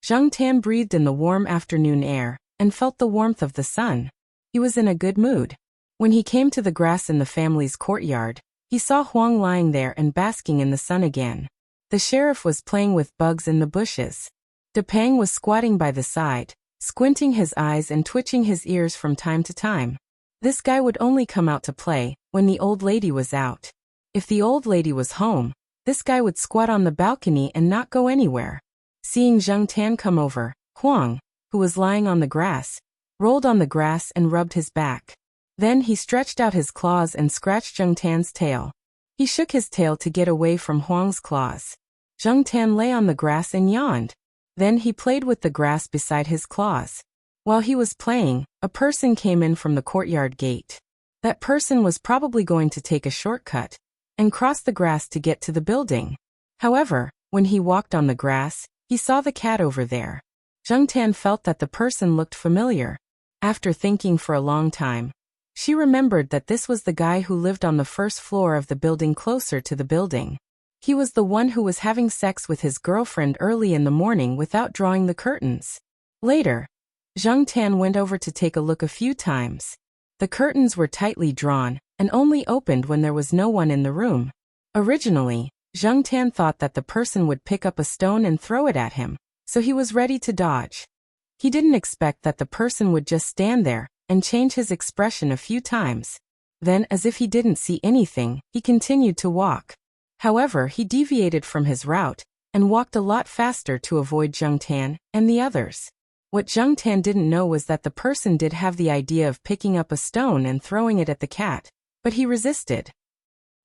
Zheng Tan breathed in the warm afternoon air and felt the warmth of the sun. He was in a good mood. When he came to the grass in the family's courtyard, he saw Huang lying there and basking in the sun again. The sheriff was playing with bugs in the bushes. Depang was squatting by the side, squinting his eyes and twitching his ears from time to time. This guy would only come out to play when the old lady was out. If the old lady was home, this guy would squat on the balcony and not go anywhere. Seeing Zheng Tan come over, Huang, who was lying on the grass, rolled on the grass and rubbed his back. Then he stretched out his claws and scratched Zheng Tan's tail. He shook his tail to get away from Huang's claws. Zheng Tan lay on the grass and yawned. Then he played with the grass beside his claws. While he was playing, a person came in from the courtyard gate. That person was probably going to take a shortcut and cross the grass to get to the building. However, when he walked on the grass, he saw the cat over there. Zheng Tan felt that the person looked familiar. After thinking for a long time, she remembered that this was the guy who lived on the first floor of the building closer to the building. He was the one who was having sex with his girlfriend early in the morning without drawing the curtains. Later, Zheng Tan went over to take a look a few times. The curtains were tightly drawn and only opened when there was no one in the room. Originally, Zheng Tan thought that the person would pick up a stone and throw it at him, so he was ready to dodge. He didn't expect that the person would just stand there and change his expression a few times. Then, as if he didn't see anything, he continued to walk. However, he deviated from his route and walked a lot faster to avoid Zheng Tan and the others. What Zheng Tan didn't know was that the person did have the idea of picking up a stone and throwing it at the cat, but he resisted.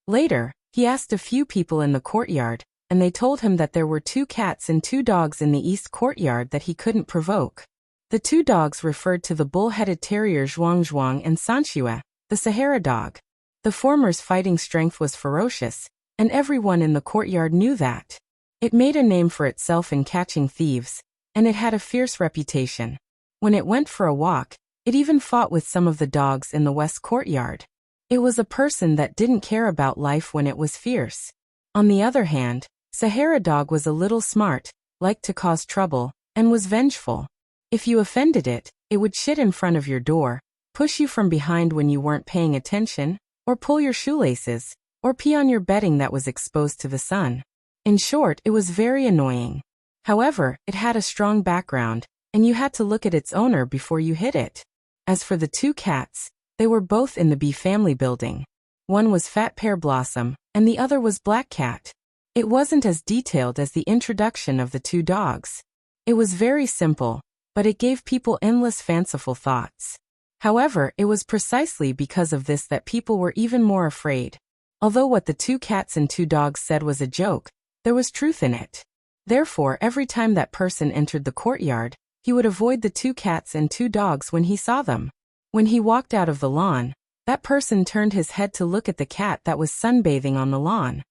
Later, he asked a few people in the courtyard, and they told him that there were 2 cats and 2 dogs in the east courtyard that he couldn't provoke. The 2 dogs referred to the bull-headed terrier Zhuang and Sanxue, the Sahara dog. The former's fighting strength was ferocious, and everyone in the courtyard knew that. It made a name for itself in catching thieves, and it had a fierce reputation. When it went for a walk, it even fought with some of the dogs in the west courtyard. It was a person that didn't care about life when it was fierce. On the other hand, Sahara dog was a little smart, liked to cause trouble, and was vengeful. If you offended it, it would shit in front of your door, push you from behind when you weren't paying attention, or pull your shoelaces, or pee on your bedding that was exposed to the sun. In short, it was very annoying. However, it had a strong background, and you had to look at its owner before you hit it. As for the 2 cats, they were both in the B family building. One was Fat Pear Blossom, and the other was Black Cat. It wasn't as detailed as the introduction of the 2 dogs. It was very simple, but it gave people endless fanciful thoughts. However, it was precisely because of this that people were even more afraid. Although what the 2 cats and 2 dogs said was a joke, there was truth in it. Therefore, every time that person entered the courtyard, he would avoid the 2 cats and 2 dogs when he saw them. When he walked out of the lawn, that person turned his head to look at the cat that was sunbathing on the lawn.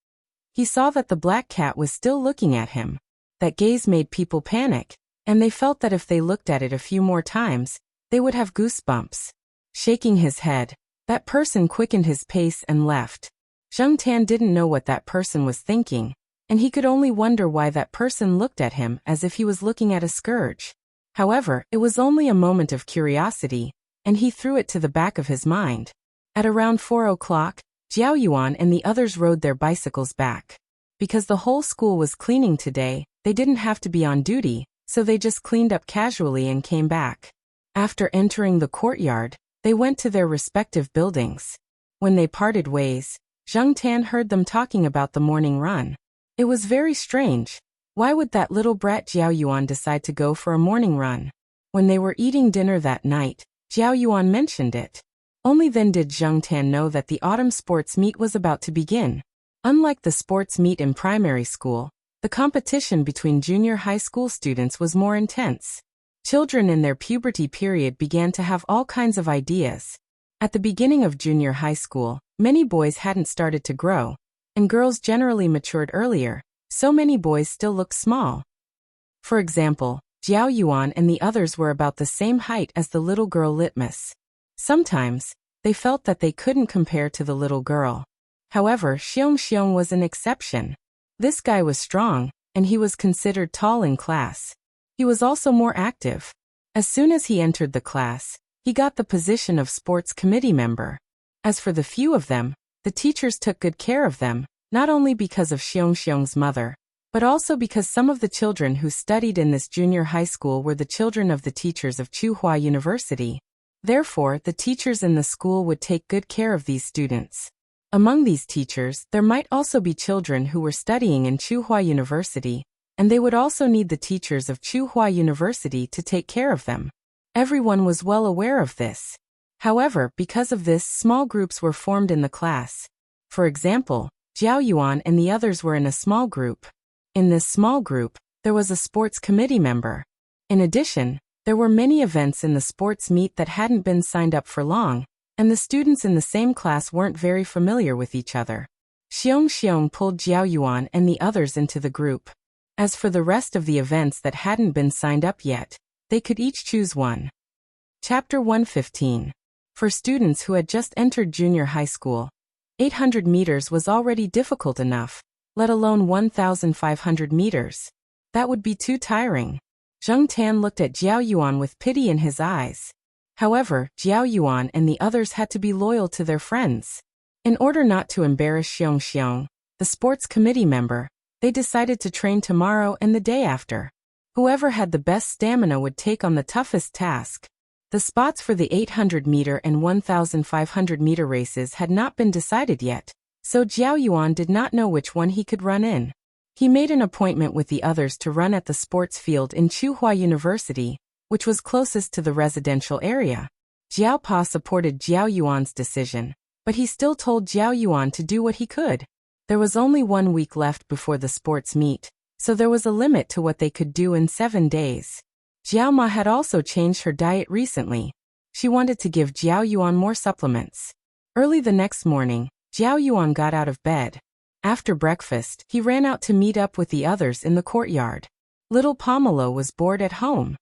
He saw that the black cat was still looking at him. That gaze made people panic, and they felt that if they looked at it a few more times, they would have goosebumps. Shaking his head, that person quickened his pace and left. Zheng Tan didn't know what that person was thinking, and he could only wonder why that person looked at him as if he was looking at a scourge. However, it was only a moment of curiosity, and he threw it to the back of his mind. At around 4 o'clock, Jiao Yuan and the others rode their bicycles back. Because the whole school was cleaning today, they didn't have to be on duty, so they just cleaned up casually and came back. After entering the courtyard, they went to their respective buildings. When they parted ways, Zheng Tan heard them talking about the morning run. It was very strange. Why would that little brat Jiao Yuan decide to go for a morning run? When they were eating dinner that night, Jiao Yuan mentioned it. Only then did Zheng Tan know that the autumn sports meet was about to begin. Unlike the sports meet in primary school, the competition between junior high school students was more intense. Children in their puberty period began to have all kinds of ideas. At the beginning of junior high school, many boys hadn't started to grow, and girls generally matured earlier, so many boys still looked small. For example, Jiao Yuan and the others were about the same height as the little girl Litmus. Sometimes, they felt that they couldn't compare to the little girl. However, Xiong was an exception. This guy was strong, and he was considered tall in class. He was also more active. As soon as he entered the class, he got the position of sports committee member. As for the few of them, the teachers took good care of them, not only because of Xiong's mother, but also because some of the children who studied in this junior high school were the children of the teachers of Tsinghua University. Therefore, the teachers in the school would take good care of these students. Among these teachers, there might also be children who were studying in Tsinghua University, and they would also need the teachers of Tsinghua University to take care of them. Everyone was well aware of this. However, because of this, small groups were formed in the class. For example, Jiao Yuan and the others were in a small group. In this small group, there was a sports committee member. In addition, there were many events in the sports meet that hadn't been signed up for long, and the students in the same class weren't very familiar with each other. Xiong pulled Jiao Yuan and the others into the group. As for the rest of the events that hadn't been signed up yet, they could each choose one. Chapter 115. For students who had just entered junior high school, 800 meters was already difficult enough, let alone 1,500 meters. That would be too tiring. Zheng Tan looked at Jiao Yuan with pity in his eyes. However, Jiao Yuan and the others had to be loyal to their friends. In order not to embarrass Xiong, the sports committee member, they decided to train tomorrow and the day after. Whoever had the best stamina would take on the toughest task. The spots for the 800-meter and 1,500-meter races had not been decided yet, so Jiao Yuan did not know which one he could run in. He made an appointment with the others to run at the sports field in Tsinghua University, which was closest to the residential area. Jiao Pa supported Jiao Yuan's decision, but he still told Jiao Yuan to do what he could. There was only 1 week left before the sports meet, so there was a limit to what they could do in 7 days. Jiao Ma had also changed her diet recently. She wanted to give Jiao Yuan more supplements. Early the next morning, Jiao Yuan got out of bed. After breakfast, he ran out to meet up with the others in the courtyard. Little Pomelo was bored at home.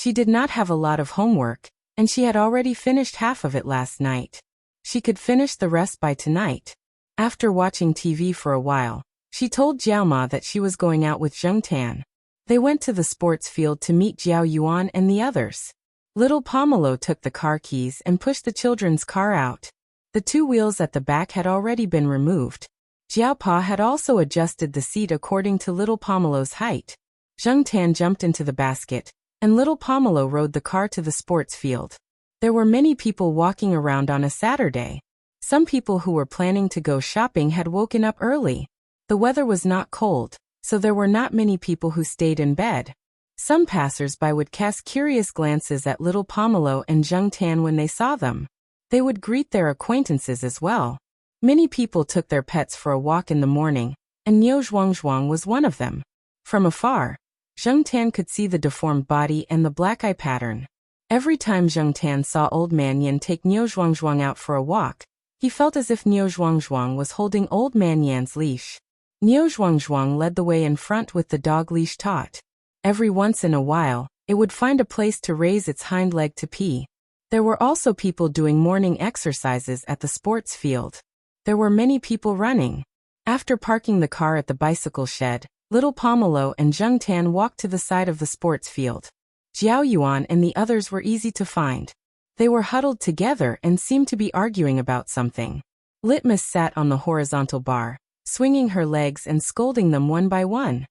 She did not have a lot of homework, and she had already finished half of it last night. She could finish the rest by tonight. After watching TV for a while, she told Jiao Ma that she was going out with Zheng Tan. They went to the sports field to meet Jiao Yuan and the others. Little Pomelo took the car keys and pushed the children's car out. The 2 wheels at the back had already been removed. Jiao Pa had also adjusted the seat according to little Pomelo's height. Zheng Tan jumped into the basket, and little Pomelo rode the car to the sports field. There were many people walking around on a Saturday. Some people who were planning to go shopping had woken up early. The weather was not cold, so there were not many people who stayed in bed. Some passers-by would cast curious glances at little Pomelo and Zheng Tan when they saw them. They would greet their acquaintances as well. Many people took their pets for a walk in the morning, and Niu Zhuangzhuang was one of them. From afar, Zheng Tan could see the deformed body and the black eye pattern. Every time Zheng Tan saw Old Man Yan take Niu Zhuangzhuang out for a walk, he felt as if Niu Zhuangzhuang was holding Old Man Yan's leash. Niu Zhuangzhuang led the way in front with the dog leash taut. Every once in a while, it would find a place to raise its hind leg to pee. There were also people doing morning exercises at the sports field. There were many people running. After parking the car at the bicycle shed, little Pomelo and Zheng Tan walked to the side of the sports field. Jiao Yuan and the others were easy to find. They were huddled together and seemed to be arguing about something. Litmus sat on the horizontal bar, swinging her legs and scolding them one by one.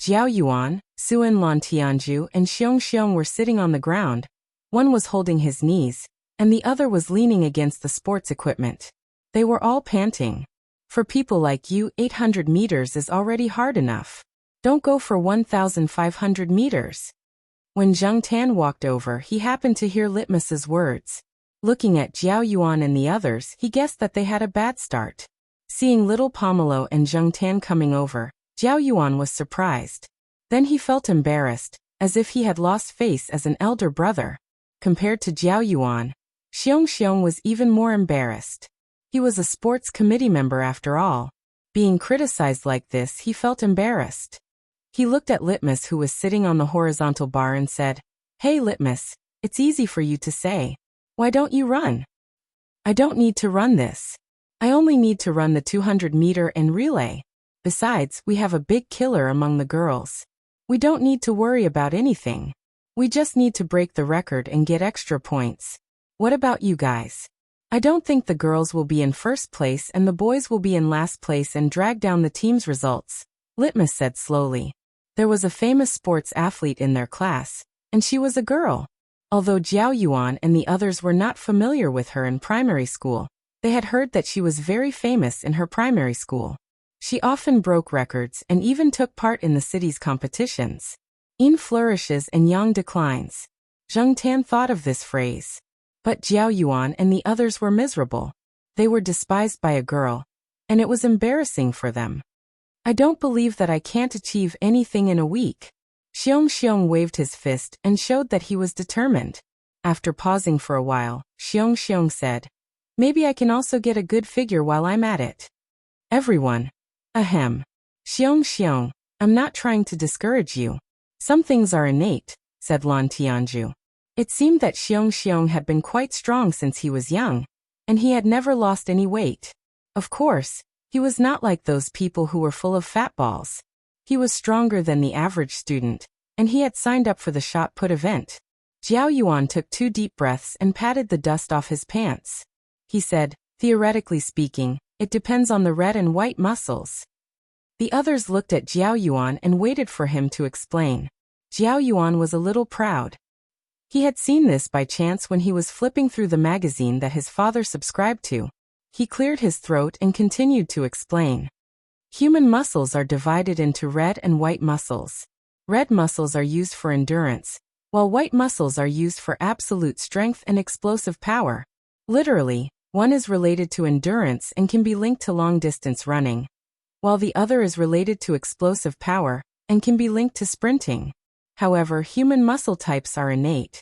Jiao Yuan, Suan Lan Tianju and Xiong Xiong were sitting on the ground. One was holding his knees, and the other was leaning against the sports equipment. They were all panting. For people like you, 800 meters is already hard enough. Don't go for 1,500 meters. When Zheng Tan walked over, he happened to hear Litmus's words. Looking at Jiao Yuan and the others, he guessed that they had a bad start. Seeing little Pomelo and Zheng Tan coming over, Jiao Yuan was surprised. Then he felt embarrassed, as if he had lost face as an elder brother. Compared to Jiao Yuan, Xiong Xiong was even more embarrassed. He was a sports committee member after all. Being criticized like this, he felt embarrassed. He looked at Litmus, who was sitting on the horizontal bar, and said, "Hey Litmus, it's easy for you to say. Why don't you run?" "I don't need to run this. I only need to run the 200-meter and relay. Besides, we have a big killer among the girls. We don't need to worry about anything. We just need to break the record and get extra points. What about you guys? I don't think the girls will be in first place and the boys will be in last place and drag down the team's results," Litmus said slowly. There was a famous sports athlete in their class, and she was a girl. Although Jiao Yuan and the others were not familiar with her in primary school, they had heard that she was very famous in her primary school. She often broke records and even took part in the city's competitions. Yin flourishes and yang declines. Zheng Tan thought of this phrase. But Jiao Yuan and the others were miserable. They were despised by a girl, and it was embarrassing for them. "I don't believe that I can't achieve anything in a week." Xiong Xiong waved his fist and showed that he was determined. After pausing for a while, Xiong Xiong said, "Maybe I can also get a good figure while I'm at it." Everyone. Ahem. Xiong Xiong, I'm not trying to discourage you. Some things are innate, said Lan Tianju. It seemed that Xiong Xiong had been quite strong since he was young, and he had never lost any weight. Of course, he was not like those people who were full of fat balls. He was stronger than the average student, and he had signed up for the shot put event. Jiao Yuan took 2 deep breaths and patted the dust off his pants. He said, "Theoretically speaking, it depends on the red and white muscles." The others looked at Jiao Yuan and waited for him to explain. Jiao Yuan was a little proud. He had seen this by chance when he was flipping through the magazine that his father subscribed to. He cleared his throat and continued to explain. Human muscles are divided into red and white muscles. Red muscles are used for endurance, while white muscles are used for absolute strength and explosive power. Literally, one is related to endurance and can be linked to long-distance running, while the other is related to explosive power and can be linked to sprinting. However, human muscle types are innate.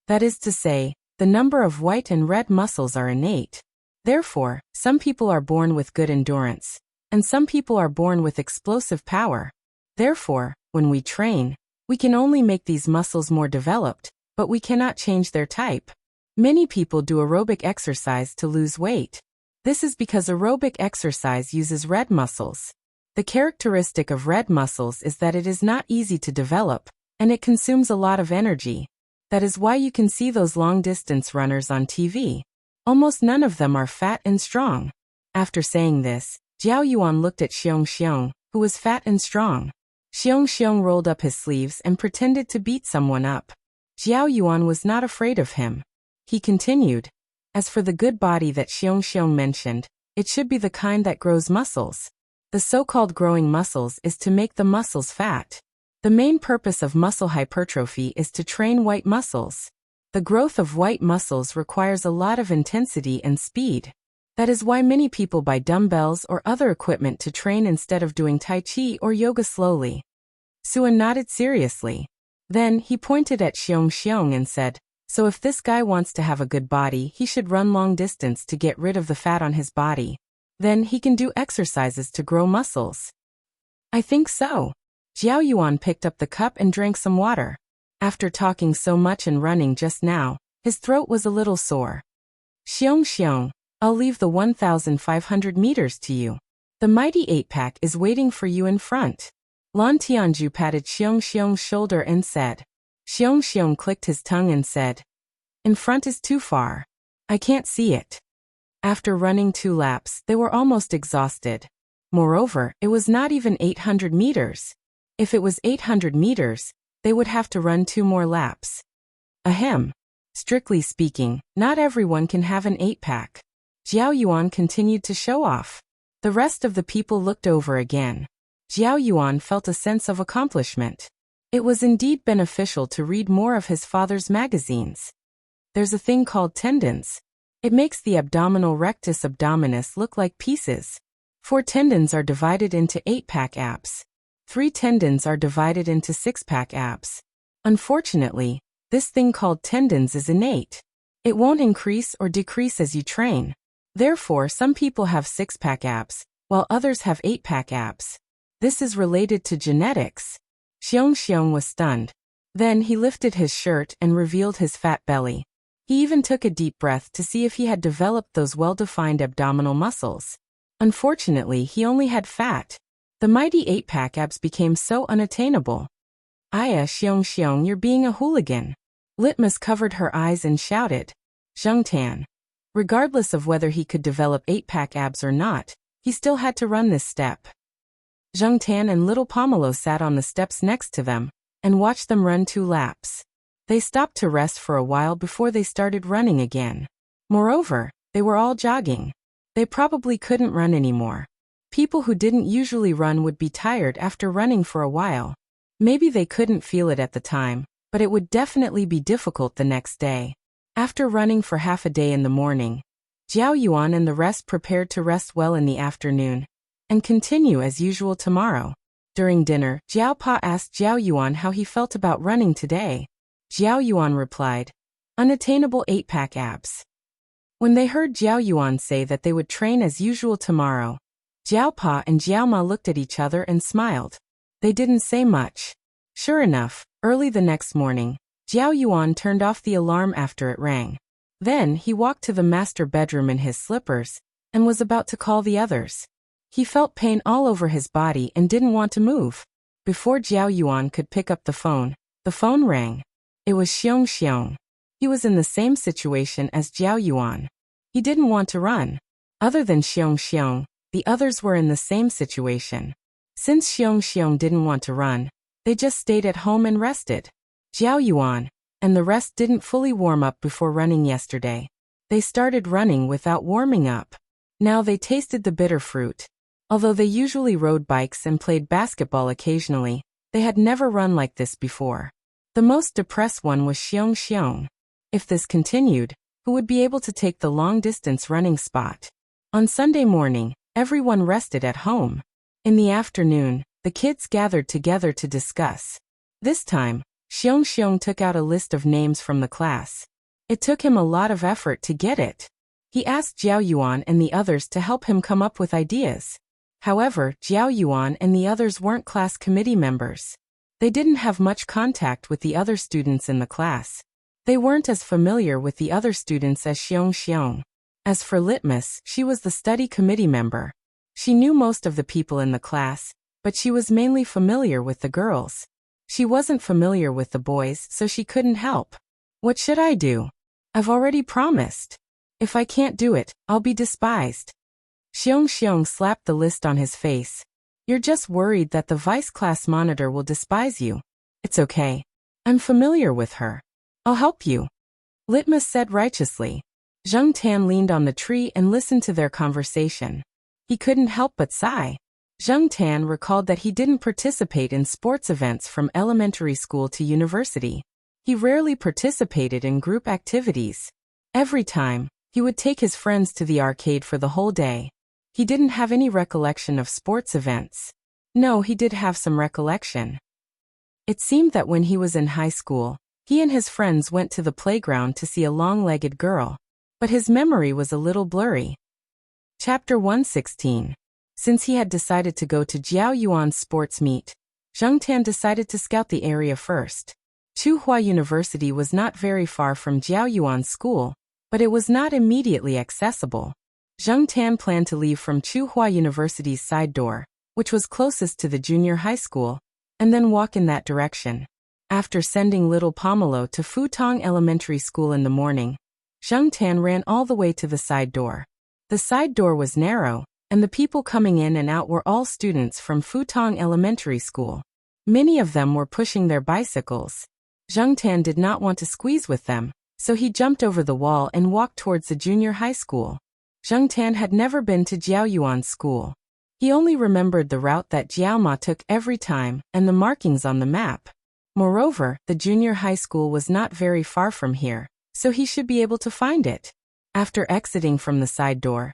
That is to say, the number of white and red muscles are innate. Therefore, some people are born with good endurance, and some people are born with explosive power. Therefore, when we train, we can only make these muscles more developed, but we cannot change their type. Many people do aerobic exercise to lose weight. This is because aerobic exercise uses red muscles. The characteristic of red muscles is that it is not easy to develop, and it consumes a lot of energy. That is why you can see those long-distance runners on TV. Almost none of them are fat and strong. After saying this, Jiao Yuan looked at Xiong Xiong, who was fat and strong. Xiong Xiong rolled up his sleeves and pretended to beat someone up. Jiao Yuan was not afraid of him. He continued, "As for the good body that Xiong Xiong mentioned, it should be the kind that grows muscles. The so-called growing muscles is to make the muscles fat. The main purpose of muscle hypertrophy is to train white muscles. The growth of white muscles requires a lot of intensity and speed. That is why many people buy dumbbells or other equipment to train instead of doing Tai Chi or yoga slowly." Suan nodded seriously. Then he pointed at Xiong Xiong and said, "So if this guy wants to have a good body, he should run long distance to get rid of the fat on his body. Then he can do exercises to grow muscles." "I think so." Jiao Yuan picked up the cup and drank some water. After talking so much and running just now, his throat was a little sore. "Xiong Xiong, I'll leave the 1,500 meters to you. The mighty 8-pack is waiting for you in front." Lan Tianju patted Xiong Xiong's shoulder and said. Xiong Xiong clicked his tongue and said, "In front is too far. I can't see it." After running 2 laps, they were almost exhausted. Moreover, it was not even 800 meters. If it was 800 meters, they would have to run 2 more laps. Ahem. Strictly speaking, not everyone can have an 8-pack. Jiao Yuan continued to show off. The rest of the people looked over again. Jiao Yuan felt a sense of accomplishment. It was indeed beneficial to read more of his father's magazines. There's a thing called tendons. It makes the abdominal rectus abdominis look like pieces. 4 tendons are divided into 8-pack abs. 3 tendons are divided into 6-pack abs. Unfortunately, this thing called tendons is innate. It won't increase or decrease as you train. Therefore, some people have 6-pack abs, while others have 8-pack abs. This is related to genetics. Xiong Xiong was stunned. Then he lifted his shirt and revealed his fat belly. He even took a deep breath to see if he had developed those well-defined abdominal muscles. Unfortunately, he only had fat. The mighty 8-pack abs became so unattainable. "Aya, Xiong Xiong, you're being a hooligan." Litmus covered her eyes and shouted. Zheng Tan. Regardless of whether he could develop 8-pack abs or not, he still had to run this step. Zheng Tan and little Pomelo sat on the steps next to them and watched them run 2 laps. They stopped to rest for a while before they started running again. Moreover, they were all jogging. They probably couldn't run anymore. People who didn't usually run would be tired after running for a while. Maybe they couldn't feel it at the time, but it would definitely be difficult the next day. After running for half a day in the morning, Jiao Yuan and the rest prepared to rest well in the afternoon and continue as usual tomorrow. During dinner, Jiao Pa asked Jiao Yuan how he felt about running today. Jiao Yuan replied, "Unattainable 8-pack abs." When they heard Jiao Yuan say that they would train as usual tomorrow, Jiao Pa and Jiao Ma looked at each other and smiled. They didn't say much. Sure enough, early the next morning, Jiao Yuan turned off the alarm after it rang. Then he walked to the master bedroom in his slippers and was about to call the others. He felt pain all over his body and didn't want to move. Before Jiao Yuan could pick up the phone rang. It was Xiong Xiong. He was in the same situation as Jiao Yuan. He didn't want to run. Other than Xiong Xiong, the others were in the same situation. Since Xiong Xiong didn't want to run, they just stayed at home and rested. Jiao Yuan and the rest didn't fully warm up before running yesterday. They started running without warming up. Now they tasted the bitter fruit. Although they usually rode bikes and played basketball occasionally, they had never run like this before. The most depressed one was Xiong Xiong. If this continued, who would be able to take the long-distance running spot? On Sunday morning, everyone rested at home. In the afternoon, the kids gathered together to discuss. This time, Xiong Xiong took out a list of names from the class. It took him a lot of effort to get it. He asked Jiao Yuan and the others to help him come up with ideas. However, Jiao Yuan and the others weren't class committee members. They didn't have much contact with the other students in the class. They weren't as familiar with the other students as Xiong Xiong. As for Litmus, she was the study committee member. She knew most of the people in the class, but she was mainly familiar with the girls. She wasn't familiar with the boys, so she couldn't help. What should I do? I've already promised. If I can't do it, I'll be despised. Xiong Xiong slapped the list on his face. You're just worried that the vice class monitor will despise you. It's okay. I'm familiar with her. I'll help you. Litmus said righteously. Zheng Tan leaned on the tree and listened to their conversation. He couldn't help but sigh. Zheng Tan recalled that he didn't participate in sports events from elementary school to university. He rarely participated in group activities. Every time, he would take his friends to the arcade for the whole day. He didn't have any recollection of sports events. No, he did have some recollection. It seemed that when he was in high school, he and his friends went to the playground to see a long-legged girl. But his memory was a little blurry. Chapter 116. Since he had decided to go to Jiao Yuan's sports meet, Zheng Tan decided to scout the area first. Tsinghua University was not very far from Jiao Yuan's school, but it was not immediately accessible. Zheng Tan planned to leave from Tsinghua University's side door, which was closest to the junior high school, and then walk in that direction. After sending little Pomelo to Futong Elementary School in the morning, Zheng Tan ran all the way to the side door. The side door was narrow, and the people coming in and out were all students from Futong Elementary School. Many of them were pushing their bicycles. Zheng Tan did not want to squeeze with them, so he jumped over the wall and walked towards the junior high school. Zheng Tan had never been to Jiao Yuan's school. He only remembered the route that Jiao Ma took every time and the markings on the map. Moreover, the junior high school was not very far from here, so he should be able to find it. After exiting from the side door,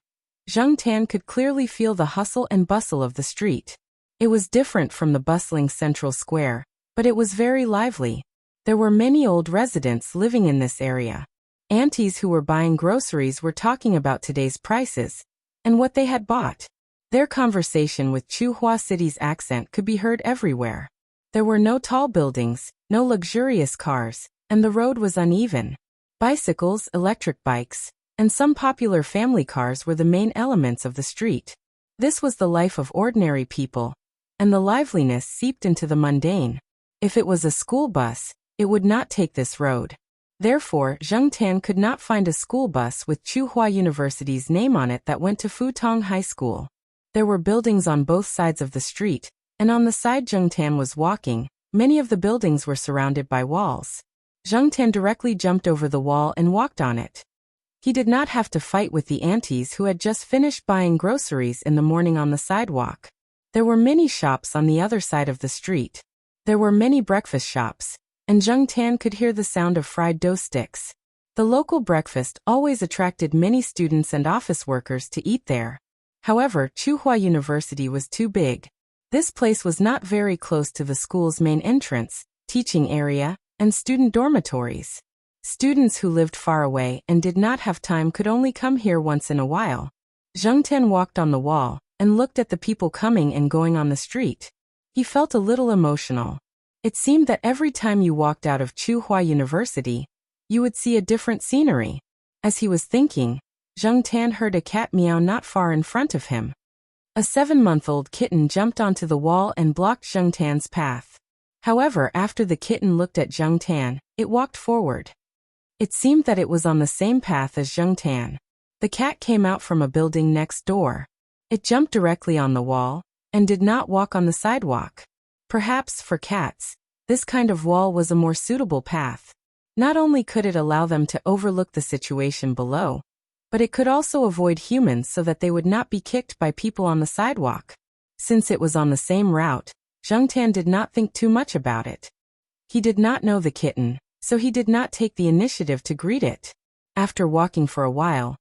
Zheng Tan could clearly feel the hustle and bustle of the street. It was different from the bustling central square, but it was very lively. There were many old residents living in this area. Aunties who were buying groceries were talking about today's prices and what they had bought. Their conversation with Tsinghua City's accent could be heard everywhere. There were no tall buildings, no luxurious cars, and the road was uneven. Bicycles, electric bikes, and some popular family cars were the main elements of the street. This was the life of ordinary people, and the liveliness seeped into the mundane. If it was a school bus, it would not take this road. Therefore, Zheng Tan could not find a school bus with Tsinghua University's name on it that went to Futong High School. There were buildings on both sides of the street, and on the side Zheng Tan was walking, many of the buildings were surrounded by walls. Zheng Tan directly jumped over the wall and walked on it. He did not have to fight with the aunties who had just finished buying groceries in the morning on the sidewalk. There were many shops on the other side of the street. There were many breakfast shops, and Zheng Tan could hear the sound of fried dough sticks. The local breakfast always attracted many students and office workers to eat there. However, Tsinghua University was too big. This place was not very close to the school's main entrance, teaching area, and student dormitories. Students who lived far away and did not have time could only come here once in a while. Zheng Tan walked on the wall and looked at the people coming and going on the street. He felt a little emotional. It seemed that every time you walked out of Tsinghua University, you would see a different scenery. As he was thinking, Zheng Tan heard a cat meow not far in front of him. A 7-month-old kitten jumped onto the wall and blocked Zheng Tan's path. However, after the kitten looked at Zheng Tan, it walked forward. It seemed that it was on the same path as Zheng Tan. The cat came out from a building next door. It jumped directly on the wall and did not walk on the sidewalk. Perhaps, for cats, this kind of wall was a more suitable path. Not only could it allow them to overlook the situation below, but it could also avoid humans so that they would not be kicked by people on the sidewalk. Since it was on the same route, Zheng Tan did not think too much about it. He did not know the kitten, so he did not take the initiative to greet it. After walking for a while,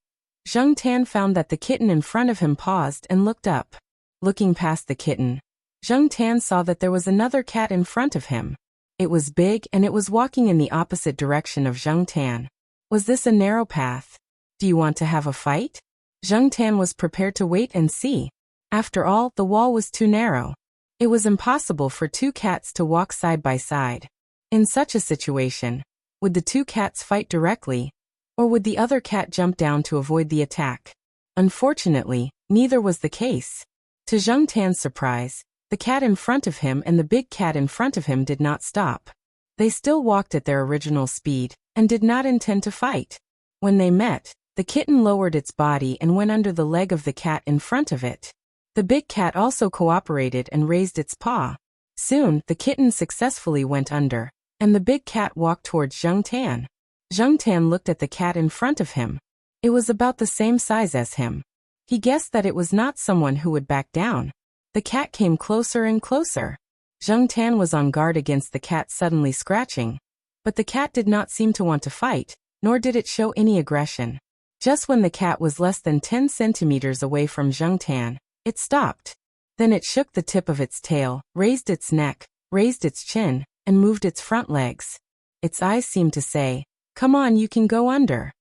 Zheng Tan found that the kitten in front of him paused and looked up. Looking past the kitten, Zheng Tan saw that there was another cat in front of him. It was big and it was walking in the opposite direction of Zheng Tan. Was this a narrow path? Do you want to have a fight? Zheng Tan was prepared to wait and see. After all, the wall was too narrow. It was impossible for two cats to walk side by side. In such a situation, would the two cats fight directly, or would the other cat jump down to avoid the attack? Unfortunately, neither was the case. To Zheng Tan's surprise, the cat in front of him and the big cat in front of him did not stop. They still walked at their original speed, and did not intend to fight. When they met, the kitten lowered its body and went under the leg of the cat in front of it. The big cat also cooperated and raised its paw. Soon, the kitten successfully went under, and the big cat walked towards Zheng Tan. Zheng Tan looked at the cat in front of him. It was about the same size as him. He guessed that it was not someone who would back down. The cat came closer and closer. Zheng Tan was on guard against the cat suddenly scratching. But the cat did not seem to want to fight, nor did it show any aggression. Just when the cat was less than 10 centimeters away from Zheng Tan, it stopped. Then it shook the tip of its tail, raised its neck, raised its chin, and moved its front legs. Its eyes seemed to say, "Come on, you can go under."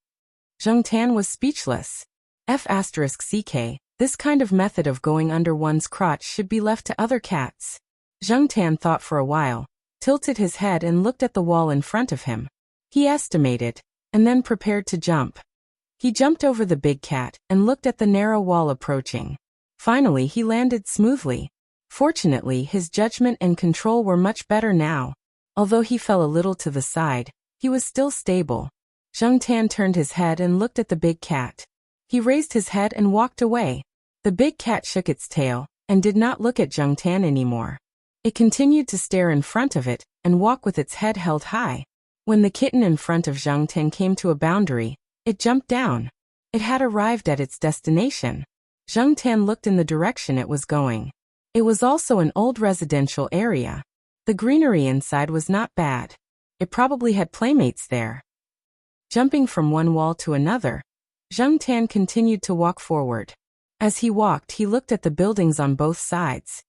Zheng Tan was speechless. F***ck, this kind of method of going under one's crotch should be left to other cats. Zheng Tan thought for a while, tilted his head and looked at the wall in front of him. He estimated, and then prepared to jump. He jumped over the big cat and looked at the narrow wall approaching. Finally, he landed smoothly. Fortunately, his judgment and control were much better now. Although he fell a little to the side, he was still stable. Zheng Tan turned his head and looked at the big cat. He raised his head and walked away. The big cat shook its tail and did not look at Zheng Tan anymore. It continued to stare in front of it and walk with its head held high. When the kitten in front of Zheng Tan came to a boundary, it jumped down. It had arrived at its destination. Zheng Tan looked in the direction it was going. It was also an old residential area. The greenery inside was not bad. It probably had playmates there. Jumping from one wall to another, Zheng Tan continued to walk forward. As he walked, he looked at the buildings on both sides.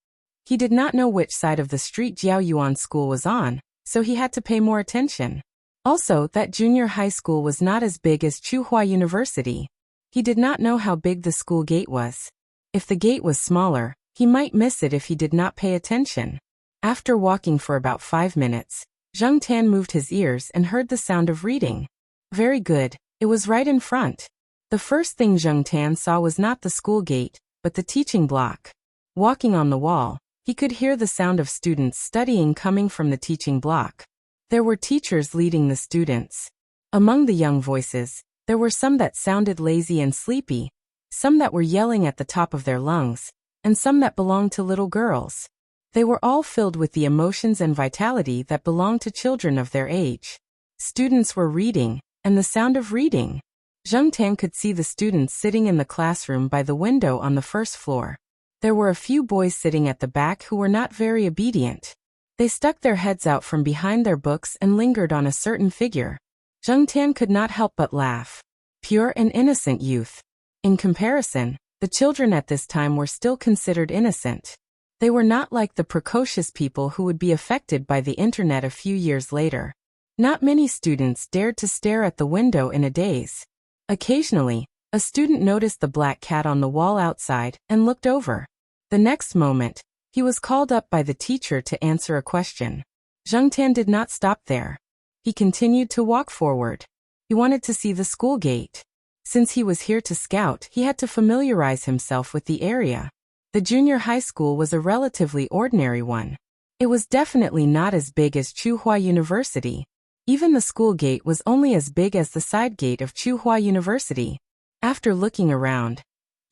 He did not know which side of the street Jiao Yuan School was on, so he had to pay more attention. Also, that junior high school was not as big as Tsinghua University. He did not know how big the school gate was. If the gate was smaller, he might miss it if he did not pay attention. After walking for about 5 minutes, Zheng Tan moved his ears and heard the sound of reading. Very good, it was right in front. The first thing Zheng Tan saw was not the school gate, but the teaching block. Walking on the wall, he could hear the sound of students studying coming from the teaching block. There were teachers leading the students. Among the young voices, there were some that sounded lazy and sleepy, some that were yelling at the top of their lungs, and some that belonged to little girls. They were all filled with the emotions and vitality that belong to children of their age. Students were reading, and the sound of reading. Zheng Tan could see the students sitting in the classroom by the window on the first floor. There were a few boys sitting at the back who were not very obedient. They stuck their heads out from behind their books and lingered on a certain figure. Zheng Tan could not help but laugh. Pure and innocent youth. In comparison, the children at this time were still considered innocent. They were not like the precocious people who would be affected by the internet a few years later. Not many students dared to stare at the window in a daze. Occasionally, a student noticed the black cat on the wall outside and looked over. The next moment, he was called up by the teacher to answer a question. Zheng Tan did not stop there. He continued to walk forward. He wanted to see the school gate. Since he was here to scout, he had to familiarize himself with the area. The junior high school was a relatively ordinary one. It was definitely not as big as Tsinghua University. Even the school gate was only as big as the side gate of Tsinghua University. After looking around,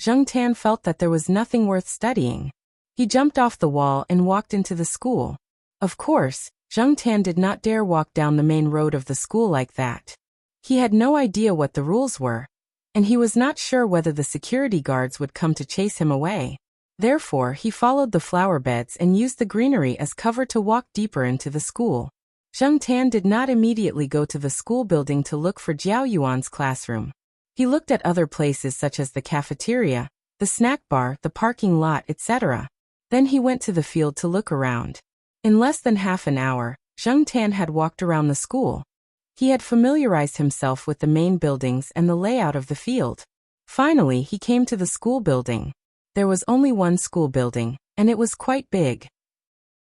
Zheng Tan felt that there was nothing worth studying. He jumped off the wall and walked into the school. Of course, Zheng Tan did not dare walk down the main road of the school like that. He had no idea what the rules were, and he was not sure whether the security guards would come to chase him away. Therefore, he followed the flower beds and used the greenery as cover to walk deeper into the school. Zheng Tan did not immediately go to the school building to look for Jiao Yuan's classroom. He looked at other places such as the cafeteria, the snack bar, the parking lot, etc. Then he went to the field to look around. In less than half an hour, Zheng Tan had walked around the school. He had familiarized himself with the main buildings and the layout of the field. Finally, he came to the school building. There was only one school building, and it was quite big.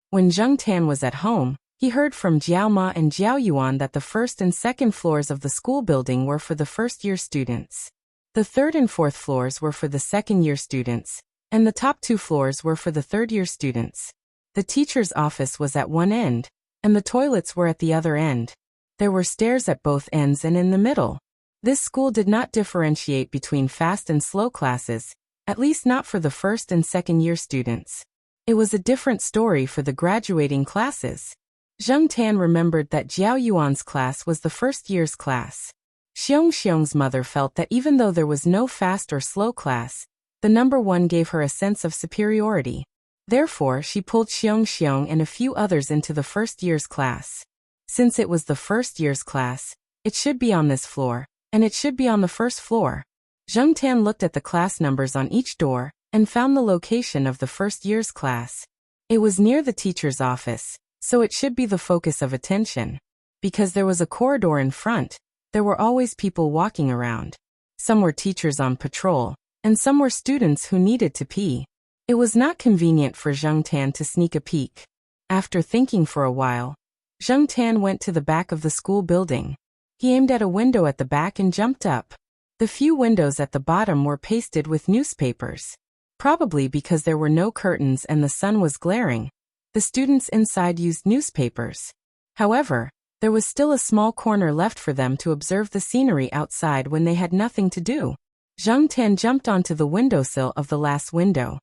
When Zheng Tan was at home, he heard from Jiao Ma and Jiao Yuan that the first and second floors of the school building were for the first-year students. The third and fourth floors were for the second-year students, and the top 2 floors were for the third-year students. The teacher's office was at one end, and the toilets were at the other end. There were stairs at both ends and in the middle. This school did not differentiate between fast and slow classes, at least not for the first and second-year students. It was a different story for the graduating classes. Zheng Tan remembered that Jiao Yuan's class was the first year's class. Xiong Xiong's mother felt that even though there was no fast or slow class, the number 1 gave her a sense of superiority. Therefore, she pulled Xiong Xiong and a few others into the first year's class. Since it was the first year's class, it should be on this floor, and it should be on the first floor. Zheng Tan looked at the class numbers on each door and found the location of the first year's class. It was near the teacher's office, so it should be the focus of attention. Because there was a corridor in front, there were always people walking around. Some were teachers on patrol, and some were students who needed to pee. It was not convenient for Zheng Tan to sneak a peek. After thinking for a while, Zheng Tan went to the back of the school building. He aimed at a window at the back and jumped up. The few windows at the bottom were pasted with newspapers. Probably because there were no curtains and the sun was glaring, the students inside used newspapers. However, there was still a small corner left for them to observe the scenery outside when they had nothing to do. Zheng Tan jumped onto the windowsill of the last window.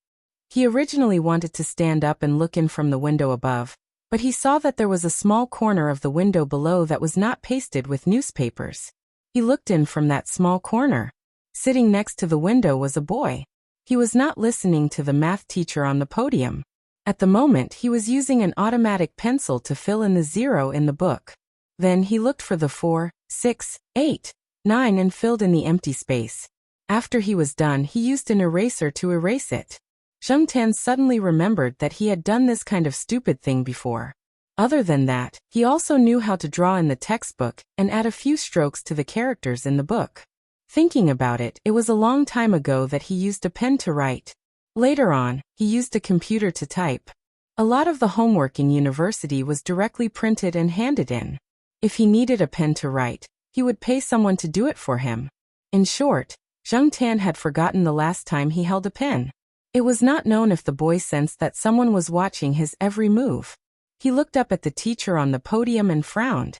He originally wanted to stand up and look in from the window above, but he saw that there was a small corner of the window below that was not pasted with newspapers. He looked in from that small corner. Sitting next to the window was a boy. He was not listening to the math teacher on the podium. At the moment, he was using an automatic pencil to fill in the 0 in the book. Then he looked for the 4, 6, 8, 9 and filled in the empty space. After he was done, he used an eraser to erase it. Zheng Tan suddenly remembered that he had done this kind of stupid thing before. Other than that, he also knew how to draw in the textbook and add a few strokes to the characters in the book. Thinking about it, it was a long time ago that he used a pen to write. Later on, he used a computer to type. A lot of the homework in university was directly printed and handed in. If he needed a pen to write, he would pay someone to do it for him. In short, Zheng Tan had forgotten the last time he held a pen. It was not known if the boy sensed that someone was watching his every move. He looked up at the teacher on the podium and frowned.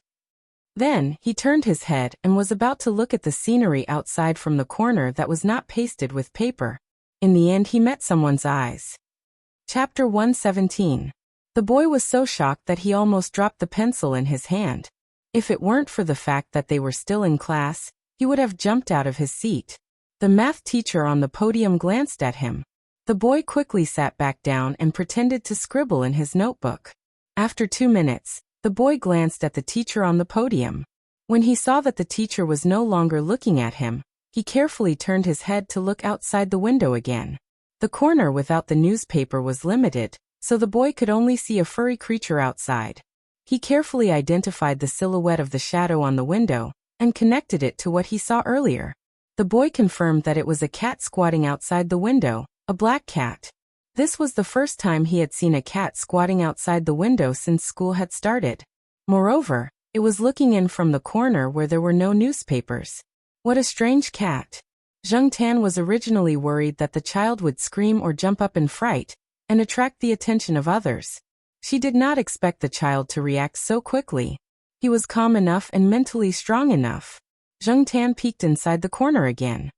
Then, he turned his head and was about to look at the scenery outside from the corner that was not pasted with paper. In the end, he met someone's eyes. Chapter 117. The boy was so shocked that he almost dropped the pencil in his hand. If it weren't for the fact that they were still in class, he would have jumped out of his seat. The math teacher on the podium glanced at him. The boy quickly sat back down and pretended to scribble in his notebook. After 2 minutes, the boy glanced at the teacher on the podium. When he saw that the teacher was no longer looking at him, he carefully turned his head to look outside the window again. The corner without the newspaper was limited, so the boy could only see a furry creature outside. He carefully identified the silhouette of the shadow on the window and connected it to what he saw earlier. The boy confirmed that it was a cat squatting outside the window, a black cat. This was the first time he had seen a cat squatting outside the window since school had started. Moreover, it was looking in from the corner where there were no newspapers. What a strange cat. Zheng Tan was originally worried that the child would scream or jump up in fright and attract the attention of others. She did not expect the child to react so quickly. He was calm enough and mentally strong enough. Zheng Tan peeked inside the corner again.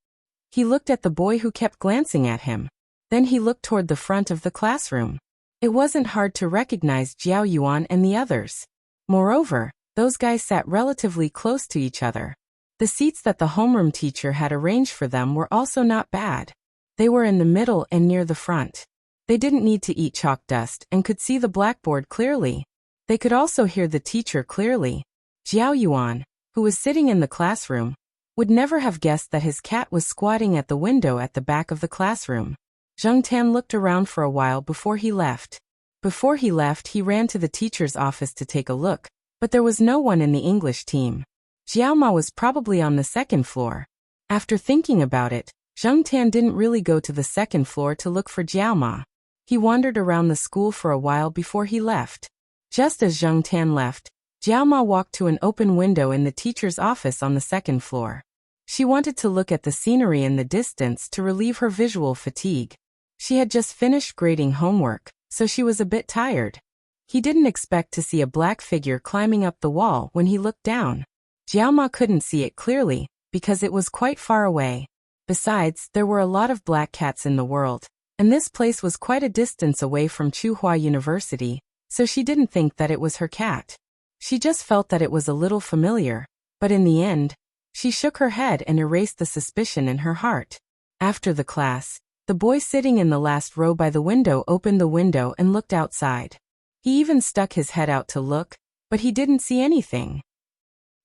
He looked at the boy who kept glancing at him. Then he looked toward the front of the classroom. It wasn't hard to recognize Jiao Yuan and the others. Moreover, those guys sat relatively close to each other. The seats that the homeroom teacher had arranged for them were also not bad. They were in the middle and near the front. They didn't need to eat chalk dust and could see the blackboard clearly. They could also hear the teacher clearly. Jiao Yuan, who was sitting in the classroom, would never have guessed that his cat was squatting at the window at the back of the classroom. Zheng Tan looked around for a while before he left. He ran to the teacher's office to take a look, but there was no one in the English team. Jiao Ma was probably on the second floor. After thinking about it, Zheng Tan didn't really go to the second floor to look for Jiao Ma. He wandered around the school for a while before he left. Just as Zheng Tan left, Jiao Ma walked to an open window in the teacher's office on the second floor. She wanted to look at the scenery in the distance to relieve her visual fatigue. She had just finished grading homework, so she was a bit tired. He didn't expect to see a black figure climbing up the wall when he looked down. Jiao Ma couldn't see it clearly, because it was quite far away. Besides, there were a lot of black cats in the world, and this place was quite a distance away from Tsinghua University, so she didn't think that it was her cat. She just felt that it was a little familiar, but in the end, she shook her head and erased the suspicion in her heart. After the class, the boy sitting in the last row by the window opened the window and looked outside. He even stuck his head out to look, but he didn't see anything.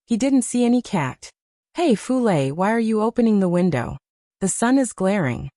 He didn't see any cat. "Hey Fule, why are you opening the window? The sun is glaring."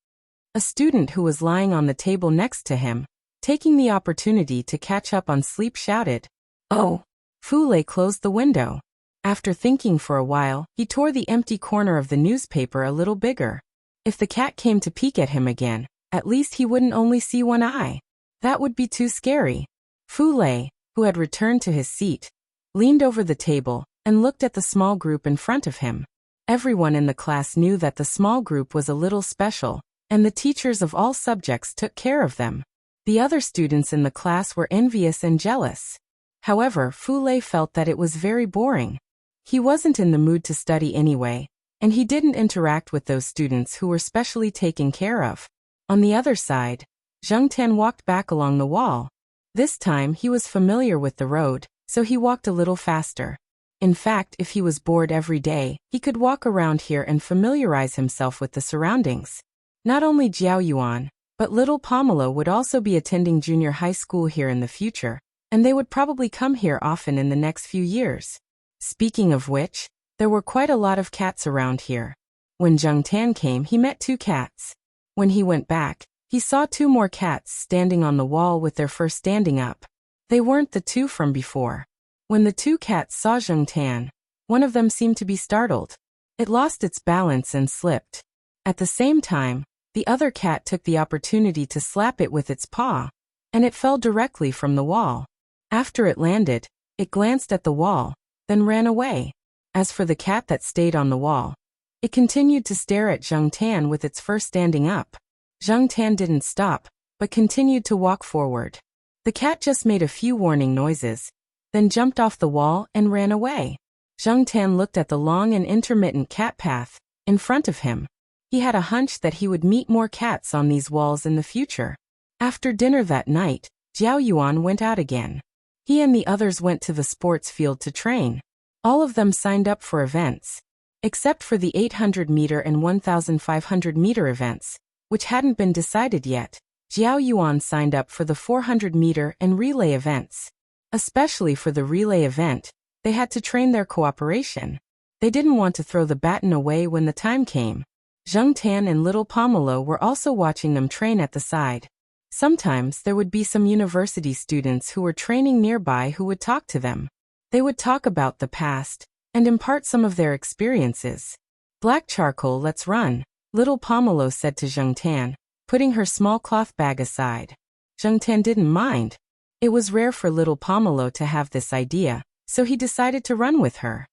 A student who was lying on the table next to him, taking the opportunity to catch up on sleep, shouted, "Oh!" Fule closed the window. After thinking for a while, he tore the empty corner of the newspaper a little bigger. If the cat came to peek at him again, at least he wouldn't only see one eye. That would be too scary. Fule, who had returned to his seat, leaned over the table and looked at the small group in front of him. Everyone in the class knew that the small group was a little special, and the teachers of all subjects took care of them. The other students in the class were envious and jealous. However, Fule felt that it was very boring. He wasn't in the mood to study anyway, and he didn't interact with those students who were specially taken care of. On the other side, Zheng Tan walked back along the wall. This time he was familiar with the road, so he walked a little faster. In fact, if he was bored every day, he could walk around here and familiarize himself with the surroundings. Not only Jiao Yuan, but little Pomelo would also be attending junior high school here in the future, and they would probably come here often in the next few years. Speaking of which, there were quite a lot of cats around here. When Zheng Tan came, he met 2 cats. When he went back, he saw 2 more cats standing on the wall with their fur standing up. They weren't the 2 from before. When the 2 cats saw Zheng Tan, one of them seemed to be startled. It lost its balance and slipped. At the same time, the other cat took the opportunity to slap it with its paw, and it fell directly from the wall. After it landed, it glanced at the wall, then ran away. As for the cat that stayed on the wall, it continued to stare at Zheng Tan with its fur standing up. Zheng Tan didn't stop, but continued to walk forward. The cat just made a few warning noises, then jumped off the wall and ran away. Zheng Tan looked at the long and intermittent cat path in front of him. He had a hunch that he would meet more cats on these walls in the future. After dinner that night, Jiao Yuan went out again. He and the others went to the sports field to train. All of them signed up for events, except for the 800-meter and 1,500-meter events, which hadn't been decided yet. Jiao Yuan signed up for the 400-meter and relay events. Especially for the relay event, they had to train their cooperation. They didn't want to throw the baton away when the time came. Zheng Tan and little Pomelo were also watching them train at the side. Sometimes there would be some university students who were training nearby who would talk to them. They would talk about the past and impart some of their experiences. "Black charcoal, let's run," little Pomelo said to Zheng Tan, putting her small cloth bag aside. Zheng Tan didn't mind. It was rare for little Pomelo to have this idea, so he decided to run with her.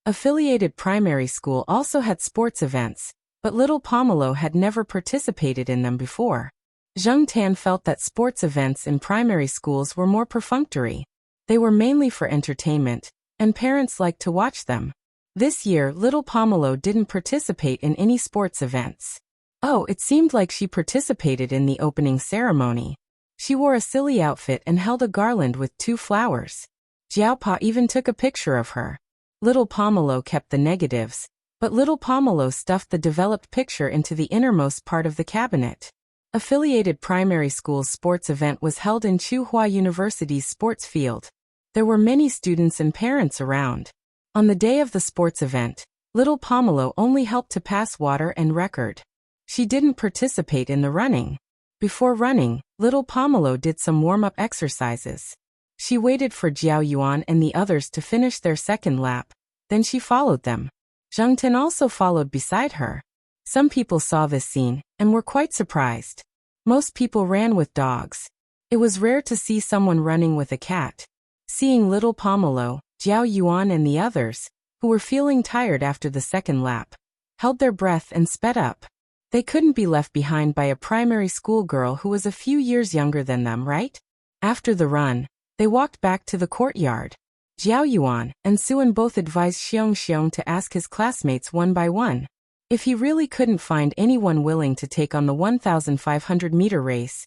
Affiliated primary school also had sports events, but little Pomelo had never participated in them before. Zheng Tan felt that sports events in primary schools were more perfunctory. They were mainly for entertainment, and parents liked to watch them. This year, little Pomelo didn't participate in any sports events. Oh, it seemed like she participated in the opening ceremony. She wore a silly outfit and held a garland with 2 flowers. Jiaopa even took a picture of her. Little Pomelo kept the negatives, but little Pomelo stuffed the developed picture into the innermost part of the cabinet. Affiliated primary school's sports event was held in Tsinghua University's sports field. There were many students and parents around. On the day of the sports event, little Pomelo only helped to pass water and record. She didn't participate in the running. Before running, little Pomelo did some warm-up exercises. She waited for Jiao Yuan and the others to finish their second lap, then she followed them. Zheng Tin also followed beside her. Some people saw this scene and were quite surprised. Most people ran with dogs. It was rare to see someone running with a cat. Seeing little Pomelo, Jiao Yuan and the others, who were feeling tired after the second lap, held their breath and sped up. They couldn't be left behind by a primary school girl who was a few years younger than them, right? After the run, they walked back to the courtyard. Jiao Yuan and Suan both advised Xiong to ask his classmates one by one. If he really couldn't find anyone willing to take on the 1,500-meter race,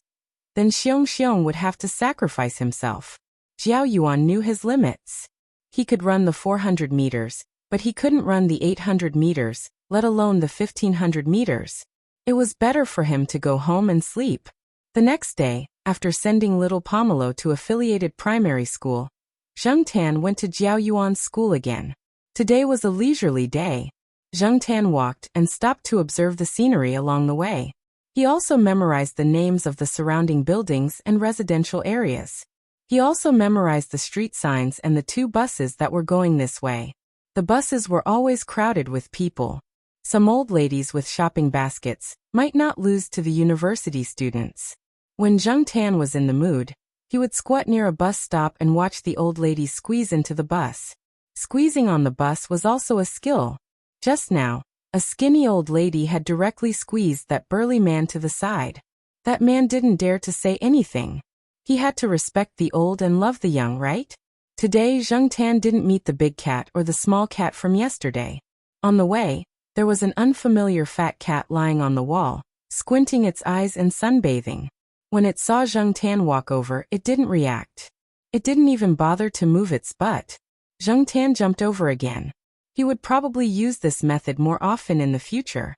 then Xiong would have to sacrifice himself. Jiao Yuan knew his limits. He could run the 400 meters, but he couldn't run the 800 meters, let alone the 1,500 meters. It was better for him to go home and sleep. The next day, after sending little Pomelo to affiliated primary school, Zheng Tan went to Jiao Yuan's school again. Today was a leisurely day. Zheng Tan walked and stopped to observe the scenery along the way. He also memorized the names of the surrounding buildings and residential areas. He also memorized the street signs and the 2 buses that were going this way. The buses were always crowded with people. Some old ladies with shopping baskets might not lose to the university students. When Zheng Tan was in the mood, he would squat near a bus stop and watch the old ladies squeeze into the bus. Squeezing on the bus was also a skill. Just now, a skinny old lady had directly squeezed that burly man to the side. That man didn't dare to say anything. He had to respect the old and love the young, right? Today, Zheng Tan didn't meet the big cat or the small cat from yesterday. On the way, there was an unfamiliar fat cat lying on the wall, squinting its eyes and sunbathing. When it saw Zheng Tan walk over, it didn't react. It didn't even bother to move its butt. Zheng Tan jumped over again. He would probably use this method more often in the future.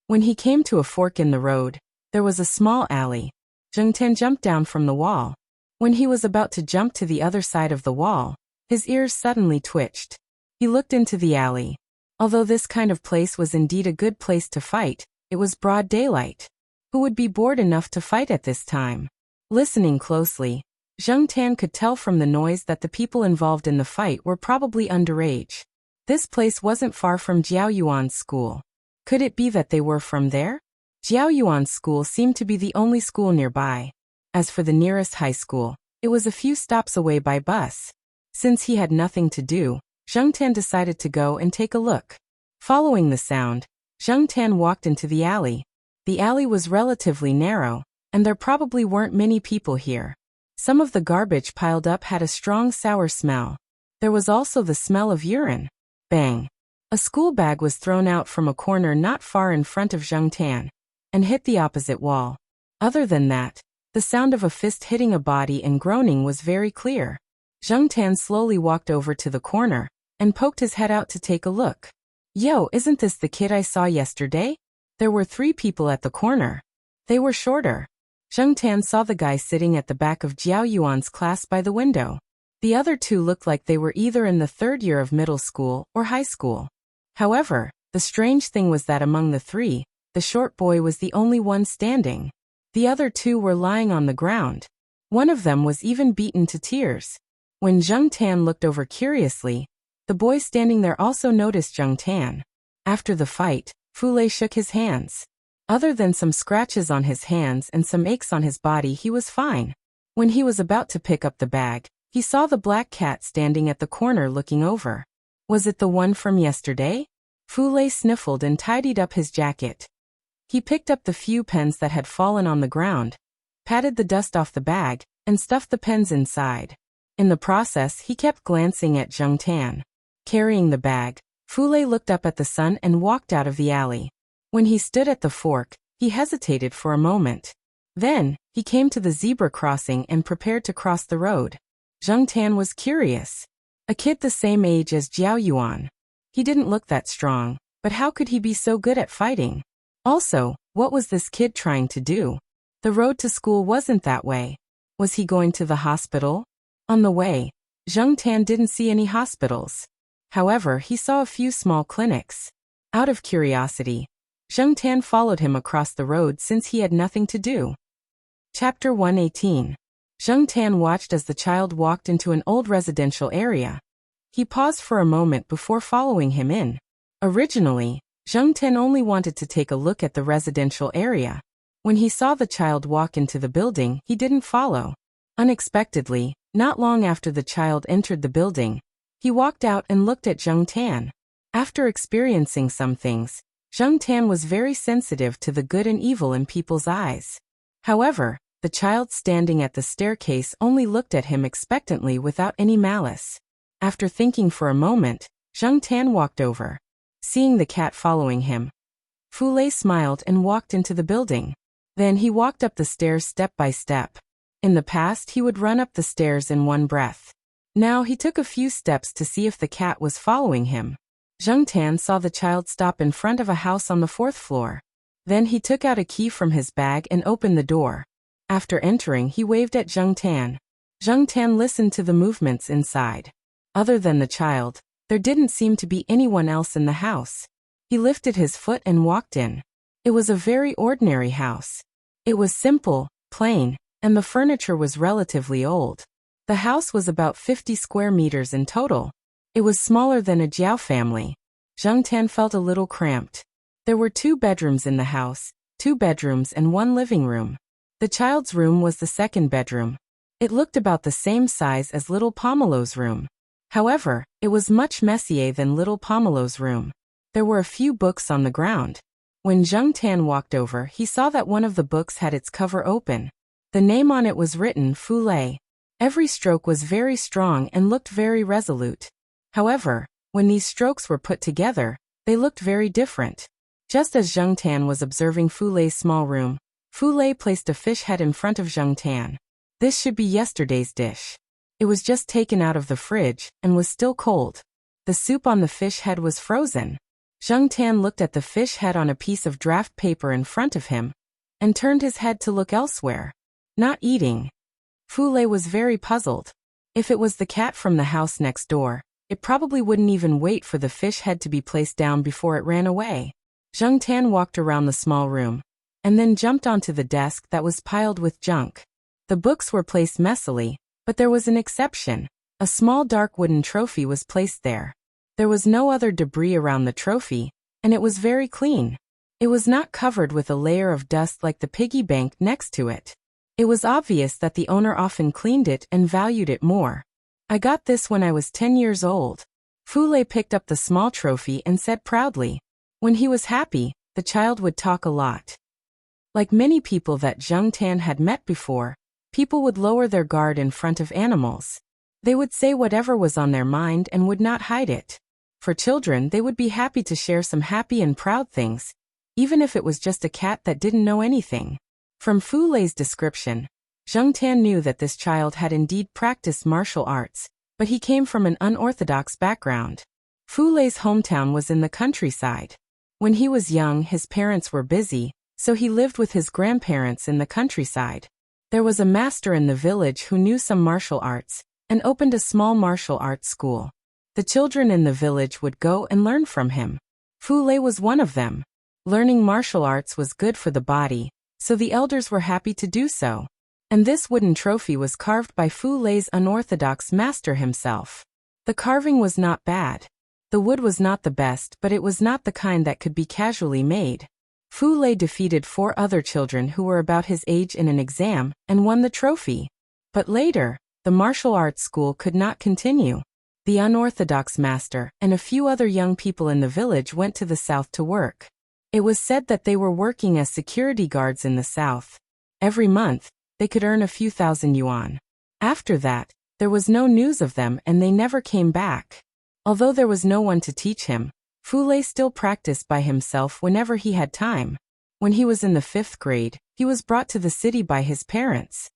When he came to a fork in the road, there was a small alley. Zheng Tan jumped down from the wall. When he was about to jump to the other side of the wall, his ears suddenly twitched. He looked into the alley. Although this kind of place was indeed a good place to fight, it was broad daylight. Who would be bored enough to fight at this time? Listening closely, Zheng Tan could tell from the noise that the people involved in the fight were probably underage. This place wasn't far from Jiao Yuan's school. Could it be that they were from there? Jiao Yuan's school seemed to be the only school nearby. As for the nearest high school, it was a few stops away by bus. Since he had nothing to do, Zheng Tan decided to go and take a look. Following the sound, Zheng Tan walked into the alley. The alley was relatively narrow, and there probably weren't many people here. Some of the garbage piled up had a strong sour smell. There was also the smell of urine. Bang! A school bag was thrown out from a corner not far in front of Zheng Tan, and hit the opposite wall. Other than that, the sound of a fist hitting a body and groaning was very clear. Zheng Tan slowly walked over to the corner, and poked his head out to take a look. Yo, isn't this the kid I saw yesterday? There were 3 people at the corner. They were shorter. Zheng Tan saw the guy sitting at the back of Jiao Yuan's class by the window. The other 2 looked like they were either in the 3rd year of middle school or high school. However, the strange thing was that among the 3, the short boy was the only one standing. The other 2 were lying on the ground. One of them was even beaten to tears. When Zheng Tan looked over curiously, the boy standing there also noticed Zheng Tan. After the fight, Fu Lei shook his hands. Other than some scratches on his hands and some aches on his body, he was fine. When he was about to pick up the bag, he saw the black cat standing at the corner looking over. Was it the one from yesterday? Fu Lei sniffled and tidied up his jacket. He picked up the few pens that had fallen on the ground, patted the dust off the bag, and stuffed the pens inside. In the process, he kept glancing at Zheng Tan. Carrying the bag, Fu Lei looked up at the sun and walked out of the alley. When he stood at the fork, he hesitated for a moment. Then, he came to the zebra crossing and prepared to cross the road. Zheng Tan was curious. A kid the same age as Jiao Yuan. He didn't look that strong, but how could he be so good at fighting? Also, what was this kid trying to do? The road to school wasn't that way. Was he going to the hospital? On the way, Zheng Tan didn't see any hospitals. However, he saw a few small clinics. Out of curiosity, Zheng Tan followed him across the road since he had nothing to do. Chapter 118. Zheng Tan watched as the child walked into an old residential area. He paused for a moment before following him in. Originally, Zheng Tan only wanted to take a look at the residential area. When he saw the child walk into the building, he didn't follow. Unexpectedly, not long after the child entered the building, he walked out and looked at Zheng Tan. After experiencing some things, Zheng Tan was very sensitive to the good and evil in people's eyes. However, the child standing at the staircase only looked at him expectantly without any malice. After thinking for a moment, Zheng Tan walked over. Seeing the cat following him, Fu Lei smiled and walked into the building. Then he walked up the stairs step by step. In the past, he would run up the stairs in one breath. Now he took a few steps to see if the cat was following him. Zheng Tan saw the child stop in front of a house on the 4th floor. Then he took out a key from his bag and opened the door. After entering, he waved at Zheng Tan. Zheng Tan listened to the movements inside. Other than the child, there didn't seem to be anyone else in the house. He lifted his foot and walked in. It was a very ordinary house. It was simple, plain, and the furniture was relatively old. The house was about 50 square meters in total. It was smaller than a Jiao family. Zheng Tan felt a little cramped. There were 2 bedrooms in the house, 2 bedrooms and 1 living room. The child's room was the 2nd bedroom. It looked about the same size as little Pomelo's room. However, it was much messier than little Pomelo's room. There were a few books on the ground. When Zheng Tan walked over, he saw that one of the books had its cover open. The name on it was written Fu Lei. Every stroke was very strong and looked very resolute. However, when these strokes were put together, they looked very different. Just as Zheng Tan was observing Fu Lei's small room, Fu Lei placed a fish head in front of Zheng Tan. This should be yesterday's dish. It was just taken out of the fridge and was still cold. The soup on the fish head was frozen. Zheng Tan looked at the fish head on a piece of draft paper in front of him and turned his head to look elsewhere. Not eating. Fu Lei was very puzzled. If it was the cat from the house next door, it probably wouldn't even wait for the fish head to be placed down before it ran away. Zheng Tan walked around the small room and then jumped onto the desk that was piled with junk. The books were placed messily, but there was an exception. A small dark wooden trophy was placed there. There was no other debris around the trophy, and it was very clean. It was not covered with a layer of dust like the piggy bank next to it. It was obvious that the owner often cleaned it and valued it more. I got this when I was 10 years old. Fu Lei picked up the small trophy and said proudly. When he was happy, the child would talk a lot. Like many people that Zheng Tan had met before, people would lower their guard in front of animals. They would say whatever was on their mind and would not hide it. For children, they would be happy to share some happy and proud things, even if it was just a cat that didn't know anything. From Fu Lei's description, Zheng Tan knew that this child had indeed practiced martial arts, but he came from an unorthodox background. Fu Lei's hometown was in the countryside. When he was young, his parents were busy, so he lived with his grandparents in the countryside. There was a master in the village who knew some martial arts and opened a small martial arts school. The children in the village would go and learn from him. Fu Lei was one of them. Learning martial arts was good for the body, so the elders were happy to do so. And this wooden trophy was carved by Fu Lei's unorthodox master himself. The carving was not bad. The wood was not the best, but it was not the kind that could be casually made. Fu Lei defeated 4 other children who were about his age in an exam and won the trophy. But later, the martial arts school could not continue. The unorthodox master and a few other young people in the village went to the south to work. It was said that they were working as security guards in the south. Every month, they could earn a few thousand yuan. After that, there was no news of them and they never came back. Although there was no one to teach him, Fu Lei still practiced by himself whenever he had time. When he was in the 5th grade, he was brought to the city by his parents.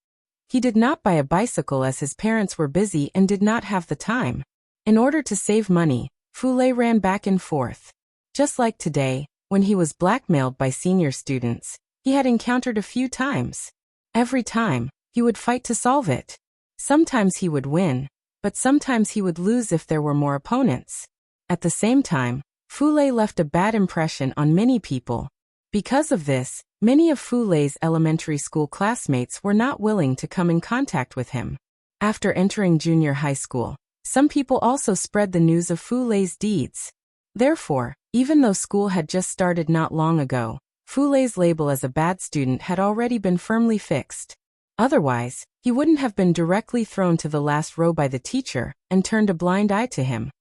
He did not buy a bicycle as his parents were busy and did not have the time. In order to save money, Fu Lei ran back and forth. Just like today, when he was blackmailed by senior students, he had encountered a few times. Every time, he would fight to solve it. Sometimes he would win, but sometimes he would lose if there were more opponents. At the same time, Fu Lei left a bad impression on many people. Because of this, many of Fu Lei's elementary school classmates were not willing to come in contact with him. After entering junior high school, some people also spread the news of Fu Lei's deeds. Therefore, even though school had just started not long ago, Fu Lei's label as a bad student had already been firmly fixed. Otherwise, he wouldn't have been directly thrown to the last row by the teacher and turned a blind eye to him.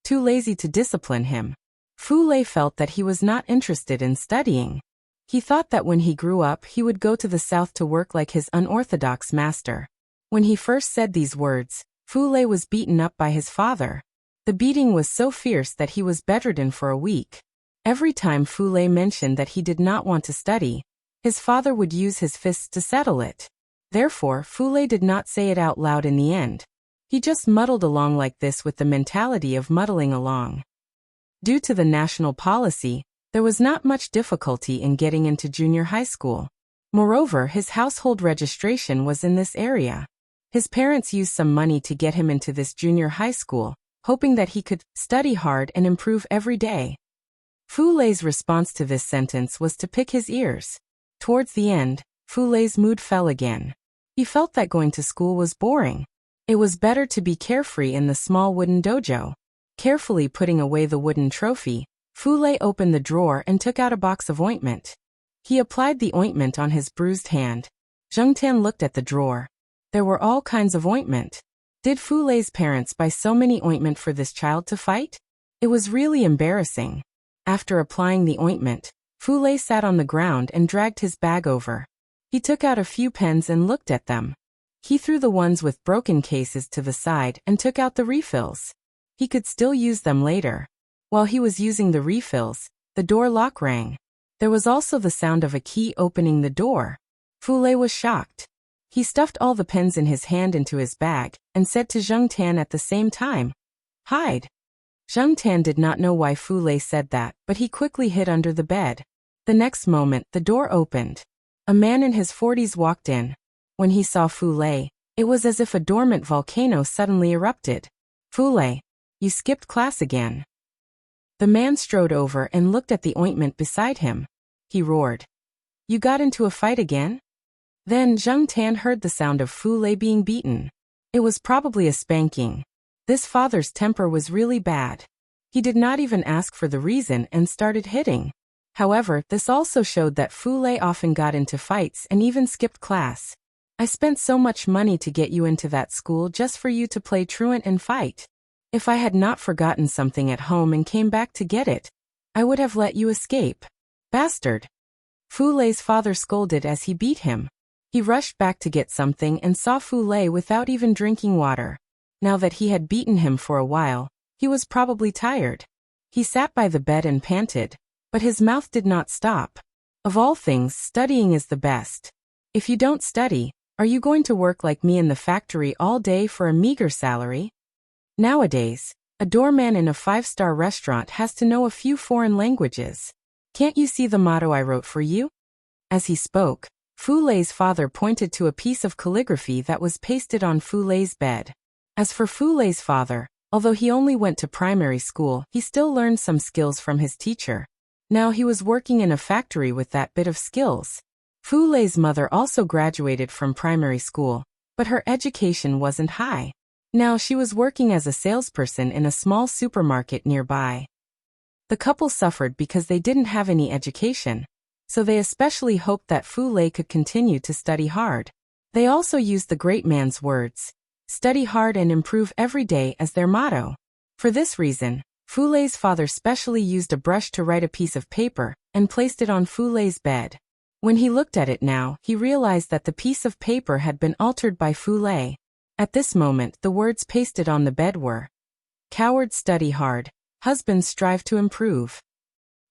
Too lazy to discipline him, Fu Lei felt that he was not interested in studying. He thought that when he grew up he would go to the south to work like his unorthodox master. When he first said these words, Fu Lei was beaten up by his father. The beating was so fierce that he was bedridden for a week. Every time Fu Lei mentioned that he did not want to study, his father would use his fists to settle it. Therefore, Fu Lei did not say it out loud in the end. He just muddled along like this with the mentality of muddling along. Due to the national policy, there was not much difficulty in getting into junior high school. Moreover, his household registration was in this area. His parents used some money to get him into this junior high school, hoping that he could study hard and improve every day. Fu Lei's response to this sentence was to pick his ears. Towards the end, Fu Lei's mood fell again. He felt that going to school was boring. It was better to be carefree in the small wooden dojo. Carefully putting away the wooden trophy, Fu Lei opened the drawer and took out a box of ointment. He applied the ointment on his bruised hand. Zheng Tian looked at the drawer. There were all kinds of ointment. Did Fu Lei's parents buy so many ointment for this child to fight? It was really embarrassing. After applying the ointment, Fu Lei sat on the ground and dragged his bag over. He took out a few pens and looked at them. He threw the ones with broken cases to the side and took out the refills. He could still use them later. While he was using the refills, the door lock rang. There was also the sound of a key opening the door. Fu Lei was shocked. He stuffed all the pens in his hand into his bag and said to Zheng Tian at the same time, "Hide." Zheng Tian did not know why Fu Lei said that, but he quickly hid under the bed. The next moment, the door opened. A man in his 40s walked in. When he saw Fu Lei, it was as if a dormant volcano suddenly erupted. "Fu Lei, you skipped class again." The man strode over and looked at the ointment beside him. He roared, "You got into a fight again?" Then Zheng Tian heard the sound of Fu Lei being beaten. It was probably a spanking. This father's temper was really bad. He did not even ask for the reason and started hitting. However, this also showed that Fu Lei often got into fights and even skipped class. "I spent so much money to get you into that school just for you to play truant and fight. If I had not forgotten something at home and came back to get it, I would have let you escape. Bastard." Fu Lei's father scolded as he beat him. He rushed back to get something and saw Fu Lei without even drinking water. Now that he had beaten him for a while, he was probably tired. He sat by the bed and panted, but his mouth did not stop. Of all things, studying is the best. If you don't study, are you going to work like me in the factory all day for a meager salary? Nowadays, a doorman in a 5-star restaurant has to know a few foreign languages. Can't you see the motto I wrote for you? As he spoke, Fu Lei's father pointed to a piece of calligraphy that was pasted on Fu Lei's bed. As for Fu Lei's father, although he only went to primary school, he still learned some skills from his teacher. Now he was working in a factory with that bit of skills. Fu Lei's mother also graduated from primary school, but her education wasn't high. Now she was working as a salesperson in a small supermarket nearby. The couple suffered because they didn't have any education, so they especially hoped that Fu Lei could continue to study hard. They also used the great man's words, "Study hard and improve every day," as their motto. For this reason, Fu Lei's father specially used a brush to write a piece of paper and placed it on Fu Lei's bed. When he looked at it now, he realized that the piece of paper had been altered by Fu Lei. At this moment, the words pasted on the bed were, "Cowards study hard, husbands strive to improve."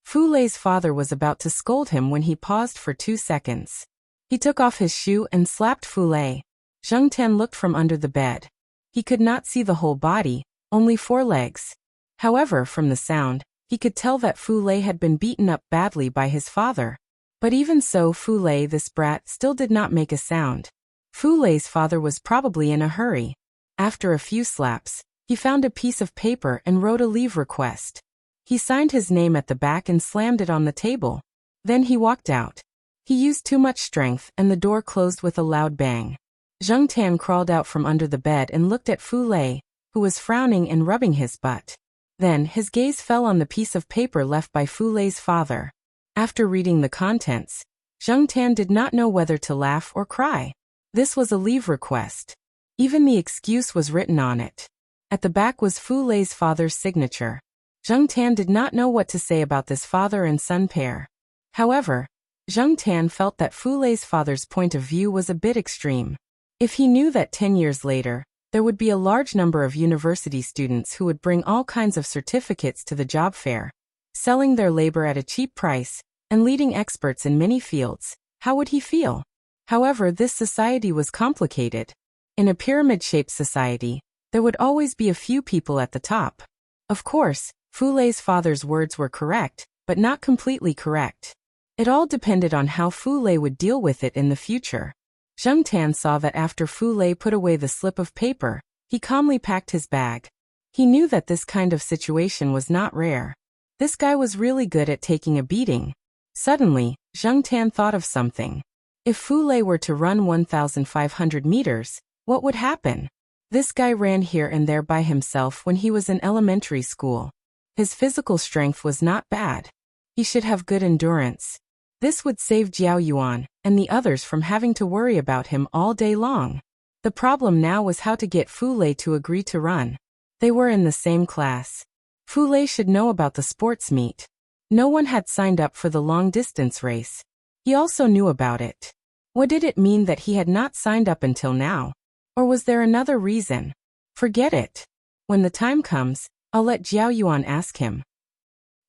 Fu Lei's father was about to scold him when he paused for 2 seconds. He took off his shoe and slapped Fu Lei. Zheng Tian looked from under the bed. He could not see the whole body, only 4 legs. However, from the sound, he could tell that Fu Lei had been beaten up badly by his father. But even so, Fu Lei, this brat, still did not make a sound. Fu Lei's father was probably in a hurry. After a few slaps, he found a piece of paper and wrote a leave request. He signed his name at the back and slammed it on the table. Then he walked out. He used too much strength and the door closed with a loud bang. Zheng Tan crawled out from under the bed and looked at Fu Lei, who was frowning and rubbing his butt. Then his gaze fell on the piece of paper left by Fu Lei's father. After reading the contents, Zheng Tan did not know whether to laugh or cry. This was a leave request. Even the excuse was written on it. At the back was Fu Lei's father's signature. Zheng Tan did not know what to say about this father and son pair. However, Zheng Tan felt that Fu Lei's father's point of view was a bit extreme. If he knew that 10 years later, there would be a large number of university students who would bring all kinds of certificates to the job fair, selling their labor at a cheap price, and leading experts in many fields, how would he feel? However, this society was complicated. In a pyramid-shaped society, there would always be a few people at the top. Of course, Fu Lei's father's words were correct, but not completely correct. It all depended on how Fu Lei would deal with it in the future. Zheng Tan saw that after Fu Lei put away the slip of paper, he calmly packed his bag. He knew that this kind of situation was not rare. This guy was really good at taking a beating. Suddenly, Zheng Tan thought of something. If Fu Lei were to run 1,500 meters, what would happen? This guy ran here and there by himself when he was in elementary school. His physical strength was not bad. He should have good endurance. This would save Jiao Yuan and the others from having to worry about him all day long. The problem now was how to get Fu Lei to agree to run. They were in the same class. Fu Lei should know about the sports meet. No one had signed up for the long-distance race. He also knew about it. What did it mean that he had not signed up until now? Or was there another reason? Forget it. When the time comes, I'll let Jiao Yuan ask him.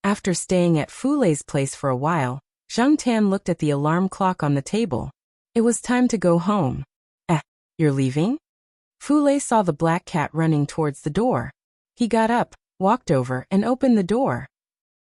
After staying at Fu Lei's place for a while, Zheng Tan looked at the alarm clock on the table. It was time to go home. You're leaving? Fu Lei saw the black cat running towards the door. He got up, walked over and opened the door.